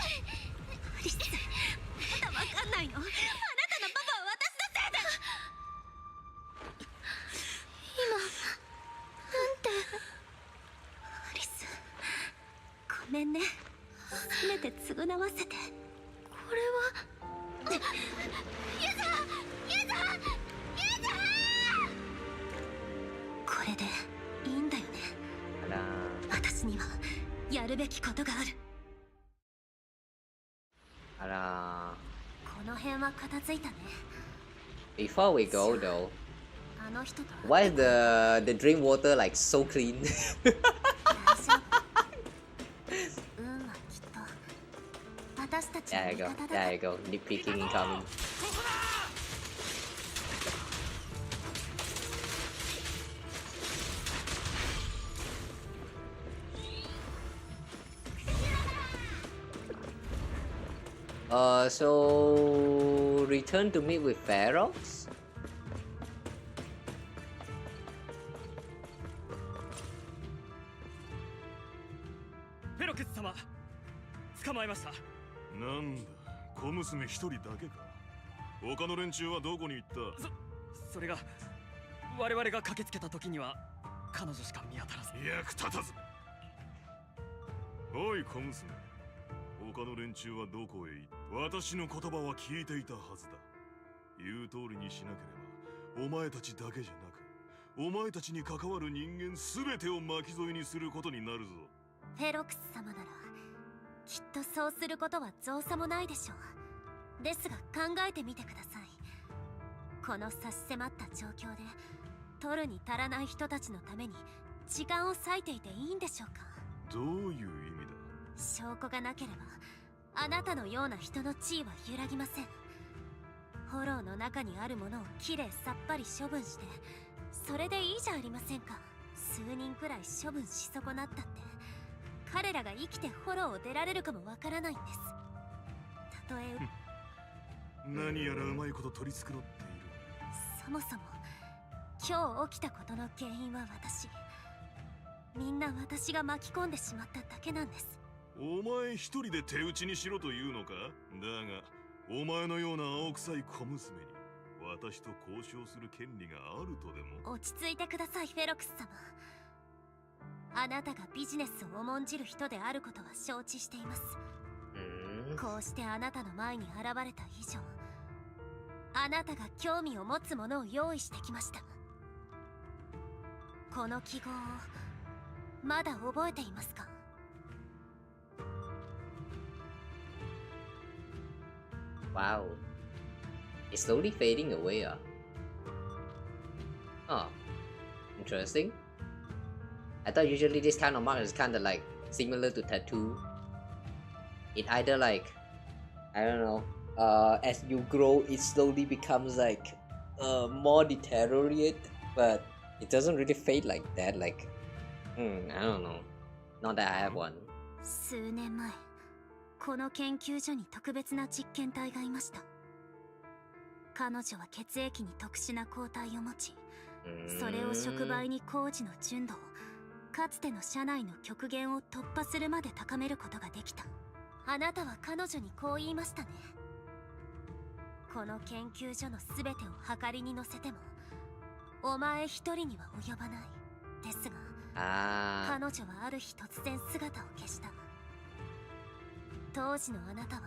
リス、まだわかんないの？あなたのパパは私のせいだ。今なんて。アリス、ごめんね。せめて償わせて。これはユズハ、ユズハ、ユズハ。これでいいんだよね。私にはやるべきことがある。あら。この辺は片付いたね。Before we go though, あの人と why is the drink water like so clean? 運はきっと私たちの There you 味 go, 方だ。 there you go. Nitpicking incoming. So return to meet with Ferox? フェロクス様、捕まえました。なんだ、小娘一人だけか。他の連中はどこに行った？それが我々が駆けつけた時には彼女しか見当たらず。役立たず。おい小娘、他の連中はどこへ行った？私の言葉は聞いていたはずだ。言う通りにしなければお前たちだけじゃなく、お前たちに関わる人間全てを巻き添えにすることになるぞ。フェロクス様ならきっとそうすることは造作もないでしょう。ですが考えてみてください。この差し迫った状況で取るに足らない人たちのために時間を割いていていいんでしょうか？どういう意味だ？証拠がなければあなたのような人の地位は揺らぎません。フォローの中にあるものをきれいさっぱり処分して、それでいいじゃありませんか。数人くらい処分し損なったって、彼らが生きてフォローを出られるかもわからないんです。たとえ何やらうまいこと取り繕っている。そもそも今日起きたことの原因は私。みんな私が巻き込んでしまっただけなんです。お前一人で手打ちにしろというのか。だがお前のような青臭い小娘に私と交渉する権利があるとでも。落ち着いてください、フェロクス様。あなたがビジネスを重んじる人であることは承知しています。こうしてあなたの前に現れた以上、あなたが興味を持つものを用意してきました。この記号をまだ覚えていますか？ Wow. It's slowly fading away. Huh. Interesting. I thought usually this kind of mark is kind of like similar to tattoo. It either like, I don't know, as you grow it slowly becomes like more deteriorate, but it doesn't really fade like that. Like, I don't know. Not that I have one. 数年前、この研究所に特別な実験体がいました。彼女は血液に特殊な抗体を持ち、それを触媒に工事の純度を、かつての社内の極限を突破するまで高めることができた。あなたは彼女にこう言いましたね。この研究所の全てを計りに乗せてもお前一人には及ばない。ですが彼女はある日突然姿を消した。当時のあなたは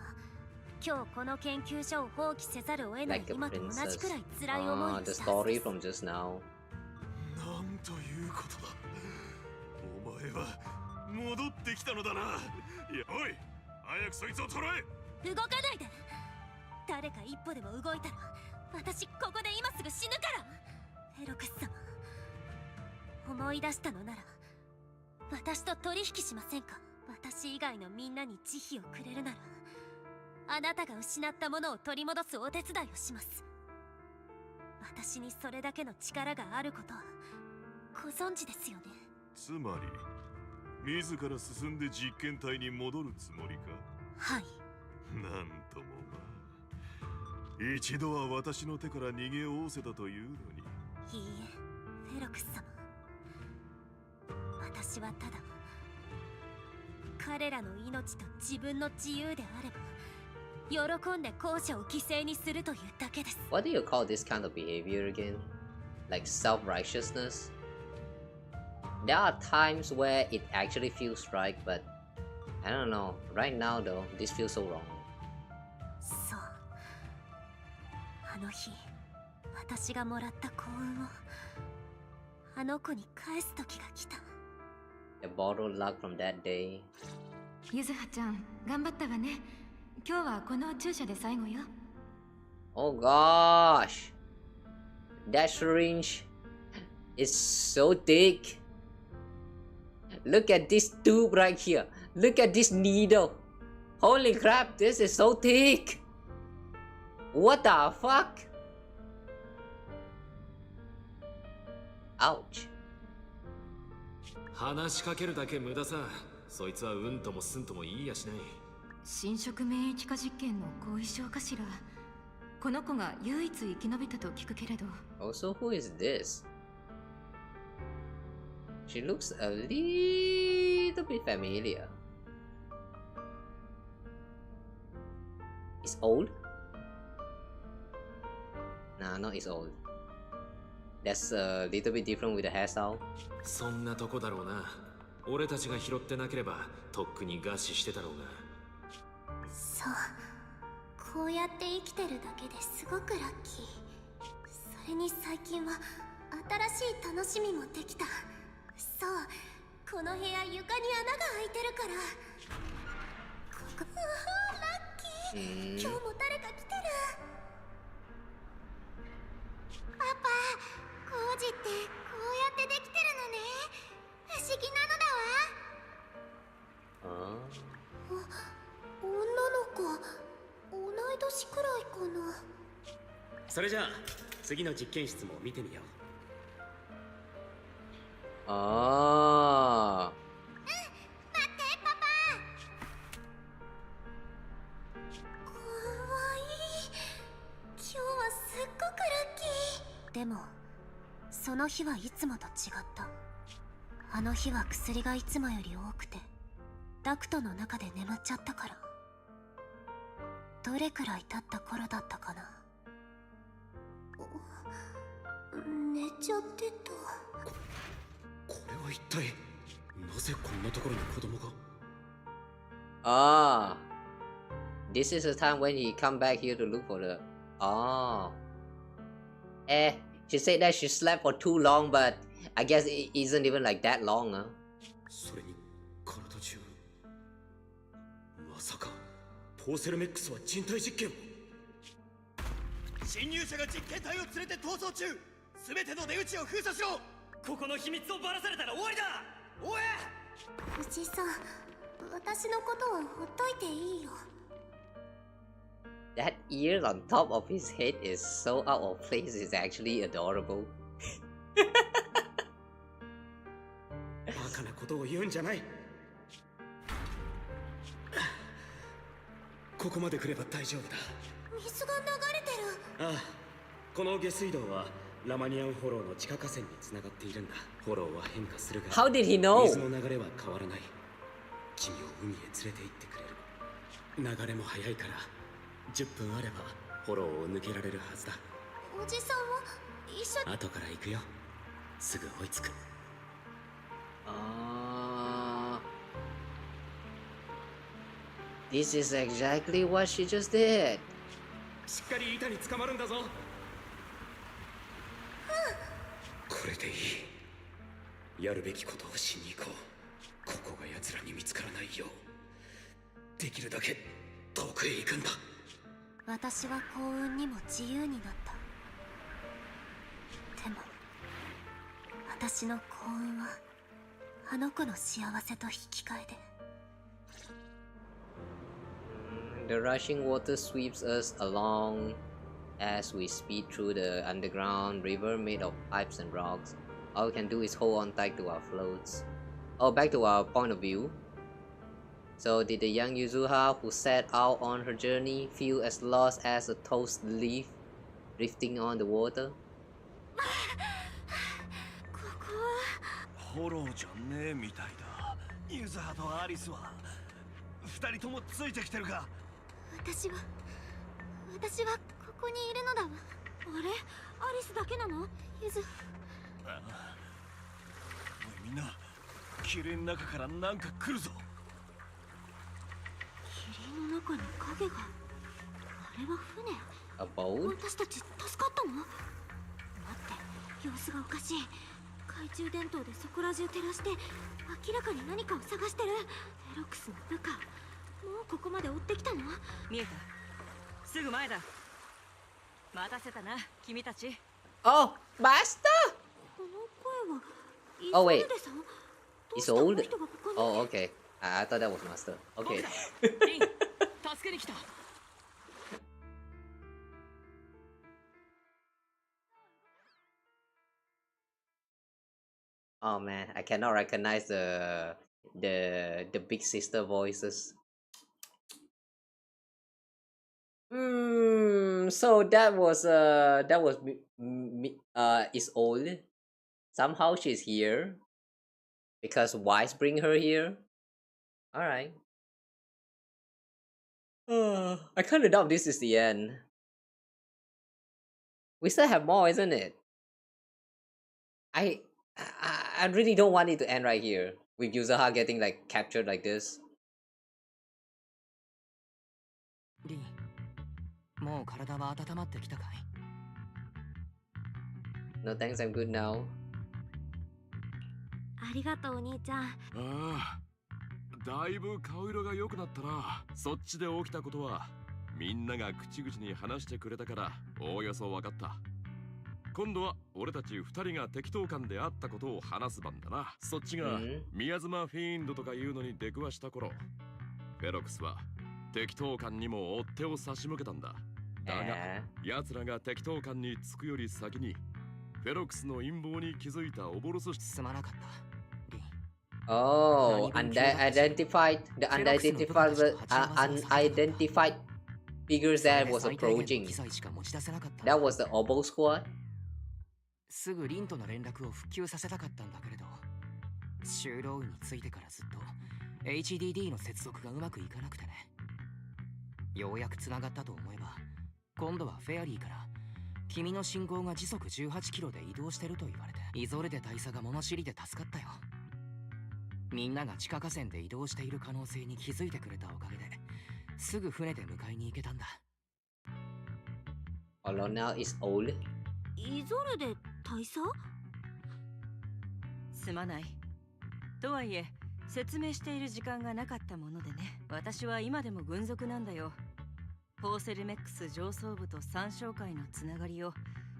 今日この研究所を放棄せざるを得ない今と同じくらい辛い思いをしたはずです。 The story from just now. なんということだ。お前は戻ってきたのだな。いや、おい、早くそいつを捕らえ。動かないで。誰か一歩でも動いたら私ここで今すぐ死ぬから。フェロクス様、思い出したのなら私と取引しませんか。私以外のみんなに慈悲をくれるならあなたが失ったものを取り戻すお手伝いをします。私にそれだけの力があることはご存知ですよね。つまり自ら進んで実験体に戻るつもりか。はい。なんともまあ、一度は私の手から逃げおおせたというのに。いいえ、フェロクス様、私はただ彼らの命と自分の自由であれば喜んで後者を犠牲にするというだけです。 What do you call this kind of behavior again? Like self-righteousness? There are times where it actually feels right, but I don't know. Right now though, this feels so wrong. そう、あの日私がもらった幸運をあの子に返す時が来た。 The borrowed luck from that day. ゆずはちゃん、頑張ったわね。今日はこの注射で最後よ。 Oh gosh! That syringe is so thick. Look at this tube right here. Look at this needle. Holy crap, this is so thick. What the fuck? Ouch. 話しかけるだけ無駄さ。そいつはうんともすんとも言いやしない。侵食免疫化実験の後遺症かしら。この子が唯一生き延びたと聞くけれど。Also, who is this? She looks a little bit familiar. It's old? Nah, not it's old. That's a little bit different with the hairstyle. そんなとこだろうな。俺たちが拾ってなければとっくに餓死してたろうが。そう、こうやって生きてるだけですごくラッキー。それに最近は新しい楽しみもできた。そう、この部屋床に穴が開いてるから。ここ、ラッキー。今日も誰か来てる。パパ、工事ってこうやってできてるのね。不思議なのだわ。女の子、同い年くらいかな。それじゃあ次の実験室も見てみよう。ああ。今日はすっごくラッキー。でもその日はいつもと違った。あの日は薬がいつもより多くてダクトの中で眠っちゃったから。どれくらい経った頃だったかな。寝ちゃってた。これは一体なぜこんなところに子供が。Ah, this is the time when he come back here to look for the. Oh, she said that she slept for too long, but I guess it isn't even like that long, huh? それに体中まさかポーセルメックスは人体実験を。侵入者が実験体を連れて逃走中。全ての出口を封鎖しろ。ここの秘密をばらされたら終わりだ。おえ。藤井さん、私のことはほっといていいよ。That ear on top of his head is so out of place. It's actually adorable. バカなことを言うんじゃない。ここまで来れば大丈夫だ。水が流れてる。ああ、この下水道はラマニアンフォローの地下河川につながっているんだ。フォローは変化するが How did he know? 水の流れは変わらない。君を海へ連れて行ってくれる。流れも速いから10分あればフォローを抜けられるはずだ。おじさんは一緒に。後から行くよ。すぐ追いつく。This is exactly what she just did. しっかり板に捕まるんだぞ。これでいい。やるべきことをしに行こう。ここが奴らに見つからないようできるだけ遠くへ行くんだ。私は幸運にも自由になった。でも私の幸運はあの子の幸せと引き換えで。The rushing water sweeps us along as we speed through the underground river made of pipes and rocks. All we can do is hold on tight to our floats. Oh, back to our point of view. So did the young Yuzuha who set out on her journey feel as lost as a toast leaf drifting on the water? フォローじゃねえみたいだ。ユザーとアリスは二人ともついてきてるか。私はここにいるのだわ。あれ、アリスだけなの？ゆず。ああ、おいみんな、霧の中からなんか来るぞ。霧の中に影が。あれは船。A boat? 私たち助かったの？待って、様子がおかしい。懐中電灯でそこら中照らして明らかに何かを探してる。エロックスの部下。もうここまで追ってきたの？見えた。すぐ前だ。待たせたな、君たち。Oh, Master! この声は Oh wait, イソルデさん？ it's old. Oh, okay. I thought that was Master. Okay. リン、助けに来た。Oh man, I cannot recognize the big sister voices. So that was is old. Somehow she's here because Wise bring her here. All right. I kind of doubt this is the end. We still have more, isn't it? I really don't want it to end right here with Yuzaha getting like captured like this. リン、もう体は温まってきたかい？ No thanks, I'm good now. ありがとうお兄ちゃん。ああ、だいぶ顔色が良くなったな。そっちで起きたことはみんなが口々に話してくれたからおおよそ分かった。今度は俺たち2人が適当感であったことを話す番だな。そっちが宮妻フィーンドとかいうのに出くわした頃、フェロクスは適当感にも追っ手を差し向けたんだ。だが、奴らが適当感につくより先に、フェロックスの陰謀に気づいたオボロス。すまなかった。 Oh, unidentified figures that was approaching. That was the Obo squad. すぐリンとの連絡を復旧させたかったんだけれど、修道院についてからずっと HDD の接続がうまくいかなくてね。ようやく繋がったと思えば、今度はフェアリーから君の信号が時速18キロで移動してると言われて、イゾルデ大佐が物知りで助かったよ。みんなが地下河川で移動している可能性に気づいてくれたおかげで、すぐ船で迎えに行けたんだ。Colonel is old. イゾルデ大佐？すまない。とはいえ、説明している時間がなかったものでね。私は今でも軍属なんだよ。ポーセルメックス上層部と三商会のつながりを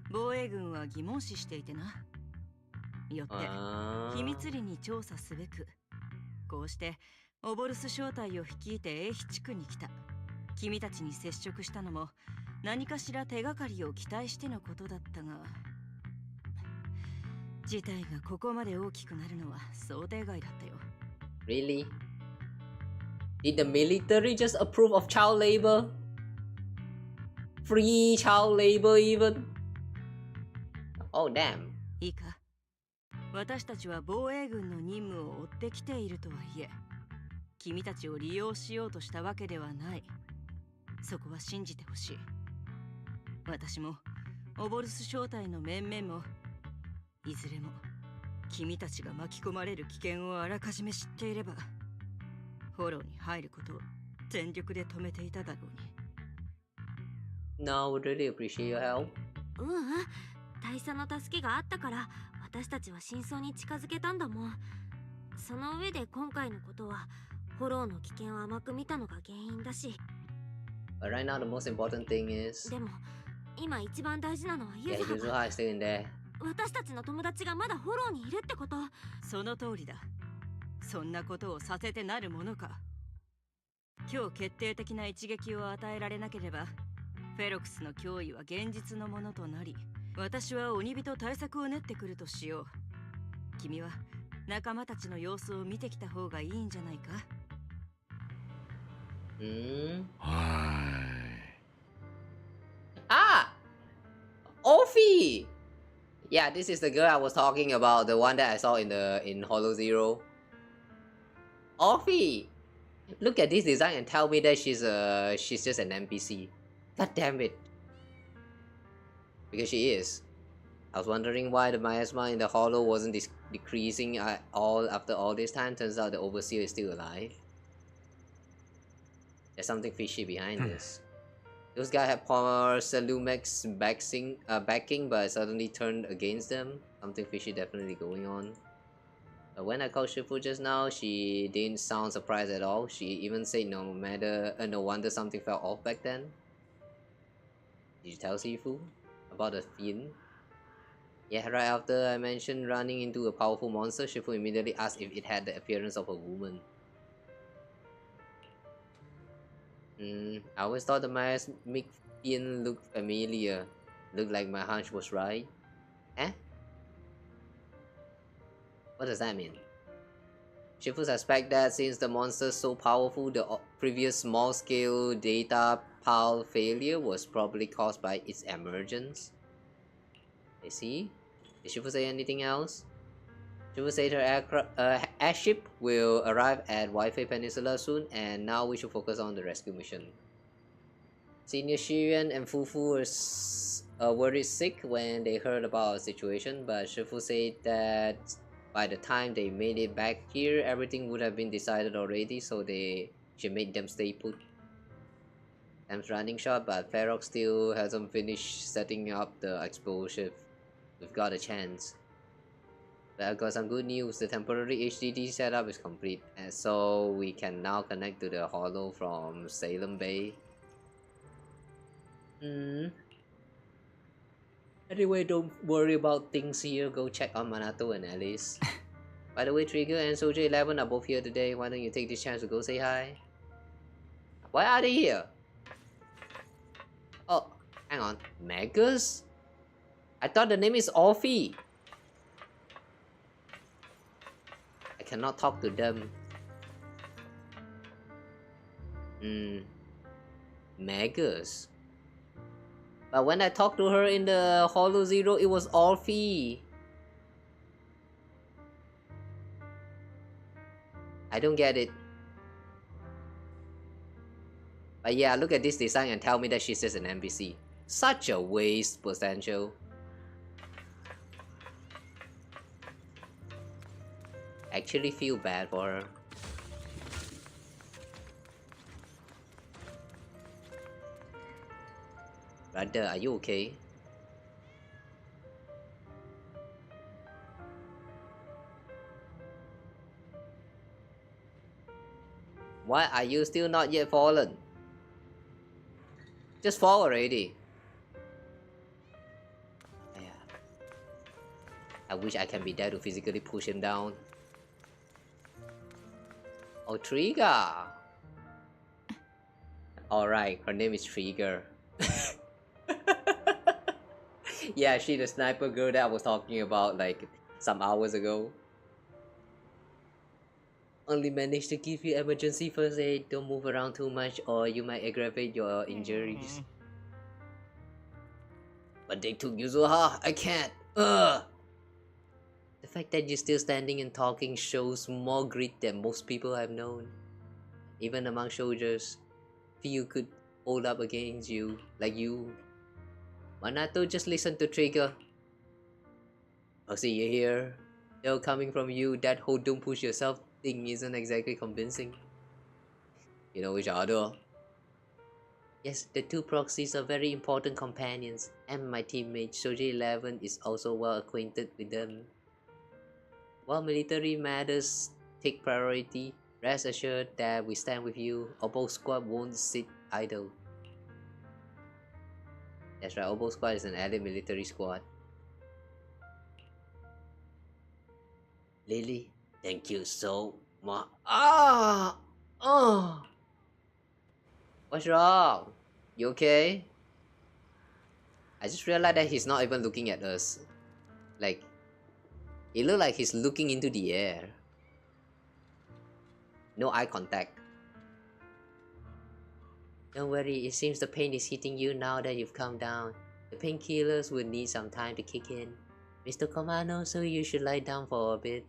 防衛軍は疑問視していてな。よって秘密裏に調査すべく、こうしてオボルス正体を率いて英飛地区に来た。君たちに接触したのも何かしら手がかりを期待してのことだったが、事態がここまで大きくなるのは想定外だったよ。Really? Did the military just approve of child labor? Free child labor even? Oh damn. いいか、私たちは防衛軍の任務を追ってきているとはいえ、君たちを利用しようとしたわけではない。そこは信じてほしい。私もオボルス正体の面々も、いずれも君たちが巻き込まれる危険をあらかじめ知っていれば、フォローに入ることを全力で止めていただろうに。No, would really appreciate your help. 大佐の助けがあったから私たちは真相に近づけたんだもん。その上で今回のことはフォローの危険を甘く見たのが原因だし。But right now the most important thing is... でも今一番大事なのはユ Yeah, ズ Yuzuha is still in there. 私たちの友達がまだフォローにいるってこと。その通りだ。そんなことをさせてなるものか。今日決定的な一撃を与えられなければ、フェロクスの脅威は現実のものとなり、私は鬼火と対策を練ってくるとしよう。君は仲間たちの様子を見てきた方がいいんじゃないか。Ah! Ophi! Yeah, this is the girl I was talking about, the one that I saw in Hollow Zero. Ophi! Look at this design and tell me that she's just an NPC. God damn it. Because she is. I was wondering why the miasma in the hollow wasn't decreasing at all after all this time. Turns out the overseer is still alive. There's something fishy behind this. Those guys had Salumex backing, but suddenly turned against them. Something fishy definitely going on. When I called Shifu just now, she didn't sound surprised at all. She even said no wonder something felt off back then. Did you tell Shifu about the fiend? Yeah, right after I mentioned running into a powerful monster, Shifu immediately asked if it had the appearance of a woman. I always thought the miasmic fiend looked familiar. Looked like my hunch was right. Eh? What does that mean? Shifu suspects that since the monster is so powerful, the previous small-scale data pile failure was probably caused by its emergence. I see. Did Shifu say anything else? Shifu said her airship will arrive at Wi-Fi Peninsula soon, and now we should focus on the rescue mission. Senior Shirian and Fufu were worried sick when they heard about our situation, but Shifu said that by the time they made it back here, everything would have been decided already, so she made them stay put. Time's running short, but Ferox still hasn't finished setting up the explosive. We've got a chance. But I've got some good news. The temporary HDD setup is complete, and so we can now connect to the hollow from Salem Bay. Anyway, don't worry about things here. Go check on Manato and Alice. By the way, Trigger and Soldier 11 are both here today. Why don't you take this chance to go say hi? Why are they here? Oh, Hang on. Megas? I thought the name is Orphe. I cannot talk to them. Megas. But when I talked to her in the Hollow Zero, it was Orphe. I don't get it. But yeah, look at this design and tell me that she's just an NPC. Such a waste potential. Actually feel bad for her. Brother, are you okay? Why are you still not yet fallen? Just fall already. Yeah. I wish I can be there to physically push him down. Oh, Trigger! Alright, her name is Trigger. Yeah, she's the sniper girl that I was talking about like some hours ago. Only managed to give you emergency first aid. Don't move around too much or you might aggravate your injuries. But they took you so hard, I can't. Ugh. The fact that you're still standing and talking shows more grit than most people I've known. Even among soldiers, few could hold up against you like you. Manato, just listen to Trigger. I'll see you here. Though coming from you, that whole don't push yourself thing isn't exactly convincing. You know each other? Yes, the two proxies are very important companions, and my teammate Soldier 11 is also well acquainted with them. While military matters take priority, rest assured that we stand with you. Obo Squad won't sit idle. That's right, Obo Squad is an allied military squad. Lily, thank you so much. What's wrong? You okay? I just realized that he's not even looking at us. Like, it looks like he's looking into the air. No eye contact. Don't worry, it seems the pain is hitting you now that you've calmed down. The painkillers will need some time to kick in. Mr. Komano, so you should lie down for a bit.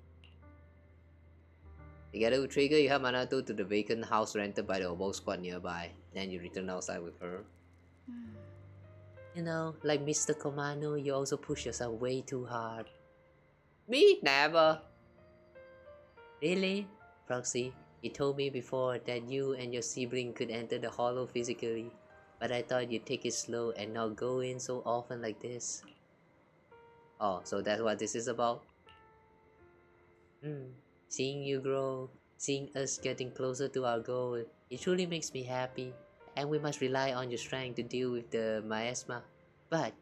Together with Trigger, you help Manato to the vacant house rented by the Obo Squad nearby. Then you return outside with her. You know, like Mr. Komano, you also push yourself way too hard. Me? Never. Really? Proxy, you told me before that you and your sibling could enter the hollow physically, but I thought you'd take it slow and not go in so often like this. Oh, so that's what this is about? Seeing you grow, seeing us getting closer to our goal, it truly makes me happy. And we must rely on your strength to deal with the miasma. But,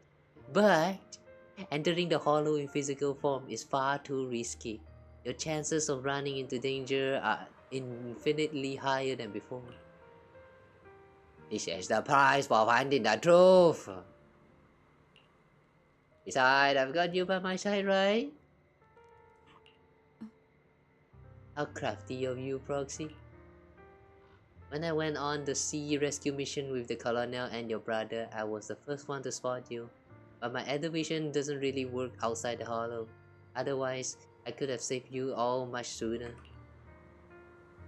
entering the hollow in physical form is far too risky. Your chances of running into danger are infinitely higher than before. This is the price for finding the truth. Besides, I've got you by my side, right? How crafty of you, Proxy. When I went on the sea rescue mission with the colonel and your brother, I was the first one to spot you. But my vision doesn't really work outside the hollow. Otherwise, I could have saved you all much sooner.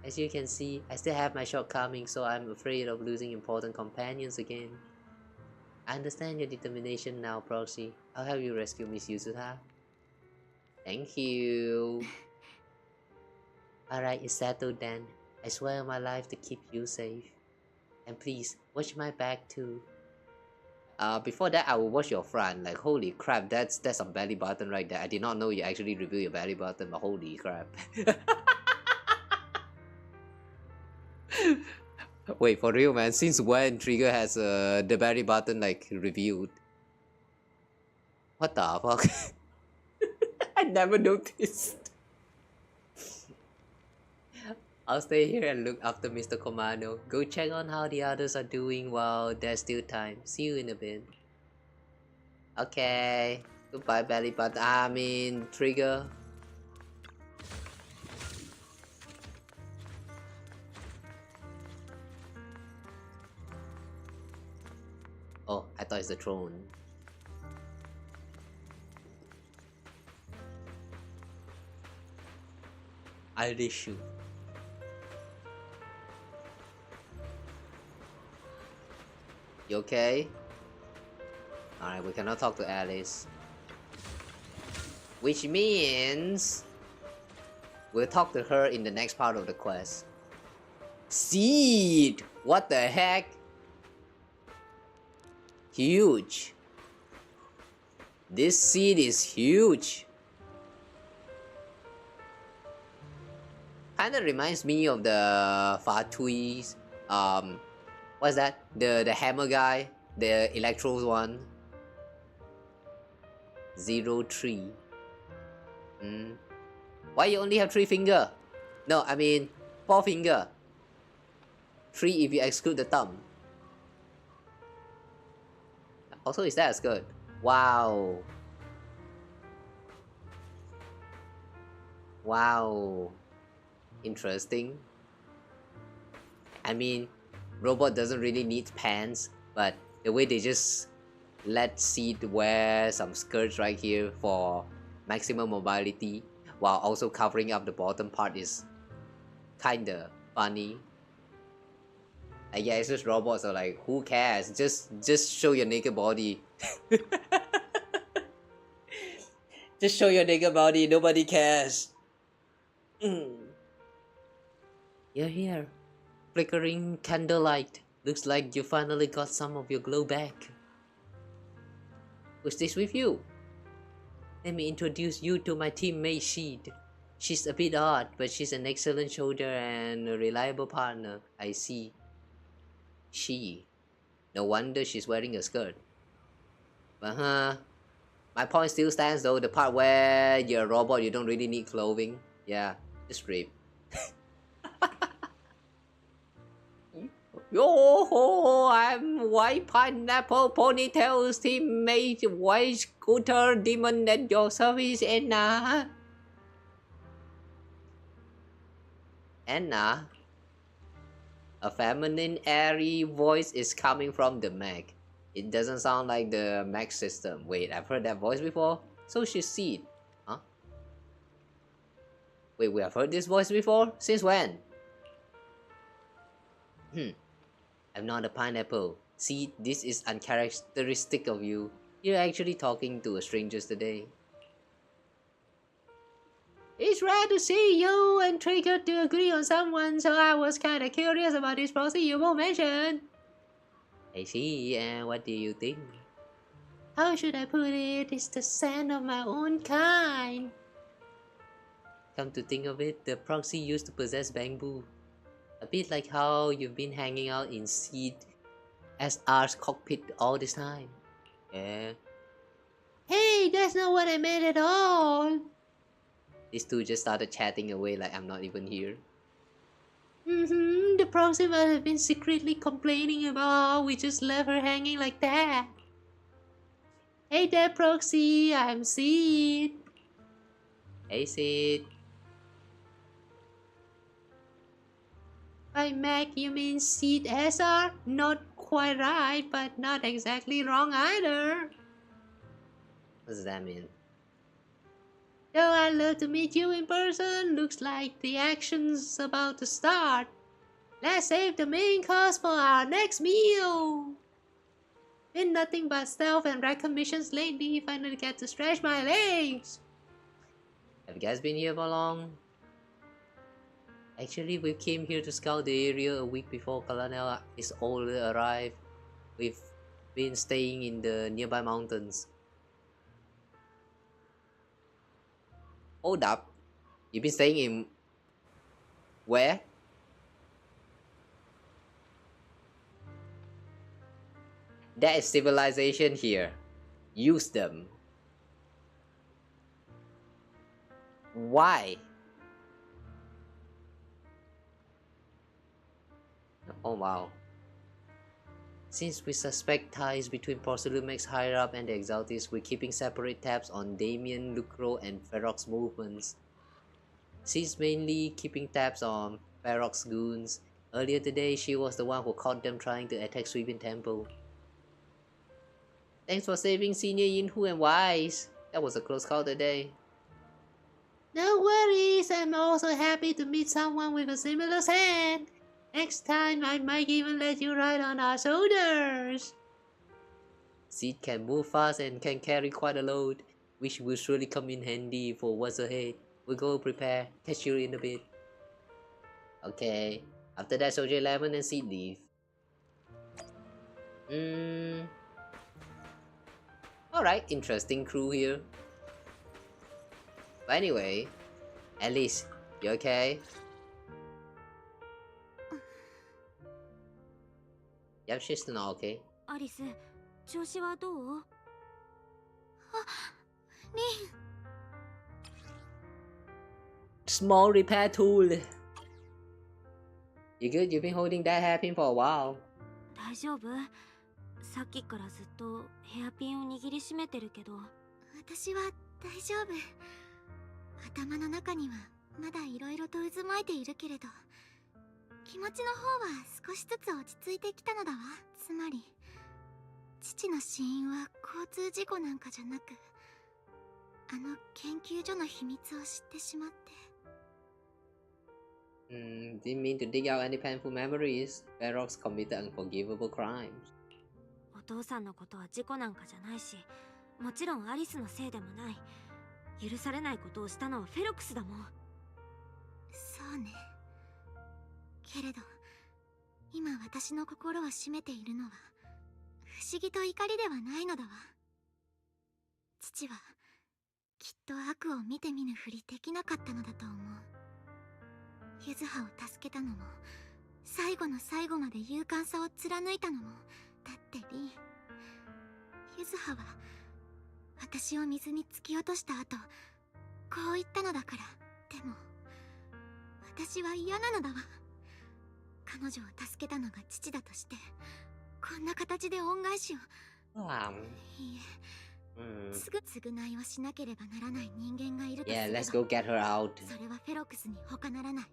As you can see, I still have my shortcomings, so I'm afraid of losing important companions again. I understand your determination now, Proxy. I'll help you rescue Miss Yuzuha. Thank you. Alright, it's settled then. I swear on my life to keep you safe. And please, watch my back too. Before that, I will watch your front. Like, holy crap, that's a belly button right there. I did not know you actually reveal your belly button, but holy crap. Wait, for real, man? Since when Trigger has the belly button like revealed? What the fuck? I never noticed. I'll stay here and look after Mr. Komano. Go check on how the others are doing while there's still time. See you in a bit. Okay. Goodbye, belly button. I mean, trigger. Oh, I thought it's the throne. Irish. You okay? Alright, we cannot talk to Alice. Which means we'll talk to her in the next part of the quest. Seed! What the heck? Huge. This seed is huge. Kinda reminds me of the Fatui's, what's that? The hammer guy, the Electros one. 03. Why you only have 3 finger? No, I mean 4 finger. 3 if you exclude the thumb. Also, is that a skirt? Wow. Wow. Interesting. I mean, robot doesn't really need pants, but the way they just let Seed wear some skirts right here for maximum mobility while also covering up the bottom part is kinda funny. Yeah, it's just robots, so like, who cares? Just show your naked body. Just show your naked body, nobody cares. You're here. Flickering candlelight. Looks like you finally got some of your glow back. Who's this with you? Let me introduce you to my teammate Sheed. She's a bit odd, but she's an excellent shoulder and a reliable partner. I see. She. No wonder she's wearing a skirt. My point still stands though, the part where you're a robot, you don't really need clothing. Yeah, just rape. Yo, I'm White Pineapple Ponytail's teammate, White Scooter Demon at your service, Anna. Anna? A feminine, airy voice is coming from the Mac. It doesn't sound like the Mac system. Wait, I've heard that voice before? So she's Seed. Huh? Wait, we have heard this voice before? Since when? I'm not a pineapple. See, this is uncharacteristic of you. You're actually talking to a stranger today. It's rare to see you and Trigger to agree on someone, so I was kinda curious about this proxy you both mentioned. I see, and what do you think? How should I put it? It's the scent of my own kind. Come to think of it, the proxy used to possess bamboo. A bit like how you've been hanging out in Seed SR's cockpit all this time. Yeah. Hey, that's not what I meant at all. These two just started chatting away like I'm not even here. The proxy must have been secretly complaining about how we just left her hanging like that. Hey there, proxy, I'm Seed. Hey, Seed. By Mac, you mean Seed SR? Not quite right, but not exactly wrong either. What does that mean? Though I'd love to meet you in person, looks like the action's about to start. Let's save the main course for our next meal. Been nothing but stealth and recon missions lately, finally get to stretch my legs. Have you guys been here for long? Actually, we came here to scout the area a week before Colonel Isolde arrived. We've been staying in the nearby mountains. Hold up. You've been staying in... where? There is civilization here. Use them. Why? Oh wow. Since we suspect ties between Porcelamex higher up and the Exaltis, we're keeping separate tabs on Damien, Lucro, and Ferox's movements. She's mainly keeping tabs on Ferox's goons. Earlier today, she was the one who caught them trying to attack Sweeping Temple. Thanks for saving Senior Yinhu and Wise. That was a close call today. No worries, I'm also happy to meet someone with a similar scent. Next time, I might even let you ride on our shoulders. Seed can move fast and can carry quite a load, which will surely come in handy for what's ahead. We'll go prepare. Catch you in a bit. Okay. After that, Soldier 11 and Seed leave. Alright, interesting crew here. But anyway, Alice, you okay? Yep, she's not okay. アリス、調子はどう？あ、リン。Small repair tool. You good? You've been holding that hairpin for a while. 大丈夫？さっきからずっとヘアピンを握りしめてるけど。私は大丈夫。頭の中にはまだいろいろと渦巻いているけれど、気持ちの方は少しずつ落ち着いてきたのだわ。つまり父の死因は交通事故なんかじゃなく、あの研究所の秘密を知ってしまって。Didn't mean to dig out any painful memories. Ferox committed unforgivable crimes. お父さんのことは事故なんかじゃないし、もちろんアリスのせいでもない。許されないことをしたのはフェロクスだもん。そうね。けれど今私の心を占めているのは不思議と怒りではないのだわ。父はきっと悪を見て見ぬふりできなかったのだと思う。ユズハを助けたのも、最後の最後まで勇敢さを貫いたのも、だってリン、ユズハは私を水に突き落とした後こう言ったのだから。でも私は嫌なのだわ。彼女を助けたのが父だとして、こんな形で恩返しを。いいえ、すぐ償いをしなければならない人間がいるとすれば、let's go get her out. それはフェロクスに他ならない。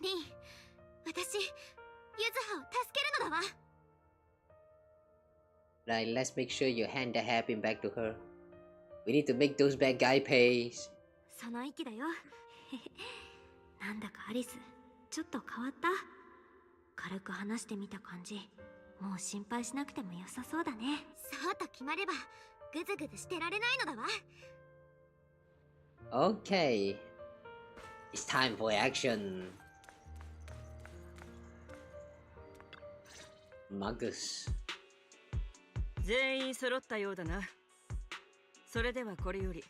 リン、私、ユズハを助けるのだわ。Right, let's make sure you hand the hairpin back to her. We need to make those bad guy pay. その息だよ。なんだかアリス、ちょっと変わった？軽く話してみた感じ、もう心配しなくても良さそうだね。そうと決まれば、ぐずぐずしてられないのだわ。Okay. It's time for action. Magus. 全員揃ったようだな。それではこれより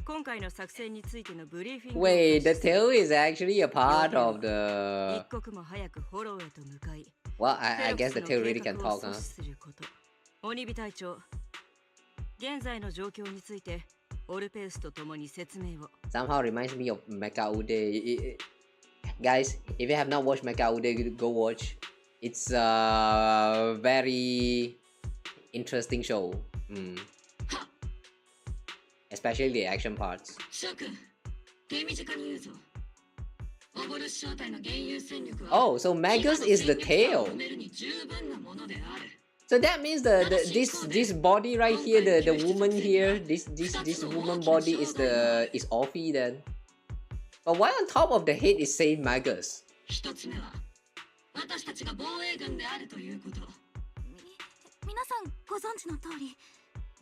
今回の作戦についてのブリーフィング。 Wait, the tail is actually a part of the... 一刻も早くフォローへと向かい、 Well, I guess the tail really can talk, huh? 鬼火隊長、現在の状況についてオルペウスと共に説明を。 Somehow reminds me of Mecha Ude. Guys, if you have not watched Mecha Ude, go watch. It's a very interesting show. Especially the action parts. Oh, so Magus is the tail. So that means this body right here, the woman here, this woman body is Offie then. But why on top of the head is saying Magus?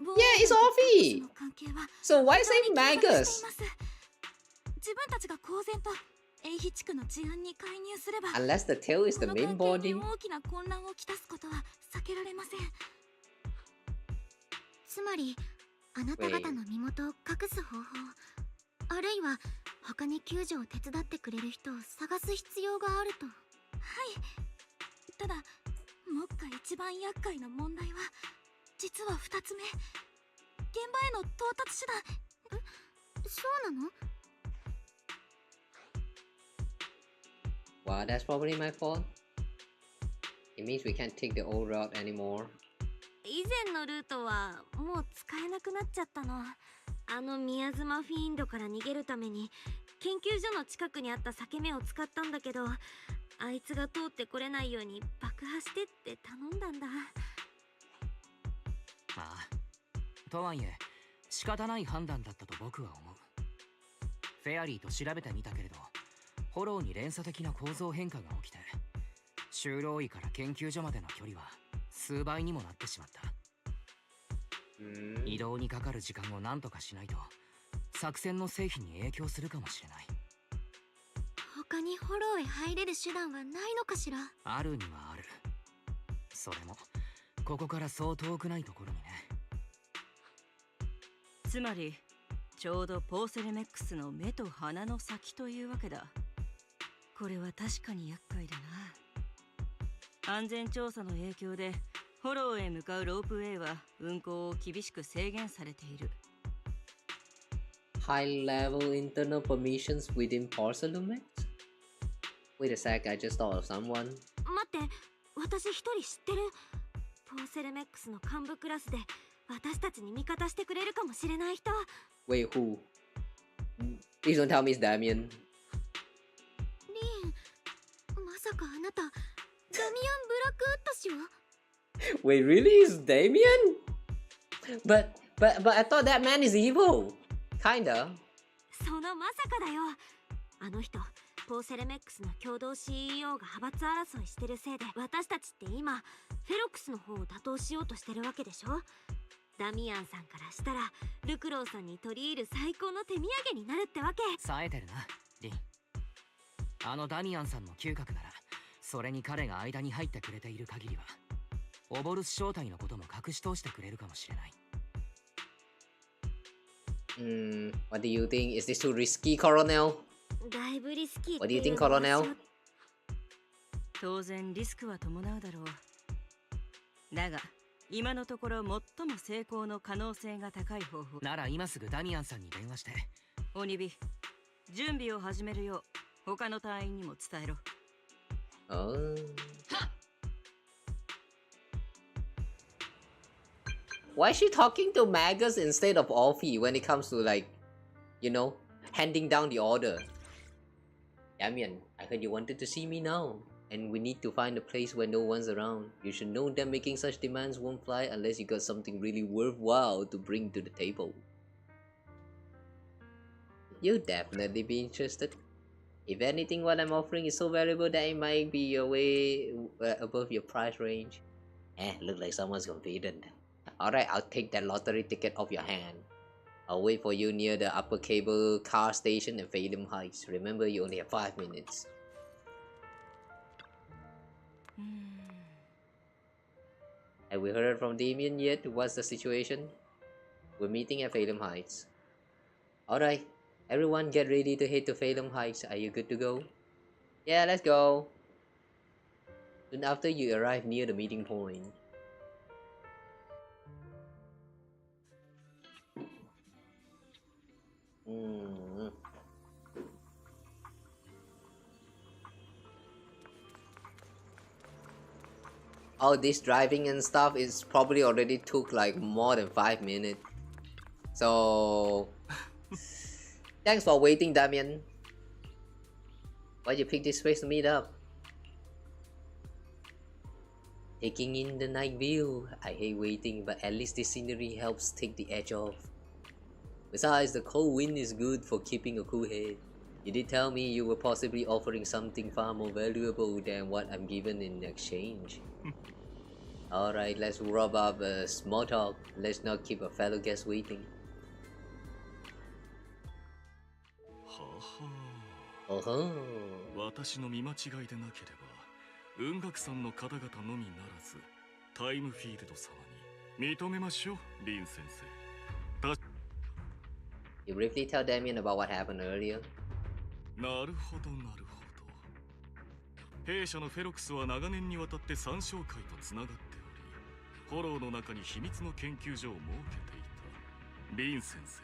Yeah, it's Offie. So why saying Magus? Unless the tail is the main body. つまりあなた方の身元を隠す方法、あるいは他に救助を手伝ってくれる人を探す必要があると。はい。ただ目下一番厄介な問題は実は2つ目、現場への到達手段。そうなの？ Wow, that's probably my fault. It means we can't take the old route anymore. 以前のルートはもう使えなくなっちゃったの。あの宮妻フィーンドから逃げるために研究所の近くにあった裂け目を使ったんだけど、あいつが通ってこれないように爆破してって頼んだんだ。ああ、とはいえ仕方ない判断だったと僕は思う。フェアリーと調べてみたけれど、フォローに連鎖的な構造変化が起きて、就労医から研究所までの距離は数倍にもなってしまった。移動にかかる時間を何とかしないと作戦の成否に影響するかもしれない。他にフォローへ入れる手段はないのかしら。あるにはある。それもここからそう遠くないところにね。つまりちょうどポーセルメックスの目と鼻の先というわけだ。これは確かに厄介だな。安全調査の影響でフォローへ向かうロープウェイは運行を厳しく制限されている。High level internal permissions within Porcelumex? Wait a sec, I just thought of someone. 待って、私一人知ってる。ポーセルメックスの幹部クラスで私たちに味方してくれるかもしれない人。Wait, who? Please don't tell me it's Damien. リン、まさかあなたダミアン・ブラックウッド氏は？ Wait, really? It's Damien? But I thought that man is evil. Kinda. そのまさかだよ。あの人、ポーセルメックスの共同 CEO が派閥争いしてるせいで、私たちって今フェロックスの方を打倒しようとしてるわけでしょ。ダミアンさんからしたらルクローさんに取り入る最高の手土産になるってわけ。冴えてるな、リン。あのダミアンさんの嗅覚なら、それに彼が間に入ってくれている限りはオボルス正体のことも隠し通してくれるかもしれない。What do you think? Is this too risky, Colonel? だいぶリスキー。 What do you think, Colonel? 当然リスクは伴うだろう。だが今のところ最も成功の可能性が高い方法なら今すぐダミアンさんに電話して。オニビ、準備を始めるよう他の隊員にも伝えろ。Why is she talking to Magus instead of Alfie when it comes to, like, you know, handing down the order? Damien, I heard you wanted to see me now, and we need to find a place where no one's around. You should know that making such demands won't fly unless you got something really worthwhile to bring to the table. You'll definitely be interested. If anything, what I'm offering is so valuable that it might be way above your price range. Look like someone's confident. Alright, I'll take that lottery ticket off your hand. I'll wait for you near the upper cable car station in Phelim Heights. Remember, you only have 5 minutes. Have we heard from Damien yet? What's the situation? We're meeting at Phelim Heights. Alright, everyone get ready to head to Phelim Heights. Are you good to go? Yeah, let's go. Soon after you arrive near the meeting point. All this driving and stuff is probably already took like more than 5 minutes. So thanks for waiting, Damien. Why'd you pick this place to meet up? Taking in the night view. I hate waiting, but at least the scenery helps take the edge off. Besides, the cold wind is good for keeping a cool head. You did tell me you were possibly offering something far more valuable than what I'm given in exchange. Alright, let's rub up a small talk. Let's not keep a fellow guest waiting. 私の見間違いでなければ、雲岳山の方々のみならず、タイムフィールド様に認めましょう、リン先生。You briefly tell Damien about what happened earlier? なるほどなるほど。弊社のフェロクスは長年にわたって参照会とつながっており、フォローの中に秘密の研究所を設けていた。リン先生、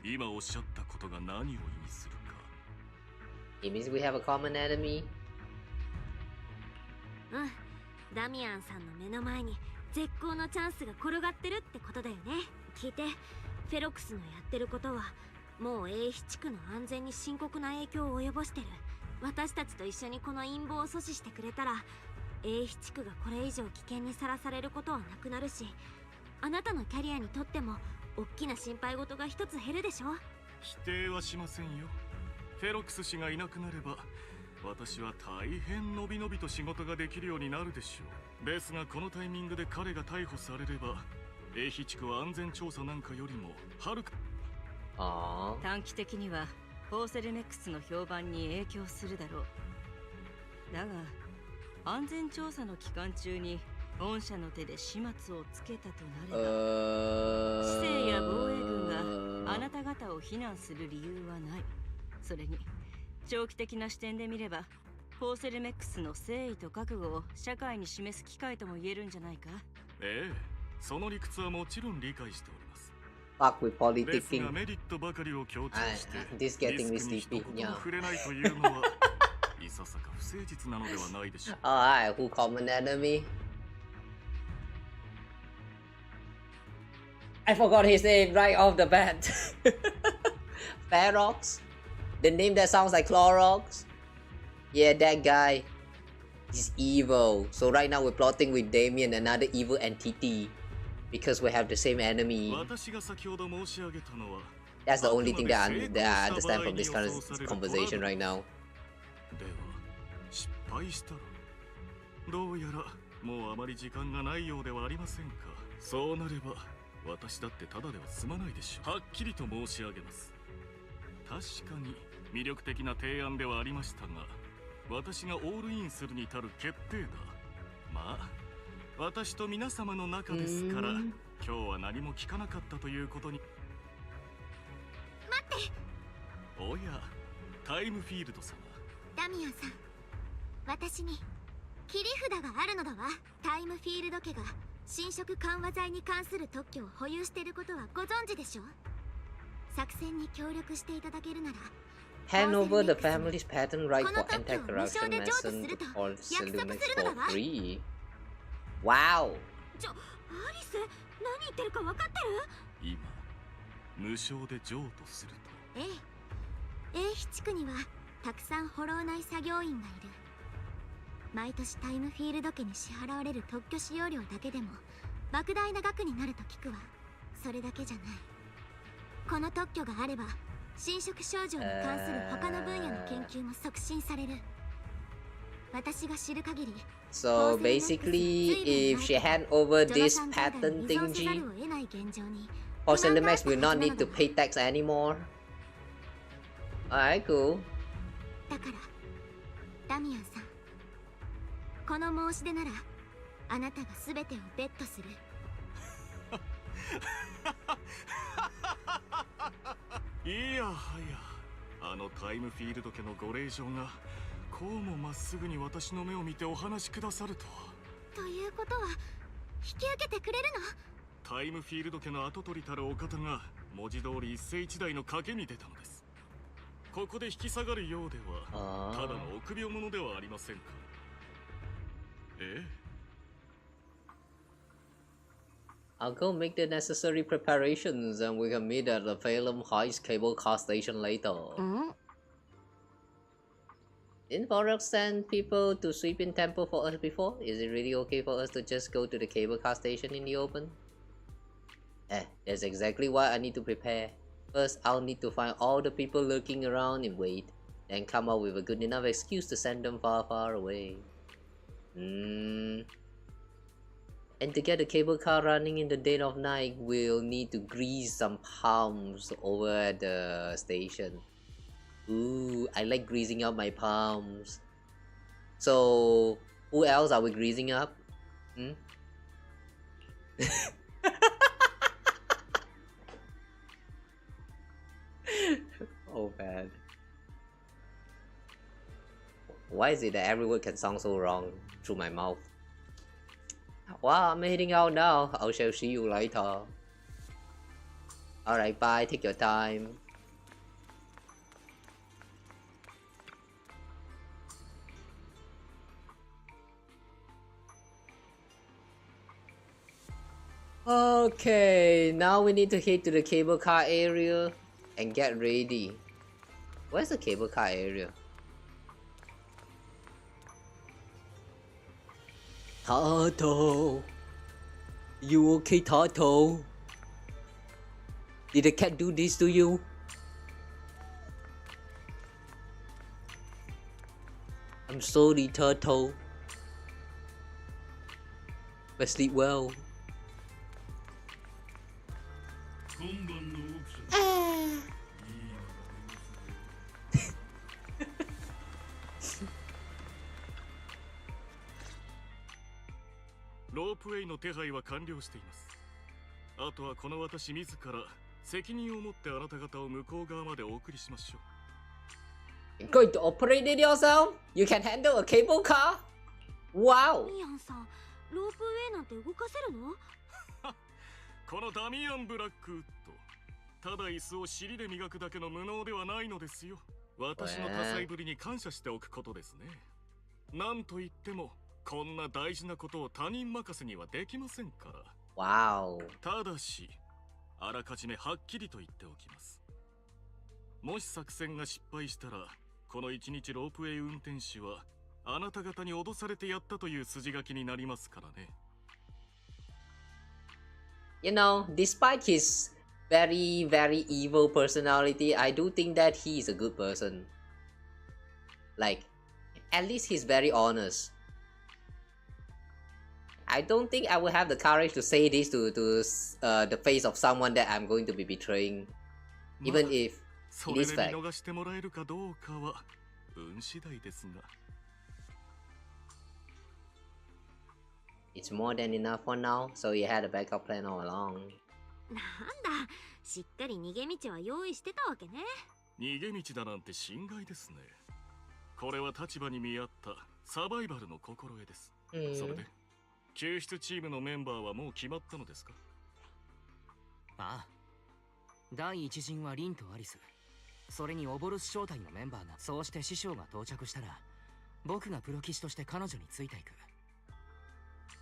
今おっしゃったことが何を意味するか。It means we have a common enemy? ダミアンさんの目の前に絶好のチャンスが転がってるってことだよね。聞いて、フェロクスのやってることはもう英飛地区の安全に深刻な影響を及ぼしてる。私たちと一緒にこの陰謀を阻止してくれたら、英飛地区がこれ以上危険にさらされることはなくなるし、あなたのキャリアにとっても大きな心配事が一つ減るでしょ。否定はしませんよ。フェロクス氏がいなくなれば私は大変のびのびと仕事ができるようになるでしょう。ですがこのタイミングで彼が逮捕されれば、英飛地区は安全調査なんかよりもはるか短期的にはポーセルメックスの評判に影響するだろう。だが安全調査の期間中に御社の手で始末をつけたとなれば、市政や防衛軍があなた方を非難する理由はない。それに長期的な視点で見れば、ポーセルメックスの誠意と覚悟を社会に示す機会とも言えるんじゃないか。ええ、その理屈はもちろん理解しております。Fuck with ですが politicking. メリットばかりを強調して This リ getting スクに一 misty. 言も触れないというのはいささか不誠実なのではないでしょうか。Alright, who common enemy? I forgot his name right off the bat. Ferox? The name that sounds like Clorox? Yeah, that guy. He's evil. So right now we're plotting with Damien, another evil entity. Because we have the same enemy. 私が先ほど申し上げたのは That's the only thing that I understand from this kind of conversation right now. では失敗したら、どうやらもうあまり時間がないようではありませんか。そうなれば私だってただでは済まないでしょう。はっきりと申し上げます。確かに魅力的な提案ではありましたが、私がオールインするに至る決定だ。まあ私と皆様の中ですから、今日は何も聞かなかったということに。待って。おや、タイムフィールド様。ダミアンさん、私に切り札があるのだわ。タイムフィールド家が侵食緩和剤に関する特許を保有していることはご存知でしょう。作戦に協力していただけるなら、Hand over the family's patent right for anti-corruption medicine to all Selumex for free. Wow! アリス、何言ってるか分かってる？今、無償で譲渡すると。ええ。英飛地区にはたくさんフォロー内作業員がいる。毎年タイムフィールド家に支払われる特許使用料だけでも莫大な額になると聞くわ。それだけじゃない。この特許があれば侵食症状に関する他の分野の研究も促進される。私が知る限り。So basically, if she hand over this patent thingy, Porcelamex will not need to pay tax anymore. Alright, cool. だからダミアンさん、この申し出ならあなたが全てをベットする。いやはや、あのタイムフィールド家のご令嬢がこうもまっすぐに私の目を見てお話しくださるとは。ということは引き受けてくれるの？タイムフィールド家の跡取りたるお方が文字通り一世一代の賭けに出たのです。ここで引き下がるようではただの臆病者ではありませんか。ええ。I'll go make the necessary preparations and we can meet at the Phalum Heights cable car station later. Didn't Vorok send people to sweep in temple for us before? Is it really okay for us to just go to the cable car station in the open? That's exactly why I need to prepare. First, I'll need to find all the people lurking around and wait, then come up with a good enough excuse to send them far, far away. And to get the cable car running in the dead of night, we'll need to grease some palms over at the station. Ooh, I like greasing up my palms. So, who else are we greasing up? Oh man. Why is it that every word can sound so wrong through my mouth? Wow, I'm heading out now. I shall see you later. Alright, bye. Take your time. Okay, now we need to head to the cable car area and get ready. Where's the cable car area? Tato! You okay, Tato? Did the cat do this to you? I'm sorry, Tato. But sleep well. Ah. ロープウェイの手配は完了しています。あとはこの私自ら責任を持ってあなた方を向こう側までお送りしましょう。You're going to operate it yourself? You can handle a cable car? Wow! イアンさん、ロープウェイなんて動かせるの？このダミアン・ブラックウッド、ただ椅子を尻で磨くだけの無能ではないのですよ。私の多彩ぶりに感謝しておくことですね。なんといってもこんな大事なことを他人任せにはできませんから。Wow. ただし、あらかじめはっきりと言っておきます。もし作戦が失敗したら、この一日ロープウェイ運転手はあなた方に脅されてやったという筋書きになりますからね。You know, despite his very evil personality, I do think that he is a good person. Like, at least he's very honest. I don't think I will have the courage to say this to the face of someone that I'm going to be betraying, even if it is fact. It's more than enough for now, so you had a backup plan all along. なんだ、しっかり逃げ道は用意してたわけね。逃げ道だなんて心外ですね。これは立場に見合ったサバイバルの心得です。それで救出チームのメンバーはもう決まったのですか？ああ。第一陣はリンとアリス。それにオボルス招待のメンバーが。そうして師匠が到着したら、僕がプロ騎士として彼女についていく。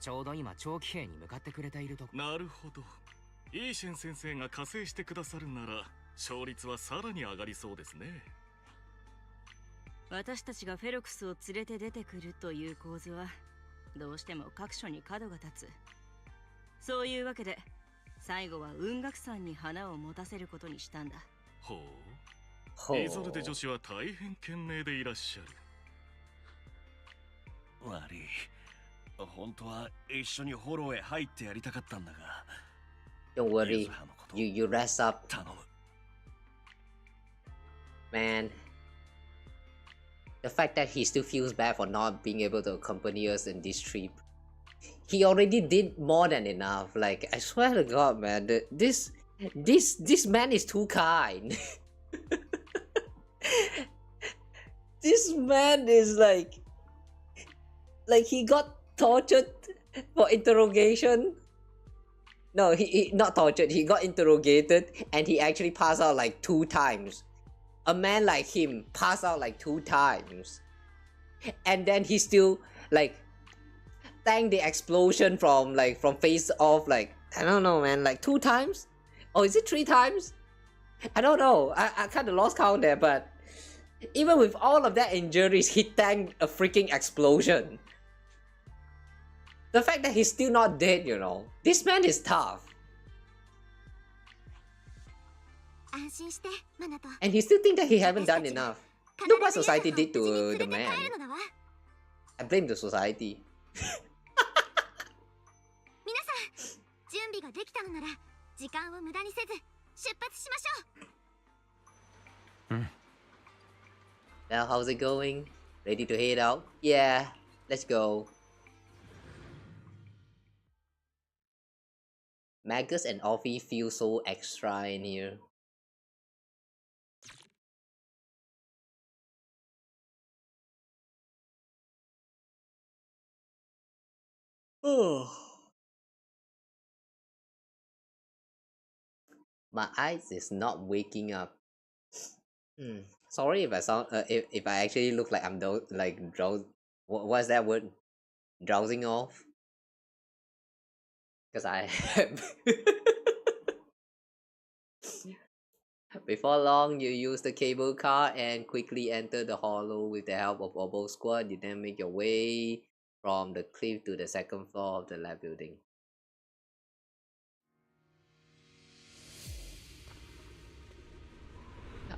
ちょうど今長期兵に向かってくれているとこ。なるほど。イーシェン先生が加勢してくださるなら勝率はさらに上がりそうですね。私たちがフェロクスを連れて出てくるという構図はどうしても各所に角が立つ。そういうわけで最後は雲岳山に花を持たせることにしたんだ。ほう。イゾルデ女子は大変賢明でいらっしゃる。悪い。本当は一緒にフォローへ入ってやりたかったんだが。Don't worry, you rest up. 頼む。Man, the fact that he still feels bad for not being able to accompany us in this trip. He already did more than enough. Like, I swear to God, man, this man is too kind. This man is like he got tortured for interrogation. No, he not tortured, he got interrogated and he actually passed out like 2 times. A man like him passed out like 2 times. And then he still like thanked the explosion from face off, like, I don't know, man, like 2 times? Or is it 3 times? I don't know. I kind of lost count there, but even with all of that injuries, he thanked a freaking explosion. The fact that he's still not dead, you know. This man is tough. And he still thinks that he haven't done enough. Look what society did to the man. I blame the society. 皆さん、準備ができたのなら時間を無駄にせず出発しましょう。Now, how's it going? Ready to head out? Yeah, let's go. Magus and Offie feel so extra in here. Oh. My eyes is not waking up. Sorry if I sound if I actually look like I'm what's that word? Drowsing off. Because I have. Before long, you use the cable car and quickly enter the hollow with the help of Obo Squad. You then make your way from the cliff to the second floor of the lab building.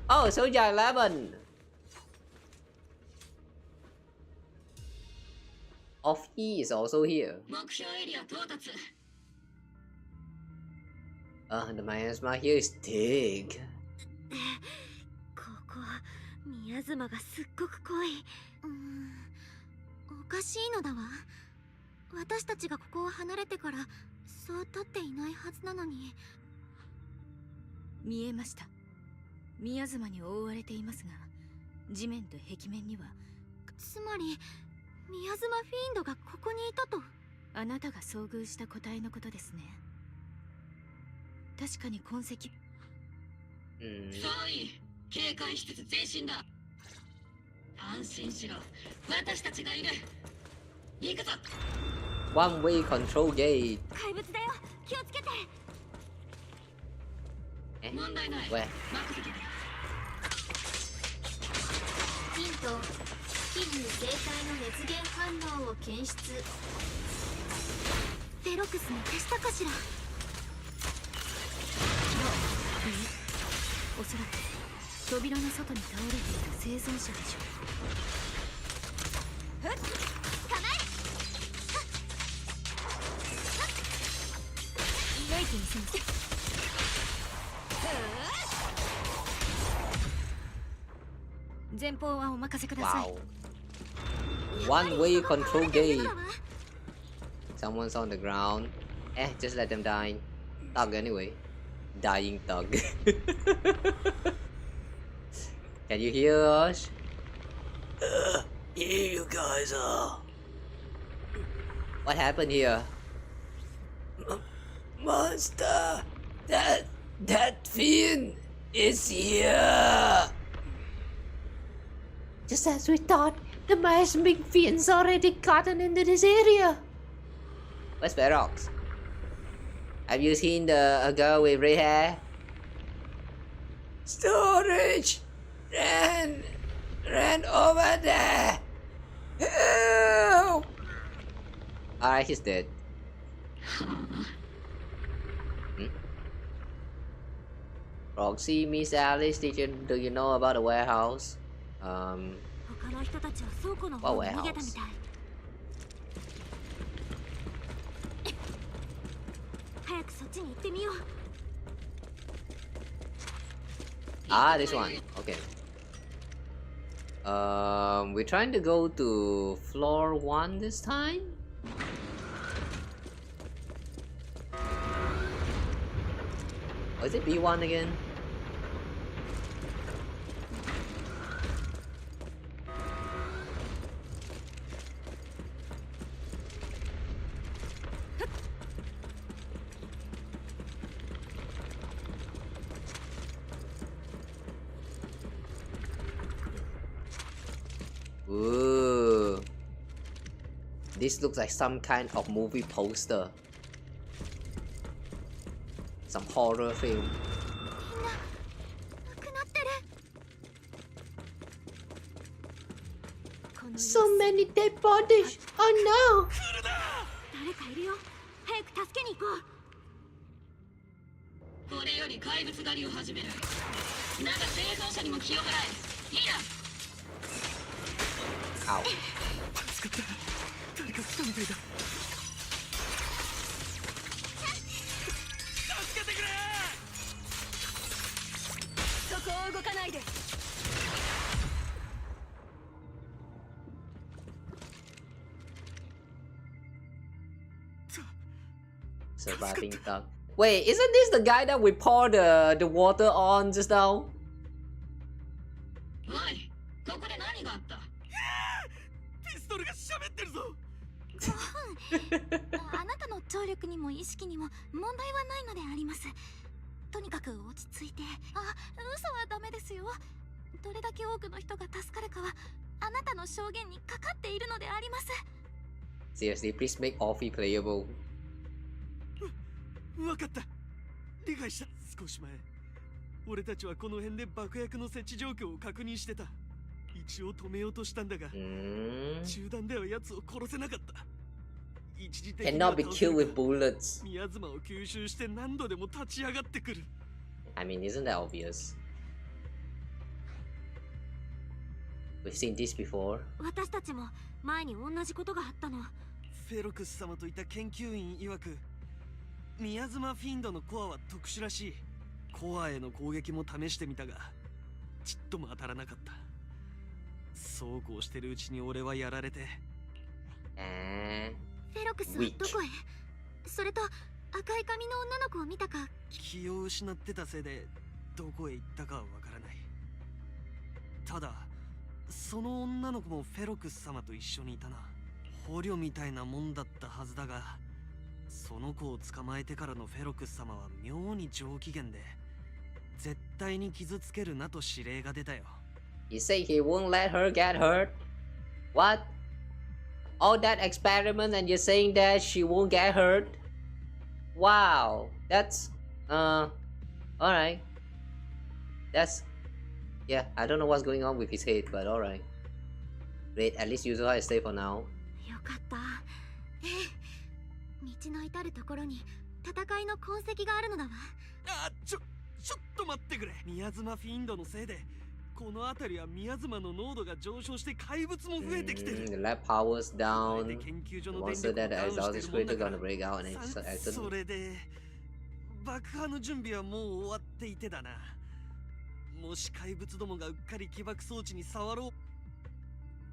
Oh, Soldier 11! Offie is also here. The miasma here is thick. ここミヤズマがすっごく濃い。おかしいのだわ。私たちがここを離れてからそう経っていないはずなのに。見えました。ミヤズマに覆われていますが、地面と壁面には。つまりミヤズマフィーンドがここにいたと。あなたが遭遇した個体のことですね。確かに痕跡。そうい、警戒しつつ前進だ。安心しろ、私たちがいる。行くぞ。One way control gate. 怪物だよ、気をつけて。問題ない。Where? 任せて。ヒント、基準生体の熱源反応を検出。デロクスも消したかしら。おそらく扉の外に倒れていた生存者でしょう。構え。開いてみせます。前方はお任せください。One way control gate. Someone's on the ground. Just let them die. Thug anyway. Dying thug. Can you hear us? Here you guys are. What happened here? Monster! That fiend is here! Just as we thought, the miasmic fiend's already gotten into this area. Where's Ferox? Have you seen a girl with red hair? Storage! Ran over there! Help! Alright, he's dead. Roxy, Miss Alice, do you know about the warehouse? 他の人たちは倉庫の方に逃げたみたい。早くそっちに行ってみよう。Ah, this one. Okay. We're trying to go to floor 1 this time? Or is it B1 again? Ooh. This looks like some kind of movie poster. Some horror film. So many dead bodies. Oh no! 誰かいるよ。早く助けに行こう。これより怪物狩りを始める。なんか生存者にも気を払え。いいな。Ow. 助かった。誰か来たみたいだ。助けてくれ。そこを動かないで。Surviving thug. Wait, isn't this the guy that we poured the water on just now? おい、ここで何があった？ピストルが喋ってるぞ。あなたの聴力にも意識にも問題はないのであります。とにかく落ち着いて。嘘はダメですよ。どれだけ多くの人が助かるかはあなたの証言にかかっているのであります。Seriously, please make Offie playable. わかった。理解した。少し前、俺たちはこの辺で爆薬の設置状況を確認してた。一応止めようとしたんだが、中断では奴を殺せなかった。一時的には Cannot be killed with bullets. 宮妻を吸収して何度でも立ち上がってくる。I mean, isn't that obvious? We've seen this before. 私たちも前に同じことがあったの。フェロクス様といた研究員曰く、宮妻フィンドのコアは特殊らしい。コアへの攻撃も試してみたが、ちっとも当たらなかった。そうこうしてるうちに俺はやられて。フェロクスはどこへ？それと赤い髪の女の子を見たか？気を失ってたせいでどこへ行ったかはわからない。ただその女の子もフェロクス様と一緒にいたな。捕虜みたいなもんだったはずだが、その子を捕まえてからのフェロクス様は妙に上機嫌で、絶対に傷つけるなと指令が出たよ。You say he won't let her get hurt? What? All that experiment and you're saying that she won't get hurt? Wow, that's alright. That's yeah, I don't know what's going on with his head, but alright. Great, at least Yuzuha is safe for now. よかった。道の至るところに戦いの痕跡があるのだわ。ちょっと待ってくれ。宮妻フィンドのせいでこの辺りは宮妻の濃度が上昇して怪物も増えてきてる。The lab powers down. The monster that the exhaust creator gonna break out and it's それで爆破の準備はもう終わっていてだな。もし怪物どもがうっかり起爆装置に触ろう。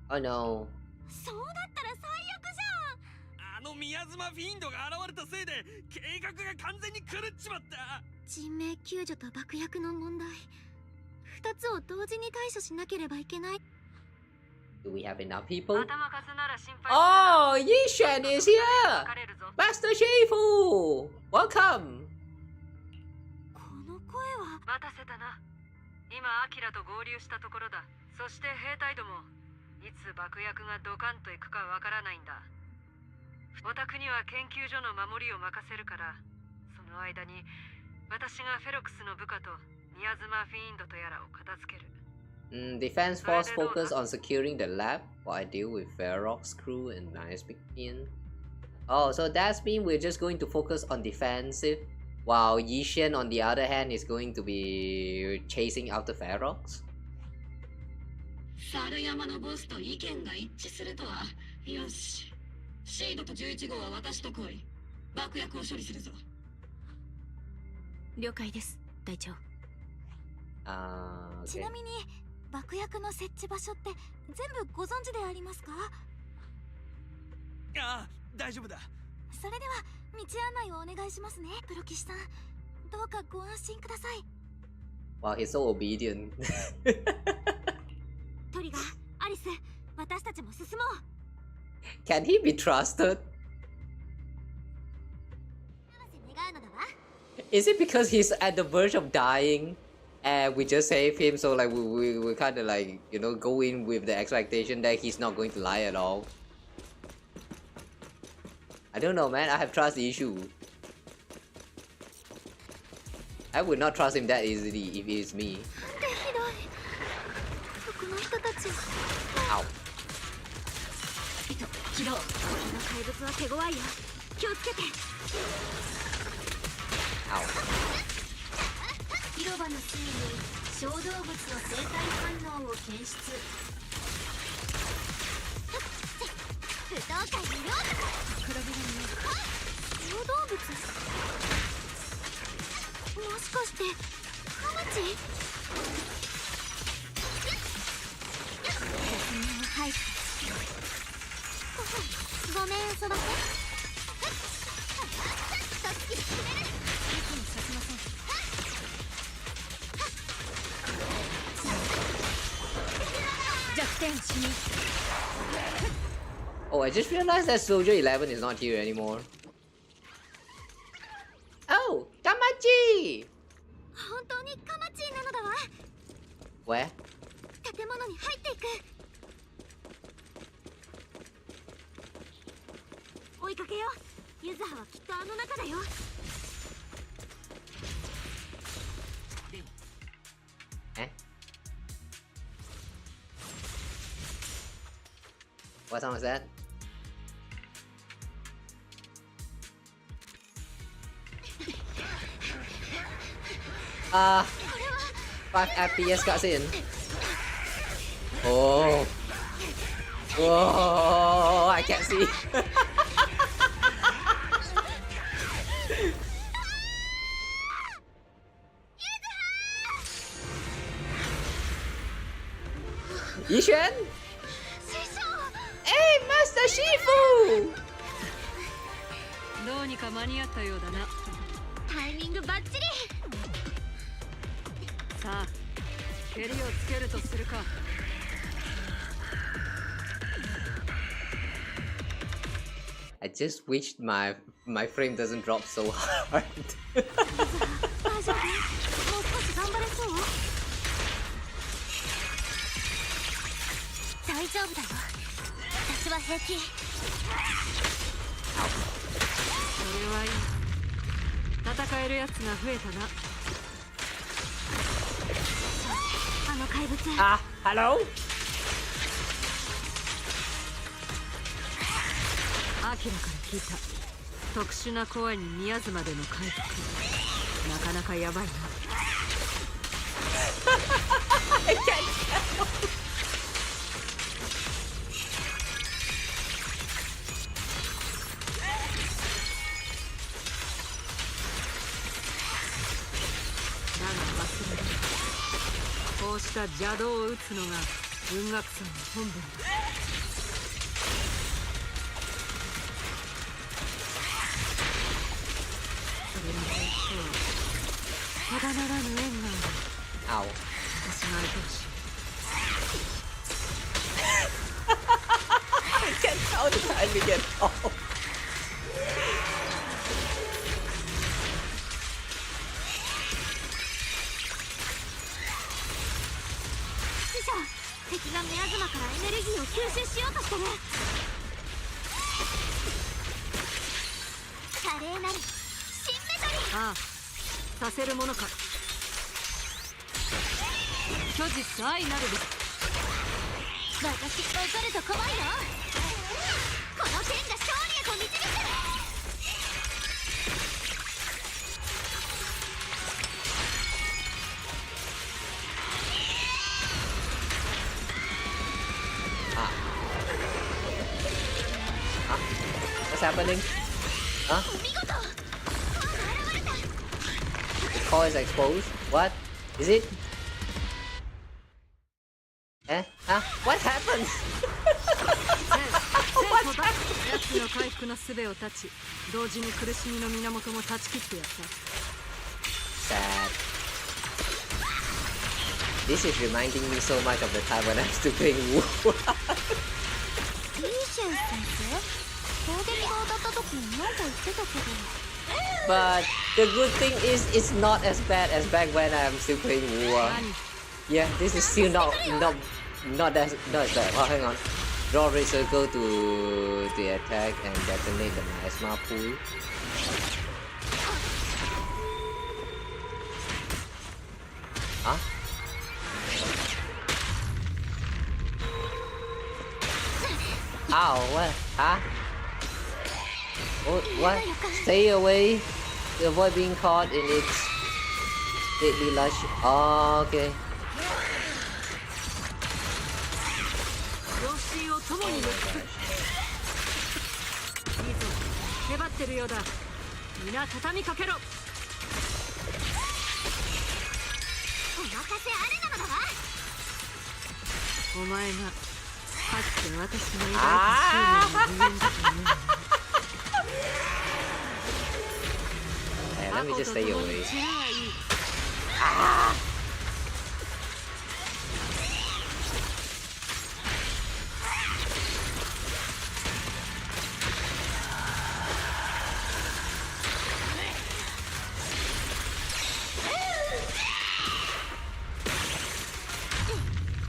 Oh no. そうだったら最悪じゃん。宮妻フィンドが現れたせいで計画が完全に狂っちまった。人命救助と爆薬の問題、二つを同時に対処しなければいけない。Do we have enough people? 頭数なら心配。 Oh, Yishan is here! Master Shifu! Welcome! この声は。待たせたな。今アキラと合流したところだ。そして兵隊ども、いつ爆薬がドカンといくかわからないんだ。お宅には研究所の守りを任せるから、その間に私がフェロクスの部下と宮妻フィーンドとやらを片付ける。Defense force focus on securing the lab while I deal with Ferox's crew and Nice Begin. Oh, so that's mean we're just going to focus on defensive, while Yishan on the other hand is going to be chasing after Ferox? 猿山のボスと意見が一致するとは。よし。シードと11号は私と来い。爆薬を処理するぞ。了解です、隊長。ちなみに爆薬の設置場所って全部ご存知でありますか？大丈夫だ。それでは道案内をお願いしますね、プロ騎士さん。どうかご安心ください。 Wow, he's so obedient. トリガー、アリス、私たちも進もう。 Can he be trusted? Is it because he's at the verge of dying and we just save him, so like we kind of like, you know, go in with the expectation that he's not going to lie at all? I don't know, man. I have trust issue. I would not trust him that easily if it's me. Ow. この怪物は手強いよ。気をつけて。広場の隅に小動物の生体反応を検出。武道会にいる男。小動物。もしかしてハマチ？はい。ごめん、そばせ。Oh, I just realized that Soldier 11 is not here anymore. Oh, Kamachi! 本当にカマチなのだわ。 Where? 建物に入っていく。追いかけよう。ユズハはきっとあの中だよ。What sound was that? Ah, 5 FPS cutscene. Oh. Whoa, I can't see. Yishuan? Hey, Master Shifu! どうにか間に合ったようだな。タイミングバッチリ。さあ、蹴りをつけるとするか。I just wished my frame doesn't drop so hard. 大丈夫？もう少し頑張れそう？大丈夫だよ。私は平気。それはいい。戦えるやつが増えたな。あの怪物。Ah, hello? アキラから聞いた。特殊なコアに宮津までの回復。なかなかやばいな。I can't tell. こうした邪道を打つのが文学層の本分だ。それに対してはただならぬ縁がある。Ow. 私が相手をしI can't tell the timing at all. 師匠、敵が宮妻からエネルギーを吸収しようとしてる。華麗なる新メトリー。ああ、させるものか。虚実愛なるべき。私怒ると困るよ。この剣が勝利へと導く。What's happening? Huh? The core is exposed? What? Is it? Eh? Huh? What happened? やつの回復の術を断ち、同時に苦しみの源も断ち切ってやった。Sad. This is reminding me so much of the time when I'm still playing Wu. リーシェン先生、攻撃が当たった時なんか言ってたけど。But the good thing is it's not as bad as back when I'm still playing War. Yeah, this is still not as bad. Oh, hang on. Draw red circle to the attack and detonate the miasma pool. Huh? Ow, what? Huh? What? Stay away. Avoid being caught in its deadly lush. Oh, okay. 同心を共にいいぞ、粘ってるようだ。皆畳みかけろ。お任せあれなのだわ。お前がかつて私の抱いた執念の理由だと思う。Let me just stay away.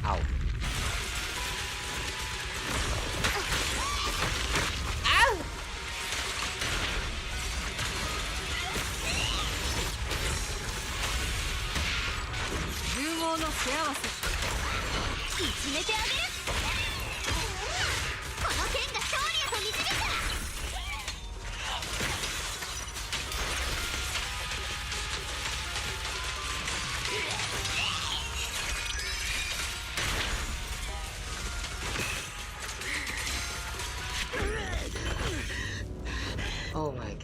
Ow.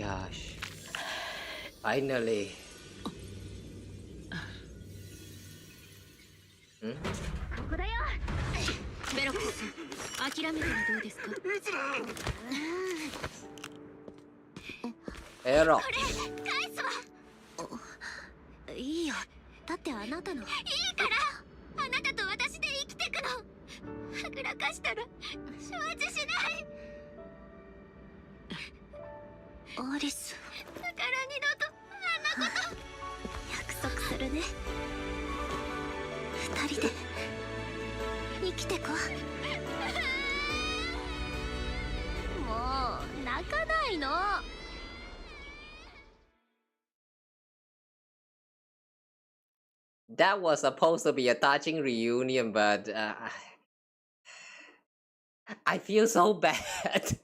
gosh. Finally. ここだよ。ベロックス、諦めたらどうですか。エロ。これ返すわ。いいよ。だってあなたの。いいから。あなたと私で生きてくの。はぐらかしたら承知しない。アリス。だから二度とあんなこと。約束するね。二人で生きてこ。もう泣かないの。That was supposed to be a touching reunion, but I feel so bad.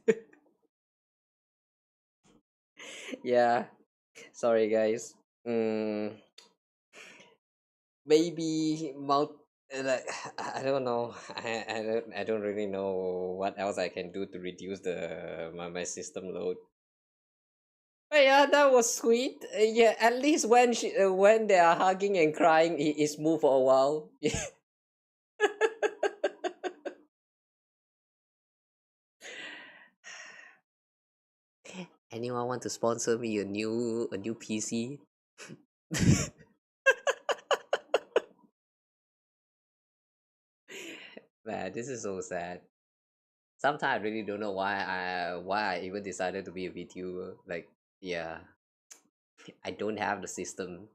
Yeah, sorry guys. Maybe like, I don't know. I don't really know what else I can do to reduce my system load. But yeah, that was sweet. Yeah, at least when they are hugging and crying, it's smooth for a while. Anyone want to sponsor me a new PC? Man, this is so sad. Sometimes I really don't know why I even decided to be a VTuber. Like, yeah, I don't have the system.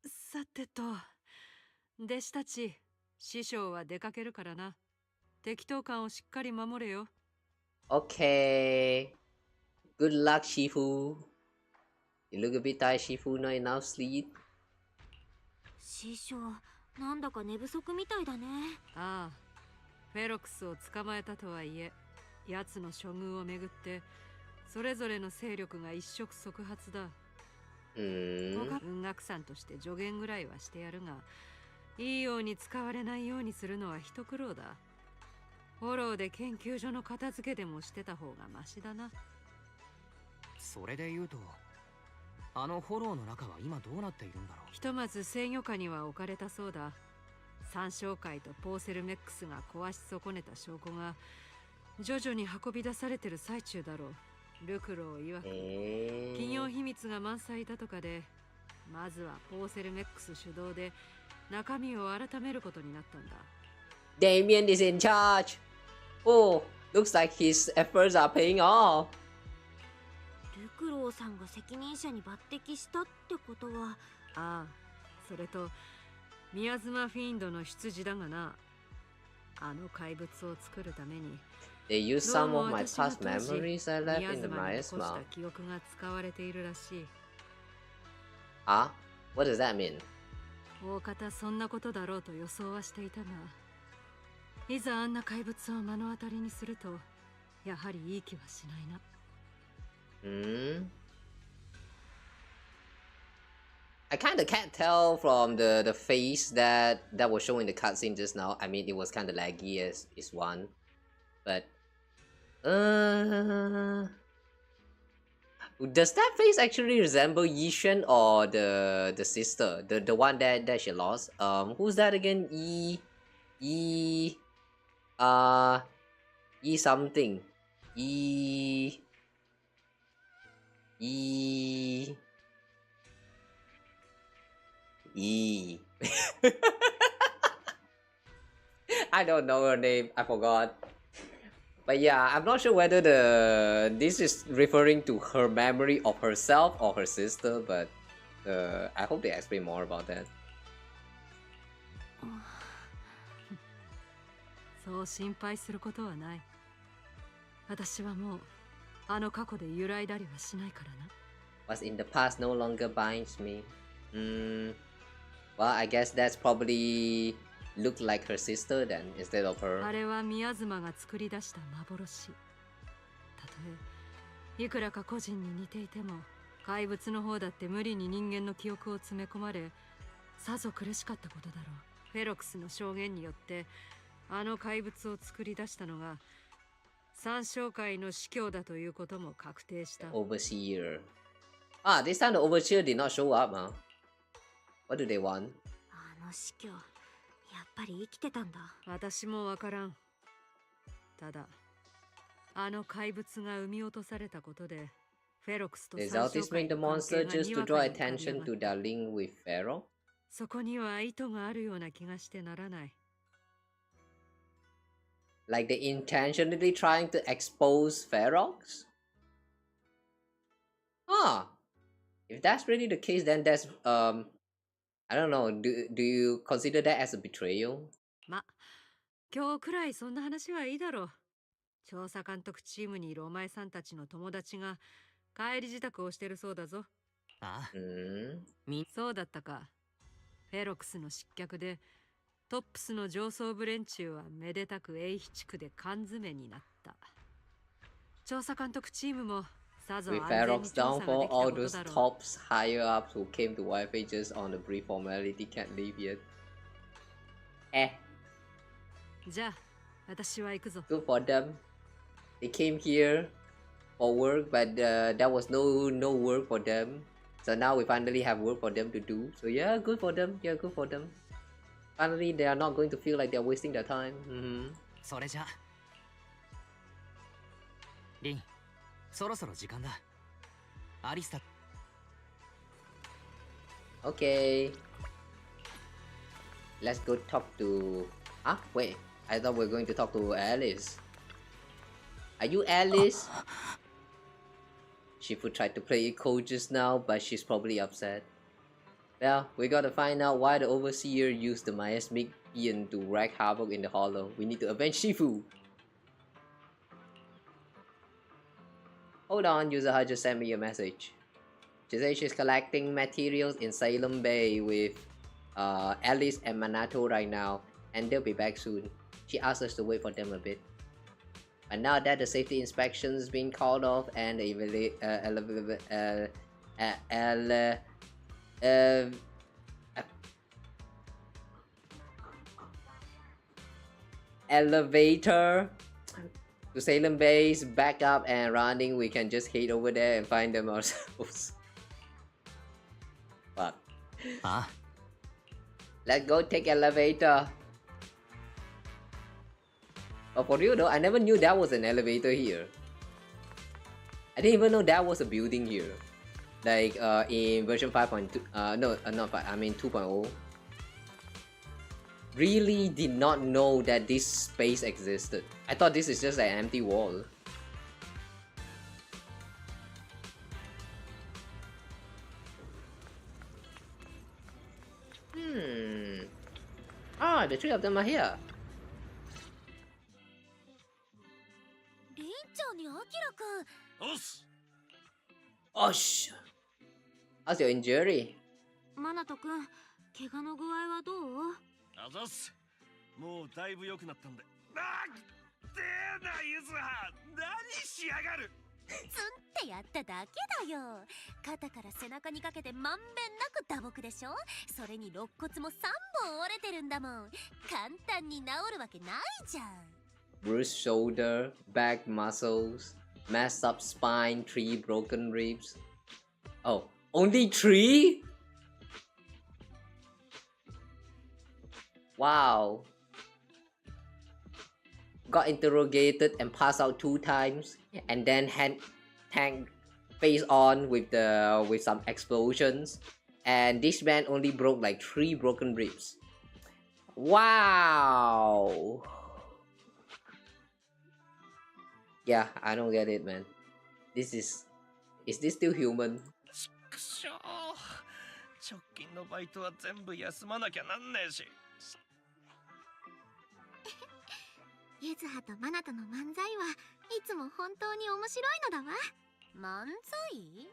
さてと、弟子たち、師匠は出かけるからな。適当感をしっかり守れよ。Okay. Good luck, Shifu. You look a bit tired, Shifu. Not enough sleep. 師匠、なんだか寝不足みたいだね。ああ、フェロクスを捕まえたとはいえ、奴の処遇をめぐって、それぞれの勢力が一触即発だ。文学さんとして助言ぐらいはしてやるが、いいように使われないようにするのは一苦労だ。フォローで研究所の片付けでもしてた方がマシだな。それで言うと、あのフォローの中は今どうなっているんだろう。ひとまず制御下には置かれたそうだ。三照会とポーセルメックスが壊し損ねた証拠が徐々に運び出されてる最中だろう。ルクロー曰く、企業秘密が満載だとかで、まずはポーセルメックス主導で中身を改めることになったんだ。Damien is in charge. Oh, looks like his efforts are paying off. ルクローさんが責任者に抜擢したってことは。ああ、それと宮妻フィンドの出自だがな。あの怪物を作るために。They use some of my past memories I left in the miasma. 記憶が使われているらしい。Ah? What does that mean? 大方そんなことだろうと予想はしていたが、いざあんな怪物を目の当たりにすると、やはりいい気はしないな。I kind of can't tell from the face that was shown in the cutscene just now. I mean, it was kind of laggy as is one, but does that face actually resemble Yishen or the sister, the one that she lost? Who's that again? E something. E I don't know her name. I forgot. But yeah, I'm not sure whether this is referring to her memory of herself or her sister, but I hope they explain more about that. そう心配することはない。私はもうあの過去で揺らいだりはしないからな。What's in the past no longer binds me. Well, I guess that's probably looked like her sister then instead of her. あれは宮妻が作り出した幻。たとえいくらか個人に似ていても、怪物の方だって無理に人間の記憶を詰め込まれ、さぞ苦しかったことだろう。フェロクスの証言によってあの怪物を作り出したのが三将会の司教だということも確定した。Overseer. Ah, this time the overseer did not show up, huh? What do they want? あの司教、やっぱり生きてたんだ。私もわからん。ただ、あの怪物が生み落とされたことで、フェロクスと三 Is 将 all this 会 made the の関 monster 係が just に to わ draw かに浮かび上 attention が to った。 their link with Pharaoh? そこには意図があるような気がしてならない。Like they intentionally trying to expose Ferox? Huh. If that's really the case, then that's I don't know. Do you consider that as a betrayal? ま、今日くらいそんな話はいいだろう。調査監督チームにいるお前さんたちの友達が帰り支度をしてるそうだぞ。ああ。そうだったか。フェロクスの失脚でトップスの上層部連中はめでたくエイヒ地区で缶詰になった。調査監督チームもさぞ With 安全 Ferox に調査が downfall, できた all こと those だろう。 tops higher ups who came to YFA just on a brief formality can't leave yet. Eh. じゃあ、私は行くぞ。Good for them. They came here for work, but that was no work for them. So now we finally have work for them to do. So yeah, good for them. Yeah, good for them. Finally, they are not going to feel like they're wasting their time. それじゃ。リン、そろそろ時間だ。アリスタ。Okay. Let's go talk to... Ah, wait. I thought we were going to talk to Alice. Are you Alice? Shifu tried to play it cold just now, but she's probably upset. Well, we gotta find out why the Overseer used the miasmic being to wreak havoc in the Hollow. We need to avenge Shifu! Hold on, Yuzaha just sent me a message. She says she's collecting materials in Salem Bay with Alice and Manato right now, and they'll be back soon. She asked us to wait for them a bit. And now that the safety inspection's been called off and the elevator to Salem Base back up and running, we can just head over there and find them ourselves. Fuck. Let's go take elevator. Oh, for real though, I never knew that was an elevator here. I didn't even know that was a building here. Like in version 5.2, no, not 5, I mean 2.0. Really did not know that this space existed. I thought this is just an empty wall. Ah, the three of them are here. リンちゃんにアキラくん。おっす。Osh! How's your injury? マナトくん、怪我の具合はどう？あざっす。もうだいぶ良くなったんで。あっ、でーなゆずは、何しやがる。ツンってやっただけだよ。肩から背中にかけてまんべんなく打撲でしょ。それに肋骨も3本折れてるんだもん。簡単に治るわけないじゃん。Bruised shoulder, back muscles, messed up spine, 3 broken ribs. Oh, only 3? Wow. Got interrogated and passed out 2 times, and then had tanked face on with some explosions, and this man only broke like 3 broken ribs. Wow. Yeah, I don't get it, man. Is this still human? くしょー。直近のバイトは全部休まなきゃなんねえし。ゆずはとマナとの漫才はいつも本当に面白いのだわ。漫才？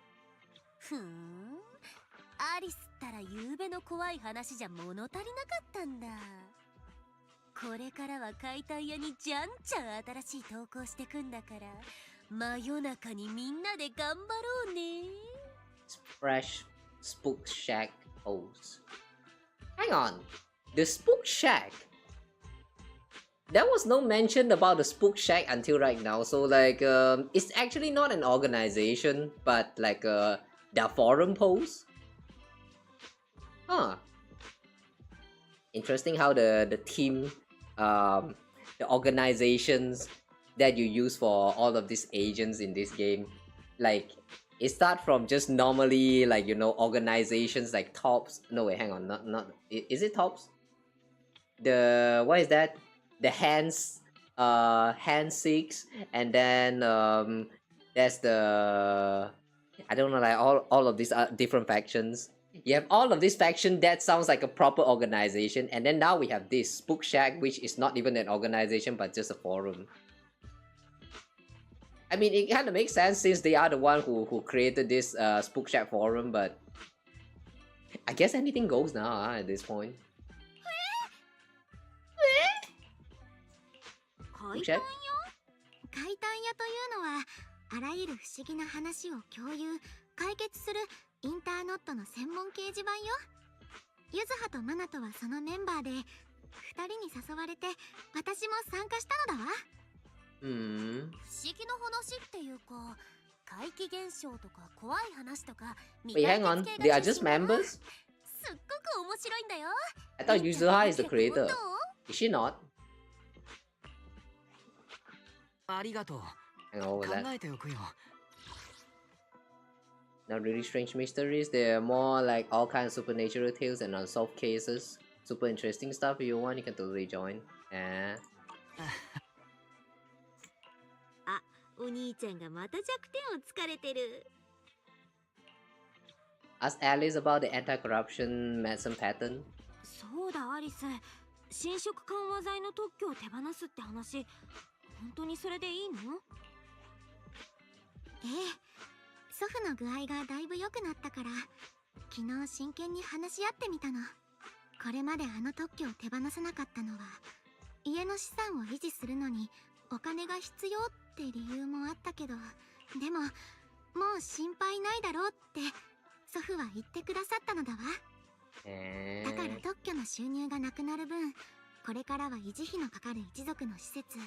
ふーん。アリスったらゆうべの怖い話じゃ物足りなかったんだ。これからは解体屋にじゃんじゃん新しい投稿してくんだから、真夜中にみんなで頑張ろうね。Fresh Spook Shack host. Hang on, the Spook Shack. there was no mention about the Spook Shack until right now. So like, it's actually not an organization, but like their forum post. Huh. Interesting how the team, the organizations that you use for all of these agents in this game, like it start from just normally like, you know, organizations like Tops. No wait, hang on, not is it Tops? The what is that? The hands, hand six, and then there's the, I don't know, like all of these different factions. You have all of this faction that sounds like a proper organization, and then now we have this Spook Shack, which is not even an organization but just a forum. I mean, it kind of makes sense since they are the one who created this Spook Shack forum, but I guess anything goes now at this point. Spook Shack? 怪談屋というのはあらゆる不思議な話を共有解決するインターネットの専門掲示板よ。ゆずはとマナとはそのメンバーで2人に誘われて私も参加したのだわ。不思議な話っていうか怪奇現象とか怖い話とか Wait, hang on, they are just members? すっごく面白いんだよ。 I thought Yuzuha is the creator. Is she not? ありがとう。 Hang on over that. 考えておくよ。 Not really strange mysteries, they're more like all kinds of supernatural tales and unsolved cases. Super interesting stuff. If you want, you can totally join. Yeah. あ、お兄ちゃんがまた弱点をつかれてる。 Ask Alice about the anti-corruption medicine pattern. そうだアリス、侵食緩和剤の特許を手放すって話、本当にそれでいいの？ええ。祖父の具合がだいぶ良くなったから昨日真剣に話し合ってみたの。これまであの特許を手放さなかったのは家の資産を維持するのにお金が必要って理由もあったけど、でももう心配ないだろうって祖父は言ってくださったのだわ。だから特許の収入がなくなる分これからは維持費のかかる一族の施設、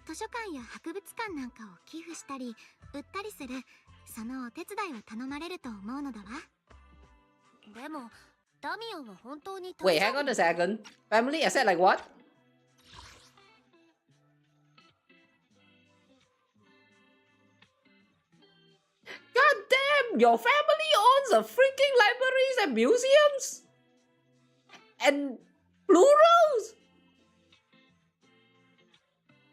図書館や博物館なんかを寄付したり売ったりするそのお手伝いを頼まれると思うのだわ。でもダミアンは本当に Wait, hang on a second. Family? I said like what? God damn! Your family owns a freaking libraries and museums? And plurals?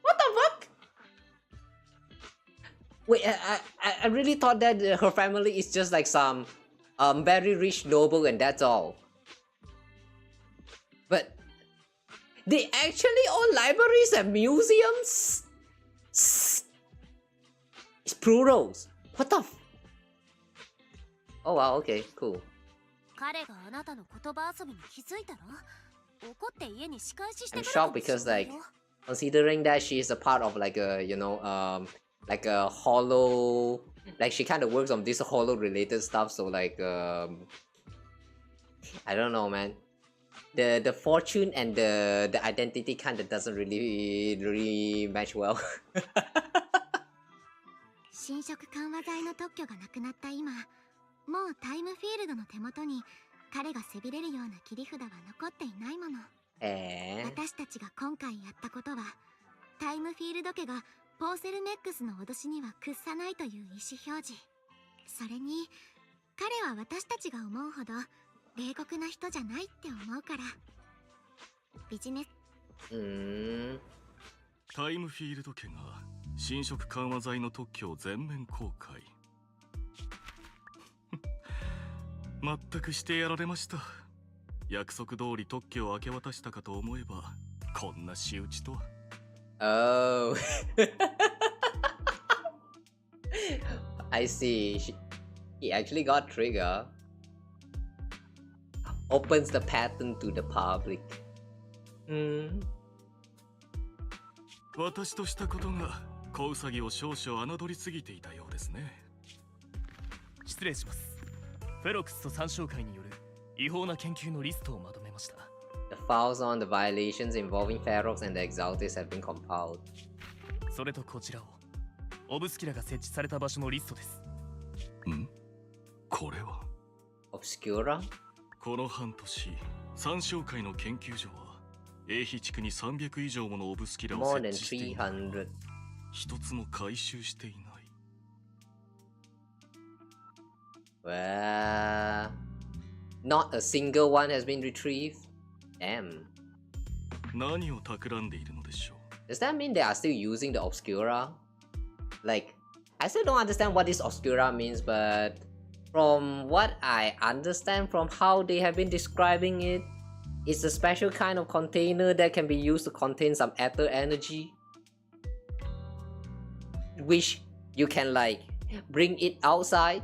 What the fuck? Wait, I really thought that her family is just like some very rich noble and that's all. But they actually own libraries and museums? It's plurals. What the f— Oh wow, okay, cool. 彼があなたの言葉遊びに気づいたら怒って家に仕返ししてく I'm るか shocked もしれ because ない like よ。 considering that she is a part of like a, you know, like a hollow, like she kind of works on this hollow related stuff, so like I don't know, man. The fortune and the identity kind of doesn't really match well. 侵食緩和剤の特許がなくなった今、もうタイムフィールドの手元に彼が背びれるような切り札は残っていないもの。私たちが今回やったことはタイムフィールド家がポーセルメックスの脅しには屈さないという意思表示。それに彼は私たちが思うほど冷酷な人じゃないって思うから。ビジネスタイムフィールド家が侵食緩和剤の特許を全面公開。全くしてやられました。約束通り特許を明け渡したかと思えばこんな仕打ちとは。Oh. I see. He actually got trigger. Opens the patent to the public. 私としたことが小ウサギを少々侮りすぎていたようですね。失礼します。フェロクスと参照会による違法な研究のリストをまとめました。The files on the violations involving Ferox and the Exaltis have been compiled. それとこちらをオブスキュラが設置された場所のリストです。ん？これは Obscura? この半年、三小会の研究所は英比地区に300以上ものオブスキュラを More 設 than 置しているが300. 一つも回収していない。Well, not a single one has been retrieved. Damn. 何を企んでいるのでしょう。 Does that mean they are still using the Obscura? Like, I still don't understand what this Obscura means, but from what I understand from how they have been describing it, it's a special kind of container that can be used to contain some ether energy, which you can like bring it outside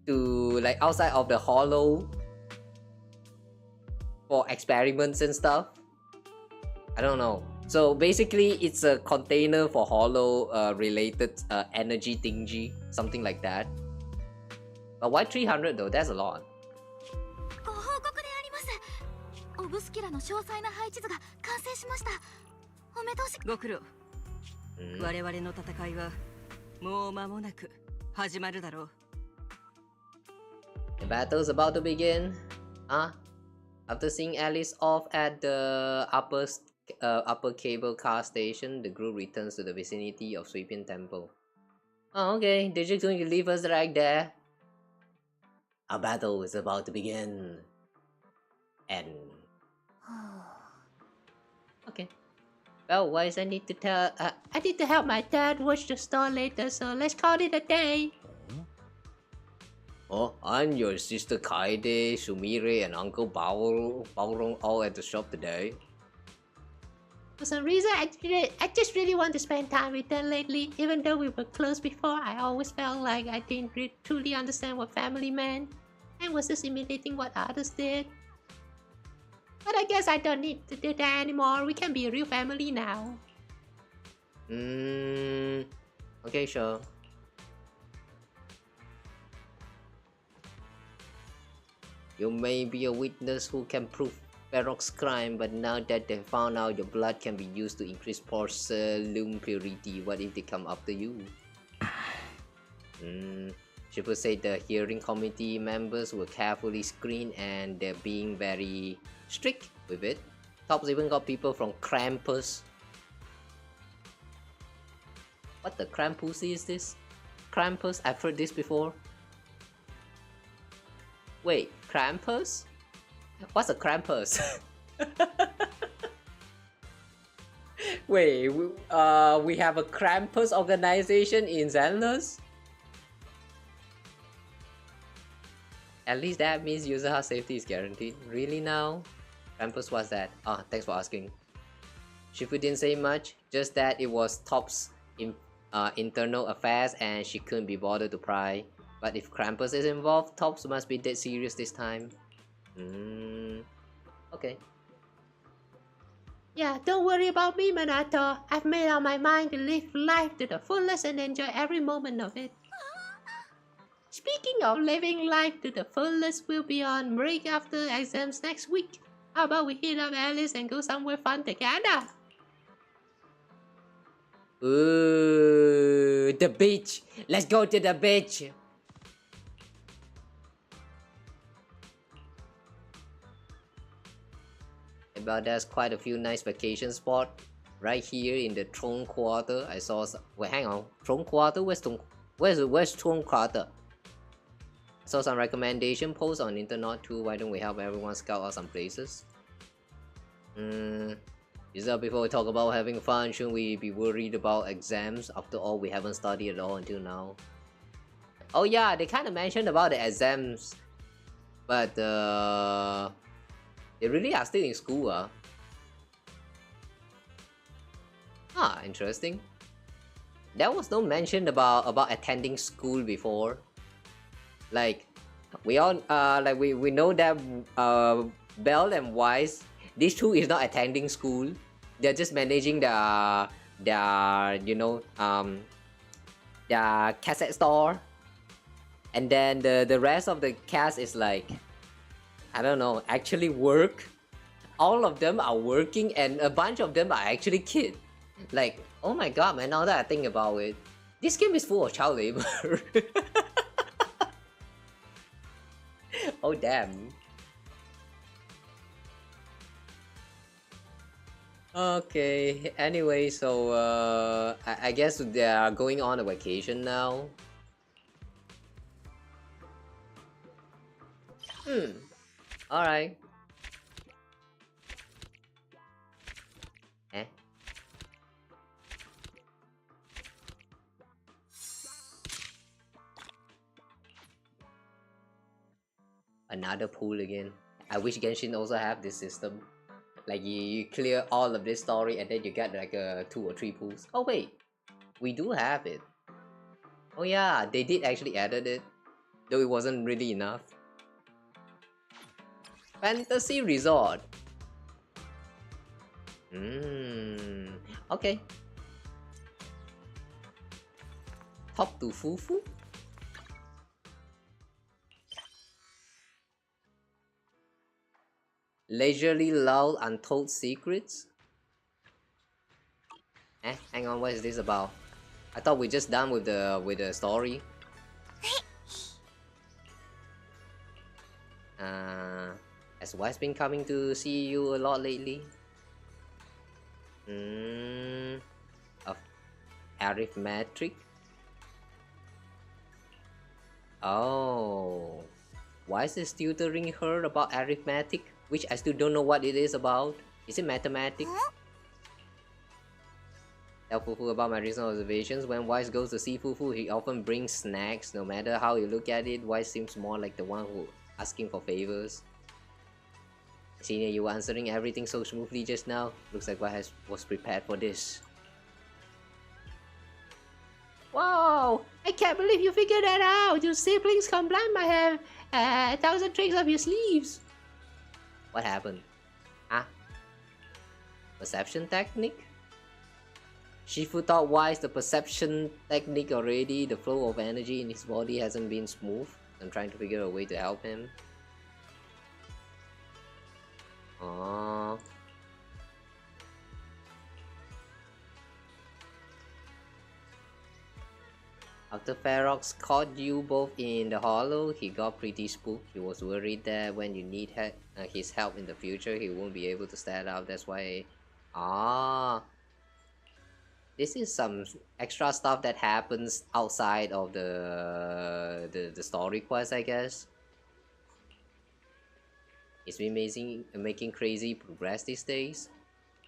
to like outside of the hollow for experiments and stuff. I don't know. So basically it's a container for hollow related energy thingy, something like that. But why 300 though? That's a lot. ご報告であります。オブスキュラの詳細な配置図が完成しました。お目通しご苦労。我々の戦いはもう間もなく始まるだろう。The battle's about to begin. After seeing Alice off at the upper cable car station, the group returns to the vicinity of Sweeping Temple. Oh, okay. They're just going to leave us right there. Our battle is about to begin. And okay. Well, Wise, I need to help my dad watch the store later, so let's call it a day. Oh, aren't your sister Kaide, Sumire, and Uncle Baorong all at the shop today? For some reason, I just really want to spend time with them lately. Even though we were close before, I always felt like I didn't truly understand what family meant, and was just imitating what others did. But I guess I don't need to do that anymore. We can be a real family now. Okay, sure. You may be a witness who can prove Ferox's crime, but now that they found out your blood can be used to increase porcelain purity, what if they come after you? Shipper said the hearing committee members were carefully screened and they're being very strict with it. Tops even got people from Krampus. What the Krampus is this? Krampus? I've heard this before. Wait, Krampus? What's a Krampus? Wait, we have a Krampus organization in Xanless? At least that means user house safety is guaranteed. Really now? Krampus, what's that? Thanks for asking. Shifu didn't say much, just that it was Top's internal affairs and she couldn't be bothered to pry. But if Krampus is involved, Tops must be dead serious this time. Okay. Yeah, don't worry about me, Minato. I've made up my mind to live life to the fullest and enjoy every moment of it. Speaking of living life to the fullest, we'll be on break after exams next week. How about we hit up Alice and go somewhere fun together? Ooh, the beach. Let's go to the beach. But there's quite a few nice vacation spots right here in the Throne Quarter. I saw some. Wait, hang on. Throne Quarter? Where's Throne Quarter? I saw some recommendation posts on internet too. Why don't we help everyone scout out some places? Before we talk about having fun, shouldn't we be worried about exams? After all, we haven't studied at all until now. Oh yeah, they kind of mentioned about the exams, but they really are still in school, interesting. There was no mention about attending school before. Like, we all we know that Bell and Wise, these two is not attending school. They're just managing their cassette store. And then the rest of the cast is like, I don't know, actually work. all of them are working and a bunch of them are actually kids. Like, oh my god, man, now that I think about it, this game is full of child labor. Oh damn. Okay, anyway, so I guess they are going on a vacation now. Alright. Eh? Another pool again. I wish Genshin also have this system. Like you clear all of this story and then you get like 2 or 3 pools. Oh wait, we do have it. Oh yeah, they did actually added it, though it wasn't really enough. Fantasy Resort. Okay. Talk to Fufu. Leisurely Lull Untold Secrets. Hang on, what is this about? I thought we just done with the story. Has Wise been coming to see you a lot lately? Of arithmetic? Oh, Wise is tutoring her about arithmetic, which I still don't know what it is about. Is it mathematics? Tell Fufu about my recent observations. When Wise goes to see Fufu, he often brings snacks. No matter how you look at it, Wise seems more like the one who asking for favors. Senior, you were answering everything so smoothly just now. Looks like Wise was prepared for this. Wow! I can't believe you figured that out! Your siblings combined might have 1,000 tricks up your sleeves! What happened? Huh? Perception technique? Shifu taught Wise the perception technique already. The flow of energy in his body hasn't been smooth. I'm trying to figure a way to help him. Aww. After Ferox caught you both in the hollow, he got pretty spooked. He was worried that when you need his help in the future, he won't be able to stand out. That's why... This is some extra stuff that happens outside of the story quest, I guess. It's been making crazy progress these days.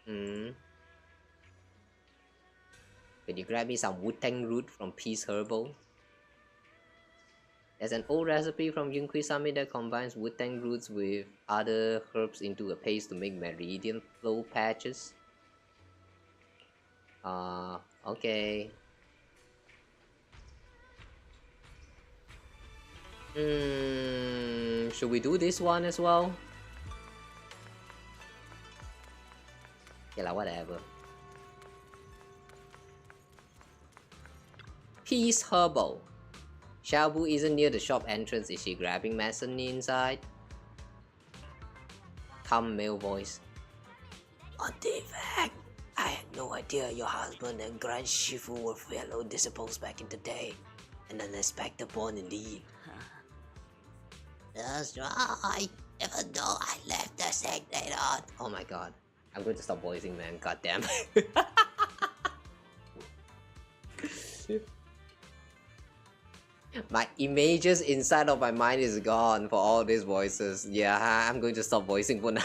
Can you grab me some Wu-Tang root from Peace Herbal? There's an old recipe from Yunkui Summit that combines Wu-Tang roots with other herbs into a paste to make meridian flow patches. Okay. Should we do this one as well? Yeah, like whatever. Peace Herbal. Xiaobu isn't near the shop entrance. Is she grabbing Masoni inside? Calm male voice. Artifact! I had no idea your husband and Grand Shifu were fellow disciples back in the day. An unexpected bond indeed. That's right. Even though I left the sect later on. Oh my god. I'm going to stop voicing, man. God damn. My images inside of my mind is gone for all these voices. Yeah, I'm going to stop voicing for now.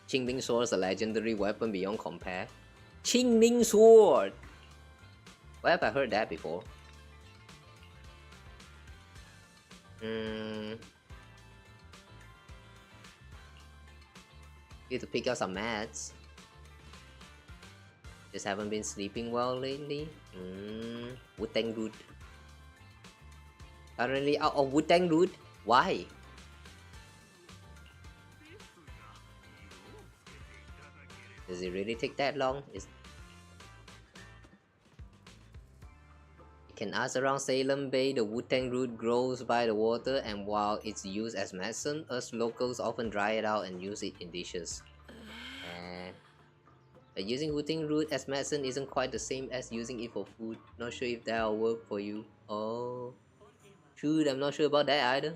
Qingling Sword is a legendary weapon beyond compare. Qingling Sword! Where have I heard that before? Need to pick up some mats. Just haven't been sleeping well lately. Wu-Tang root. Currently out of Wu-Tang root? Why? Does it really take that long? It can ask around Salem Bay, the Wu-Tang root grows by the water, and while it's used as medicine, us locals often dry it out and use it in dishes. But using Wu-Tang root as medicine isn't quite the same as using it for food. Not sure if that'll work for you. Oh, shoot, I'm not sure about that either.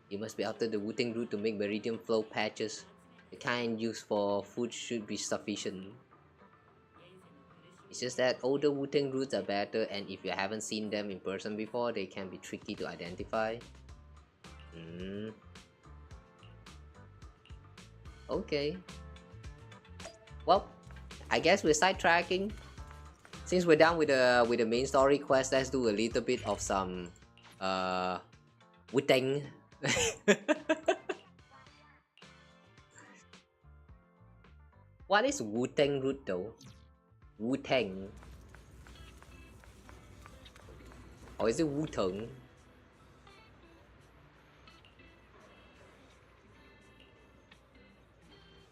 You must be after the Wu-Tang root to make meridian flow patches. The kind used for food should be sufficient. It's just that older Wu-Tang roots are better, and if you haven't seen them in person before, they can be tricky to identify. Okay. Well, I guess we're sidetracking. Since we're done with the main story quest, let's do a little bit of some Wu-Tang. What is Wu-Tang root though? Wu-Tang. Or is it Wu-Tang?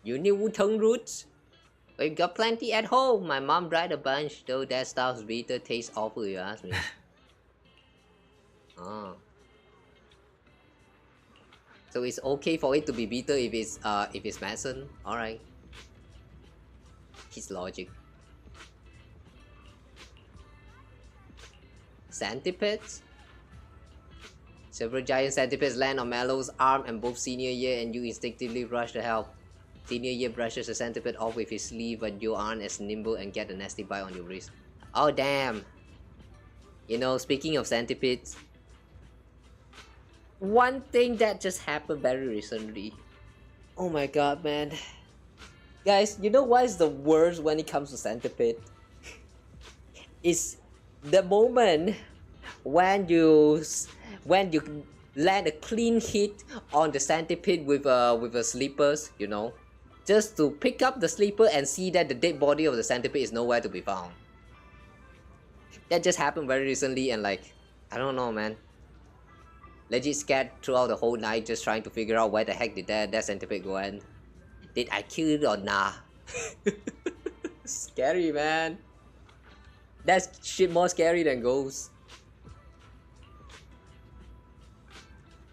You need Wu-Tang roots? We've got plenty at home. My mom dried a bunch, though that stuff's bitter, tastes awful, you ask me. Oh. So it's okay for it to be bitter if it's medicine? Alright. His logic. Centipedes? Several giant centipedes land on Mallow's arm and both Senior Year and you instinctively rush to help. Senior Year brushes the centipede off with his sleeve, but you aren't as nimble and get a nasty bite on your wrist. Oh damn! You know, speaking of centipedes, one thing that just happened very recently. Oh my god, man. Guys, you know what is the worst when it comes to centipede? It's the moment when you land a clean hit on the centipede with a slippers, you know, just to pick up the slipper and see that the dead body of the centipede is nowhere to be found. That just happened very recently, and like, I don't know, man. Legit scared throughout the whole night just trying to figure out where the heck did that centipede go and did I kill it or nah? Scary, man. That's shit more scary than ghosts.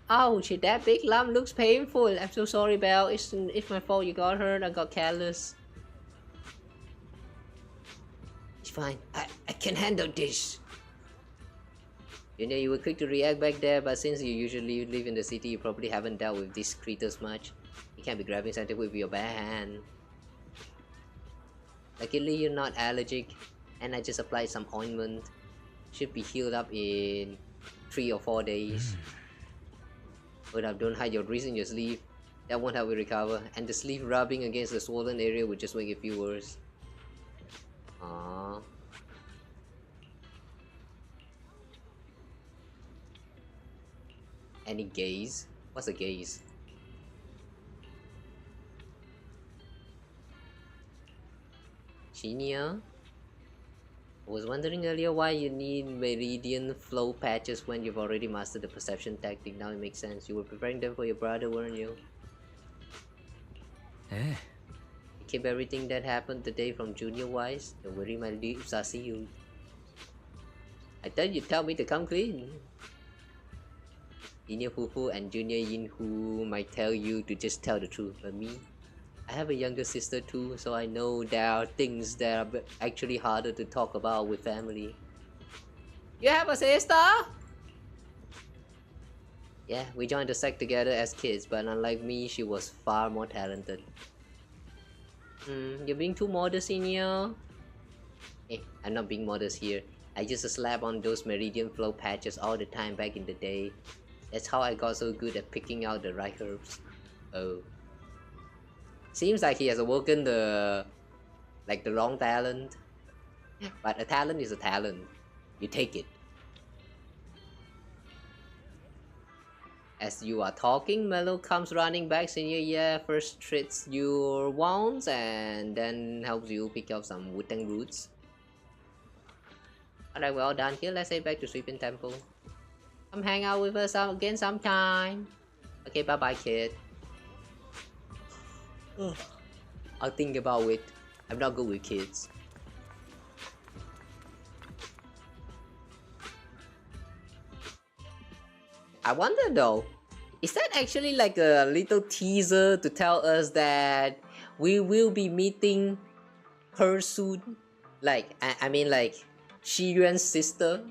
Ouch, that big lump looks painful. I'm so sorry, Belle. It's my fault you got hurt. I got careless. It's fine. I can handle this. You know, you were quick to react back there, but since you usually live in the city, you probably haven't dealt with these creatures much. You can't be grabbing something with your bare hand. Luckily, you're not allergic, and I just applied some ointment. Should be healed up in 3 or 4 days. But don't hide your wrist in your sleeve. That won't help you recover, and the sleeve rubbing against the swollen area would just make it feel worse. Aww. Any gaze? What's a gaze? Shinya? I was wondering earlier why you need meridian flow patches when you've already mastered the perception tactic. Now it makes sense. You were preparing them for your brother, weren't you? You keep everything that happened today from Junior wise. Don't worry, my lips are sealed. I thought you'd tell me to come clean. Senior Fufu and Junior Yinhu might tell you to just tell the truth, but me, I have a younger sister too, so I know there are things that are actually harder to talk about with family. You have a sister? Yeah, we joined the sect together as kids, but unlike me, she was far more talented. You're being too modest, Senior. Hey, I'm not being modest here. I used to slap on those meridian flow patches all the time back in the day. That's how I got so good at picking out the right herbs. Oh. Seems like he has awoken the wrong talent. But a talent is a talent. You take it. As you are talking, Mello comes running back. Senior Year first treats your wounds and then helps you pick up some Wu-Tang roots. Alright, we're all done here. Let's head back to Sweeping Temple. Come hang out with us again sometime. Okay, bye bye, kid. I'll think about it. I'm not good with kids. I wonder though, is that actually like a little teaser to tell us that we will be meeting her soon? Like, I mean like, Shiyuan's sister?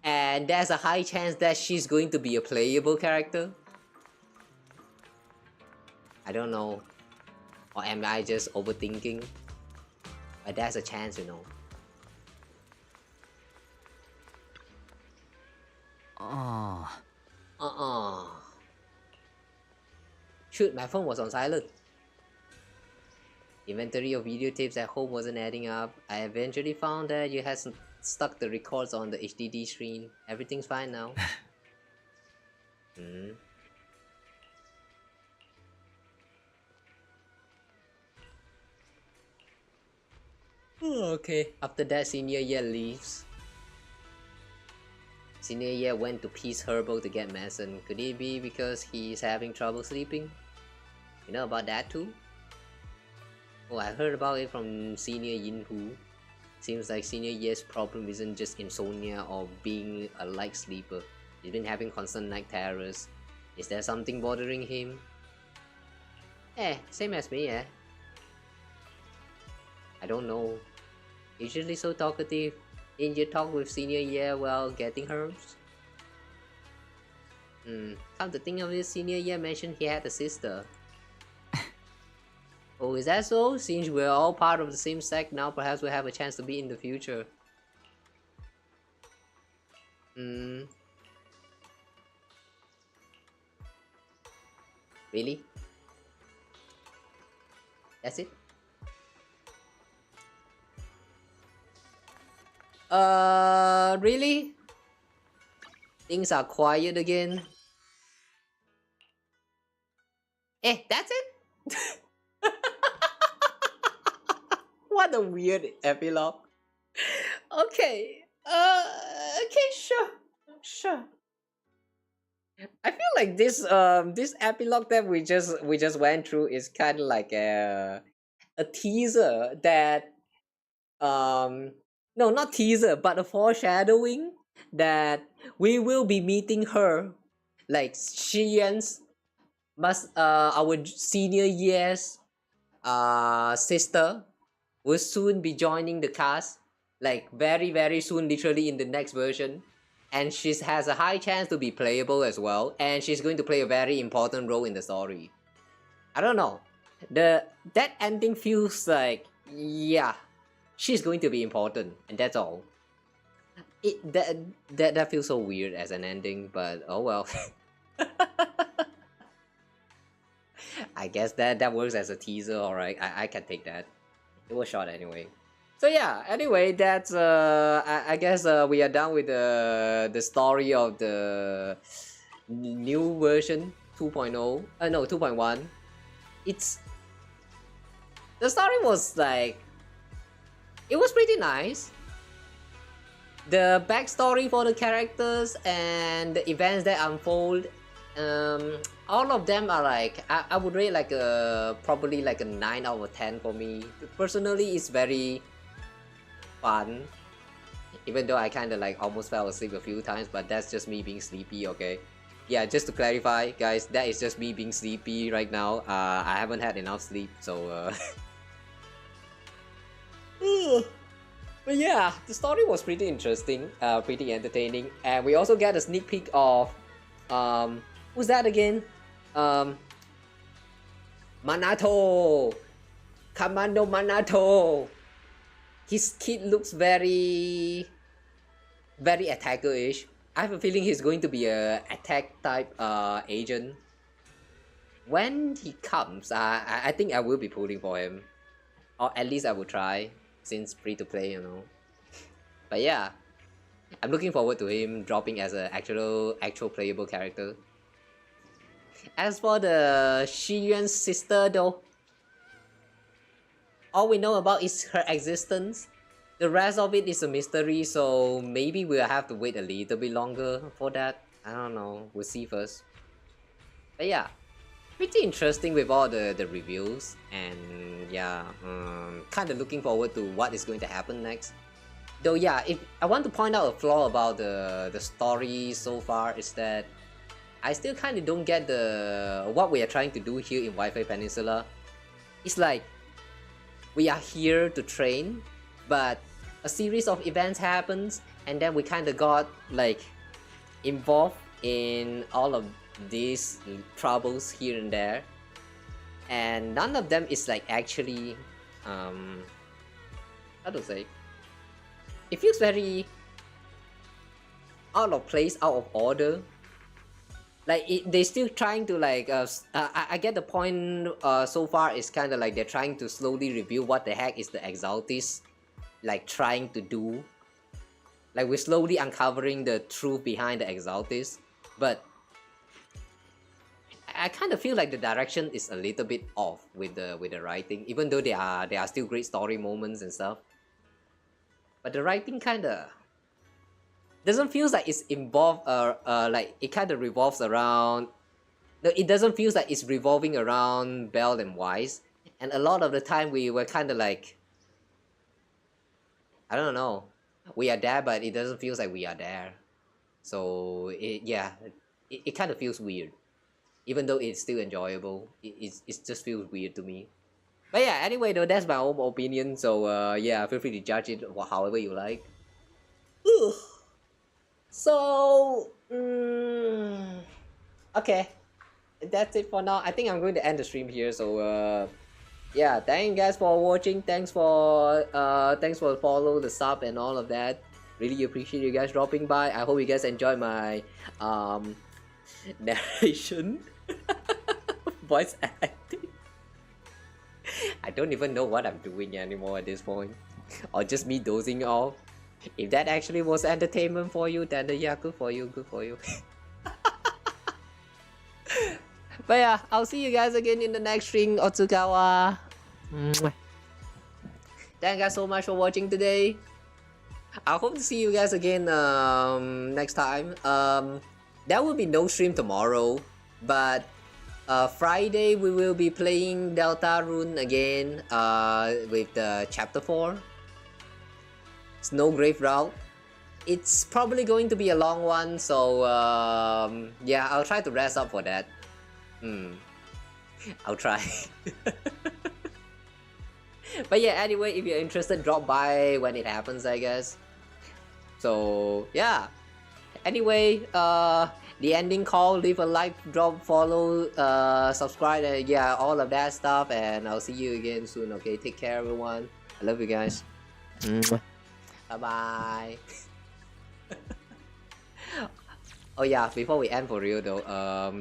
And there's a high chance that she's going to be a playable character? I don't know. Or am I just overthinking? But there's a chance, you know. Shoot, my phone was on silent. Inventory of videotapes at home wasn't adding up. I eventually found that you had stuck the records on the HDD screen. Everything's fine now. Okay, after that senior year leaves. Senior year went to Peace Herbal to get medicine. Could it be because he's having trouble sleeping? You know about that too? Oh, I heard about it from Senior Yinhu. Seems like Senior Year's problem isn't just insomnia or being a light sleeper. He's been having constant night terrors. Is there something bothering him? Same as me, I don't know. Usually so talkative. Didn't you talk with Senior Year while getting herbs? Come to think of it, Senior Year mentioned he had a sister. Oh, is that so? Since we're all part of the same sect now, perhaps we'll have a chance to be in the future. Really? That's it? Really? Things are quiet again. That's it? What a weird epilogue. Okay. Okay, sure. I feel like this this epilogue that we just went through is kind of like a teaser that no, not teaser, but a foreshadowing that we will be meeting her, like Shiyan's our senior year's sister will soon be joining the cast, like very soon, literally in the next version, and she has a high chance to be playable as well, and she's going to play a very important role in the story. I don't know, that ending feels like, yeah, she's going to be important, and that's all. That feels so weird as an ending, but oh well. I guess that works as a teaser, alright. I can take that. It was short anyway. So yeah, anyway, that's I guess we are done with the story of the new version 2.0. No, 2.1. The story was like, it was pretty nice. The backstory for the characters and the events that unfold, all of them are like, I would rate like probably like a 9 out of 10 for me. Personally, it's very fun, even though I kind of like almost fell asleep a few times, but that's just me being sleepy, okay? Yeah, just to clarify, guys, that is just me being sleepy right now. I haven't had enough sleep, so but yeah, the story was pretty interesting, pretty entertaining, and we also get a sneak peek of who's that again? Manato! Commando Manato! His kid looks very attacker-ish. I have a feeling he's going to be a attack type agent. When he comes, I think I will be pulling for him. Or at least I will try, since free to play, you know. But yeah, I'm looking forward to him dropping as an actual playable character. As for the Shiyuan's sister though, all we know about is her existence. The rest of it is a mystery, so maybe we'll have to wait a little bit longer for that. I don't know, we'll see first. But yeah, pretty interesting with all the reviews, and yeah, kind of looking forward to what is going to happen next. Though yeah, if I want to point out a flaw about the story so far is that I still kind of don't get what we are trying to do here in Wi-Fi Peninsula. It's like we are here to train, but a series of events happens, and then we kind of got like involved in all of these troubles here and there, and none of them is like actually how to say, it feels very out of place, out of order. Like they're still trying to like I get the point. So far it's kind of like they're trying to slowly reveal what the heck is the Exaltis like trying to do. Like we're slowly uncovering the truth behind the Exaltis, but I kind of feel like the direction is a little bit off with the writing, even though there are still great story moments and stuff. But the writing kind of doesn't feel like it's involved. Like it kind of revolves around. No, it doesn't feel like it's revolving around Belle and Wise, and a lot of the time we were kind of like, I don't know, we are there, but it doesn't feel like we are there. So it kind of feels weird, even though it's still enjoyable. It just feels weird to me. But yeah, anyway though, that's my own opinion. So yeah, feel free to judge it however you like. So okay, that's it for now. I think I'm going to end the stream here. So yeah, thank you guys for watching. Thanks for follow, the sub and all of that. Really appreciate you guys dropping by. I hope you guys enjoyed my narration, voice acting. I don't even know what I'm doing anymore at this point, or just me dozing off. If that actually was entertainment for you, then yeah, good for you, good for you. But yeah, I'll see you guys again in the next stream. Otsukawa. Thank you guys so much for watching today. I hope to see you guys again next time. There will be no stream tomorrow, but Friday we will be playing Deltarune again with the chapter 4. Snowgrave route. It's probably going to be a long one, so yeah, I'll try to rest up for that. I'll try. But yeah, anyway, if you're interested, drop by when it happens, I guess. So yeah, anyway, the ending call, leave a like, drop, follow, subscribe, and yeah, all of that stuff, and I'll see you again soon. Okay, take care everyone. I love you guys. Bye bye. Oh yeah, before we end for real though,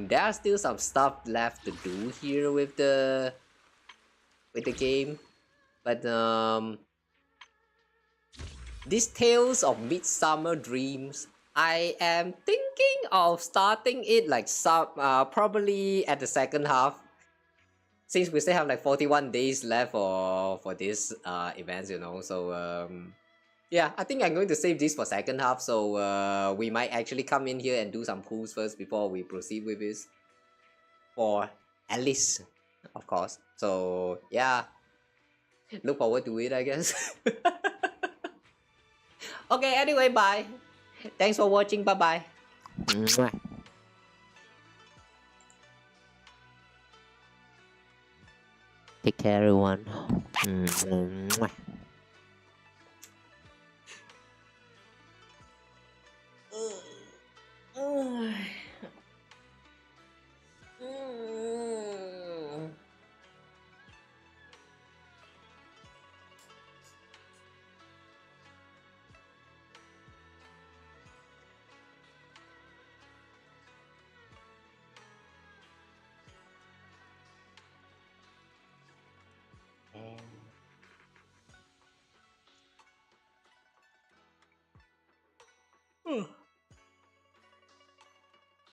there are still some stuff left to do here with the game, but these Tales of Midsummer Dreams, I am thinking of starting it like probably at the second half, since we still have like 41 days left for this events, you know. So yeah, I think I'm going to save this for second half, so we might actually come in here and do some pulls first before we proceed with this. For at least, of course. So yeah, look forward to it, I guess. Okay, anyway, bye. Thanks for watching, bye bye. Take care everyone. Oh.